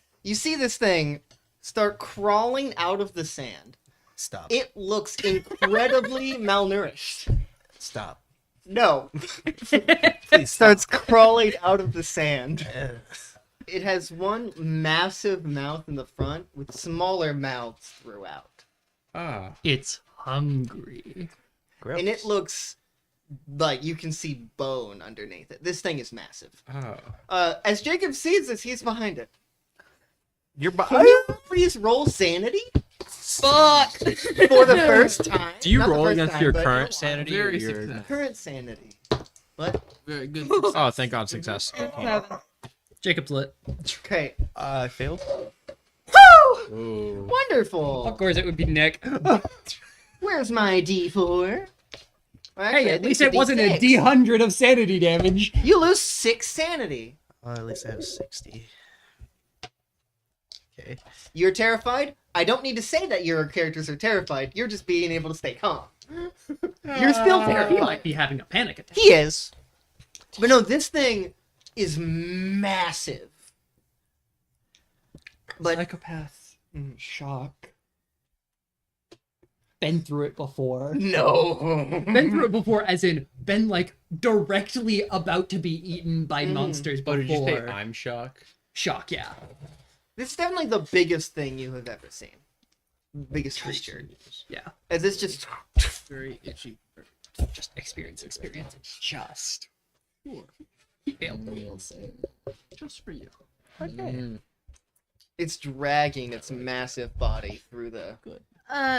[SPEAKER 1] thing start crawling out of the sand.
[SPEAKER 5] Stop.
[SPEAKER 1] It looks incredibly malnourished.
[SPEAKER 5] Stop.
[SPEAKER 1] No.
[SPEAKER 5] Please
[SPEAKER 1] Starts crawling out of the sand.
[SPEAKER 5] stop.
[SPEAKER 1] It has one massive mouth in the front with smaller mouths throughout.
[SPEAKER 4] Ah.
[SPEAKER 6] It's hungry.
[SPEAKER 5] Gross.
[SPEAKER 1] And it looks like you can see bone underneath it. This thing is massive.
[SPEAKER 4] Oh.
[SPEAKER 1] As Jacob sees this, he's behind it.
[SPEAKER 5] You're
[SPEAKER 1] Can you please roll sanity
[SPEAKER 2] Fuck.
[SPEAKER 1] for the first time?
[SPEAKER 4] Do you
[SPEAKER 1] Not the
[SPEAKER 4] roll
[SPEAKER 1] first
[SPEAKER 4] against
[SPEAKER 1] time,
[SPEAKER 4] your
[SPEAKER 1] but
[SPEAKER 4] current sanity or
[SPEAKER 7] Very
[SPEAKER 4] your...
[SPEAKER 7] successful.
[SPEAKER 1] current sanity. What?
[SPEAKER 7] Very good.
[SPEAKER 4] Oh, thank God, success.
[SPEAKER 6] Jacob's lit.
[SPEAKER 1] Okay.
[SPEAKER 5] I failed.
[SPEAKER 1] Woo!
[SPEAKER 4] Ooh.
[SPEAKER 1] Wonderful.
[SPEAKER 6] Of course, it would be Nick.
[SPEAKER 1] Where's my D4? Well, actually,
[SPEAKER 6] Hey,
[SPEAKER 1] I
[SPEAKER 6] at
[SPEAKER 1] think
[SPEAKER 6] least
[SPEAKER 1] it's
[SPEAKER 6] it wasn't a
[SPEAKER 1] D6.
[SPEAKER 6] D100 of sanity damage.
[SPEAKER 1] You lose 6 sanity.
[SPEAKER 5] At least I have 60. Okay.
[SPEAKER 1] You're terrified? I don't need to say that your characters are terrified. You're just being able to stay calm. You're still
[SPEAKER 6] He
[SPEAKER 1] terrified.
[SPEAKER 6] might be having a panic attack.
[SPEAKER 1] He is. But no, this thing is massive. But
[SPEAKER 6] Psychopath. Shock. Been through it before.
[SPEAKER 1] no.
[SPEAKER 6] Been through it before, as in, been like directly about to be eaten by monsters
[SPEAKER 4] Oh,
[SPEAKER 6] before.
[SPEAKER 4] did you say I'm shock?
[SPEAKER 6] Shock, yeah.
[SPEAKER 1] This is definitely the biggest thing you have ever seen. Biggest creature.
[SPEAKER 6] Yeah.
[SPEAKER 1] As it's just
[SPEAKER 7] Very itchy.
[SPEAKER 6] Just experience. Just.
[SPEAKER 7] Sure.
[SPEAKER 6] He failed the wheel save.
[SPEAKER 7] Just for you.
[SPEAKER 4] Mm.
[SPEAKER 1] it's dragging its massive body through the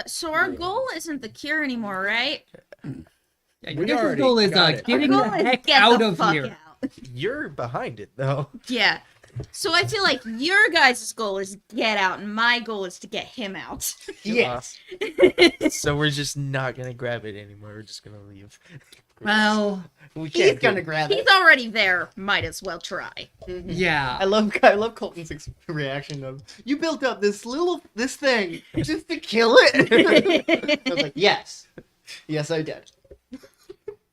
[SPEAKER 2] So our goal isn't the cure anymore, right?
[SPEAKER 6] Yeah,
[SPEAKER 4] We
[SPEAKER 6] your
[SPEAKER 4] already
[SPEAKER 6] goal is
[SPEAKER 4] got it.
[SPEAKER 6] getting
[SPEAKER 2] Our
[SPEAKER 6] the
[SPEAKER 2] goal is
[SPEAKER 6] heck
[SPEAKER 2] get
[SPEAKER 6] out
[SPEAKER 2] the
[SPEAKER 6] of
[SPEAKER 2] fuck
[SPEAKER 6] here.
[SPEAKER 2] out.
[SPEAKER 5] You're behind it though.
[SPEAKER 2] Yeah. So I feel like your guys' goal is get out, and my goal is to get him out.
[SPEAKER 1] yes.
[SPEAKER 5] So we're just not gonna grab it anymore. We're just gonna leave.
[SPEAKER 6] Well,
[SPEAKER 5] We
[SPEAKER 1] He's
[SPEAKER 5] can't.
[SPEAKER 1] gonna grab
[SPEAKER 2] He's
[SPEAKER 1] it.
[SPEAKER 2] already there. Might as well try.
[SPEAKER 6] yeah.
[SPEAKER 1] I love Colton's reaction of you built up this thing just to kill it. I was like, yes, I did.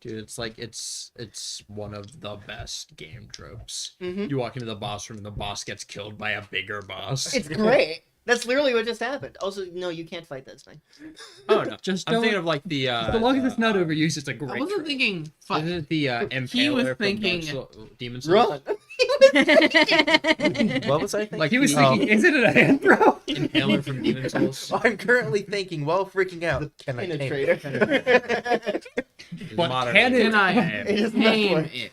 [SPEAKER 4] Dude, it's like it's one of the best game tropes.
[SPEAKER 1] Mhm.
[SPEAKER 4] You walk into the boss room and the boss gets killed by a bigger boss.
[SPEAKER 1] It's great. That's literally what just happened. Also, no, you can't fight this thing.
[SPEAKER 4] Oh no,
[SPEAKER 6] Just
[SPEAKER 4] I'm
[SPEAKER 6] don't-
[SPEAKER 4] thinking of like the
[SPEAKER 6] So long as it's not overused, it's a
[SPEAKER 7] I
[SPEAKER 6] great
[SPEAKER 7] wasn't
[SPEAKER 6] trope.
[SPEAKER 7] thinking fight.
[SPEAKER 4] Isn't it the Impaler
[SPEAKER 7] He was
[SPEAKER 4] from
[SPEAKER 7] thinking-
[SPEAKER 4] Demon Souls?
[SPEAKER 1] Run.
[SPEAKER 5] What was I thinking?
[SPEAKER 6] Like, he was
[SPEAKER 5] Oh.
[SPEAKER 6] thinking, is it a hand throw?
[SPEAKER 4] Impaler from Demon Souls.
[SPEAKER 5] I'm currently thinking while freaking out. Can I tame it?
[SPEAKER 1] Penetrator.
[SPEAKER 6] But
[SPEAKER 4] Modern
[SPEAKER 6] can it-
[SPEAKER 7] Can I
[SPEAKER 1] It is not
[SPEAKER 7] tame
[SPEAKER 1] one.
[SPEAKER 7] it?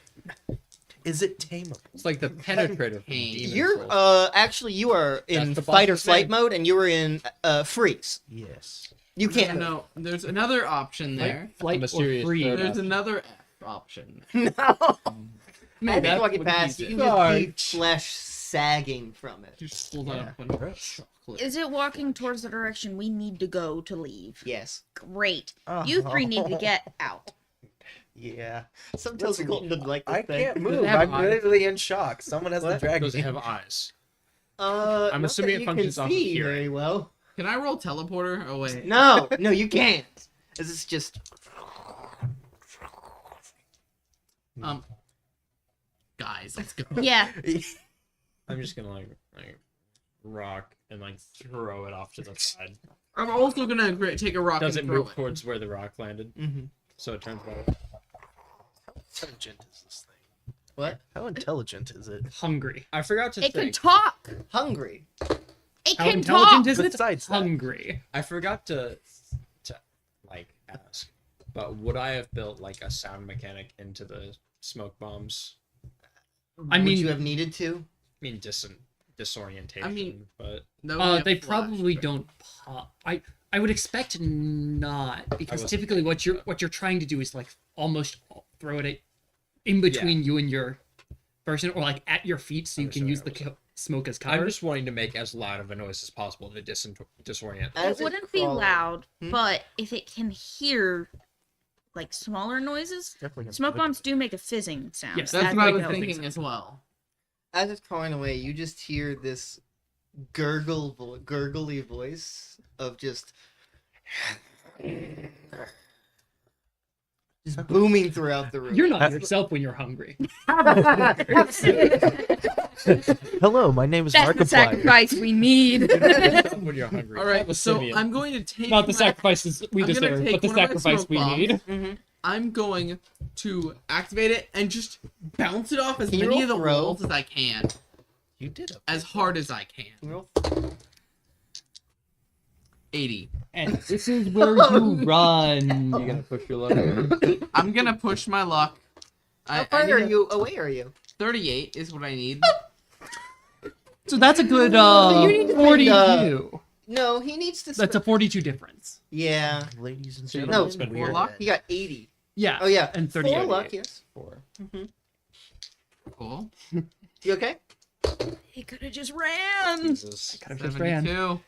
[SPEAKER 5] Is it tameable?
[SPEAKER 4] It's like the penetrative from
[SPEAKER 7] Hey.
[SPEAKER 4] Demon
[SPEAKER 1] You're
[SPEAKER 4] Souls.
[SPEAKER 1] actually you are in
[SPEAKER 4] That's the
[SPEAKER 1] fight or
[SPEAKER 4] boss's
[SPEAKER 1] flight
[SPEAKER 4] name.
[SPEAKER 1] mode, and you were in freeze.
[SPEAKER 5] Yes.
[SPEAKER 1] You can't.
[SPEAKER 7] No, there's another option there.
[SPEAKER 6] Flight or
[SPEAKER 4] mysterious
[SPEAKER 6] free.
[SPEAKER 4] third
[SPEAKER 7] There's another F option.
[SPEAKER 1] No.
[SPEAKER 7] No,
[SPEAKER 1] As you
[SPEAKER 7] that's
[SPEAKER 1] walk it
[SPEAKER 7] what
[SPEAKER 1] past,
[SPEAKER 7] he
[SPEAKER 1] you
[SPEAKER 7] did.
[SPEAKER 1] can just see flesh sagging from it.
[SPEAKER 7] Just hold
[SPEAKER 5] Yeah.
[SPEAKER 7] on a chocolate.
[SPEAKER 2] Is it walking towards the direction we need to go to leave?
[SPEAKER 1] Yes.
[SPEAKER 2] Great. You three need to get out.
[SPEAKER 5] Yeah.
[SPEAKER 1] Sometimes Colton doesn't like this
[SPEAKER 5] I
[SPEAKER 1] thing.
[SPEAKER 5] can't move.
[SPEAKER 4] have
[SPEAKER 5] I'm
[SPEAKER 4] eyes?
[SPEAKER 5] literally in shock. Someone has to drag
[SPEAKER 4] Does
[SPEAKER 5] me.
[SPEAKER 4] it have eyes?
[SPEAKER 1] I'm
[SPEAKER 4] assuming it functions off of hearing.
[SPEAKER 1] very well.
[SPEAKER 7] Can I roll teleporter? Oh wait.
[SPEAKER 1] No, you can't. This is just.
[SPEAKER 7] guys, let's go.
[SPEAKER 2] Yeah.
[SPEAKER 4] I'm just gonna like rock and like throw it off to the side.
[SPEAKER 7] I'm also gonna take a rock
[SPEAKER 4] Does
[SPEAKER 7] and
[SPEAKER 4] it
[SPEAKER 7] throw
[SPEAKER 4] move
[SPEAKER 7] it.
[SPEAKER 4] towards where the rock landed?
[SPEAKER 1] Mm-hmm.
[SPEAKER 4] So it turns back.
[SPEAKER 5] How intelligent is this thing?
[SPEAKER 1] What?
[SPEAKER 5] How intelligent is it?
[SPEAKER 6] Hungry.
[SPEAKER 4] I forgot to
[SPEAKER 2] It can
[SPEAKER 4] think.
[SPEAKER 2] talk.
[SPEAKER 1] Hungry.
[SPEAKER 2] It
[SPEAKER 6] How
[SPEAKER 2] can
[SPEAKER 6] intelligent
[SPEAKER 2] talk.
[SPEAKER 6] is it?
[SPEAKER 5] Besides that.
[SPEAKER 6] Hungry.
[SPEAKER 4] I forgot to like ask, but would I have built like a sound mechanic into the smoke bombs?
[SPEAKER 6] I
[SPEAKER 1] Would
[SPEAKER 6] mean,
[SPEAKER 1] you have needed to?
[SPEAKER 4] I mean, disorientation.
[SPEAKER 7] I mean-
[SPEAKER 4] but
[SPEAKER 7] That would be
[SPEAKER 6] they
[SPEAKER 7] a flash,
[SPEAKER 6] probably
[SPEAKER 7] but-
[SPEAKER 6] don't pop. I would expect not, because
[SPEAKER 4] wasn't
[SPEAKER 6] typically what you're trying to do is like almost throw it in between you and your person, or like at your feet, so you can use the smoke as cover.
[SPEAKER 4] I'm just wanting to make as loud of a noise as possible to disorient.
[SPEAKER 1] As
[SPEAKER 2] It wouldn't be
[SPEAKER 1] crawling.
[SPEAKER 2] loud,
[SPEAKER 1] Hmm?
[SPEAKER 2] but if it can hear like smaller noises,
[SPEAKER 5] Definitely gonna
[SPEAKER 2] smoke
[SPEAKER 5] put it-
[SPEAKER 2] bombs do make a fizzing sound.
[SPEAKER 6] Yes,
[SPEAKER 7] That's
[SPEAKER 6] That
[SPEAKER 7] what I
[SPEAKER 6] would
[SPEAKER 7] was
[SPEAKER 6] help.
[SPEAKER 7] thinking as well.
[SPEAKER 1] As it's crawling away, you just hear this gurgly voice of just booming throughout the room.
[SPEAKER 6] You're not yourself when you're hungry.
[SPEAKER 5] Hello, my name is
[SPEAKER 2] That's the
[SPEAKER 5] Markiplier.
[SPEAKER 2] sacrifice we need.
[SPEAKER 4] When you're hungry.
[SPEAKER 7] All right,
[SPEAKER 4] Have a
[SPEAKER 7] so
[SPEAKER 4] simian.
[SPEAKER 7] I'm going to take
[SPEAKER 6] Not the
[SPEAKER 7] my-
[SPEAKER 6] sacrifices we
[SPEAKER 7] I'm gonna
[SPEAKER 6] deserve,
[SPEAKER 7] take
[SPEAKER 6] but the
[SPEAKER 7] one of my
[SPEAKER 6] sacrifice
[SPEAKER 7] smoke
[SPEAKER 6] we
[SPEAKER 7] bombs.
[SPEAKER 6] need.
[SPEAKER 1] Mm-hmm.
[SPEAKER 7] I'm going to activate it and just bounce it off as
[SPEAKER 1] Can you
[SPEAKER 7] many of the
[SPEAKER 1] roll throw?
[SPEAKER 7] walls as I can,
[SPEAKER 5] You did it.
[SPEAKER 7] as hard as I can.
[SPEAKER 1] Roll.
[SPEAKER 7] 80.
[SPEAKER 6] And this is where you run.
[SPEAKER 4] You gotta push your luck.
[SPEAKER 7] I'm gonna push my luck.
[SPEAKER 1] How
[SPEAKER 7] I
[SPEAKER 1] far
[SPEAKER 7] need
[SPEAKER 1] are
[SPEAKER 7] a-
[SPEAKER 1] you away? Are you?
[SPEAKER 7] 38 is what I need.
[SPEAKER 6] So that's a good
[SPEAKER 1] you need to spend,
[SPEAKER 6] 42.
[SPEAKER 1] No, he needs to.
[SPEAKER 6] That's a 42 difference.
[SPEAKER 1] Yeah.
[SPEAKER 5] Ladies and
[SPEAKER 4] So you
[SPEAKER 5] gentlemen,
[SPEAKER 1] don't
[SPEAKER 4] spend
[SPEAKER 5] we
[SPEAKER 7] four
[SPEAKER 5] are
[SPEAKER 7] luck?
[SPEAKER 5] dead.
[SPEAKER 1] He got 80.
[SPEAKER 6] Yeah.
[SPEAKER 1] Oh yeah.
[SPEAKER 6] And
[SPEAKER 1] 4
[SPEAKER 6] 38.
[SPEAKER 1] luck. Yes.
[SPEAKER 4] 4.
[SPEAKER 7] Cool.
[SPEAKER 1] You okay?
[SPEAKER 2] He could have just ran.
[SPEAKER 4] Jesus.
[SPEAKER 6] Could have just ran.
[SPEAKER 7] 72.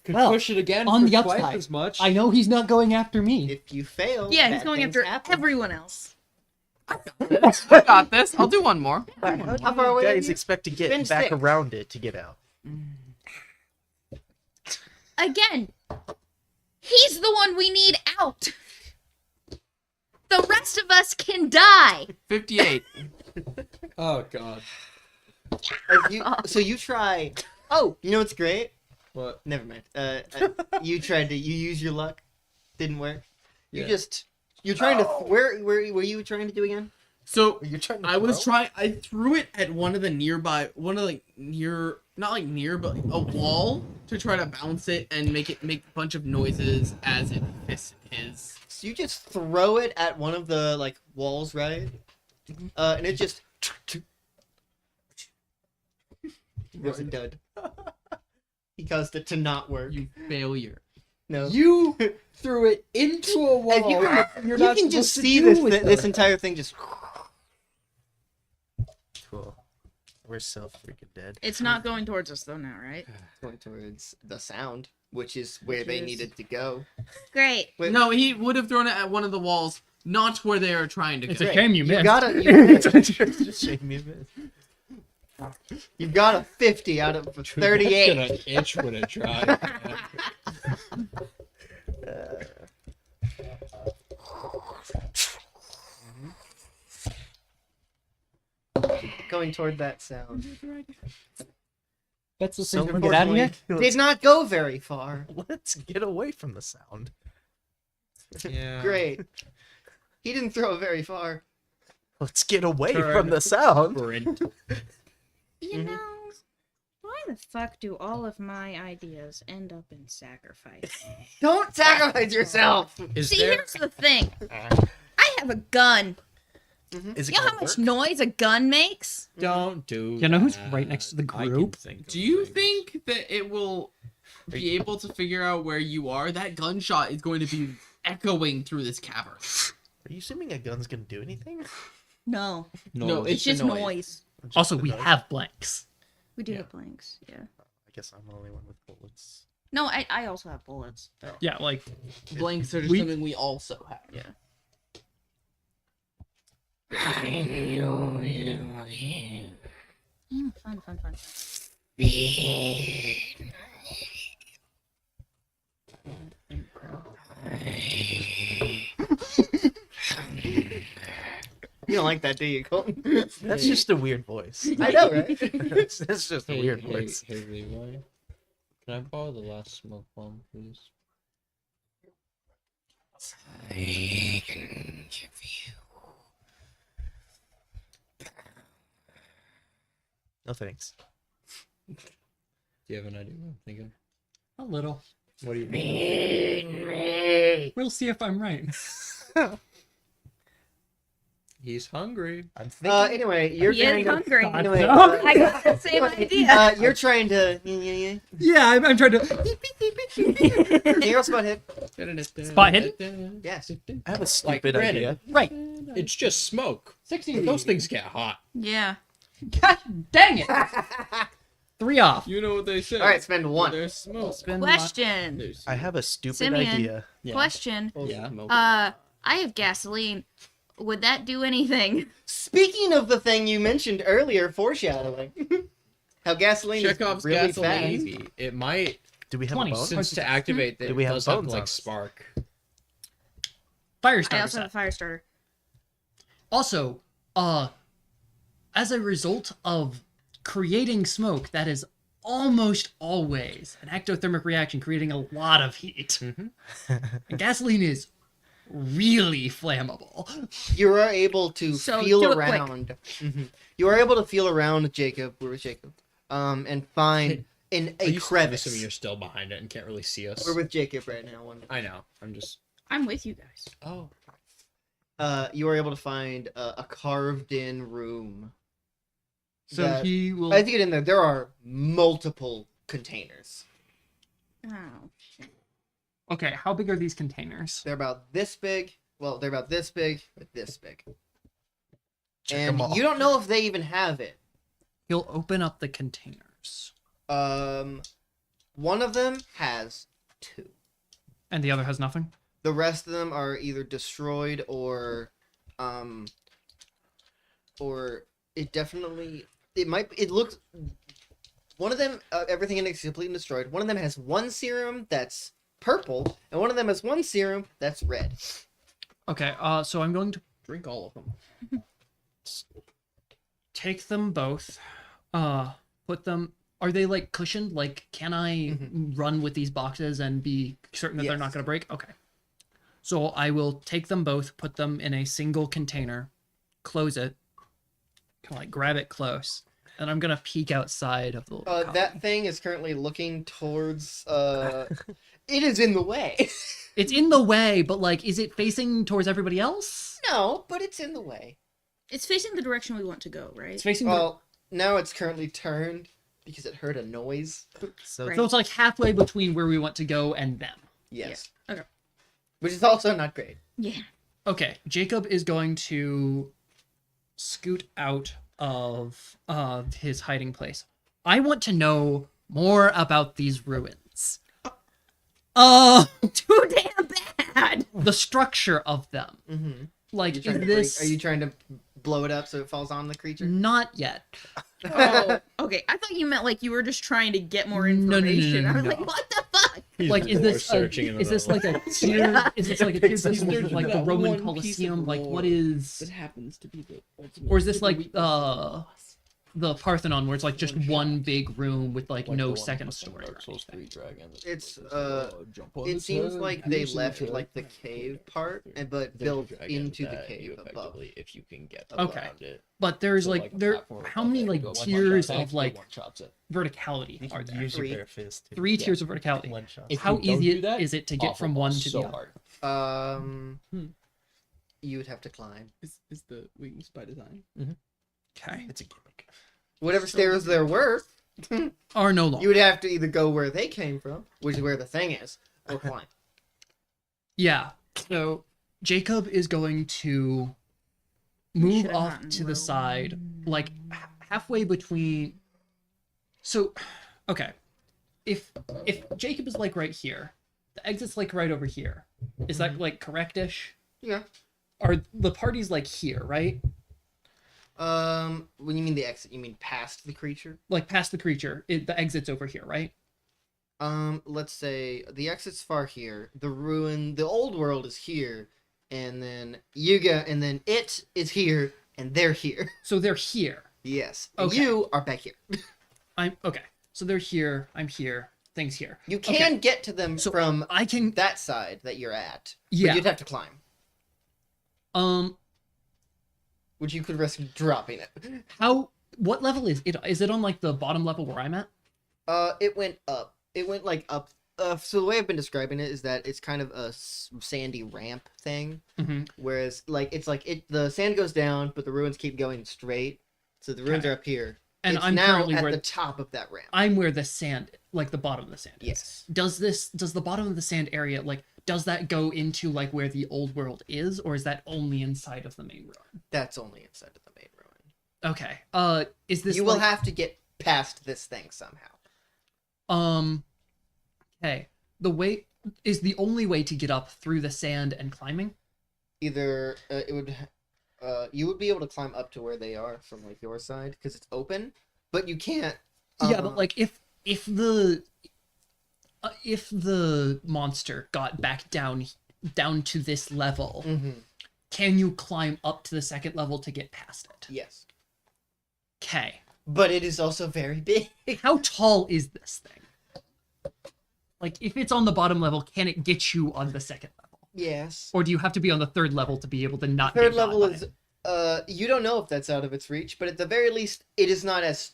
[SPEAKER 4] Could
[SPEAKER 6] Well,
[SPEAKER 4] push it again
[SPEAKER 6] on
[SPEAKER 4] for
[SPEAKER 6] the
[SPEAKER 4] twice
[SPEAKER 6] upside,
[SPEAKER 4] as much.
[SPEAKER 6] I know he's not going after me.
[SPEAKER 1] If you fail,
[SPEAKER 2] Yeah, he's
[SPEAKER 1] bad
[SPEAKER 2] going
[SPEAKER 1] things
[SPEAKER 2] after
[SPEAKER 1] happen.
[SPEAKER 2] everyone else.
[SPEAKER 7] I got this. I'll do one more.
[SPEAKER 5] How
[SPEAKER 1] How
[SPEAKER 5] do
[SPEAKER 1] far
[SPEAKER 5] you
[SPEAKER 1] away are
[SPEAKER 5] guys
[SPEAKER 1] you?
[SPEAKER 5] expect to get
[SPEAKER 1] Been
[SPEAKER 5] back
[SPEAKER 1] 6.
[SPEAKER 5] around it to get out?
[SPEAKER 2] Again, he's the one we need out. The rest of us can die.
[SPEAKER 7] 58.
[SPEAKER 4] Oh god.
[SPEAKER 1] So you try. Oh, you know what's great?
[SPEAKER 4] What?
[SPEAKER 1] Never mind. You use your luck. Didn't work.
[SPEAKER 4] Yeah.
[SPEAKER 1] You're trying to. Where were you trying to do again?
[SPEAKER 7] So
[SPEAKER 5] You're trying to
[SPEAKER 7] I was
[SPEAKER 5] throw?
[SPEAKER 7] trying. I threw it at one of the nearby, not like near, but like a wall to try to bounce it and make a bunch of noises as it hisses.
[SPEAKER 1] So you just throw it at one of the like walls, right? And it just. There's a dud. He caused it to not work.
[SPEAKER 7] You failure.
[SPEAKER 1] No.
[SPEAKER 4] You threw it into a wall.
[SPEAKER 1] And
[SPEAKER 4] You're
[SPEAKER 1] you
[SPEAKER 4] not
[SPEAKER 1] can just
[SPEAKER 4] supposed to
[SPEAKER 1] see
[SPEAKER 4] do
[SPEAKER 1] this
[SPEAKER 4] with
[SPEAKER 1] this
[SPEAKER 4] that.
[SPEAKER 1] entire thing just.
[SPEAKER 5] Cool. We're so freaking dead.
[SPEAKER 2] It's not going towards us though now, right?
[SPEAKER 1] Going towards the sound, which is where they needed to go.
[SPEAKER 2] Great.
[SPEAKER 1] Wait,
[SPEAKER 7] No, he would have thrown it at one of the walls, not where they are trying to go.
[SPEAKER 6] It's a shame you missed.
[SPEAKER 5] Shame you missed.
[SPEAKER 1] You got a 50 out of
[SPEAKER 4] That's
[SPEAKER 1] 38.
[SPEAKER 4] gonna itch when it dries.
[SPEAKER 1] Going toward that sound.
[SPEAKER 6] That's the
[SPEAKER 5] So
[SPEAKER 6] thing. Get out of here.
[SPEAKER 1] Did not go very far.
[SPEAKER 5] Let's get away from the sound.
[SPEAKER 4] Yeah.
[SPEAKER 1] Great. He didn't throw it very far.
[SPEAKER 5] Let's get away
[SPEAKER 4] Turn.
[SPEAKER 5] from the sound.
[SPEAKER 4] Sprint.
[SPEAKER 2] You know, why the fuck do all of my ideas end up in sacrifice?
[SPEAKER 1] Don't sacrifice yourself.
[SPEAKER 4] Is
[SPEAKER 2] See,
[SPEAKER 4] there?
[SPEAKER 2] here's the thing. I have a gun.
[SPEAKER 5] Is it
[SPEAKER 2] You know how
[SPEAKER 5] gonna
[SPEAKER 2] much
[SPEAKER 5] work?
[SPEAKER 2] noise a gun makes?
[SPEAKER 4] Don't do.
[SPEAKER 6] You know who's
[SPEAKER 4] that.
[SPEAKER 6] right next to the
[SPEAKER 4] I can
[SPEAKER 6] group?
[SPEAKER 4] think of
[SPEAKER 7] Do you
[SPEAKER 4] things.
[SPEAKER 7] think that it will be able to figure out where you are? That gunshot is going to be echoing through this cavern.
[SPEAKER 5] Are you assuming a gun's gonna do anything?
[SPEAKER 2] No,
[SPEAKER 7] No,
[SPEAKER 2] it's
[SPEAKER 7] the
[SPEAKER 2] just noise.
[SPEAKER 6] Also,
[SPEAKER 5] the
[SPEAKER 6] we
[SPEAKER 5] noise?
[SPEAKER 6] have blanks.
[SPEAKER 2] We do
[SPEAKER 5] Yeah.
[SPEAKER 2] have blanks, yeah.
[SPEAKER 5] I guess I'm the only one with bullets.
[SPEAKER 2] No, I also have bullets. But...
[SPEAKER 6] Yeah, like
[SPEAKER 7] Blanks are just
[SPEAKER 6] We-
[SPEAKER 7] something we also have.
[SPEAKER 2] Yeah. Fun.
[SPEAKER 1] You don't like that, do you, Colton?
[SPEAKER 5] That's just a weird voice.
[SPEAKER 1] I know, right?
[SPEAKER 5] That's just a weird voice.
[SPEAKER 4] Hey, Levi. Can I borrow the last smoke bomb, please?
[SPEAKER 1] I can give you.
[SPEAKER 5] No thanks.
[SPEAKER 4] Do you have an idea what I'm thinking?
[SPEAKER 6] A little.
[SPEAKER 4] What do you think?
[SPEAKER 6] We'll see if I'm right.
[SPEAKER 4] He's hungry.
[SPEAKER 5] I'm thinking.
[SPEAKER 1] Anyway, you're
[SPEAKER 10] He is
[SPEAKER 1] trying to.
[SPEAKER 10] hungry.
[SPEAKER 1] Anyway,
[SPEAKER 10] I got the same idea.
[SPEAKER 1] you're trying to. Yeah.
[SPEAKER 6] Yeah, I'm trying to.
[SPEAKER 1] Can you spot hit?
[SPEAKER 6] Spot hidden?
[SPEAKER 1] Yes.
[SPEAKER 5] I have a stupid
[SPEAKER 4] granted,
[SPEAKER 5] idea.
[SPEAKER 6] Right.
[SPEAKER 4] It's just smoke.
[SPEAKER 6] 16.
[SPEAKER 4] Those things get hot.
[SPEAKER 10] Yeah.
[SPEAKER 6] God dang it. 3 off.
[SPEAKER 7] You know what they say.
[SPEAKER 1] All right, spend one.
[SPEAKER 7] There's smoke.
[SPEAKER 10] Question.
[SPEAKER 5] I have a stupid
[SPEAKER 10] Simeon.
[SPEAKER 5] idea.
[SPEAKER 4] Yeah.
[SPEAKER 10] Question.
[SPEAKER 4] Yeah.
[SPEAKER 10] I have gasoline. Would that do anything?
[SPEAKER 1] Speaking of the thing you mentioned earlier, foreshadowing. How gasoline
[SPEAKER 7] Chekhov's
[SPEAKER 1] is really
[SPEAKER 7] gasoline.
[SPEAKER 1] fast.
[SPEAKER 4] Maybe. It might,
[SPEAKER 5] Do we have
[SPEAKER 6] 20.
[SPEAKER 5] a bone?
[SPEAKER 4] since to activate,
[SPEAKER 5] Do
[SPEAKER 4] it
[SPEAKER 5] we have
[SPEAKER 4] does have
[SPEAKER 5] bones on
[SPEAKER 4] like
[SPEAKER 5] us?
[SPEAKER 4] spark.
[SPEAKER 6] Fire
[SPEAKER 10] I
[SPEAKER 6] starter
[SPEAKER 10] also have a
[SPEAKER 6] set.
[SPEAKER 10] fire starter.
[SPEAKER 6] Also, as a result of creating smoke, that is almost always an ectothermic reaction, creating a lot of heat. And gasoline is really flammable.
[SPEAKER 1] You are able to
[SPEAKER 10] So,
[SPEAKER 1] feel
[SPEAKER 10] do it quick.
[SPEAKER 1] around. You are able to feel around Jacob. Where was Jacob? And find in
[SPEAKER 4] Are
[SPEAKER 1] a
[SPEAKER 4] you
[SPEAKER 1] crevice.
[SPEAKER 4] assuming you're still behind it and can't really see us?
[SPEAKER 1] We're with Jacob right now.
[SPEAKER 4] I know. I'm just.
[SPEAKER 10] I'm with you guys.
[SPEAKER 4] Oh.
[SPEAKER 1] You are able to find a carved-in room.
[SPEAKER 6] So
[SPEAKER 1] that-
[SPEAKER 6] he will.
[SPEAKER 1] As you get in there, there are multiple containers.
[SPEAKER 10] Oh, shit.
[SPEAKER 6] Okay, how big are these containers?
[SPEAKER 1] They're about this big. Well, they're about this big, but this big.
[SPEAKER 5] Check
[SPEAKER 1] And
[SPEAKER 5] 'em all.
[SPEAKER 1] you don't know if they even have it.
[SPEAKER 6] He'll open up the containers.
[SPEAKER 1] One of them has 2.
[SPEAKER 6] And the other has nothing?
[SPEAKER 1] The rest of them are either destroyed or it definitely it looks. One of them, everything in it is completely destroyed. One of them has 1 serum that's purple, and one of them has 1 serum that's red.
[SPEAKER 6] Okay, so I'm going to
[SPEAKER 7] Drink all of them.
[SPEAKER 6] take them both, put them. Are they like cushioned? Like, can I run with these boxes and be certain that they're not
[SPEAKER 1] Yes.
[SPEAKER 6] going to break? Okay. So I will take them both, put them in a single container, close it, kind of like grab it close, and I'm going to peek outside of the little colony.
[SPEAKER 1] That thing is currently looking towards. It is in the way.
[SPEAKER 6] It's in the way, but like, is it facing towards everybody else?
[SPEAKER 1] No, but it's in the way.
[SPEAKER 10] It's facing the direction we want to go, right?
[SPEAKER 6] It's facing
[SPEAKER 1] Well, now it's currently turned because it heard a noise.
[SPEAKER 5] So
[SPEAKER 10] Right.
[SPEAKER 6] so it's like halfway between where we want to go and them.
[SPEAKER 1] Yes.
[SPEAKER 10] Yeah. Okay.
[SPEAKER 1] Which is also not great.
[SPEAKER 10] Yeah.
[SPEAKER 6] Okay, Jacob is going to scoot out of his hiding place. I want to know more about these ruins.
[SPEAKER 10] Too damn bad.
[SPEAKER 6] The structure of them.
[SPEAKER 1] Mm-hmm.
[SPEAKER 6] Like,
[SPEAKER 1] Are
[SPEAKER 6] is
[SPEAKER 1] you,
[SPEAKER 6] this
[SPEAKER 1] are you trying to blow it up so it falls on the creature?
[SPEAKER 6] not yet?
[SPEAKER 10] Oh, okay. I thought you meant like you were just trying to get more
[SPEAKER 6] No, no, no, no,
[SPEAKER 10] information. I was
[SPEAKER 6] no.
[SPEAKER 10] like, what the fuck?
[SPEAKER 6] Like, is this is this like a tier? Is this like a tier
[SPEAKER 5] Picks up
[SPEAKER 6] system? Is this like the
[SPEAKER 7] that
[SPEAKER 6] Roman
[SPEAKER 7] one piece of
[SPEAKER 6] Colosseum? Like, what
[SPEAKER 7] lore
[SPEAKER 6] is?
[SPEAKER 7] That happens to be the ultimate.
[SPEAKER 6] Or is this like the Parthenon, where it's like just
[SPEAKER 7] One shot.
[SPEAKER 6] one big room with like
[SPEAKER 4] Like
[SPEAKER 6] no
[SPEAKER 4] the one
[SPEAKER 6] second
[SPEAKER 4] from
[SPEAKER 6] story?
[SPEAKER 4] Dark
[SPEAKER 6] or
[SPEAKER 4] Souls
[SPEAKER 6] anything?
[SPEAKER 4] 3 dragon that
[SPEAKER 1] It's,
[SPEAKER 4] goes, jump on
[SPEAKER 1] It
[SPEAKER 4] his
[SPEAKER 1] seems
[SPEAKER 4] head,
[SPEAKER 1] like they
[SPEAKER 4] pierce his
[SPEAKER 1] left
[SPEAKER 4] head,
[SPEAKER 1] like the
[SPEAKER 4] and
[SPEAKER 1] cave
[SPEAKER 4] then
[SPEAKER 1] part, but
[SPEAKER 4] the
[SPEAKER 1] built
[SPEAKER 4] dragon
[SPEAKER 1] into the
[SPEAKER 4] that you
[SPEAKER 1] cave above.
[SPEAKER 4] effectively, if you can get
[SPEAKER 6] Okay.
[SPEAKER 4] around it.
[SPEAKER 6] But there's
[SPEAKER 4] So,
[SPEAKER 6] like
[SPEAKER 4] a
[SPEAKER 6] there.
[SPEAKER 4] platform
[SPEAKER 6] How
[SPEAKER 4] above
[SPEAKER 6] many
[SPEAKER 4] it,
[SPEAKER 6] like
[SPEAKER 4] go one
[SPEAKER 6] tiers
[SPEAKER 4] shot,
[SPEAKER 6] of like
[SPEAKER 4] one shots it.
[SPEAKER 6] verticality
[SPEAKER 5] You
[SPEAKER 6] are
[SPEAKER 5] can
[SPEAKER 6] there?
[SPEAKER 5] use your
[SPEAKER 1] 3.
[SPEAKER 5] bare fist. Too.
[SPEAKER 6] 3 tiers of verticality.
[SPEAKER 5] One shot.
[SPEAKER 4] If
[SPEAKER 6] How
[SPEAKER 4] you don't
[SPEAKER 6] easy
[SPEAKER 4] do that,
[SPEAKER 6] is it to get
[SPEAKER 4] awful,
[SPEAKER 6] from one to
[SPEAKER 4] so
[SPEAKER 6] the other?
[SPEAKER 4] hard.
[SPEAKER 1] You would have to climb.
[SPEAKER 7] Is the wings by design?
[SPEAKER 6] Okay.
[SPEAKER 5] It's a gimmick.
[SPEAKER 1] Whatever stairs there were,
[SPEAKER 6] Are no longer.
[SPEAKER 1] you would have to either go where they came from, which is where the thing is, or climb.
[SPEAKER 6] Yeah. So Jacob is going to move
[SPEAKER 10] should've
[SPEAKER 6] off
[SPEAKER 10] gotten
[SPEAKER 6] to the
[SPEAKER 10] room.
[SPEAKER 6] side, like halfway between. So, okay, if Jacob is like right here, the exit's like right over here. Is that like correctish?
[SPEAKER 1] Yeah.
[SPEAKER 6] Are the parties like here, right?
[SPEAKER 1] When you mean the exit, you mean past the creature?
[SPEAKER 6] Like past the creature, the exit's over here, right?
[SPEAKER 1] Let's say the exit's far here. The old world is here, and then and then it is here, and they're here.
[SPEAKER 6] So they're here.
[SPEAKER 1] Yes. And
[SPEAKER 6] Okay.
[SPEAKER 1] you are back here.
[SPEAKER 6] I'm okay. So they're here. I'm here. Things here.
[SPEAKER 1] You
[SPEAKER 6] Okay.
[SPEAKER 1] can get to them
[SPEAKER 6] So
[SPEAKER 1] from
[SPEAKER 6] I can.
[SPEAKER 1] that side that you're at.
[SPEAKER 6] Yeah.
[SPEAKER 1] But you'd have to climb,
[SPEAKER 6] Um.
[SPEAKER 1] which you could risk dropping it.
[SPEAKER 6] How? What level is it? Is it on like the bottom level where I'm at?
[SPEAKER 1] It went up. It went like up. So the way I've been describing it is that it's kind of a sandy ramp thing,
[SPEAKER 6] Mm-hmm.
[SPEAKER 1] whereas like the sand goes down, but the ruins keep going straight. So the ruins
[SPEAKER 6] Okay.
[SPEAKER 1] are up here.
[SPEAKER 6] And
[SPEAKER 1] It's
[SPEAKER 6] I'm
[SPEAKER 1] now
[SPEAKER 6] currently
[SPEAKER 1] at
[SPEAKER 6] where
[SPEAKER 1] the top of that ramp.
[SPEAKER 6] I'm where the sand, like the bottom of the sand is.
[SPEAKER 1] Yes.
[SPEAKER 6] Does the bottom of the sand area, like, does that go into like where the old world is, or is that only inside of the main ruin?
[SPEAKER 1] That's only inside of the main ruin.
[SPEAKER 6] Okay. Is this
[SPEAKER 1] You will
[SPEAKER 6] like,
[SPEAKER 1] have to get past this thing somehow.
[SPEAKER 6] Okay. The way is the only way to get up through the sand and climbing?
[SPEAKER 1] Either it would, you would be able to climb up to where they are from like your side because it's open, but you can't.
[SPEAKER 6] Yeah, but like if the monster got back down to this level,
[SPEAKER 1] Mhm.
[SPEAKER 6] can you climb up to the second level to get past it?
[SPEAKER 1] Yes,
[SPEAKER 6] Okay.
[SPEAKER 1] but it is also very big.
[SPEAKER 6] How tall is this thing? Like, if it's on the bottom level, can it get you on the second level?
[SPEAKER 1] Yes.
[SPEAKER 6] Or do you have to be on the third level to be able to not
[SPEAKER 1] Third
[SPEAKER 6] get got
[SPEAKER 1] level
[SPEAKER 6] by
[SPEAKER 1] is
[SPEAKER 6] it?
[SPEAKER 1] you don't know if that's out of its reach, but at the very least, it is not as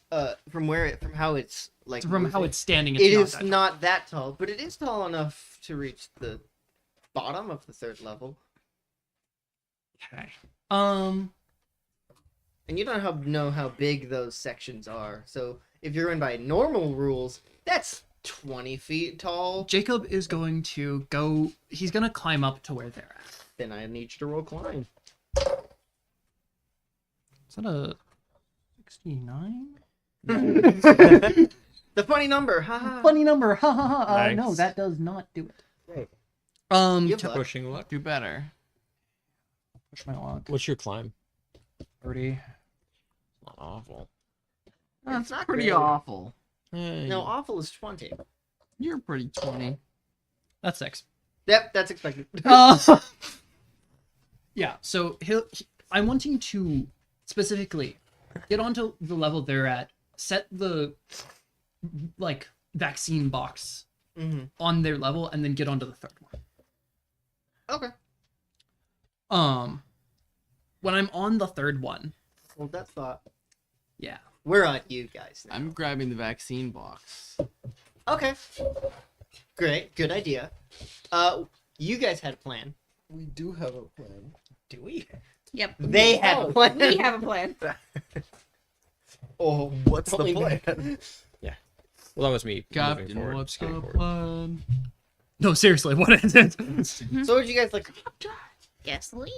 [SPEAKER 1] from how it's like
[SPEAKER 6] So from how
[SPEAKER 1] moving,
[SPEAKER 6] it's standing,
[SPEAKER 1] it
[SPEAKER 6] it's
[SPEAKER 1] is
[SPEAKER 6] not that
[SPEAKER 1] not that tall, but it is tall enough to reach the bottom of the third level.
[SPEAKER 6] tall. Okay.
[SPEAKER 1] And you don't know how big those sections are. So if you're in by normal rules, that's 20 feet tall.
[SPEAKER 6] Jacob is going to go. He's going to climb up to where they're at.
[SPEAKER 1] Then I need you to roll climb.
[SPEAKER 6] Is that a 69?
[SPEAKER 1] The funny number, haha.
[SPEAKER 6] Funny number. Ha ha ha. No,
[SPEAKER 5] Nice.
[SPEAKER 6] that does not do it.
[SPEAKER 1] Great.
[SPEAKER 6] Um,
[SPEAKER 1] You have
[SPEAKER 6] to
[SPEAKER 1] luck.
[SPEAKER 4] Pushing luck.
[SPEAKER 7] Do better.
[SPEAKER 6] push my luck.
[SPEAKER 4] What's your climb?
[SPEAKER 6] 30.
[SPEAKER 4] Not awful.
[SPEAKER 7] That's
[SPEAKER 1] not
[SPEAKER 7] pretty
[SPEAKER 1] great.
[SPEAKER 7] awful.
[SPEAKER 1] No, awful is 20.
[SPEAKER 7] You're pretty 20.
[SPEAKER 6] That's 6.
[SPEAKER 1] Yep, that's expected.
[SPEAKER 6] Yeah, so I'm wanting to specifically get onto the level they're at, set the like vaccine box
[SPEAKER 1] Mm-hmm.
[SPEAKER 6] on their level, and then get onto the third one.
[SPEAKER 1] Okay.
[SPEAKER 6] When I'm on the third one,
[SPEAKER 1] Well, that's thought.
[SPEAKER 6] yeah.
[SPEAKER 1] We're on you guys now.
[SPEAKER 7] I'm grabbing the vaccine box.
[SPEAKER 1] Okay. Great. Good idea. You guys had a plan.
[SPEAKER 4] We do have a plan.
[SPEAKER 1] Do we?
[SPEAKER 10] Yep.
[SPEAKER 1] They had a plan.
[SPEAKER 10] We have a plan.
[SPEAKER 1] Oh,
[SPEAKER 5] What's the
[SPEAKER 1] only
[SPEAKER 5] plan?
[SPEAKER 4] Well, that was me. moving
[SPEAKER 7] Captain,
[SPEAKER 4] forward,
[SPEAKER 7] what's the
[SPEAKER 4] skating forward.
[SPEAKER 7] plan?
[SPEAKER 6] No, seriously, what is it?
[SPEAKER 1] So would you guys like?
[SPEAKER 10] Gasoline.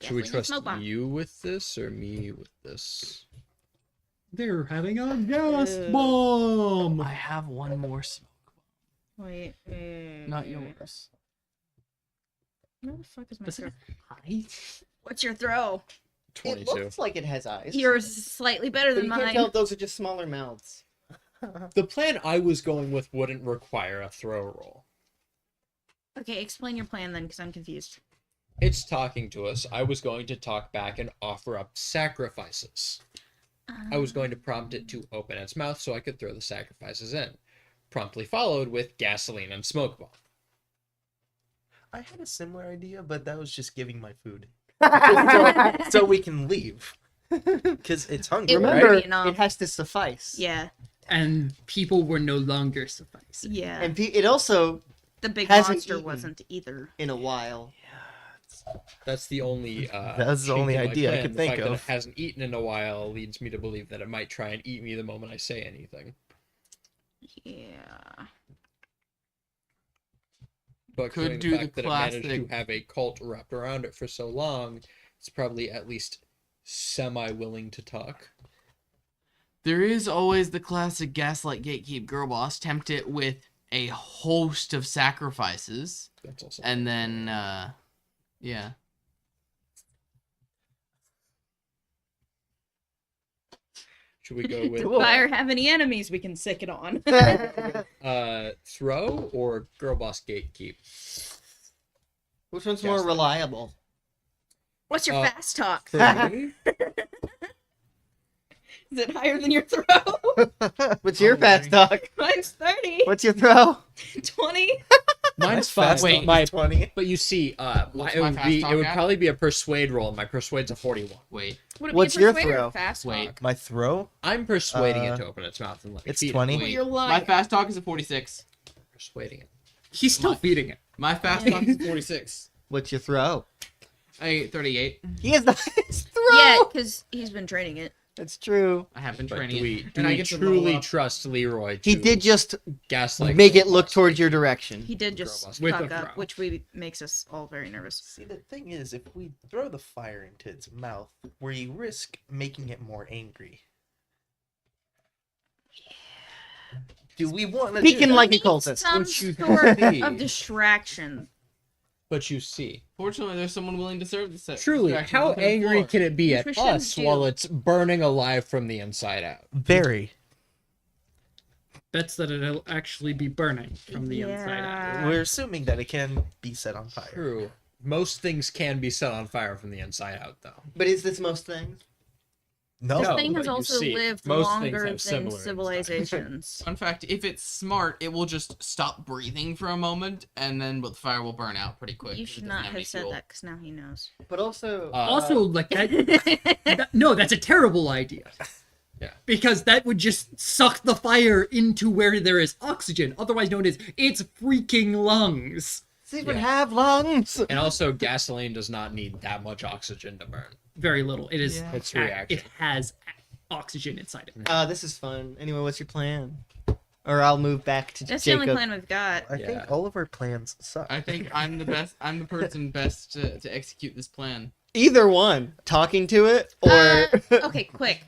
[SPEAKER 4] Should we
[SPEAKER 10] Gasoline and
[SPEAKER 4] trust
[SPEAKER 10] smoke bomb.
[SPEAKER 4] you with this or me with this?
[SPEAKER 6] They're having a gas
[SPEAKER 10] Ugh.
[SPEAKER 6] bomb.
[SPEAKER 7] I have one more smoke.
[SPEAKER 10] Wait.
[SPEAKER 7] Not yours.
[SPEAKER 10] Where the fuck is my
[SPEAKER 6] Does
[SPEAKER 10] throw?
[SPEAKER 6] it hide?
[SPEAKER 10] What's your throw?
[SPEAKER 4] 22.
[SPEAKER 1] It looks like it has eyes.
[SPEAKER 10] Yours is slightly better
[SPEAKER 1] but
[SPEAKER 10] than
[SPEAKER 1] you can't
[SPEAKER 10] mine.
[SPEAKER 1] tell if those are just smaller mouths.
[SPEAKER 4] The plan I was going with wouldn't require a throw roll.
[SPEAKER 10] Okay, explain your plan then, because I'm confused.
[SPEAKER 4] It's talking to us. I was going to talk back and offer up sacrifices. I was going to prompt it to open its mouth so I could throw the sacrifices in. Promptly followed with gasoline and smoke bomb.
[SPEAKER 5] I had a similar idea, but that was just giving my food. So we can leave. Because it's hungry,
[SPEAKER 10] It
[SPEAKER 1] Remember,
[SPEAKER 10] won't be enough.
[SPEAKER 1] it has to suffice.
[SPEAKER 10] Yeah,
[SPEAKER 6] And people were no longer sufficing.
[SPEAKER 10] yeah.
[SPEAKER 1] And it also,
[SPEAKER 10] The big
[SPEAKER 1] hasn't
[SPEAKER 10] monster
[SPEAKER 1] eaten.
[SPEAKER 10] wasn't either.
[SPEAKER 1] in a while.
[SPEAKER 4] That's the only
[SPEAKER 5] That's the
[SPEAKER 4] chink
[SPEAKER 5] only
[SPEAKER 4] in my
[SPEAKER 5] idea I
[SPEAKER 4] plan.
[SPEAKER 5] could
[SPEAKER 4] The
[SPEAKER 5] think
[SPEAKER 4] fact that
[SPEAKER 5] of.
[SPEAKER 4] it hasn't eaten in a while leads me to believe that it might try and eat me the moment I say anything.
[SPEAKER 10] Yeah.
[SPEAKER 4] But
[SPEAKER 7] Could
[SPEAKER 4] considering
[SPEAKER 7] do
[SPEAKER 4] the
[SPEAKER 7] the
[SPEAKER 4] fact that it managed
[SPEAKER 7] classic-
[SPEAKER 4] to have a cult wrapped around it for so long, it's probably at least semi-willing to talk.
[SPEAKER 7] There is always the classic gaslight gatekeep girl boss. Tempt it with a host of sacrifices.
[SPEAKER 4] That's also
[SPEAKER 7] And then, yeah.
[SPEAKER 4] Should we go with
[SPEAKER 10] Does fire have any enemies we can sick it on?
[SPEAKER 4] throw or girl boss gatekeep?
[SPEAKER 1] Which one's
[SPEAKER 4] Yes.
[SPEAKER 1] more reliable?
[SPEAKER 10] What's your fast talk?
[SPEAKER 4] 30?
[SPEAKER 10] Is it higher than your throw?
[SPEAKER 1] What's your fast talk?
[SPEAKER 10] Mine's 30.
[SPEAKER 1] What's your throw?
[SPEAKER 10] 20.
[SPEAKER 4] Mine's
[SPEAKER 5] fast
[SPEAKER 4] 5. Wait,
[SPEAKER 5] talk is 20.
[SPEAKER 4] but you see,
[SPEAKER 7] What's
[SPEAKER 4] it
[SPEAKER 7] my
[SPEAKER 4] would
[SPEAKER 7] fast
[SPEAKER 4] be
[SPEAKER 7] talk
[SPEAKER 4] it would
[SPEAKER 7] at?
[SPEAKER 4] probably be a persuade roll, and my persuade's a 41.
[SPEAKER 7] Wait.
[SPEAKER 10] Would it
[SPEAKER 1] What's
[SPEAKER 10] be a
[SPEAKER 1] your
[SPEAKER 10] persuade or
[SPEAKER 1] throw?
[SPEAKER 10] Fast
[SPEAKER 7] Wait.
[SPEAKER 10] talk?
[SPEAKER 5] My throw?
[SPEAKER 4] I'm persuading it
[SPEAKER 5] Uh,
[SPEAKER 4] to open its mouth and let me
[SPEAKER 5] It's
[SPEAKER 4] feed
[SPEAKER 5] 20.
[SPEAKER 10] Well,
[SPEAKER 7] Wait.
[SPEAKER 10] you're lying.
[SPEAKER 7] My fast talk is a 46.
[SPEAKER 4] it. Persuading it.
[SPEAKER 6] He's still feeding it.
[SPEAKER 7] My fast talk is a 46.
[SPEAKER 1] What's your throw?
[SPEAKER 7] I 38.
[SPEAKER 1] He has the highest throw.
[SPEAKER 10] Yeah, because he's been training it.
[SPEAKER 1] That's true.
[SPEAKER 7] I have been
[SPEAKER 4] But
[SPEAKER 7] training
[SPEAKER 4] do we,
[SPEAKER 7] it.
[SPEAKER 4] do
[SPEAKER 7] and I
[SPEAKER 4] we
[SPEAKER 7] get to
[SPEAKER 4] truly
[SPEAKER 7] roll up.
[SPEAKER 4] trust Leroy to
[SPEAKER 1] He did just
[SPEAKER 4] gaslight
[SPEAKER 1] make it
[SPEAKER 4] all
[SPEAKER 1] look
[SPEAKER 4] of us?
[SPEAKER 1] towards your direction.
[SPEAKER 10] He did just
[SPEAKER 6] With
[SPEAKER 10] fuck
[SPEAKER 6] a
[SPEAKER 10] up,
[SPEAKER 6] throw.
[SPEAKER 10] which makes us all very nervous.
[SPEAKER 5] See, the thing is, if we throw the fire into its mouth, we risk making it more angry. Do we want to
[SPEAKER 1] Speaking
[SPEAKER 5] do
[SPEAKER 1] like a
[SPEAKER 10] Needs
[SPEAKER 1] cultist.
[SPEAKER 10] some
[SPEAKER 4] Which you
[SPEAKER 10] sort
[SPEAKER 4] see.
[SPEAKER 10] of distraction.
[SPEAKER 4] But you see,
[SPEAKER 7] Fortunately, there's someone willing to serve this.
[SPEAKER 4] truly, how angry can it be at
[SPEAKER 10] Which we shouldn't
[SPEAKER 4] us
[SPEAKER 10] do.
[SPEAKER 4] while it's burning alive from the inside out?
[SPEAKER 5] Very.
[SPEAKER 6] Bets that it'll actually be burning from the inside out.
[SPEAKER 5] We're assuming that it can be set on fire.
[SPEAKER 4] True. Most things can be set on fire from the inside out, though.
[SPEAKER 1] But is this most things?
[SPEAKER 5] No.
[SPEAKER 10] This
[SPEAKER 4] No,
[SPEAKER 10] thing
[SPEAKER 4] but
[SPEAKER 10] has
[SPEAKER 4] you
[SPEAKER 10] also
[SPEAKER 4] see,
[SPEAKER 10] lived
[SPEAKER 4] most things
[SPEAKER 10] longer
[SPEAKER 4] have
[SPEAKER 10] than
[SPEAKER 4] similar inside.
[SPEAKER 10] civilizations.
[SPEAKER 7] Fun fact: if it's smart, it will just stop breathing for a moment, and then the fire will burn out pretty quick.
[SPEAKER 10] You
[SPEAKER 7] 'cause it
[SPEAKER 10] should
[SPEAKER 7] doesn't
[SPEAKER 10] not
[SPEAKER 7] any
[SPEAKER 10] have said
[SPEAKER 7] fuel.
[SPEAKER 10] that, because now he knows.
[SPEAKER 1] But also,
[SPEAKER 6] Also, like no, that's a terrible idea.
[SPEAKER 4] Yeah.
[SPEAKER 6] Because that would just suck the fire into where there is oxygen, otherwise known as its freaking lungs.
[SPEAKER 1] does it even
[SPEAKER 4] Yeah.
[SPEAKER 1] have lungs?
[SPEAKER 4] And also, gasoline does not need that much oxygen to burn.
[SPEAKER 6] Very little. It is.
[SPEAKER 4] It's reaction.
[SPEAKER 6] It has oxygen inside it.
[SPEAKER 1] This is fun. Anyway, what's your plan? Or I'll move back to
[SPEAKER 10] That's the
[SPEAKER 1] Jacob.
[SPEAKER 10] only plan we've got.
[SPEAKER 5] I
[SPEAKER 4] Yeah.
[SPEAKER 5] think all of our plans suck.
[SPEAKER 7] I think I'm the best. I'm the person best to execute this plan.
[SPEAKER 1] Either one. Talking to it, or...
[SPEAKER 10] Okay, quick.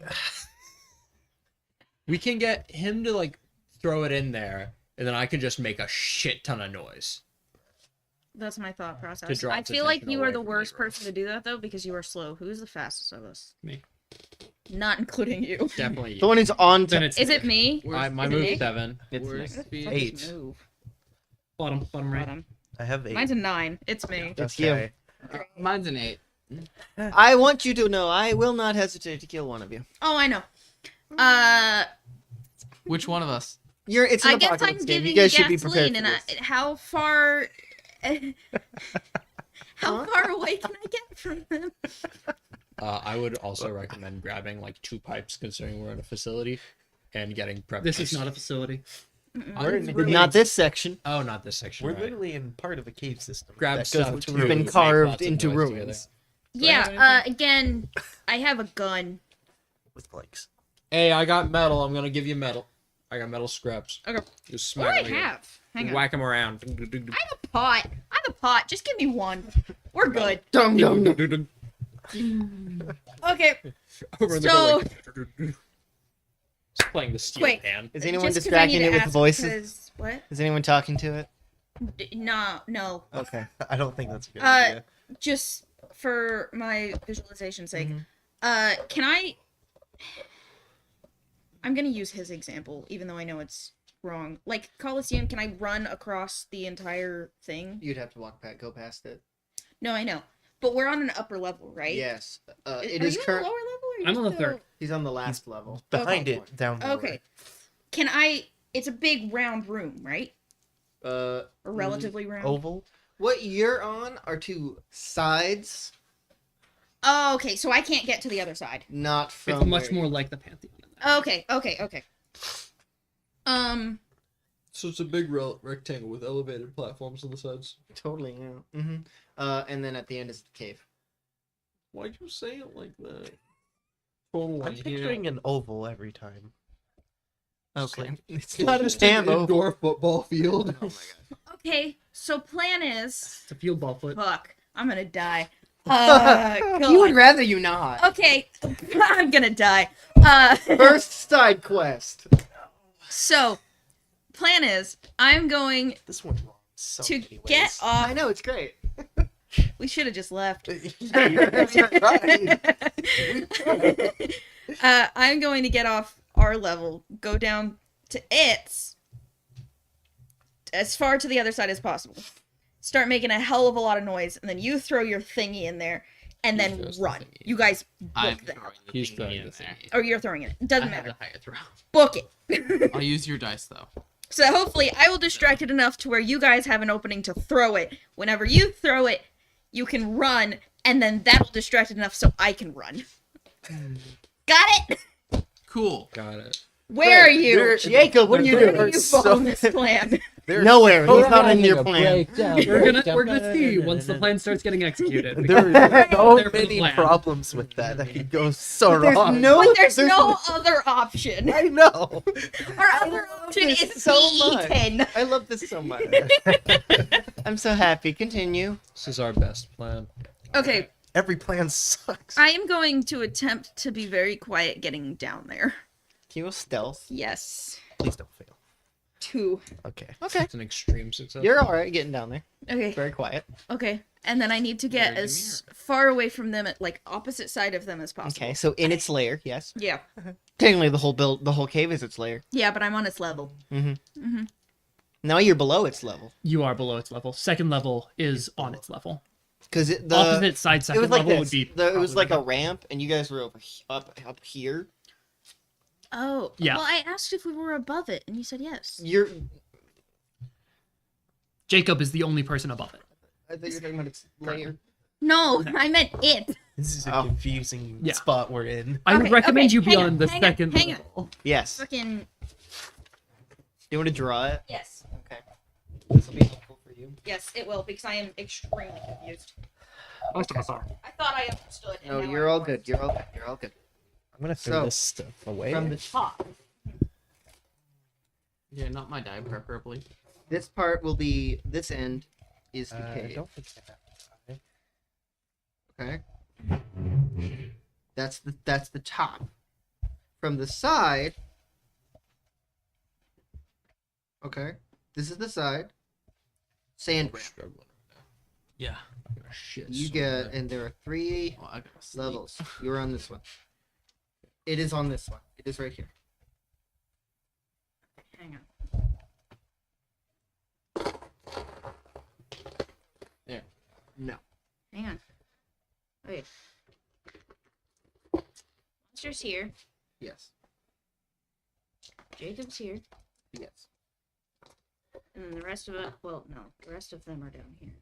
[SPEAKER 4] We can get him to, like, throw it in there, and then I can just make a shit ton of noise.
[SPEAKER 10] That's my thought process.
[SPEAKER 4] draw
[SPEAKER 10] I
[SPEAKER 4] its
[SPEAKER 10] feel like
[SPEAKER 4] attention
[SPEAKER 10] you
[SPEAKER 4] away
[SPEAKER 10] are the
[SPEAKER 4] from
[SPEAKER 10] worst
[SPEAKER 4] Leroy.
[SPEAKER 10] person to do that, though, because you are slow. Who's the fastest of us?
[SPEAKER 6] Me.
[SPEAKER 10] Not including you.
[SPEAKER 4] Definitely.
[SPEAKER 1] the one who's on
[SPEAKER 6] Then
[SPEAKER 1] to...
[SPEAKER 6] it's
[SPEAKER 10] Is it me?
[SPEAKER 4] my
[SPEAKER 10] is it
[SPEAKER 4] move's
[SPEAKER 10] me?
[SPEAKER 4] 7.
[SPEAKER 1] It's
[SPEAKER 7] Where's
[SPEAKER 1] Nick.
[SPEAKER 7] speed?
[SPEAKER 5] 8.
[SPEAKER 10] Move.
[SPEAKER 6] bottom right.
[SPEAKER 10] Bottom.
[SPEAKER 5] I have 8.
[SPEAKER 10] Mine's a 9. It's me.
[SPEAKER 1] It's
[SPEAKER 5] Okay.
[SPEAKER 7] Mine's an 8.
[SPEAKER 1] I want you to know I will not hesitate to kill one of you.
[SPEAKER 10] Oh, I know.
[SPEAKER 7] Which one of us?
[SPEAKER 1] It's
[SPEAKER 10] I
[SPEAKER 1] an
[SPEAKER 10] guess I'm
[SPEAKER 1] apocalypse game.
[SPEAKER 10] giving
[SPEAKER 1] You
[SPEAKER 10] you
[SPEAKER 1] guys should be prepared
[SPEAKER 10] gasoline,
[SPEAKER 1] for
[SPEAKER 10] and
[SPEAKER 1] this.
[SPEAKER 10] how far... How far away can I get from them?
[SPEAKER 4] I would also recommend grabbing, like, 2 pipes, considering we're in a facility, and getting prepped.
[SPEAKER 6] This is not a facility.
[SPEAKER 5] We're in
[SPEAKER 1] Not this section.
[SPEAKER 4] Oh, not this section.
[SPEAKER 5] We're
[SPEAKER 4] right.
[SPEAKER 5] literally in part of a cave system.
[SPEAKER 4] Grab
[SPEAKER 5] that
[SPEAKER 4] stuff
[SPEAKER 5] goes
[SPEAKER 4] too.
[SPEAKER 5] into
[SPEAKER 1] It's been
[SPEAKER 5] ruins.
[SPEAKER 4] Make
[SPEAKER 1] carved
[SPEAKER 4] lots of
[SPEAKER 1] into
[SPEAKER 4] noise
[SPEAKER 1] ruins.
[SPEAKER 4] together.
[SPEAKER 10] Yeah, again, I have a gun.
[SPEAKER 5] with planks.
[SPEAKER 4] Hey, I got metal. I'm gonna give you metal. I got metal scraps.
[SPEAKER 10] Okay.
[SPEAKER 4] Just
[SPEAKER 10] What do
[SPEAKER 4] smack
[SPEAKER 10] I
[SPEAKER 4] 'em again.
[SPEAKER 10] have? Hang on.
[SPEAKER 4] Whack them around.
[SPEAKER 10] I have a pot. I have a pot. Just give me one. We're good.
[SPEAKER 1] Dum, dum, dum.
[SPEAKER 10] Okay.
[SPEAKER 4] Over in the
[SPEAKER 10] So-
[SPEAKER 4] doorway. Just playing the steel
[SPEAKER 10] Wait.
[SPEAKER 4] pan.
[SPEAKER 1] Is anyone
[SPEAKER 10] Just 'cause I
[SPEAKER 1] distracting
[SPEAKER 10] need
[SPEAKER 1] it
[SPEAKER 10] to
[SPEAKER 1] with
[SPEAKER 10] ask,
[SPEAKER 1] voices?
[SPEAKER 10] 'cause- What?
[SPEAKER 1] Is anyone talking to it?
[SPEAKER 10] No.
[SPEAKER 1] Okay.
[SPEAKER 5] I don't think that's a good idea.
[SPEAKER 10] Just for my visualization's sake.
[SPEAKER 1] Mhm.
[SPEAKER 10] Can I... I'm gonna use his example, even though I know it's wrong. Like, Coliseum, can I run across the entire thing?
[SPEAKER 1] You'd have to go past it.
[SPEAKER 10] No, I know. But we're on an upper level, right?
[SPEAKER 1] Yes.
[SPEAKER 10] Are
[SPEAKER 1] It is
[SPEAKER 10] you on
[SPEAKER 1] current.
[SPEAKER 10] the lower level? Or are you
[SPEAKER 6] I'm on the
[SPEAKER 10] still-
[SPEAKER 6] third.
[SPEAKER 1] He's on the last level.
[SPEAKER 5] Behind
[SPEAKER 1] Okay.
[SPEAKER 5] it, down lower.
[SPEAKER 10] Okay. Can I... It's a big round room, right? Or relatively round?
[SPEAKER 5] Oval.
[SPEAKER 1] What you're on are 2 sides,
[SPEAKER 10] Oh, okay. So I can't get to the other side.
[SPEAKER 1] not from.
[SPEAKER 6] It's much
[SPEAKER 1] where-
[SPEAKER 6] more like the Pantheon.
[SPEAKER 10] Okay.
[SPEAKER 4] So it's a big rectangle with elevated platforms on the sides.
[SPEAKER 1] Totally, yeah. And then at the end is the cave.
[SPEAKER 4] Why'd you say it like that?
[SPEAKER 5] I'm picturing an oval every time.
[SPEAKER 1] Okay. It's not a damn oval.
[SPEAKER 4] indoor football field.
[SPEAKER 1] Oh my god.
[SPEAKER 10] Okay. So plan is...
[SPEAKER 6] It's a field ball foot.
[SPEAKER 10] Fuck. I'm gonna die.
[SPEAKER 1] You would
[SPEAKER 10] God.
[SPEAKER 1] rather you not.
[SPEAKER 10] Okay. I'm gonna die.
[SPEAKER 1] First side quest.
[SPEAKER 10] So, plan is, I'm going
[SPEAKER 5] This went wrong so
[SPEAKER 10] to
[SPEAKER 5] many
[SPEAKER 10] get
[SPEAKER 5] ways.
[SPEAKER 10] off...
[SPEAKER 1] I know it's great.
[SPEAKER 10] We should have just left.
[SPEAKER 5] Right.
[SPEAKER 10] I'm going to get off our level, go down to its, as far to the other side as possible. Start making a hell of a lot of noise, and then you throw your thingy in there, and
[SPEAKER 4] He
[SPEAKER 10] then
[SPEAKER 4] throws the
[SPEAKER 10] run.
[SPEAKER 4] thingy.
[SPEAKER 10] You guys
[SPEAKER 7] I'm
[SPEAKER 10] book that.
[SPEAKER 7] throwing the
[SPEAKER 4] He's
[SPEAKER 7] thingy
[SPEAKER 4] throwing
[SPEAKER 7] in
[SPEAKER 4] the
[SPEAKER 7] there.
[SPEAKER 4] thingy.
[SPEAKER 10] Or you're throwing it. It
[SPEAKER 7] I
[SPEAKER 10] doesn't
[SPEAKER 7] have
[SPEAKER 10] matter.
[SPEAKER 7] the higher throw.
[SPEAKER 10] Book it.
[SPEAKER 7] I'll use your dice though.
[SPEAKER 10] So hopefully I will distract it enough to where you guys have an opening to throw it. Whenever you throw it, you can run, and then that'll distract it enough so I can run. Got it?
[SPEAKER 7] Cool.
[SPEAKER 4] Got it.
[SPEAKER 10] Where are you?
[SPEAKER 1] Jacob, what are you
[SPEAKER 10] Where
[SPEAKER 1] doing?
[SPEAKER 10] do you fall in this plan?
[SPEAKER 1] Nowhere. He's not in your plan.
[SPEAKER 6] We're gonna see once the plan starts getting executed.
[SPEAKER 5] There are so
[SPEAKER 6] There for the
[SPEAKER 5] many
[SPEAKER 6] plan.
[SPEAKER 5] problems with that. That could go so
[SPEAKER 1] There's
[SPEAKER 5] wrong.
[SPEAKER 1] no.
[SPEAKER 10] But there's no other option.
[SPEAKER 5] I know.
[SPEAKER 10] Our other option
[SPEAKER 1] this
[SPEAKER 10] is
[SPEAKER 1] so
[SPEAKER 10] be
[SPEAKER 1] much.
[SPEAKER 10] eaten.
[SPEAKER 1] I love this so much. I'm so happy. Continue.
[SPEAKER 4] This is our best plan.
[SPEAKER 10] Okay,
[SPEAKER 5] Every plan sucks.
[SPEAKER 10] I am going to attempt to be very quiet getting down there.
[SPEAKER 1] Can you stealth?
[SPEAKER 10] Yes.
[SPEAKER 5] Please don't fail.
[SPEAKER 10] 2.
[SPEAKER 5] Okay.
[SPEAKER 1] Okay.
[SPEAKER 4] It's an extreme success.
[SPEAKER 1] You're all right getting down there.
[SPEAKER 10] Okay.
[SPEAKER 1] Very quiet.
[SPEAKER 10] Okay. And then I need to get
[SPEAKER 7] Very
[SPEAKER 10] as far away from them, at like opposite side of them as possible.
[SPEAKER 1] Okay. So in its lair, yes.
[SPEAKER 10] Yeah.
[SPEAKER 1] Technically, the whole cave is its lair.
[SPEAKER 10] Yeah, but I'm on its level.
[SPEAKER 1] Now you're below its level
[SPEAKER 6] You are below its level. Second level is on its level.
[SPEAKER 1] because the
[SPEAKER 6] Opposite side
[SPEAKER 1] it
[SPEAKER 6] second
[SPEAKER 1] was like
[SPEAKER 6] level
[SPEAKER 1] this.
[SPEAKER 6] would be.
[SPEAKER 1] It was
[SPEAKER 6] probably
[SPEAKER 1] like a
[SPEAKER 6] better.
[SPEAKER 1] ramp, and you guys were up here.
[SPEAKER 10] Oh.
[SPEAKER 6] Yeah.
[SPEAKER 10] Well, I asked if we were above it, and you said yes.
[SPEAKER 1] You're.
[SPEAKER 6] Jacob is the only person above it.
[SPEAKER 1] I thought you were talking about its lair.
[SPEAKER 10] No, I meant it.
[SPEAKER 5] This is a
[SPEAKER 1] Oh.
[SPEAKER 5] confusing
[SPEAKER 6] Yeah.
[SPEAKER 5] spot we're in.
[SPEAKER 6] I would
[SPEAKER 10] Okay,
[SPEAKER 6] recommend
[SPEAKER 10] okay,
[SPEAKER 6] you be
[SPEAKER 10] hang
[SPEAKER 6] on
[SPEAKER 10] on,
[SPEAKER 6] the
[SPEAKER 10] hang on,
[SPEAKER 6] second
[SPEAKER 10] hang on.
[SPEAKER 6] level.
[SPEAKER 1] Yes. Do
[SPEAKER 10] Fucking
[SPEAKER 1] you want to draw it?
[SPEAKER 10] yes.
[SPEAKER 1] Okay. This will be helpful for you.
[SPEAKER 10] Yes, it will, because I am extremely confused.
[SPEAKER 6] Most of us are.
[SPEAKER 10] I thought I understood. and
[SPEAKER 1] No,
[SPEAKER 10] now
[SPEAKER 1] you're
[SPEAKER 10] I
[SPEAKER 1] all
[SPEAKER 10] don't.
[SPEAKER 1] good. You're all good. You're all good.
[SPEAKER 5] I'm gonna throw
[SPEAKER 1] So,
[SPEAKER 5] this stuff away.
[SPEAKER 1] From the top,
[SPEAKER 7] Yeah, not my die, preferably.
[SPEAKER 1] this part will be. This end is the
[SPEAKER 5] I
[SPEAKER 1] cave.
[SPEAKER 5] don't think I have.
[SPEAKER 1] Okay. That's the top. From the side. Okay. This is the side. Sand ramp.
[SPEAKER 4] Struggling right now.
[SPEAKER 7] Yeah.
[SPEAKER 4] Shit.
[SPEAKER 1] You
[SPEAKER 4] so
[SPEAKER 1] get,
[SPEAKER 4] bad.
[SPEAKER 1] and there are 3
[SPEAKER 7] Well, I gotta sleep.
[SPEAKER 1] levels. You're on this one. It is on this one. It is right here.
[SPEAKER 10] Hang on.
[SPEAKER 1] No.
[SPEAKER 10] Hang on. Okay. Monster's here.
[SPEAKER 1] Yes.
[SPEAKER 10] Jacob's here.
[SPEAKER 1] Yes.
[SPEAKER 10] And then the rest of it, well, no, the rest of them are down here.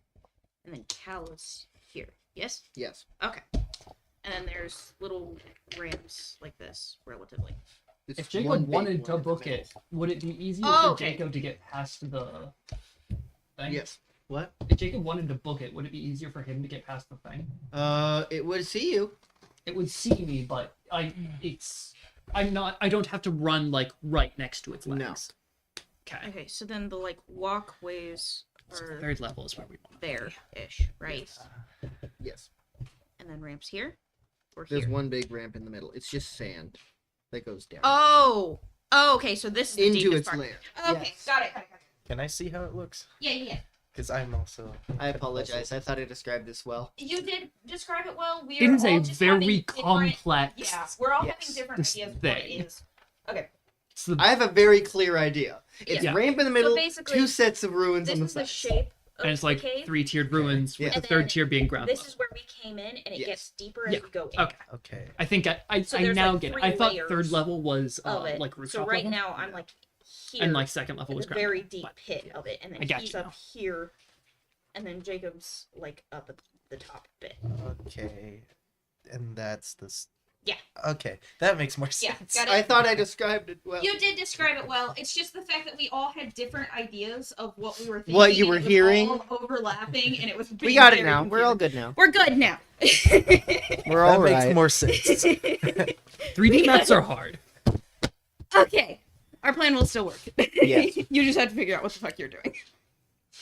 [SPEAKER 10] And then Cal is here. Yes?
[SPEAKER 1] Yes.
[SPEAKER 10] Okay. And then there's little ramps like this, relatively.
[SPEAKER 1] It's
[SPEAKER 6] If Jacob
[SPEAKER 1] one big
[SPEAKER 6] wanted to
[SPEAKER 1] one in the
[SPEAKER 6] book
[SPEAKER 1] middle.
[SPEAKER 6] it, would it be easier
[SPEAKER 10] Oh,
[SPEAKER 6] for
[SPEAKER 10] okay.
[SPEAKER 6] Jacob to get past the thing?
[SPEAKER 1] Yes. What?
[SPEAKER 6] If Jacob wanted to book it, would it be easier for him to get past the thing?
[SPEAKER 1] It would see you.
[SPEAKER 6] It would see me, but I don't have to run like right next to its
[SPEAKER 1] No.
[SPEAKER 6] legs. Okay.
[SPEAKER 10] Okay, so then the, like, walkways
[SPEAKER 6] So
[SPEAKER 10] are
[SPEAKER 6] third level is where we want.
[SPEAKER 10] there-ish, right?
[SPEAKER 1] Yes.
[SPEAKER 10] And then ramps here? Or
[SPEAKER 1] There's
[SPEAKER 10] here?
[SPEAKER 1] one big ramp in the middle. It's just sand that goes down
[SPEAKER 10] Oh! Oh, okay, so this is the
[SPEAKER 1] into
[SPEAKER 10] deepest
[SPEAKER 1] its
[SPEAKER 10] part.
[SPEAKER 1] lair.
[SPEAKER 10] Okay,
[SPEAKER 1] Yes.
[SPEAKER 10] got it.
[SPEAKER 5] Can I see how it looks?
[SPEAKER 10] Yeah.
[SPEAKER 5] Because I'm also.
[SPEAKER 1] I apologize. I thought I described this well.
[SPEAKER 10] You did describe it well. We
[SPEAKER 6] It
[SPEAKER 10] are
[SPEAKER 6] is
[SPEAKER 10] all
[SPEAKER 6] a
[SPEAKER 10] just
[SPEAKER 6] very
[SPEAKER 10] having
[SPEAKER 6] complex.
[SPEAKER 10] Yeah, we're all
[SPEAKER 1] Yes.
[SPEAKER 10] having different
[SPEAKER 6] This
[SPEAKER 10] ideas of what it
[SPEAKER 6] thing.
[SPEAKER 10] is. Okay,
[SPEAKER 6] It's the-
[SPEAKER 1] I have a very clear idea. It's
[SPEAKER 6] Yeah.
[SPEAKER 1] ramp in the middle,
[SPEAKER 10] basically,
[SPEAKER 1] 2 sets of ruins
[SPEAKER 10] this
[SPEAKER 1] on the
[SPEAKER 10] is the
[SPEAKER 1] sides.
[SPEAKER 10] shape of
[SPEAKER 6] and it's
[SPEAKER 10] the
[SPEAKER 6] like
[SPEAKER 10] cave.
[SPEAKER 6] 3-tiered ruins, with
[SPEAKER 1] Yeah.
[SPEAKER 6] the
[SPEAKER 10] And
[SPEAKER 6] third
[SPEAKER 10] then
[SPEAKER 6] tier being ground
[SPEAKER 10] This
[SPEAKER 6] level.
[SPEAKER 10] is where we came in, and it
[SPEAKER 1] Yes.
[SPEAKER 10] gets deeper as
[SPEAKER 6] Yeah.
[SPEAKER 10] we go in.
[SPEAKER 6] Okay.
[SPEAKER 5] Okay.
[SPEAKER 6] I think I
[SPEAKER 10] So
[SPEAKER 6] I
[SPEAKER 10] there's,
[SPEAKER 6] now
[SPEAKER 10] like,
[SPEAKER 6] get it.
[SPEAKER 10] 3
[SPEAKER 6] I thought third
[SPEAKER 10] layers
[SPEAKER 6] level was
[SPEAKER 10] of it.
[SPEAKER 6] like rooftop
[SPEAKER 10] So right
[SPEAKER 6] level,
[SPEAKER 10] now I'm like here,
[SPEAKER 6] and like second level
[SPEAKER 10] in
[SPEAKER 6] was
[SPEAKER 10] the
[SPEAKER 6] ground
[SPEAKER 10] very
[SPEAKER 6] level,
[SPEAKER 10] deep
[SPEAKER 6] but-
[SPEAKER 10] pit of it, and
[SPEAKER 6] I
[SPEAKER 10] then
[SPEAKER 6] got
[SPEAKER 10] he's
[SPEAKER 6] you
[SPEAKER 10] up
[SPEAKER 6] now.
[SPEAKER 10] here, and then Jacob's like up at the top bit.
[SPEAKER 5] Okay. And that's this.
[SPEAKER 10] Yeah.
[SPEAKER 5] Okay. That makes more
[SPEAKER 10] Yeah,
[SPEAKER 5] sense.
[SPEAKER 10] got it.
[SPEAKER 1] I thought I described it well.
[SPEAKER 10] You did describe it well. It's just the fact that we all had different ideas of what we were thinking.
[SPEAKER 1] What you
[SPEAKER 10] and
[SPEAKER 1] were
[SPEAKER 10] it was
[SPEAKER 1] hearing.
[SPEAKER 10] all overlapping, and it was.
[SPEAKER 1] We
[SPEAKER 10] being
[SPEAKER 1] got it
[SPEAKER 10] very
[SPEAKER 1] now. We're all
[SPEAKER 10] confusing.
[SPEAKER 1] good now.
[SPEAKER 10] We're good now.
[SPEAKER 1] We're all
[SPEAKER 5] That
[SPEAKER 1] right.
[SPEAKER 5] makes more sense.
[SPEAKER 6] 3D maps are hard.
[SPEAKER 10] Okay, our plan will still work.
[SPEAKER 1] Yes.
[SPEAKER 10] You just have to figure out what the fuck you're doing.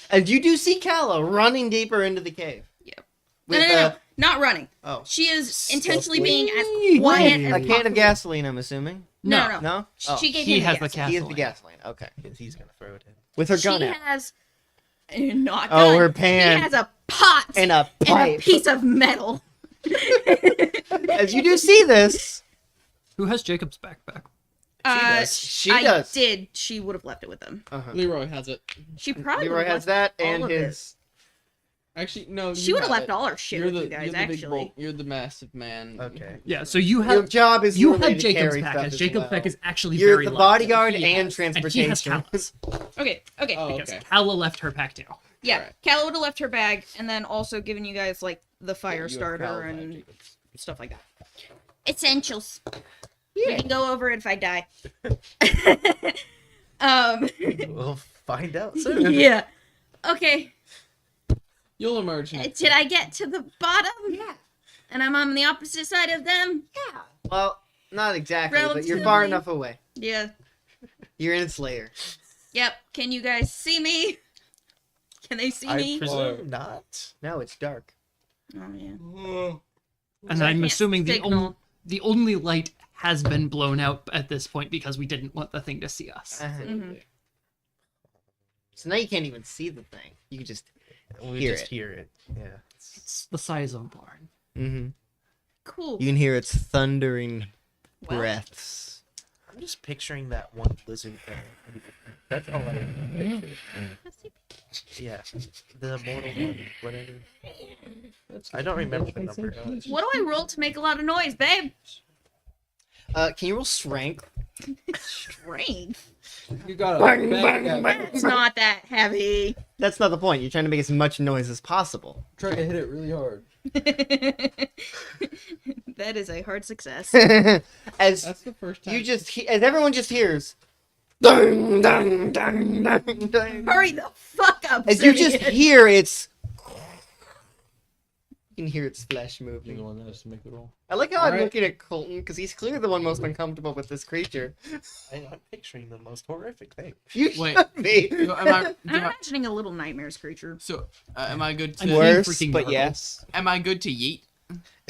[SPEAKER 1] And you do see Calla running deeper into the cave.
[SPEAKER 10] Yep.
[SPEAKER 1] With
[SPEAKER 10] No, not running.
[SPEAKER 1] Oh.
[SPEAKER 10] She is intentionally
[SPEAKER 5] Stealthily.
[SPEAKER 10] being as quiet as
[SPEAKER 1] A can of
[SPEAKER 10] possible.
[SPEAKER 1] gasoline, I'm assuming.
[SPEAKER 10] No.
[SPEAKER 1] No? Oh.
[SPEAKER 10] She gave
[SPEAKER 6] He
[SPEAKER 10] him
[SPEAKER 6] has
[SPEAKER 10] the
[SPEAKER 6] the
[SPEAKER 10] gas.
[SPEAKER 1] He is the
[SPEAKER 6] gasoline.
[SPEAKER 1] gasoline. Okay.
[SPEAKER 5] Because he's gonna throw it in.
[SPEAKER 1] With her
[SPEAKER 10] She
[SPEAKER 1] gun out.
[SPEAKER 10] has not
[SPEAKER 1] Oh,
[SPEAKER 10] gun.
[SPEAKER 1] her pan.
[SPEAKER 10] She has a pot
[SPEAKER 1] And a
[SPEAKER 10] and a
[SPEAKER 1] pipe.
[SPEAKER 10] piece of metal.
[SPEAKER 1] As you do see this,
[SPEAKER 6] Who has Jacob's backpack?
[SPEAKER 1] does. She
[SPEAKER 10] I
[SPEAKER 1] does.
[SPEAKER 10] did. She would have left it with them.
[SPEAKER 1] uh-huh.
[SPEAKER 7] Leroy has it.
[SPEAKER 10] She probably
[SPEAKER 1] Leroy
[SPEAKER 10] would've
[SPEAKER 1] has
[SPEAKER 10] left
[SPEAKER 1] that
[SPEAKER 10] all
[SPEAKER 1] and
[SPEAKER 10] of it.
[SPEAKER 1] his
[SPEAKER 7] Actually, no.
[SPEAKER 10] She
[SPEAKER 7] you
[SPEAKER 10] would have
[SPEAKER 7] have
[SPEAKER 10] left
[SPEAKER 7] it.
[SPEAKER 10] all her shit
[SPEAKER 7] You're
[SPEAKER 10] with
[SPEAKER 7] the,
[SPEAKER 10] you guys,
[SPEAKER 7] you're the big
[SPEAKER 10] actually.
[SPEAKER 7] bulk. You're the massive man.
[SPEAKER 5] Okay.
[SPEAKER 6] Yeah, so you
[SPEAKER 1] Your
[SPEAKER 6] have
[SPEAKER 1] job is
[SPEAKER 6] you
[SPEAKER 1] normally
[SPEAKER 6] have
[SPEAKER 1] to
[SPEAKER 6] Jacob's
[SPEAKER 1] carry
[SPEAKER 6] pack,
[SPEAKER 1] stuff
[SPEAKER 6] as
[SPEAKER 1] as
[SPEAKER 6] Jacob's
[SPEAKER 1] well.
[SPEAKER 6] pack is actually
[SPEAKER 1] You're
[SPEAKER 6] very
[SPEAKER 1] the
[SPEAKER 6] light.
[SPEAKER 1] bodyguard
[SPEAKER 6] He
[SPEAKER 1] and
[SPEAKER 6] has-
[SPEAKER 1] transportation.
[SPEAKER 6] And he has Callus,
[SPEAKER 10] Okay.
[SPEAKER 7] Oh,
[SPEAKER 6] because
[SPEAKER 7] okay.
[SPEAKER 6] Calla left her pack too.
[SPEAKER 10] Yeah,
[SPEAKER 7] Alright.
[SPEAKER 10] Calla would have left her bag, and then also given you guys like the fire
[SPEAKER 7] You have
[SPEAKER 10] starter
[SPEAKER 7] Cal
[SPEAKER 10] and
[SPEAKER 7] magic.
[SPEAKER 10] stuff like that. Essentials. We can go over it if I die.
[SPEAKER 5] We'll find out soon.
[SPEAKER 10] Yeah. Okay.
[SPEAKER 7] You'll emerge next.
[SPEAKER 10] Did I get to the bottom? Yeah. And I'm on the opposite side of them?
[SPEAKER 1] Yeah. Well, not exactly, but you're
[SPEAKER 10] Relatively.
[SPEAKER 1] far enough away.
[SPEAKER 10] Yeah.
[SPEAKER 1] You're in its lair.
[SPEAKER 10] Yep. Can you guys see me? Can they see
[SPEAKER 5] I
[SPEAKER 10] me?
[SPEAKER 5] presume not.
[SPEAKER 1] No, it's dark.
[SPEAKER 10] Oh, yeah.
[SPEAKER 6] And
[SPEAKER 10] So I
[SPEAKER 6] I'm
[SPEAKER 10] can't
[SPEAKER 6] assuming
[SPEAKER 10] signal.
[SPEAKER 6] the only light has been blown out at this point because we didn't want the thing to see us.
[SPEAKER 10] Mhm.
[SPEAKER 1] So now you can't even see the thing. You can just.
[SPEAKER 5] We
[SPEAKER 1] Hear
[SPEAKER 5] just
[SPEAKER 1] it.
[SPEAKER 5] hear it. Yeah.
[SPEAKER 6] It's the size of a barn.
[SPEAKER 1] Mm-hmm.
[SPEAKER 10] Cool.
[SPEAKER 1] You can hear its thundering
[SPEAKER 10] Well,
[SPEAKER 1] breaths.
[SPEAKER 5] I'm just picturing that one lizard thing. That's all I picture. Yeah. The mortal one, whatever. I don't remember the number.
[SPEAKER 10] What do I roll to make a lot of noise, babe?
[SPEAKER 1] Can you roll strength?
[SPEAKER 10] Strength.
[SPEAKER 7] You got a
[SPEAKER 10] It's not that heavy.
[SPEAKER 1] That's not the point. You're trying to make as much noise as possible.
[SPEAKER 7] Try to hit it really hard.
[SPEAKER 10] That is a hard success.
[SPEAKER 1] as
[SPEAKER 7] That's the first time.
[SPEAKER 1] you just, as everyone just hears, dun, dun, dun, dun, dun.
[SPEAKER 10] Hurry the fuck up,
[SPEAKER 1] As you just
[SPEAKER 10] Simeon.
[SPEAKER 1] hear its, you can hear its flesh
[SPEAKER 7] You're the
[SPEAKER 1] moving.
[SPEAKER 7] one that has to make the roll.
[SPEAKER 1] I like how I'm
[SPEAKER 7] Alright.
[SPEAKER 1] looking at Colton because he's clearly the one most uncomfortable with this creature.
[SPEAKER 5] I'm picturing the most horrific thing.
[SPEAKER 1] You
[SPEAKER 7] Wait.
[SPEAKER 1] should be.
[SPEAKER 7] So am I?
[SPEAKER 10] I'm imagining a little nightmares creature.
[SPEAKER 7] So am I good
[SPEAKER 6] I'm
[SPEAKER 7] to?
[SPEAKER 6] seeing
[SPEAKER 1] Worse,
[SPEAKER 6] freaking
[SPEAKER 1] but
[SPEAKER 6] marble.
[SPEAKER 1] yes.
[SPEAKER 7] Am I good to yeet?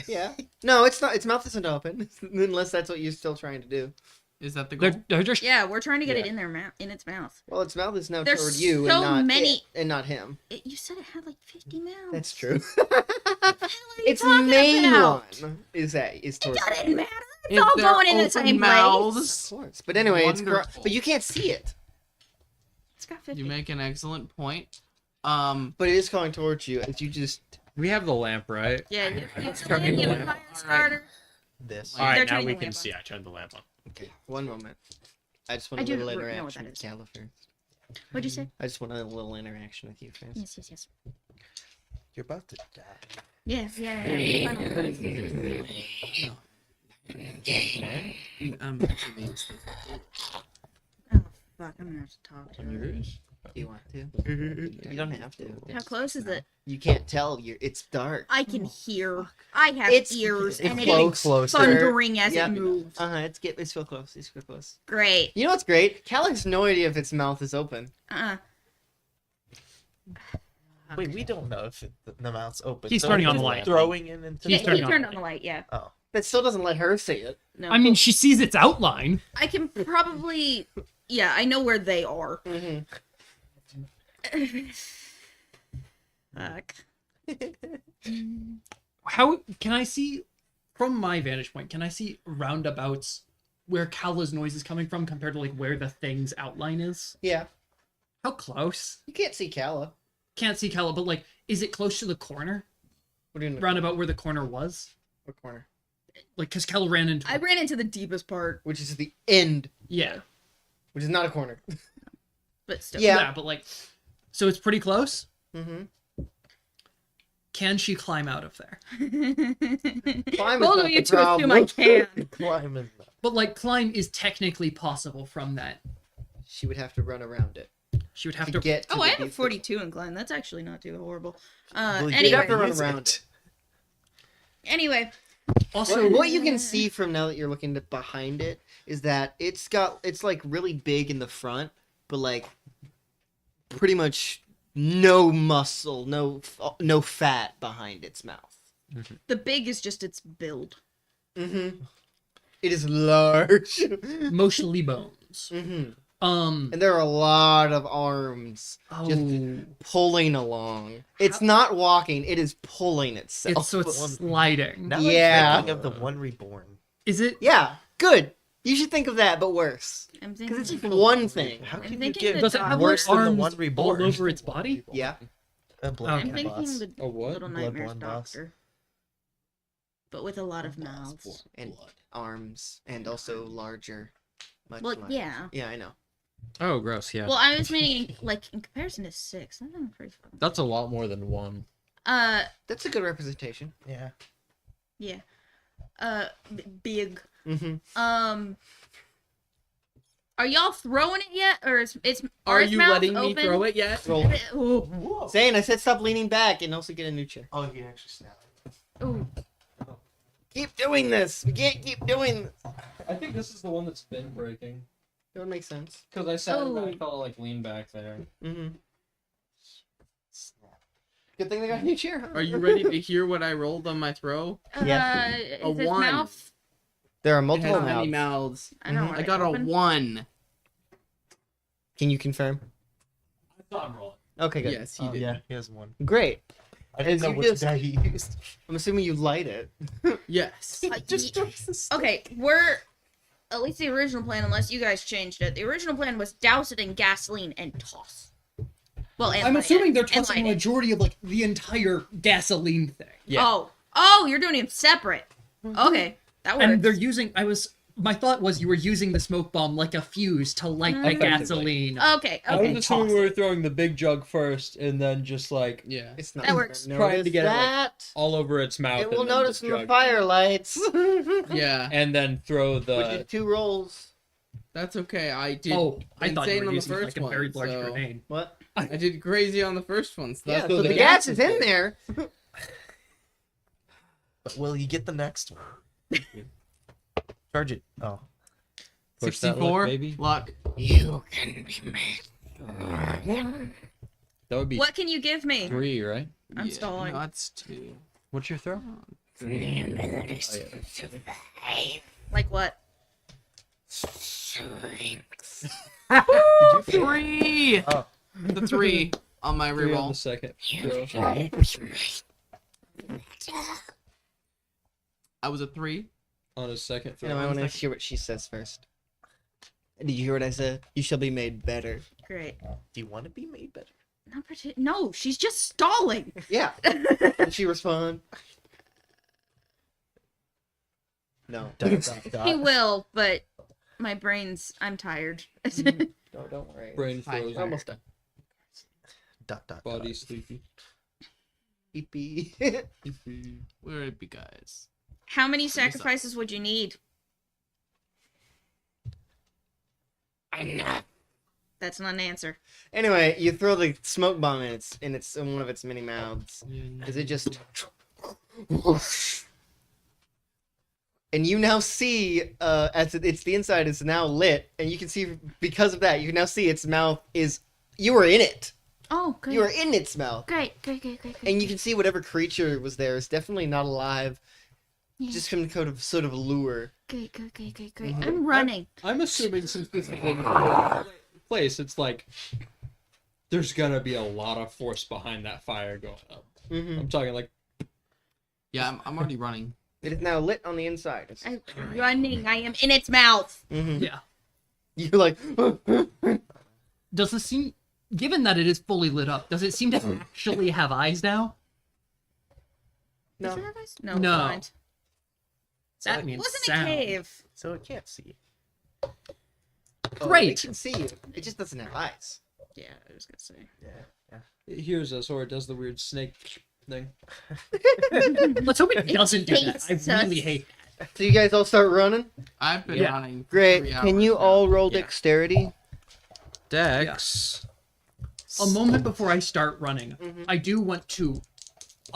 [SPEAKER 1] Yeah. No, it's not. Its mouth isn't open unless that's what you're still trying to do.
[SPEAKER 7] Is that the goal?
[SPEAKER 6] They're just
[SPEAKER 10] Yeah, we're trying to get it
[SPEAKER 1] Yeah.
[SPEAKER 10] in their mouth, in its mouth.
[SPEAKER 1] Well, its mouth is now
[SPEAKER 10] There's
[SPEAKER 1] toward you
[SPEAKER 10] so
[SPEAKER 1] and not
[SPEAKER 10] many-
[SPEAKER 1] it, and not him.
[SPEAKER 10] You said it had like 50 mouths.
[SPEAKER 1] That's true.
[SPEAKER 10] What the hell are you
[SPEAKER 1] Its
[SPEAKER 10] talking
[SPEAKER 1] main
[SPEAKER 10] about?
[SPEAKER 1] one is
[SPEAKER 10] It
[SPEAKER 1] towards
[SPEAKER 10] doesn't matter. It's
[SPEAKER 7] If
[SPEAKER 10] all
[SPEAKER 7] they're
[SPEAKER 10] going in the
[SPEAKER 7] open
[SPEAKER 10] same
[SPEAKER 7] mouths,
[SPEAKER 10] place.
[SPEAKER 1] Of course. But anyway,
[SPEAKER 7] Wonderful.
[SPEAKER 1] but you can't see it.
[SPEAKER 10] It's got 50.
[SPEAKER 7] You make an excellent point.
[SPEAKER 1] But it is going towards you as you just.
[SPEAKER 4] We have the lamp, right?
[SPEAKER 10] Yeah, you
[SPEAKER 4] turning
[SPEAKER 10] have
[SPEAKER 4] the
[SPEAKER 10] a
[SPEAKER 4] lamp
[SPEAKER 10] fire
[SPEAKER 7] on.
[SPEAKER 10] starter.
[SPEAKER 5] This.
[SPEAKER 10] They're
[SPEAKER 4] Alright, now
[SPEAKER 10] turning
[SPEAKER 4] we
[SPEAKER 10] the
[SPEAKER 4] can
[SPEAKER 10] lamp
[SPEAKER 4] see.
[SPEAKER 10] on.
[SPEAKER 4] I turned the lamp on.
[SPEAKER 1] Okay, one moment. I just want
[SPEAKER 10] I
[SPEAKER 1] a
[SPEAKER 10] do
[SPEAKER 1] little
[SPEAKER 10] know what
[SPEAKER 1] interaction
[SPEAKER 10] that
[SPEAKER 1] with
[SPEAKER 10] is.
[SPEAKER 1] Calla first.
[SPEAKER 10] What'd you say?
[SPEAKER 1] I just want a little interaction with you first.
[SPEAKER 10] Yes, yes, yes.
[SPEAKER 5] You're about to die.
[SPEAKER 10] Yeah, yeah. Oh, fuck, I'm gonna have to talk to her.
[SPEAKER 1] Do you want to? You don't have to.
[SPEAKER 10] How close is it?
[SPEAKER 1] You can't tell. It's dark.
[SPEAKER 10] I can hear. I have
[SPEAKER 1] It's-
[SPEAKER 10] ears,
[SPEAKER 1] it's
[SPEAKER 10] and it
[SPEAKER 1] close.
[SPEAKER 10] is
[SPEAKER 5] Closer.
[SPEAKER 10] thundering as
[SPEAKER 1] Yep.
[SPEAKER 10] it moves.
[SPEAKER 1] It's real close. It's real close.
[SPEAKER 10] Great.
[SPEAKER 1] You know what's great? Calla has no idea if its mouth is open.
[SPEAKER 5] Wait, we don't know if the mouth's open.
[SPEAKER 6] He's
[SPEAKER 5] so
[SPEAKER 6] turning on
[SPEAKER 5] he's
[SPEAKER 6] the light.
[SPEAKER 5] Throwing it into
[SPEAKER 10] Yeah,
[SPEAKER 6] He's
[SPEAKER 5] the
[SPEAKER 10] he
[SPEAKER 6] turning on
[SPEAKER 10] turned
[SPEAKER 6] the
[SPEAKER 10] on the light. Yeah.
[SPEAKER 5] Oh.
[SPEAKER 1] That still doesn't let her see it.
[SPEAKER 10] No.
[SPEAKER 6] I mean, she sees its outline.
[SPEAKER 10] I can probably. Yeah, I know where they are.
[SPEAKER 1] Mm-hmm.
[SPEAKER 10] Fuck.
[SPEAKER 6] How can I see, from my vantage point, can I see roundabouts where Calla's noise is coming from compared to like where the thing's outline is?
[SPEAKER 1] Yeah.
[SPEAKER 6] How close?
[SPEAKER 1] You can't see Calla.
[SPEAKER 6] Can't see Calla, but like, is it close to the corner?
[SPEAKER 1] What do you mean?
[SPEAKER 6] Roundabout where the corner was?
[SPEAKER 1] What corner?
[SPEAKER 6] Like, because Calla ran into.
[SPEAKER 10] I ran into the deepest part,
[SPEAKER 1] Which is the end,
[SPEAKER 6] Yeah.
[SPEAKER 1] which is not a corner.
[SPEAKER 10] but still.
[SPEAKER 1] Yeah.
[SPEAKER 6] But like, so it's pretty close.
[SPEAKER 1] Mm-hmm.
[SPEAKER 6] Can she climb out of there?
[SPEAKER 1] Climb is
[SPEAKER 10] Both
[SPEAKER 1] not
[SPEAKER 10] of you
[SPEAKER 1] the
[SPEAKER 10] two assume I
[SPEAKER 1] problem.
[SPEAKER 10] can.
[SPEAKER 5] Climb in.
[SPEAKER 6] But like, climb is technically possible from that.
[SPEAKER 1] She would have to run around it
[SPEAKER 6] She would have
[SPEAKER 1] to
[SPEAKER 6] to.
[SPEAKER 1] get. To
[SPEAKER 10] Oh,
[SPEAKER 1] the
[SPEAKER 10] I have a
[SPEAKER 1] deep-
[SPEAKER 10] 42 incline. That's actually not too horrible.
[SPEAKER 5] Well,
[SPEAKER 1] You'd have to
[SPEAKER 10] Anyway.
[SPEAKER 1] run around it.
[SPEAKER 10] Anyway.
[SPEAKER 6] Also,
[SPEAKER 1] What you can see from now that you're looking behind it is that it's like really big in the front, but like pretty much no muscle, no fat behind its mouth.
[SPEAKER 10] The big is just its build.
[SPEAKER 1] Mm-hmm. It is large.
[SPEAKER 6] mostly bones.
[SPEAKER 1] Mm-hmm.
[SPEAKER 6] And
[SPEAKER 1] And there are a lot of arms just pulling along. It's not walking; it is pulling itself.
[SPEAKER 6] it's so it's sliding.
[SPEAKER 5] Now
[SPEAKER 1] Yeah.
[SPEAKER 5] I'm thinking of the one reborn.
[SPEAKER 6] Is it?
[SPEAKER 1] Yeah, good. You should think of that, but worse.
[SPEAKER 10] I'm
[SPEAKER 1] Because
[SPEAKER 10] thinking.
[SPEAKER 1] it's just one thing.
[SPEAKER 5] How
[SPEAKER 10] I'm
[SPEAKER 5] can you
[SPEAKER 10] thinking
[SPEAKER 5] get
[SPEAKER 10] the
[SPEAKER 6] Does it have
[SPEAKER 10] dog-
[SPEAKER 6] like
[SPEAKER 5] worse than the
[SPEAKER 6] arms
[SPEAKER 5] one reborn?
[SPEAKER 6] all over its body?
[SPEAKER 1] Yeah.
[SPEAKER 5] A blood
[SPEAKER 10] I'm thinking
[SPEAKER 5] boss.
[SPEAKER 10] the
[SPEAKER 4] A what?
[SPEAKER 10] Little
[SPEAKER 5] Blood
[SPEAKER 10] Nightmares
[SPEAKER 5] one boss.
[SPEAKER 10] Doctor. But with a lot of mouths.
[SPEAKER 1] And arms, and also larger. Much
[SPEAKER 10] Well,
[SPEAKER 1] larger.
[SPEAKER 10] yeah.
[SPEAKER 1] Yeah, I know.
[SPEAKER 4] Oh, gross. Yeah.
[SPEAKER 10] Well, I was meaning, like, in comparison to 6. That's pretty fun.
[SPEAKER 4] That's a lot more than 1.
[SPEAKER 1] That's a good representation.
[SPEAKER 5] Yeah.
[SPEAKER 10] Yeah. Big.
[SPEAKER 1] Mm-hmm.
[SPEAKER 10] Are y'all throwing it yet? Or it's
[SPEAKER 7] Are
[SPEAKER 10] its
[SPEAKER 7] you
[SPEAKER 10] mouth
[SPEAKER 7] letting me
[SPEAKER 10] open?
[SPEAKER 7] throw it yet?
[SPEAKER 1] Roll.
[SPEAKER 10] Ooh.
[SPEAKER 1] Zane, I said stop leaning back and also get a new chair.
[SPEAKER 5] Oh, he actually snapped.
[SPEAKER 10] Ooh.
[SPEAKER 1] Keep doing this. We can't keep doing this.
[SPEAKER 4] I think this is the one that's been breaking.
[SPEAKER 1] That would make sense.
[SPEAKER 4] Because I sat
[SPEAKER 10] Oh.
[SPEAKER 4] and I felt like lean back there.
[SPEAKER 1] Mm-hmm. Good thing they got a new chair. Huh?
[SPEAKER 7] Are you ready to hear what I rolled on my throw?
[SPEAKER 1] Yeah.
[SPEAKER 10] Is
[SPEAKER 7] A
[SPEAKER 10] its
[SPEAKER 7] 1.
[SPEAKER 10] mouth?
[SPEAKER 1] There are
[SPEAKER 7] It
[SPEAKER 1] multiple
[SPEAKER 7] has many
[SPEAKER 1] mouths.
[SPEAKER 7] mouths.
[SPEAKER 10] I know.
[SPEAKER 1] Mhm.
[SPEAKER 7] I got a 1.
[SPEAKER 1] Can you confirm?
[SPEAKER 4] I thought I'm rolling.
[SPEAKER 1] Okay, good.
[SPEAKER 7] Yes, he
[SPEAKER 5] Oh,
[SPEAKER 7] did.
[SPEAKER 5] yeah, he has one.
[SPEAKER 1] Great.
[SPEAKER 5] I didn't
[SPEAKER 1] As
[SPEAKER 5] know
[SPEAKER 1] you
[SPEAKER 5] which
[SPEAKER 1] just-
[SPEAKER 5] die he used.
[SPEAKER 1] I'm assuming you light it.
[SPEAKER 7] Yes.
[SPEAKER 10] Okay, we're at least the original plan, unless you guys changed it. The original plan was douse it in gasoline and toss. Well, and
[SPEAKER 6] I'm
[SPEAKER 10] light
[SPEAKER 6] assuming
[SPEAKER 10] it,
[SPEAKER 6] they're
[SPEAKER 10] and
[SPEAKER 6] tossing
[SPEAKER 10] light
[SPEAKER 6] a
[SPEAKER 10] it.
[SPEAKER 6] majority of like the entire gasoline thing.
[SPEAKER 4] Yeah.
[SPEAKER 10] Oh, you're doing it separate. Okay, that works.
[SPEAKER 6] And they're using my thought was you were using the smoke bomb like a fuse to light the
[SPEAKER 4] Effectively.
[SPEAKER 6] gasoline.
[SPEAKER 10] Okay.
[SPEAKER 4] I was
[SPEAKER 6] and
[SPEAKER 4] assuming
[SPEAKER 6] toss
[SPEAKER 4] we were
[SPEAKER 6] it.
[SPEAKER 4] throwing the big jug first and then just like
[SPEAKER 7] Yeah.
[SPEAKER 1] It's not
[SPEAKER 10] That works.
[SPEAKER 4] Trying to get it, like,
[SPEAKER 1] that.
[SPEAKER 4] all over its mouth.
[SPEAKER 1] It will
[SPEAKER 4] and then
[SPEAKER 1] notice
[SPEAKER 4] the
[SPEAKER 1] in the
[SPEAKER 4] jug.
[SPEAKER 1] fire lights.
[SPEAKER 7] Yeah.
[SPEAKER 4] And then throw
[SPEAKER 1] We
[SPEAKER 4] the.
[SPEAKER 1] did 2 rolls.
[SPEAKER 7] That's okay. I did.
[SPEAKER 6] Oh, I thought you
[SPEAKER 7] insane
[SPEAKER 6] were
[SPEAKER 7] on the
[SPEAKER 6] using
[SPEAKER 7] first
[SPEAKER 6] like a
[SPEAKER 7] one,
[SPEAKER 6] very large
[SPEAKER 7] so-
[SPEAKER 6] grenade.
[SPEAKER 1] What?
[SPEAKER 7] I did crazy on the first one. So
[SPEAKER 1] Yeah,
[SPEAKER 7] that's
[SPEAKER 1] so the
[SPEAKER 7] the
[SPEAKER 1] gas is in there.
[SPEAKER 5] But will you get the next one? Charge it. Oh.
[SPEAKER 4] Push that luck,
[SPEAKER 7] 64
[SPEAKER 4] baby.
[SPEAKER 7] luck.
[SPEAKER 1] You can be made.
[SPEAKER 4] That would be
[SPEAKER 10] What can you give me?
[SPEAKER 4] 3, right?
[SPEAKER 10] I'm stalling.
[SPEAKER 7] No, that's 2.
[SPEAKER 4] What's your throw?
[SPEAKER 10] Like what?
[SPEAKER 7] Did you 3?
[SPEAKER 5] Oh.
[SPEAKER 7] The 3 on my
[SPEAKER 4] 3 on
[SPEAKER 7] reroll.
[SPEAKER 4] the second. throw.
[SPEAKER 7] I was a 3.
[SPEAKER 4] On his second throw.
[SPEAKER 1] I want to hear what she says first. Did you hear what I said? You shall be made better.
[SPEAKER 10] Great.
[SPEAKER 5] Do you want to be made better?
[SPEAKER 10] No, she's just stalling.
[SPEAKER 1] Yeah. Did she respond? No.
[SPEAKER 10] He will, but my I'm tired.
[SPEAKER 1] No, don't worry.
[SPEAKER 4] Brain
[SPEAKER 7] Fire.
[SPEAKER 4] frozen.
[SPEAKER 1] Almost done.
[SPEAKER 4] Body sleepy.
[SPEAKER 1] Eepy.
[SPEAKER 7] Where would it be, guys?
[SPEAKER 10] How many sacrifices would you need? That's not an answer.
[SPEAKER 1] Anyway, you throw the smoke bomb in in one of its many mouths. Is it just and you now see as it's the inside is now lit, and you can see because of that you can now see its mouth is you were in it.
[SPEAKER 10] Oh, great.
[SPEAKER 1] You are in its mouth.
[SPEAKER 10] Great.
[SPEAKER 1] And you can see whatever creature was there is definitely not alive.
[SPEAKER 10] Yeah.
[SPEAKER 1] Just some kind of sort of lure.
[SPEAKER 10] Great. I'm running.
[SPEAKER 4] I'm assuming since this is in place, it's like there's gonna be a lot of force behind that fire going up.
[SPEAKER 1] Mm-hmm.
[SPEAKER 4] I'm talking like
[SPEAKER 7] Yeah, I'm already running.
[SPEAKER 1] It is now lit on the inside.
[SPEAKER 10] I'm running. I am in its mouth.
[SPEAKER 1] Mm-hmm.
[SPEAKER 6] Yeah.
[SPEAKER 1] You're like,
[SPEAKER 6] Does it seem, given that it is fully lit up, does it seem to actually have eyes now?
[SPEAKER 10] Does
[SPEAKER 1] no.
[SPEAKER 10] it have eyes? No.
[SPEAKER 6] No.
[SPEAKER 10] Blind.
[SPEAKER 6] That
[SPEAKER 10] It
[SPEAKER 6] means
[SPEAKER 10] wasn't
[SPEAKER 6] sound.
[SPEAKER 10] a cave.
[SPEAKER 5] So it can't see.
[SPEAKER 1] Oh,
[SPEAKER 6] Great.
[SPEAKER 1] it can see you. It just doesn't have eyes.
[SPEAKER 10] Yeah, I was gonna say.
[SPEAKER 5] Yeah.
[SPEAKER 4] it hears us or it does the weird snake thing.
[SPEAKER 6] Let's hope it doesn't do that. I
[SPEAKER 10] hates us.
[SPEAKER 6] really hate that.
[SPEAKER 1] So you guys all start running?
[SPEAKER 7] I've been
[SPEAKER 6] Yeah.
[SPEAKER 7] running. For
[SPEAKER 1] Great.
[SPEAKER 7] 3
[SPEAKER 1] Can
[SPEAKER 7] hours
[SPEAKER 1] you
[SPEAKER 7] now.
[SPEAKER 1] all roll
[SPEAKER 4] Yeah.
[SPEAKER 1] dexterity?
[SPEAKER 4] Dex.
[SPEAKER 6] A moment before I start running, I do want to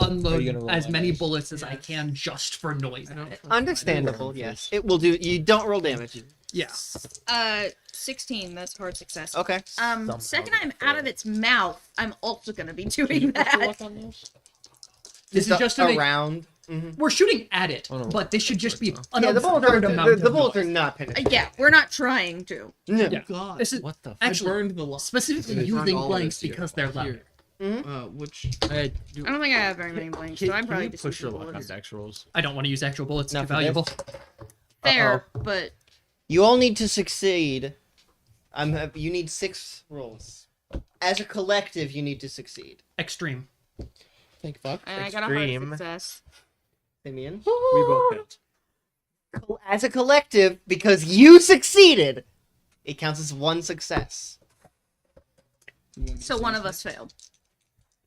[SPEAKER 6] unload
[SPEAKER 4] gonna roll
[SPEAKER 6] as
[SPEAKER 4] my
[SPEAKER 6] many
[SPEAKER 4] dice?
[SPEAKER 6] bullets as I can just for noise.
[SPEAKER 7] I don't
[SPEAKER 1] Understandable, yes. It will do. You don't roll damage.
[SPEAKER 6] Yeah.
[SPEAKER 10] 16. That's hard success.
[SPEAKER 1] Okay.
[SPEAKER 10] Second I'm out of its mouth, I'm also gonna be doing that.
[SPEAKER 6] This is just to make,
[SPEAKER 1] around. Mm-hmm.
[SPEAKER 6] we're shooting at it,
[SPEAKER 4] Oh, no.
[SPEAKER 6] but this should just be an
[SPEAKER 1] Yeah, the bullets are,
[SPEAKER 6] absurd amount
[SPEAKER 1] the
[SPEAKER 6] of
[SPEAKER 1] bullets are
[SPEAKER 6] noise.
[SPEAKER 1] not penetrating.
[SPEAKER 10] Yeah, we're not trying to.
[SPEAKER 1] No.
[SPEAKER 6] Yeah.
[SPEAKER 7] God.
[SPEAKER 6] This is
[SPEAKER 5] What the?
[SPEAKER 7] I
[SPEAKER 6] actually
[SPEAKER 7] burned the lock.
[SPEAKER 6] specifically
[SPEAKER 7] I burned
[SPEAKER 6] using
[SPEAKER 7] all of
[SPEAKER 6] blanks
[SPEAKER 7] this here.
[SPEAKER 6] because they're loud.
[SPEAKER 7] Here. Which
[SPEAKER 10] I don't think I have very many blanks, so I'm probably just
[SPEAKER 5] push your
[SPEAKER 10] using
[SPEAKER 5] luck on
[SPEAKER 10] bullets.
[SPEAKER 5] dex rolls?
[SPEAKER 6] I don't want to use actual bullets.
[SPEAKER 1] Not
[SPEAKER 6] Too
[SPEAKER 1] for this.
[SPEAKER 6] valuable.
[SPEAKER 10] Fair, but
[SPEAKER 1] You all need to succeed. You need 6 rolls. As a collective, you need to succeed.
[SPEAKER 6] Extreme.
[SPEAKER 4] Thank fuck.
[SPEAKER 10] And I got a hard
[SPEAKER 5] Extreme.
[SPEAKER 10] success.
[SPEAKER 1] Simeon.
[SPEAKER 6] We both failed.
[SPEAKER 1] As a collective, because you succeeded, it counts as one success.
[SPEAKER 10] So one of us failed.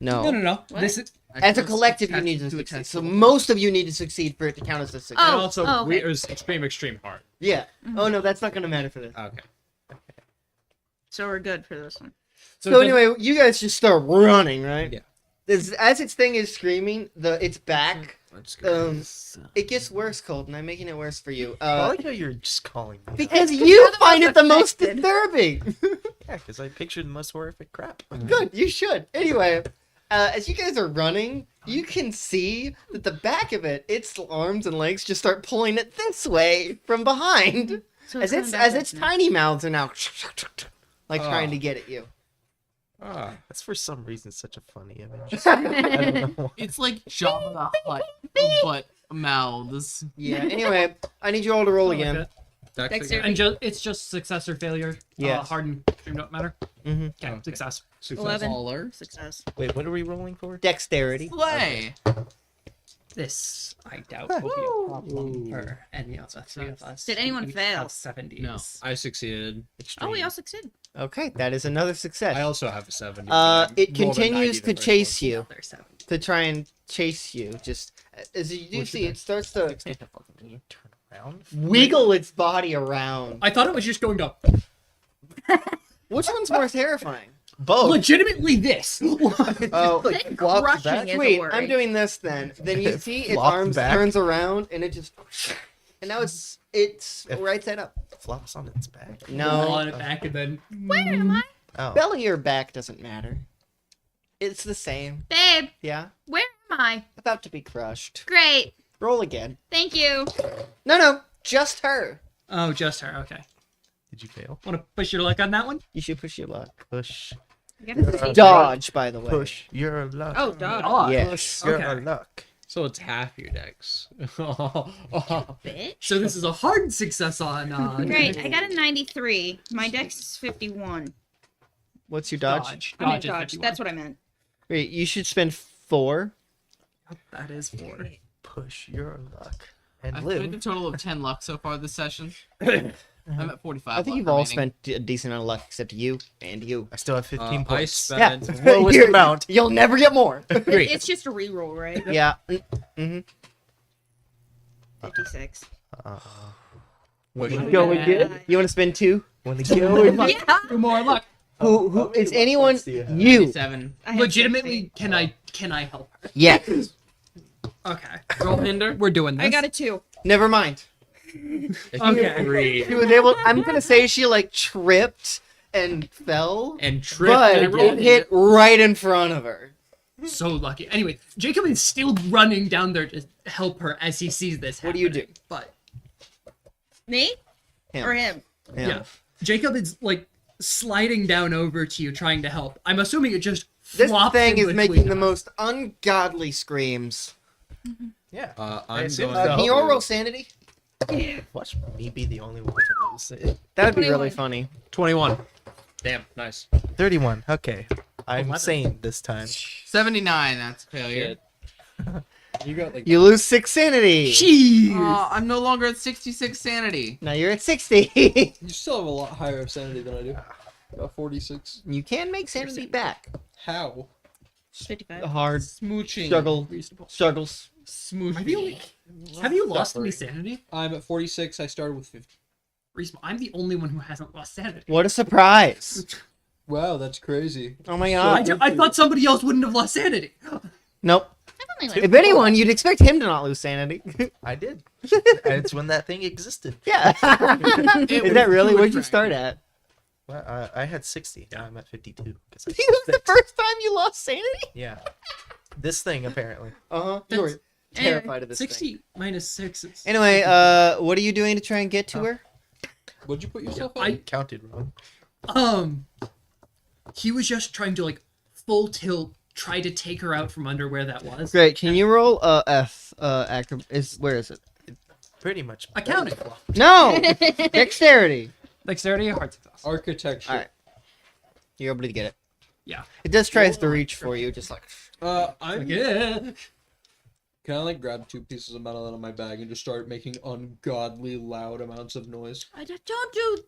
[SPEAKER 6] No.
[SPEAKER 10] What?
[SPEAKER 6] This is
[SPEAKER 1] As a collective, you need to succeed. So most of you need to succeed for it to count as a success.
[SPEAKER 6] and
[SPEAKER 10] Oh,
[SPEAKER 6] also
[SPEAKER 10] okay.
[SPEAKER 6] it was extreme hard.
[SPEAKER 1] Yeah.
[SPEAKER 10] Mhm.
[SPEAKER 1] Oh no, that's not gonna matter for this.
[SPEAKER 6] Okay.
[SPEAKER 10] So we're good for this one.
[SPEAKER 1] So anyway, you guys just start running, right?
[SPEAKER 4] Yeah.
[SPEAKER 1] As its thing is screaming, its back.
[SPEAKER 4] Let's go.
[SPEAKER 1] It gets worse, Colton. I'm making it worse for you.
[SPEAKER 5] I like how you're just calling me.
[SPEAKER 1] Because
[SPEAKER 10] It's
[SPEAKER 1] you
[SPEAKER 10] the
[SPEAKER 1] find
[SPEAKER 10] most
[SPEAKER 1] it the most
[SPEAKER 10] affected.
[SPEAKER 1] disturbing.
[SPEAKER 5] Yeah, because I pictured the most horrific crap.
[SPEAKER 1] Good, you should. Anyway, as you guys are running, you can see that the back of it, its arms and legs just start pulling it this way from behind.
[SPEAKER 10] So
[SPEAKER 1] As
[SPEAKER 10] coming
[SPEAKER 1] its
[SPEAKER 10] back
[SPEAKER 1] its
[SPEAKER 10] up now.
[SPEAKER 1] tiny mouths are now like
[SPEAKER 4] Oh.
[SPEAKER 1] trying to get at you.
[SPEAKER 4] Ah.
[SPEAKER 5] That's for some reason such a funny image. I don't know.
[SPEAKER 7] It's like Jabba the Hutt, but mouths.
[SPEAKER 1] Yeah. Anyway, I need you all to roll
[SPEAKER 6] I like
[SPEAKER 1] again.
[SPEAKER 6] it.
[SPEAKER 10] Dexterity.
[SPEAKER 6] And it's just success or failure.
[SPEAKER 1] Yes.
[SPEAKER 6] Hard and extreme don't matter.
[SPEAKER 1] Mm-hmm.
[SPEAKER 6] Okay,
[SPEAKER 4] Okay.
[SPEAKER 6] success.
[SPEAKER 10] 11.
[SPEAKER 7] Baller.
[SPEAKER 10] Success.
[SPEAKER 5] Wait, what are we rolling for?
[SPEAKER 1] Dexterity.
[SPEAKER 7] Play.
[SPEAKER 6] This, I doubt, will be a problem for any of the three of us.
[SPEAKER 10] Did anyone
[SPEAKER 6] We
[SPEAKER 10] fail?
[SPEAKER 6] have 70s.
[SPEAKER 7] No.
[SPEAKER 4] I succeeded.
[SPEAKER 10] Oh, we all succeeded.
[SPEAKER 1] Okay, that is another success.
[SPEAKER 4] I also have a 70. but I
[SPEAKER 1] It
[SPEAKER 4] rolled a 90
[SPEAKER 1] continues
[SPEAKER 4] the
[SPEAKER 1] to
[SPEAKER 4] first
[SPEAKER 1] chase
[SPEAKER 4] one.
[SPEAKER 1] you,
[SPEAKER 6] Another 70.
[SPEAKER 1] to try and chase you. Just as you do see, it starts to
[SPEAKER 5] Turn around.
[SPEAKER 1] wiggle its body around.
[SPEAKER 6] I thought it was just going to
[SPEAKER 1] Which one's more terrifying?
[SPEAKER 5] Both.
[SPEAKER 6] legitimately this.
[SPEAKER 1] Oh,
[SPEAKER 10] Think
[SPEAKER 5] flops
[SPEAKER 10] crushing
[SPEAKER 5] back.
[SPEAKER 10] is a
[SPEAKER 1] wait,
[SPEAKER 10] worry.
[SPEAKER 1] I'm doing this then. Then you see its
[SPEAKER 5] Flops
[SPEAKER 1] arms
[SPEAKER 5] back.
[SPEAKER 1] turns around and it just, and now it's right side up.
[SPEAKER 5] Flops on its back.
[SPEAKER 1] No,
[SPEAKER 6] On it back and then.
[SPEAKER 10] Where am I?
[SPEAKER 5] Oh.
[SPEAKER 1] belly or back doesn't matter. It's the same.
[SPEAKER 10] Babe,
[SPEAKER 1] Yeah,
[SPEAKER 10] where am I?
[SPEAKER 1] about to be crushed.
[SPEAKER 10] Great.
[SPEAKER 1] Roll again.
[SPEAKER 10] Thank you.
[SPEAKER 1] No, just her.
[SPEAKER 6] Oh, just her. Okay.
[SPEAKER 5] Did you fail?
[SPEAKER 6] Want to push your luck on that one?
[SPEAKER 1] You should push your luck.
[SPEAKER 5] Push.
[SPEAKER 10] You got to see-
[SPEAKER 1] Dodge, by the way.
[SPEAKER 5] Push your luck.
[SPEAKER 10] Oh, dog.
[SPEAKER 6] Oh,
[SPEAKER 1] Yes.
[SPEAKER 5] Push your
[SPEAKER 6] Okay.
[SPEAKER 5] luck.
[SPEAKER 4] So it's half your dex.
[SPEAKER 10] Bitch.
[SPEAKER 6] So this is a hard success on.
[SPEAKER 10] Great. I got a 93. My dex is 51.
[SPEAKER 1] What's your dodge?
[SPEAKER 6] Dodge.
[SPEAKER 10] I mean,
[SPEAKER 6] Dodge is
[SPEAKER 10] dodge.
[SPEAKER 6] 51.
[SPEAKER 10] That's what I meant.
[SPEAKER 1] Wait, you should spend 4.
[SPEAKER 6] That is 4.
[SPEAKER 5] Push your luck. And
[SPEAKER 7] I've
[SPEAKER 5] live.
[SPEAKER 7] spent a total of 10 luck so far this session. I'm at 45.
[SPEAKER 1] I think
[SPEAKER 7] luck
[SPEAKER 1] you've all
[SPEAKER 7] remaining.
[SPEAKER 1] spent a decent amount of luck except you and you.
[SPEAKER 5] I still have 15
[SPEAKER 4] I
[SPEAKER 5] points.
[SPEAKER 4] spent.
[SPEAKER 5] Lowest
[SPEAKER 1] You're-
[SPEAKER 5] amount.
[SPEAKER 1] You'll never get more.
[SPEAKER 10] It's just a reroll, right?
[SPEAKER 1] Yeah. Mm-hmm.
[SPEAKER 10] 56.
[SPEAKER 4] What should
[SPEAKER 1] Go
[SPEAKER 10] Yeah.
[SPEAKER 1] again. You want to spend 2?
[SPEAKER 5] When the go
[SPEAKER 10] Yeah.
[SPEAKER 6] Two more luck.
[SPEAKER 1] Who is anyone?
[SPEAKER 5] do you have?
[SPEAKER 1] You.
[SPEAKER 7] 57.
[SPEAKER 10] I have
[SPEAKER 6] Legitimately,
[SPEAKER 10] 60.
[SPEAKER 6] can I help her?
[SPEAKER 1] Yes.
[SPEAKER 6] Okay.
[SPEAKER 7] Roll hinder.
[SPEAKER 6] We're doing this.
[SPEAKER 10] I got a 2.
[SPEAKER 1] Never mind.
[SPEAKER 6] Okay.
[SPEAKER 1] She was able. I'm gonna say she like tripped and fell,
[SPEAKER 4] And tripped.
[SPEAKER 1] but
[SPEAKER 4] and
[SPEAKER 1] it
[SPEAKER 4] rolled.
[SPEAKER 1] hit right in front of her.
[SPEAKER 6] So lucky. Anyway, Jacob is still running down there to help her as he sees this
[SPEAKER 1] What do you
[SPEAKER 6] happening, But
[SPEAKER 10] Me?
[SPEAKER 1] Him.
[SPEAKER 10] Or him?
[SPEAKER 6] yeah. Jacob is like sliding down over to you trying to help. I'm assuming it just
[SPEAKER 1] This
[SPEAKER 6] flops
[SPEAKER 1] thing
[SPEAKER 6] in
[SPEAKER 1] is
[SPEAKER 6] between
[SPEAKER 1] making the
[SPEAKER 6] us.
[SPEAKER 1] most ungodly screams.
[SPEAKER 5] Yeah.
[SPEAKER 4] I'm
[SPEAKER 5] assume
[SPEAKER 4] going.
[SPEAKER 5] so.
[SPEAKER 1] Can you all roll sanity?
[SPEAKER 5] Watch me be the only one to lose it.
[SPEAKER 1] That would be really
[SPEAKER 10] 21.
[SPEAKER 1] funny.
[SPEAKER 4] 21. Damn, nice.
[SPEAKER 5] 31. Okay. I'm
[SPEAKER 6] 11.
[SPEAKER 5] sane this time.
[SPEAKER 7] 79. That's a failure.
[SPEAKER 4] You got like.
[SPEAKER 1] You lose 6 sanity.
[SPEAKER 6] Jeez.
[SPEAKER 7] I'm no longer at 66 sanity.
[SPEAKER 1] Now you're at 60.
[SPEAKER 4] You still have a lot higher sanity than I do. Got 46.
[SPEAKER 1] You can make sanity back.
[SPEAKER 4] How?
[SPEAKER 10] 55.
[SPEAKER 1] Hard
[SPEAKER 4] Smooching.
[SPEAKER 1] struggle. Struggles.
[SPEAKER 4] Smooching.
[SPEAKER 6] Have you lost any sanity?
[SPEAKER 4] I'm at 46. I started with 50.
[SPEAKER 6] Reasonable. I'm the only one who hasn't lost sanity.
[SPEAKER 1] What a surprise.
[SPEAKER 4] Wow, that's crazy.
[SPEAKER 1] Oh my
[SPEAKER 6] I,
[SPEAKER 1] god.
[SPEAKER 6] I thought somebody else wouldn't have lost sanity.
[SPEAKER 1] Nope.
[SPEAKER 10] I've only
[SPEAKER 1] If anyone, you'd expect him to not lose sanity.
[SPEAKER 5] I did. It's when that thing existed.
[SPEAKER 1] Yeah. Is that really? Where'd you start at?
[SPEAKER 5] Well, I had 60. Now I'm at 52. 'cause I
[SPEAKER 1] It was the first time you lost sanity?
[SPEAKER 5] Yeah. This thing, apparently.
[SPEAKER 1] Uh-huh. You were terrified of this
[SPEAKER 6] 60
[SPEAKER 1] thing.
[SPEAKER 6] minus 6 is...
[SPEAKER 1] Anyway, what are you doing to try and get to her?
[SPEAKER 4] What'd you put yourself
[SPEAKER 6] I-
[SPEAKER 4] at?
[SPEAKER 5] Counted wrong.
[SPEAKER 6] He was just trying to, like, full tilt, try to take her out from under where that was.
[SPEAKER 1] Great. Can you roll F where is it?
[SPEAKER 5] Pretty much.
[SPEAKER 6] Accounting.
[SPEAKER 1] No! Dexterity.
[SPEAKER 6] Dexterity, hard success.
[SPEAKER 4] Architecture.
[SPEAKER 1] Alright. You're able to get it. It does tries to reach for you, just like.
[SPEAKER 4] I'm
[SPEAKER 6] Yeah.
[SPEAKER 4] Can I like grab 2 pieces of metal out of my bag and just start making ungodly loud amounts of noise?
[SPEAKER 10] I just don't do.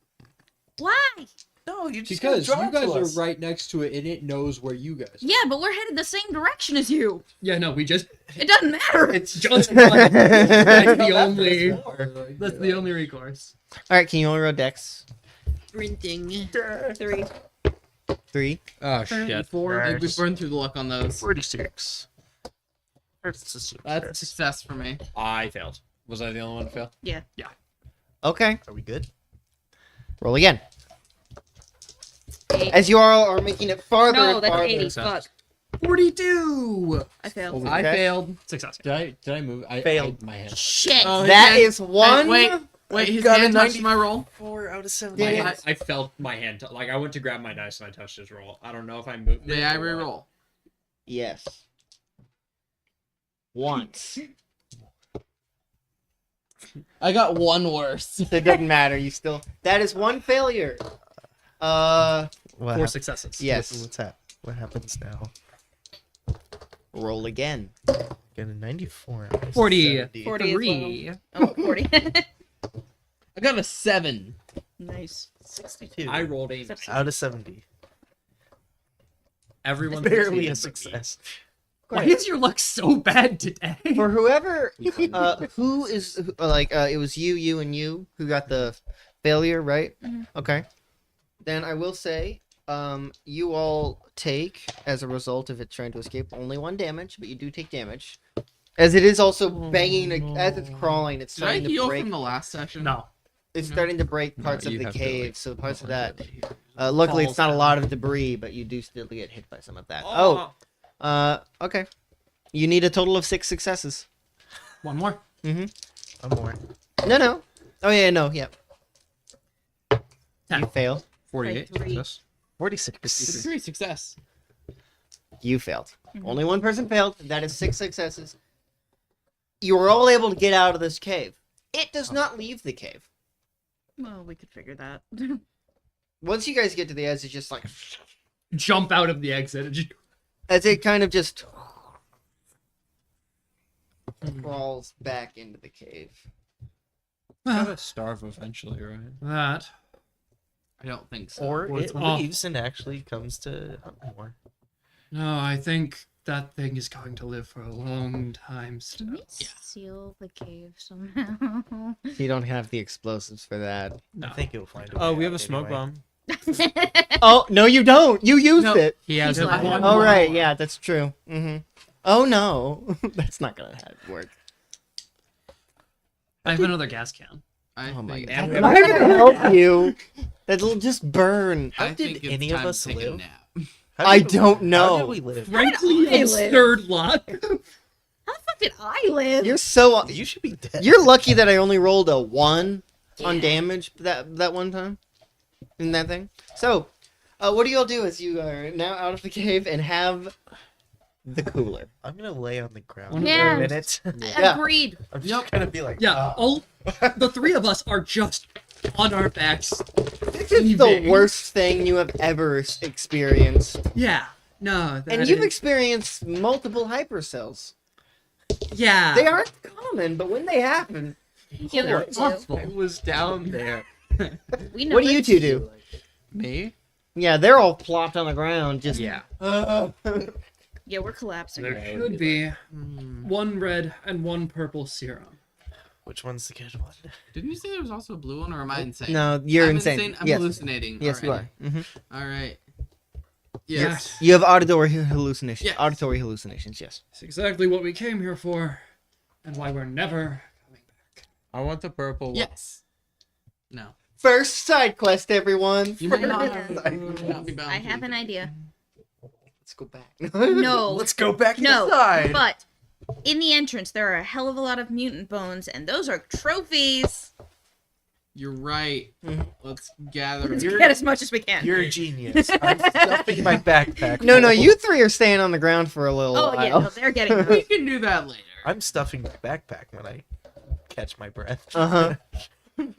[SPEAKER 10] Why?
[SPEAKER 5] No, you just
[SPEAKER 4] Because
[SPEAKER 5] gotta
[SPEAKER 4] you
[SPEAKER 5] draw it
[SPEAKER 4] guys
[SPEAKER 5] to
[SPEAKER 4] are
[SPEAKER 5] us.
[SPEAKER 4] right next to it and it knows where you guys are.
[SPEAKER 10] Yeah, but we're headed the same direction as you.
[SPEAKER 6] Yeah, no, we just
[SPEAKER 10] It doesn't matter.
[SPEAKER 6] it's just fine. That's the
[SPEAKER 5] No,
[SPEAKER 6] only
[SPEAKER 5] more.
[SPEAKER 6] that's the only recourse.
[SPEAKER 1] All right, can you only roll dex?
[SPEAKER 2] Sprinting.
[SPEAKER 10] 3.
[SPEAKER 1] 3.
[SPEAKER 4] Oh shit.
[SPEAKER 7] 4.
[SPEAKER 5] Nice.
[SPEAKER 7] We've burned through the luck on those.
[SPEAKER 5] 46. That's a success.
[SPEAKER 7] That's a success for me.
[SPEAKER 4] I failed. Was I the only one to fail?
[SPEAKER 1] Okay,
[SPEAKER 5] Are we good?
[SPEAKER 1] roll again.
[SPEAKER 10] 8.
[SPEAKER 1] As you all are making it farther
[SPEAKER 10] No,
[SPEAKER 1] and
[SPEAKER 10] that's
[SPEAKER 1] farther.
[SPEAKER 10] 80. Fuck.
[SPEAKER 7] 42.
[SPEAKER 10] I failed.
[SPEAKER 1] Okay.
[SPEAKER 7] I failed.
[SPEAKER 6] Success.
[SPEAKER 4] Did I move? I
[SPEAKER 5] Failed.
[SPEAKER 4] my hand.
[SPEAKER 10] Shit.
[SPEAKER 7] Oh, his
[SPEAKER 1] That
[SPEAKER 7] hand-
[SPEAKER 1] is one.
[SPEAKER 7] Wait, his
[SPEAKER 5] got a
[SPEAKER 7] hand touched my roll.
[SPEAKER 5] 4 out of 7.
[SPEAKER 1] Yeah,
[SPEAKER 4] My, I felt my hand. Like I went to grab my dice and I touched his roll. I don't know if I moved.
[SPEAKER 7] May
[SPEAKER 4] it
[SPEAKER 7] I
[SPEAKER 4] or what.
[SPEAKER 7] re-roll?
[SPEAKER 1] Yes. Once.
[SPEAKER 7] I got one worse.
[SPEAKER 1] So it doesn't matter. You still. That is one failure.
[SPEAKER 5] What
[SPEAKER 6] 4
[SPEAKER 5] happens?
[SPEAKER 6] successes.
[SPEAKER 1] Yes.
[SPEAKER 5] What happens now?
[SPEAKER 1] Roll again.
[SPEAKER 5] Get a 94. out of
[SPEAKER 6] 40.
[SPEAKER 5] 70.
[SPEAKER 10] 40 as well. Oh, 40.
[SPEAKER 7] I got a 7.
[SPEAKER 10] Nice.
[SPEAKER 5] 62.
[SPEAKER 4] I rolled 8.
[SPEAKER 5] out of 70.
[SPEAKER 4] Everyone
[SPEAKER 5] Barely a success.
[SPEAKER 6] Why is your luck so bad today?
[SPEAKER 1] For whoever, who is like, it was you, and you who got the failure, right?
[SPEAKER 10] Mhm.
[SPEAKER 1] Okay. Then I will say, you all take, as a result of it trying to escape, only 1 damage, but you do take damage, as it is also banging as it's crawling. It's
[SPEAKER 7] Did I
[SPEAKER 1] starting to
[SPEAKER 7] heal
[SPEAKER 1] break.
[SPEAKER 7] from the last session?
[SPEAKER 6] No.
[SPEAKER 1] It's starting to break parts
[SPEAKER 4] No,
[SPEAKER 1] of
[SPEAKER 4] you
[SPEAKER 1] the
[SPEAKER 4] have to,
[SPEAKER 1] cave,
[SPEAKER 4] like,
[SPEAKER 1] so parts of that.
[SPEAKER 4] falls
[SPEAKER 1] Luckily, it's not a
[SPEAKER 6] down.
[SPEAKER 1] lot of debris, but you do still get hit by some of that. Okay. You need a total of 6 successes.
[SPEAKER 6] One more.
[SPEAKER 5] One more.
[SPEAKER 1] No. Oh yeah, no, yeah.
[SPEAKER 6] 10.
[SPEAKER 1] You fail.
[SPEAKER 4] 48.
[SPEAKER 10] Like 3.
[SPEAKER 4] Success.
[SPEAKER 5] 46.
[SPEAKER 7] 3 success.
[SPEAKER 1] You failed.
[SPEAKER 10] Mhm.
[SPEAKER 1] Only one person failed. That is 6 successes. You were all able to get out of this cave. It does not leave the cave.
[SPEAKER 10] Well, we could figure that.
[SPEAKER 1] Once you guys get to the edge, it's just like
[SPEAKER 6] Jump out of the exit. And just...
[SPEAKER 1] as it kind of just crawls back into the cave.
[SPEAKER 4] Gotta starve eventually, right?
[SPEAKER 6] That.
[SPEAKER 7] I don't think so.
[SPEAKER 5] Or
[SPEAKER 6] Well,
[SPEAKER 5] it
[SPEAKER 6] it's off.
[SPEAKER 5] leaves and actually comes to hunt more.
[SPEAKER 6] No, I think that thing is going to live for a long time still.
[SPEAKER 10] Can we seal the cave somehow?
[SPEAKER 1] You don't have the explosives for that.
[SPEAKER 6] No.
[SPEAKER 5] I think you'll find a
[SPEAKER 4] Oh,
[SPEAKER 5] way
[SPEAKER 4] we have a
[SPEAKER 5] out
[SPEAKER 4] smoke
[SPEAKER 5] anyway.
[SPEAKER 4] bomb.
[SPEAKER 1] Oh no, you don't. You used
[SPEAKER 7] No.
[SPEAKER 1] it.
[SPEAKER 6] He has
[SPEAKER 10] He's like-
[SPEAKER 6] one
[SPEAKER 1] Oh
[SPEAKER 6] more.
[SPEAKER 1] right, yeah, that's true. Oh no, that's not gonna work.
[SPEAKER 6] I have another gas can.
[SPEAKER 7] I
[SPEAKER 1] Oh my
[SPEAKER 7] think,
[SPEAKER 1] god, I'm not gonna help you. That'll just burn.
[SPEAKER 7] I
[SPEAKER 5] How
[SPEAKER 7] think
[SPEAKER 5] did
[SPEAKER 7] it's
[SPEAKER 5] any of
[SPEAKER 7] time
[SPEAKER 5] us
[SPEAKER 7] to take a
[SPEAKER 5] live?
[SPEAKER 7] nap.
[SPEAKER 5] How
[SPEAKER 1] I
[SPEAKER 5] did-
[SPEAKER 1] don't
[SPEAKER 5] How
[SPEAKER 1] know.
[SPEAKER 5] did we live?
[SPEAKER 6] Frankly,
[SPEAKER 10] I live?
[SPEAKER 6] absurd luck.
[SPEAKER 10] How the fuck did I live?
[SPEAKER 1] You're so.
[SPEAKER 5] You should be dead.
[SPEAKER 1] You're lucky that I only rolled a 1 on damage that one time in that thing. So, what do you all do as you are now out of the cave and have the cooler?
[SPEAKER 5] I'm gonna lay on the ground
[SPEAKER 6] One
[SPEAKER 5] for
[SPEAKER 10] of
[SPEAKER 5] a
[SPEAKER 10] those.
[SPEAKER 5] minute.
[SPEAKER 1] Yeah.
[SPEAKER 10] Agreed.
[SPEAKER 5] I'm just gonna be like,
[SPEAKER 6] Yeah, all the 3 of us are just on our backs.
[SPEAKER 1] This is the
[SPEAKER 6] Leaving.
[SPEAKER 1] worst thing you have ever experienced,
[SPEAKER 6] Yeah. No.
[SPEAKER 1] and
[SPEAKER 6] that
[SPEAKER 1] you've
[SPEAKER 6] is-
[SPEAKER 1] experienced multiple hypercells.
[SPEAKER 6] Yeah.
[SPEAKER 1] They aren't common, but when they happen,
[SPEAKER 10] Yeah, there
[SPEAKER 1] What?
[SPEAKER 10] are two.
[SPEAKER 7] I was down there.
[SPEAKER 10] We know
[SPEAKER 1] what do
[SPEAKER 10] it.
[SPEAKER 1] you two do?
[SPEAKER 7] Me?
[SPEAKER 1] Yeah, they're all plopped on the ground, just
[SPEAKER 7] Yeah.
[SPEAKER 10] Yeah, we're collapsing.
[SPEAKER 6] There should be 1 red and 1 purple serum.
[SPEAKER 5] which one's the good one?
[SPEAKER 7] Didn't you say there was also a blue one, or am I insane?
[SPEAKER 1] No, you're
[SPEAKER 7] I'm
[SPEAKER 1] insane.
[SPEAKER 7] I'm
[SPEAKER 1] Yes.
[SPEAKER 7] hallucinating.
[SPEAKER 1] Yes, you
[SPEAKER 7] already.
[SPEAKER 1] are.
[SPEAKER 7] All right.
[SPEAKER 6] Yes.
[SPEAKER 1] You have auditory hallucinations.
[SPEAKER 7] Yes.
[SPEAKER 1] Auditory hallucinations. Yes.
[SPEAKER 6] It's exactly what we came here for, and why we're never coming back.
[SPEAKER 4] I want the purple one.
[SPEAKER 7] Yes. No.
[SPEAKER 1] First side quest, everyone.
[SPEAKER 7] You might not,
[SPEAKER 10] Yeah.
[SPEAKER 7] you might not be bound
[SPEAKER 10] I
[SPEAKER 7] to.
[SPEAKER 10] have an idea.
[SPEAKER 1] Let's go back.
[SPEAKER 10] No.
[SPEAKER 5] Let's go back
[SPEAKER 10] No,
[SPEAKER 5] inside.
[SPEAKER 10] but in the entrance there are a hell of a lot of mutant bones, and those are trophies.
[SPEAKER 7] You're right.
[SPEAKER 1] Mhm.
[SPEAKER 7] Let's gather.
[SPEAKER 10] Let's get as much as we can.
[SPEAKER 5] You're a genius. I'm stuffing my backpack.
[SPEAKER 1] No,
[SPEAKER 5] full.
[SPEAKER 1] you 3 are staying on the ground for a little
[SPEAKER 10] Oh
[SPEAKER 1] while.
[SPEAKER 10] yeah, no, they're getting
[SPEAKER 7] We
[SPEAKER 10] those.
[SPEAKER 7] can do that later.
[SPEAKER 5] I'm stuffing my backpack when I catch my breath.
[SPEAKER 1] Uh huh.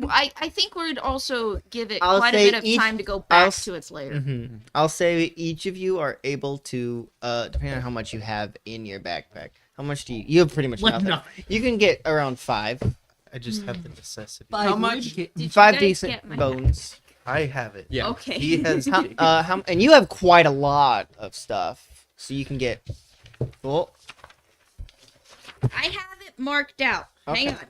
[SPEAKER 10] I think we'd also give it
[SPEAKER 1] I'll
[SPEAKER 10] quite a
[SPEAKER 1] say
[SPEAKER 10] bit of
[SPEAKER 1] each-
[SPEAKER 10] time to go
[SPEAKER 1] I'll
[SPEAKER 10] back
[SPEAKER 1] s-
[SPEAKER 10] to its lair.
[SPEAKER 1] I'll say each of you are able to, depending on how much you have in your backpack. How much do you have? Pretty much
[SPEAKER 6] Like
[SPEAKER 1] nothing.
[SPEAKER 6] nothing.
[SPEAKER 1] You can get around 5.
[SPEAKER 5] I just have the necessity.
[SPEAKER 7] How much?
[SPEAKER 2] Did you
[SPEAKER 1] 5
[SPEAKER 2] guys
[SPEAKER 1] decent
[SPEAKER 2] get my
[SPEAKER 1] bones.
[SPEAKER 5] I have it.
[SPEAKER 4] Yeah.
[SPEAKER 10] Okay.
[SPEAKER 5] He has.
[SPEAKER 1] And you have quite a lot of stuff, so you can get. Well,
[SPEAKER 10] I have it marked out. Hang
[SPEAKER 1] Okay.
[SPEAKER 10] on.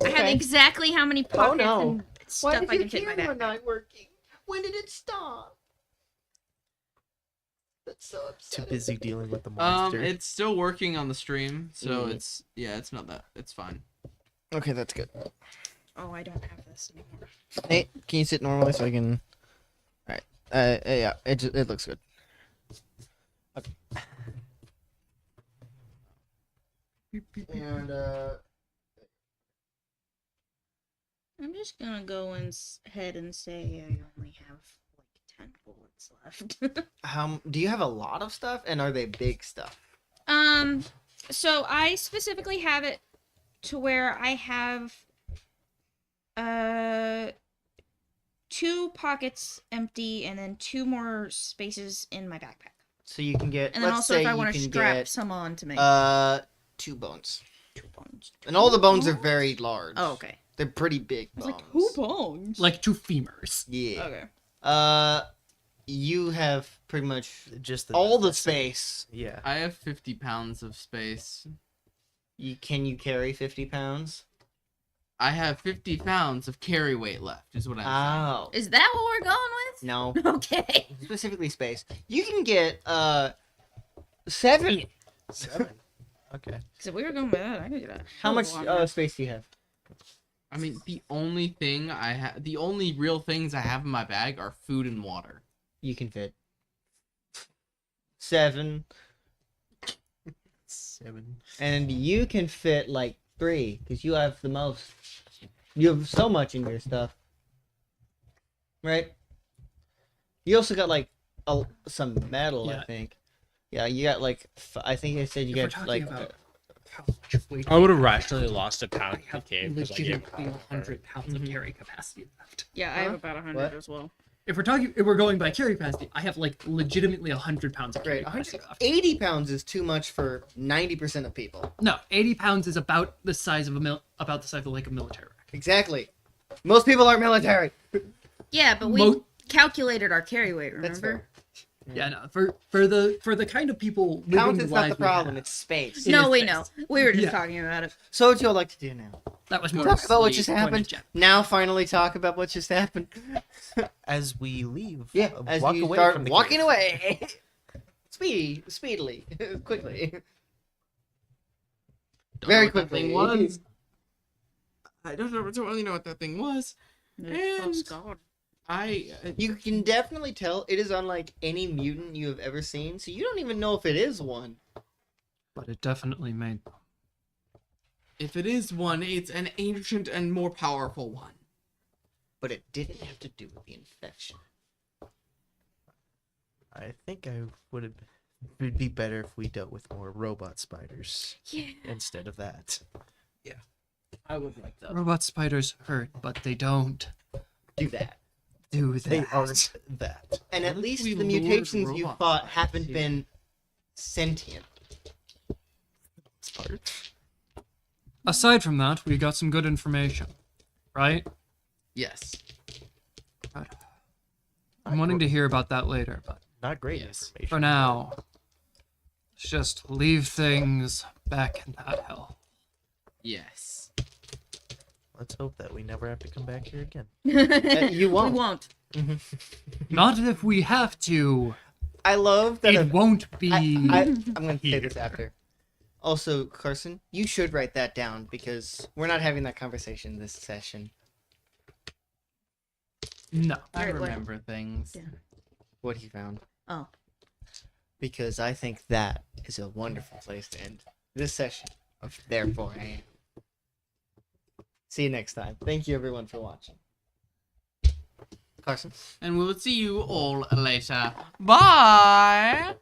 [SPEAKER 10] I have
[SPEAKER 1] Okay.
[SPEAKER 10] exactly how many pockets
[SPEAKER 1] no.
[SPEAKER 10] and stuff I can fit in my backpack.
[SPEAKER 1] not working? When did it stop? That's so
[SPEAKER 5] Too
[SPEAKER 1] upsetting.
[SPEAKER 5] busy dealing with the monster.
[SPEAKER 7] It's still working on the stream, so
[SPEAKER 1] Mm.
[SPEAKER 7] it's not that. It's fine.
[SPEAKER 1] Okay, that's good.
[SPEAKER 10] Oh, I don't have this anymore.
[SPEAKER 1] Nate, can you sit normally so I can? All right. Yeah, it looks good. Okay. And
[SPEAKER 10] I'm just gonna go ahead and say I only have like 10 bullets left.
[SPEAKER 1] how do you have a lot of stuff, and are they big stuff?
[SPEAKER 10] So I specifically have it to where I have 2 pockets empty and then 2 more spaces in my backpack.
[SPEAKER 1] So you can get.
[SPEAKER 10] And then
[SPEAKER 1] let's
[SPEAKER 10] also
[SPEAKER 1] say
[SPEAKER 10] if I
[SPEAKER 1] you
[SPEAKER 10] want to
[SPEAKER 1] can
[SPEAKER 10] strap
[SPEAKER 1] get,
[SPEAKER 10] some on to make
[SPEAKER 1] 2 bones,
[SPEAKER 10] 2 bones.
[SPEAKER 1] and all the bones are very large.
[SPEAKER 10] Oh, okay.
[SPEAKER 1] They're pretty big
[SPEAKER 10] I was
[SPEAKER 1] bones.
[SPEAKER 10] like, 2 bones?
[SPEAKER 6] Like 2 femurs.
[SPEAKER 1] Yeah.
[SPEAKER 10] Okay.
[SPEAKER 1] You have pretty much
[SPEAKER 5] just the
[SPEAKER 1] all the
[SPEAKER 5] necessity.
[SPEAKER 1] space.
[SPEAKER 5] Yeah.
[SPEAKER 7] I have 50 pounds of space.
[SPEAKER 1] Can you carry 50 pounds?
[SPEAKER 7] I have 50 pounds of carry weight left. Is what I'm
[SPEAKER 1] Oh.
[SPEAKER 10] Is that what we're going with?
[SPEAKER 1] No.
[SPEAKER 10] Okay.
[SPEAKER 1] Specifically space. You can get 7.
[SPEAKER 5] 7. Okay.
[SPEAKER 10] So we were going with that. I could get that.
[SPEAKER 1] How much space do you have?
[SPEAKER 7] I mean, the only real things I have in my bag are food and water.
[SPEAKER 1] You can fit 7,
[SPEAKER 5] 7.
[SPEAKER 1] and you can fit like 3 because you have the most. You have so much in your stuff, right? You also got like some metal, I
[SPEAKER 6] Yeah.
[SPEAKER 1] think. Yeah, you got like. I think I said you
[SPEAKER 6] If we're
[SPEAKER 1] got
[SPEAKER 6] talking
[SPEAKER 1] like.
[SPEAKER 6] about how much weight
[SPEAKER 4] I would have rationally lost a
[SPEAKER 6] I
[SPEAKER 4] pound
[SPEAKER 6] have
[SPEAKER 4] of cave because I gave
[SPEAKER 6] legitimately 100 pounds of carry capacity left.
[SPEAKER 10] Yeah, I
[SPEAKER 1] Huh?
[SPEAKER 10] have about 100
[SPEAKER 1] What?
[SPEAKER 10] as well.
[SPEAKER 6] If we're going by carry capacity, I have like legitimately 100 pounds of carry
[SPEAKER 1] Great.
[SPEAKER 6] capacity left.
[SPEAKER 1] 80 pounds is too much for 90% of people.
[SPEAKER 6] No, 80 pounds is about the size of like a military rack.
[SPEAKER 1] Exactly. Most people aren't military.
[SPEAKER 10] Yeah, but we
[SPEAKER 6] Mo-
[SPEAKER 10] calculated our carry weight,
[SPEAKER 1] That's
[SPEAKER 10] remember?
[SPEAKER 6] Yeah, no, for the kind of people living
[SPEAKER 1] Count
[SPEAKER 6] the
[SPEAKER 1] is not the
[SPEAKER 6] lives we
[SPEAKER 1] problem.
[SPEAKER 6] have,
[SPEAKER 1] It's space.
[SPEAKER 6] It
[SPEAKER 10] No,
[SPEAKER 6] is
[SPEAKER 10] we
[SPEAKER 6] space.
[SPEAKER 10] know. We were just
[SPEAKER 6] Yeah.
[SPEAKER 10] talking about it.
[SPEAKER 1] So what y'all like to do now?
[SPEAKER 6] that was more
[SPEAKER 1] Talk about what
[SPEAKER 6] sleep
[SPEAKER 1] just
[SPEAKER 6] point
[SPEAKER 1] happened.
[SPEAKER 6] of Jeff.
[SPEAKER 1] Now finally talk about what just happened.
[SPEAKER 5] As we leave.
[SPEAKER 1] Yeah, as
[SPEAKER 5] walk
[SPEAKER 1] you
[SPEAKER 5] away
[SPEAKER 1] start
[SPEAKER 5] from the
[SPEAKER 1] walking
[SPEAKER 5] cave.
[SPEAKER 1] away. Speedily, quickly.
[SPEAKER 7] Don't
[SPEAKER 1] Very
[SPEAKER 7] know what that
[SPEAKER 1] quickly.
[SPEAKER 7] thing was. I don't really know what that thing was.
[SPEAKER 10] It's gone.
[SPEAKER 1] You can definitely tell it is unlike any mutant you have ever seen, so you don't even know if it is one.
[SPEAKER 6] But it definitely made.
[SPEAKER 7] If it is one, it's an ancient and more powerful one.
[SPEAKER 1] But it didn't have to do with the infection.
[SPEAKER 5] I think I would have. It'd be better if we dealt with more robot spiders
[SPEAKER 10] Yeah.
[SPEAKER 5] instead of that.
[SPEAKER 4] I would like that.
[SPEAKER 6] Robot spiders hurt, but they don't
[SPEAKER 1] Do that.
[SPEAKER 6] do that.
[SPEAKER 5] They aren't that.
[SPEAKER 1] And at
[SPEAKER 7] What if
[SPEAKER 1] least
[SPEAKER 7] we
[SPEAKER 1] the
[SPEAKER 7] lured
[SPEAKER 1] mutations you
[SPEAKER 7] robot
[SPEAKER 1] fought
[SPEAKER 7] spiders
[SPEAKER 1] haven't
[SPEAKER 7] here?
[SPEAKER 1] been sentient.
[SPEAKER 6] Aside from that, we got some good information, right?
[SPEAKER 7] Yes.
[SPEAKER 6] I'm wanting to hear about that later, but
[SPEAKER 5] Not great
[SPEAKER 7] Yes.
[SPEAKER 5] information.
[SPEAKER 6] for now, let's just leave things back in that hell.
[SPEAKER 7] Yes.
[SPEAKER 5] Let's hope that we never have to come back here again.
[SPEAKER 1] You won't.
[SPEAKER 10] We won't.
[SPEAKER 6] Not if we have to.
[SPEAKER 1] I love that.
[SPEAKER 6] It won't be.
[SPEAKER 1] I'm going to say
[SPEAKER 6] here.
[SPEAKER 1] this after. Also, Carson, you should write that down because we're not having that conversation this session.
[SPEAKER 6] No.
[SPEAKER 7] I
[SPEAKER 10] Alright, what?
[SPEAKER 7] remember things.
[SPEAKER 10] Yeah.
[SPEAKER 1] What he found.
[SPEAKER 10] Oh.
[SPEAKER 1] Because I think that is a wonderful place to end this session of Therefore I Am. See you next time. Thank you everyone for watching. Carson?
[SPEAKER 7] And we'll see you all later. Bye!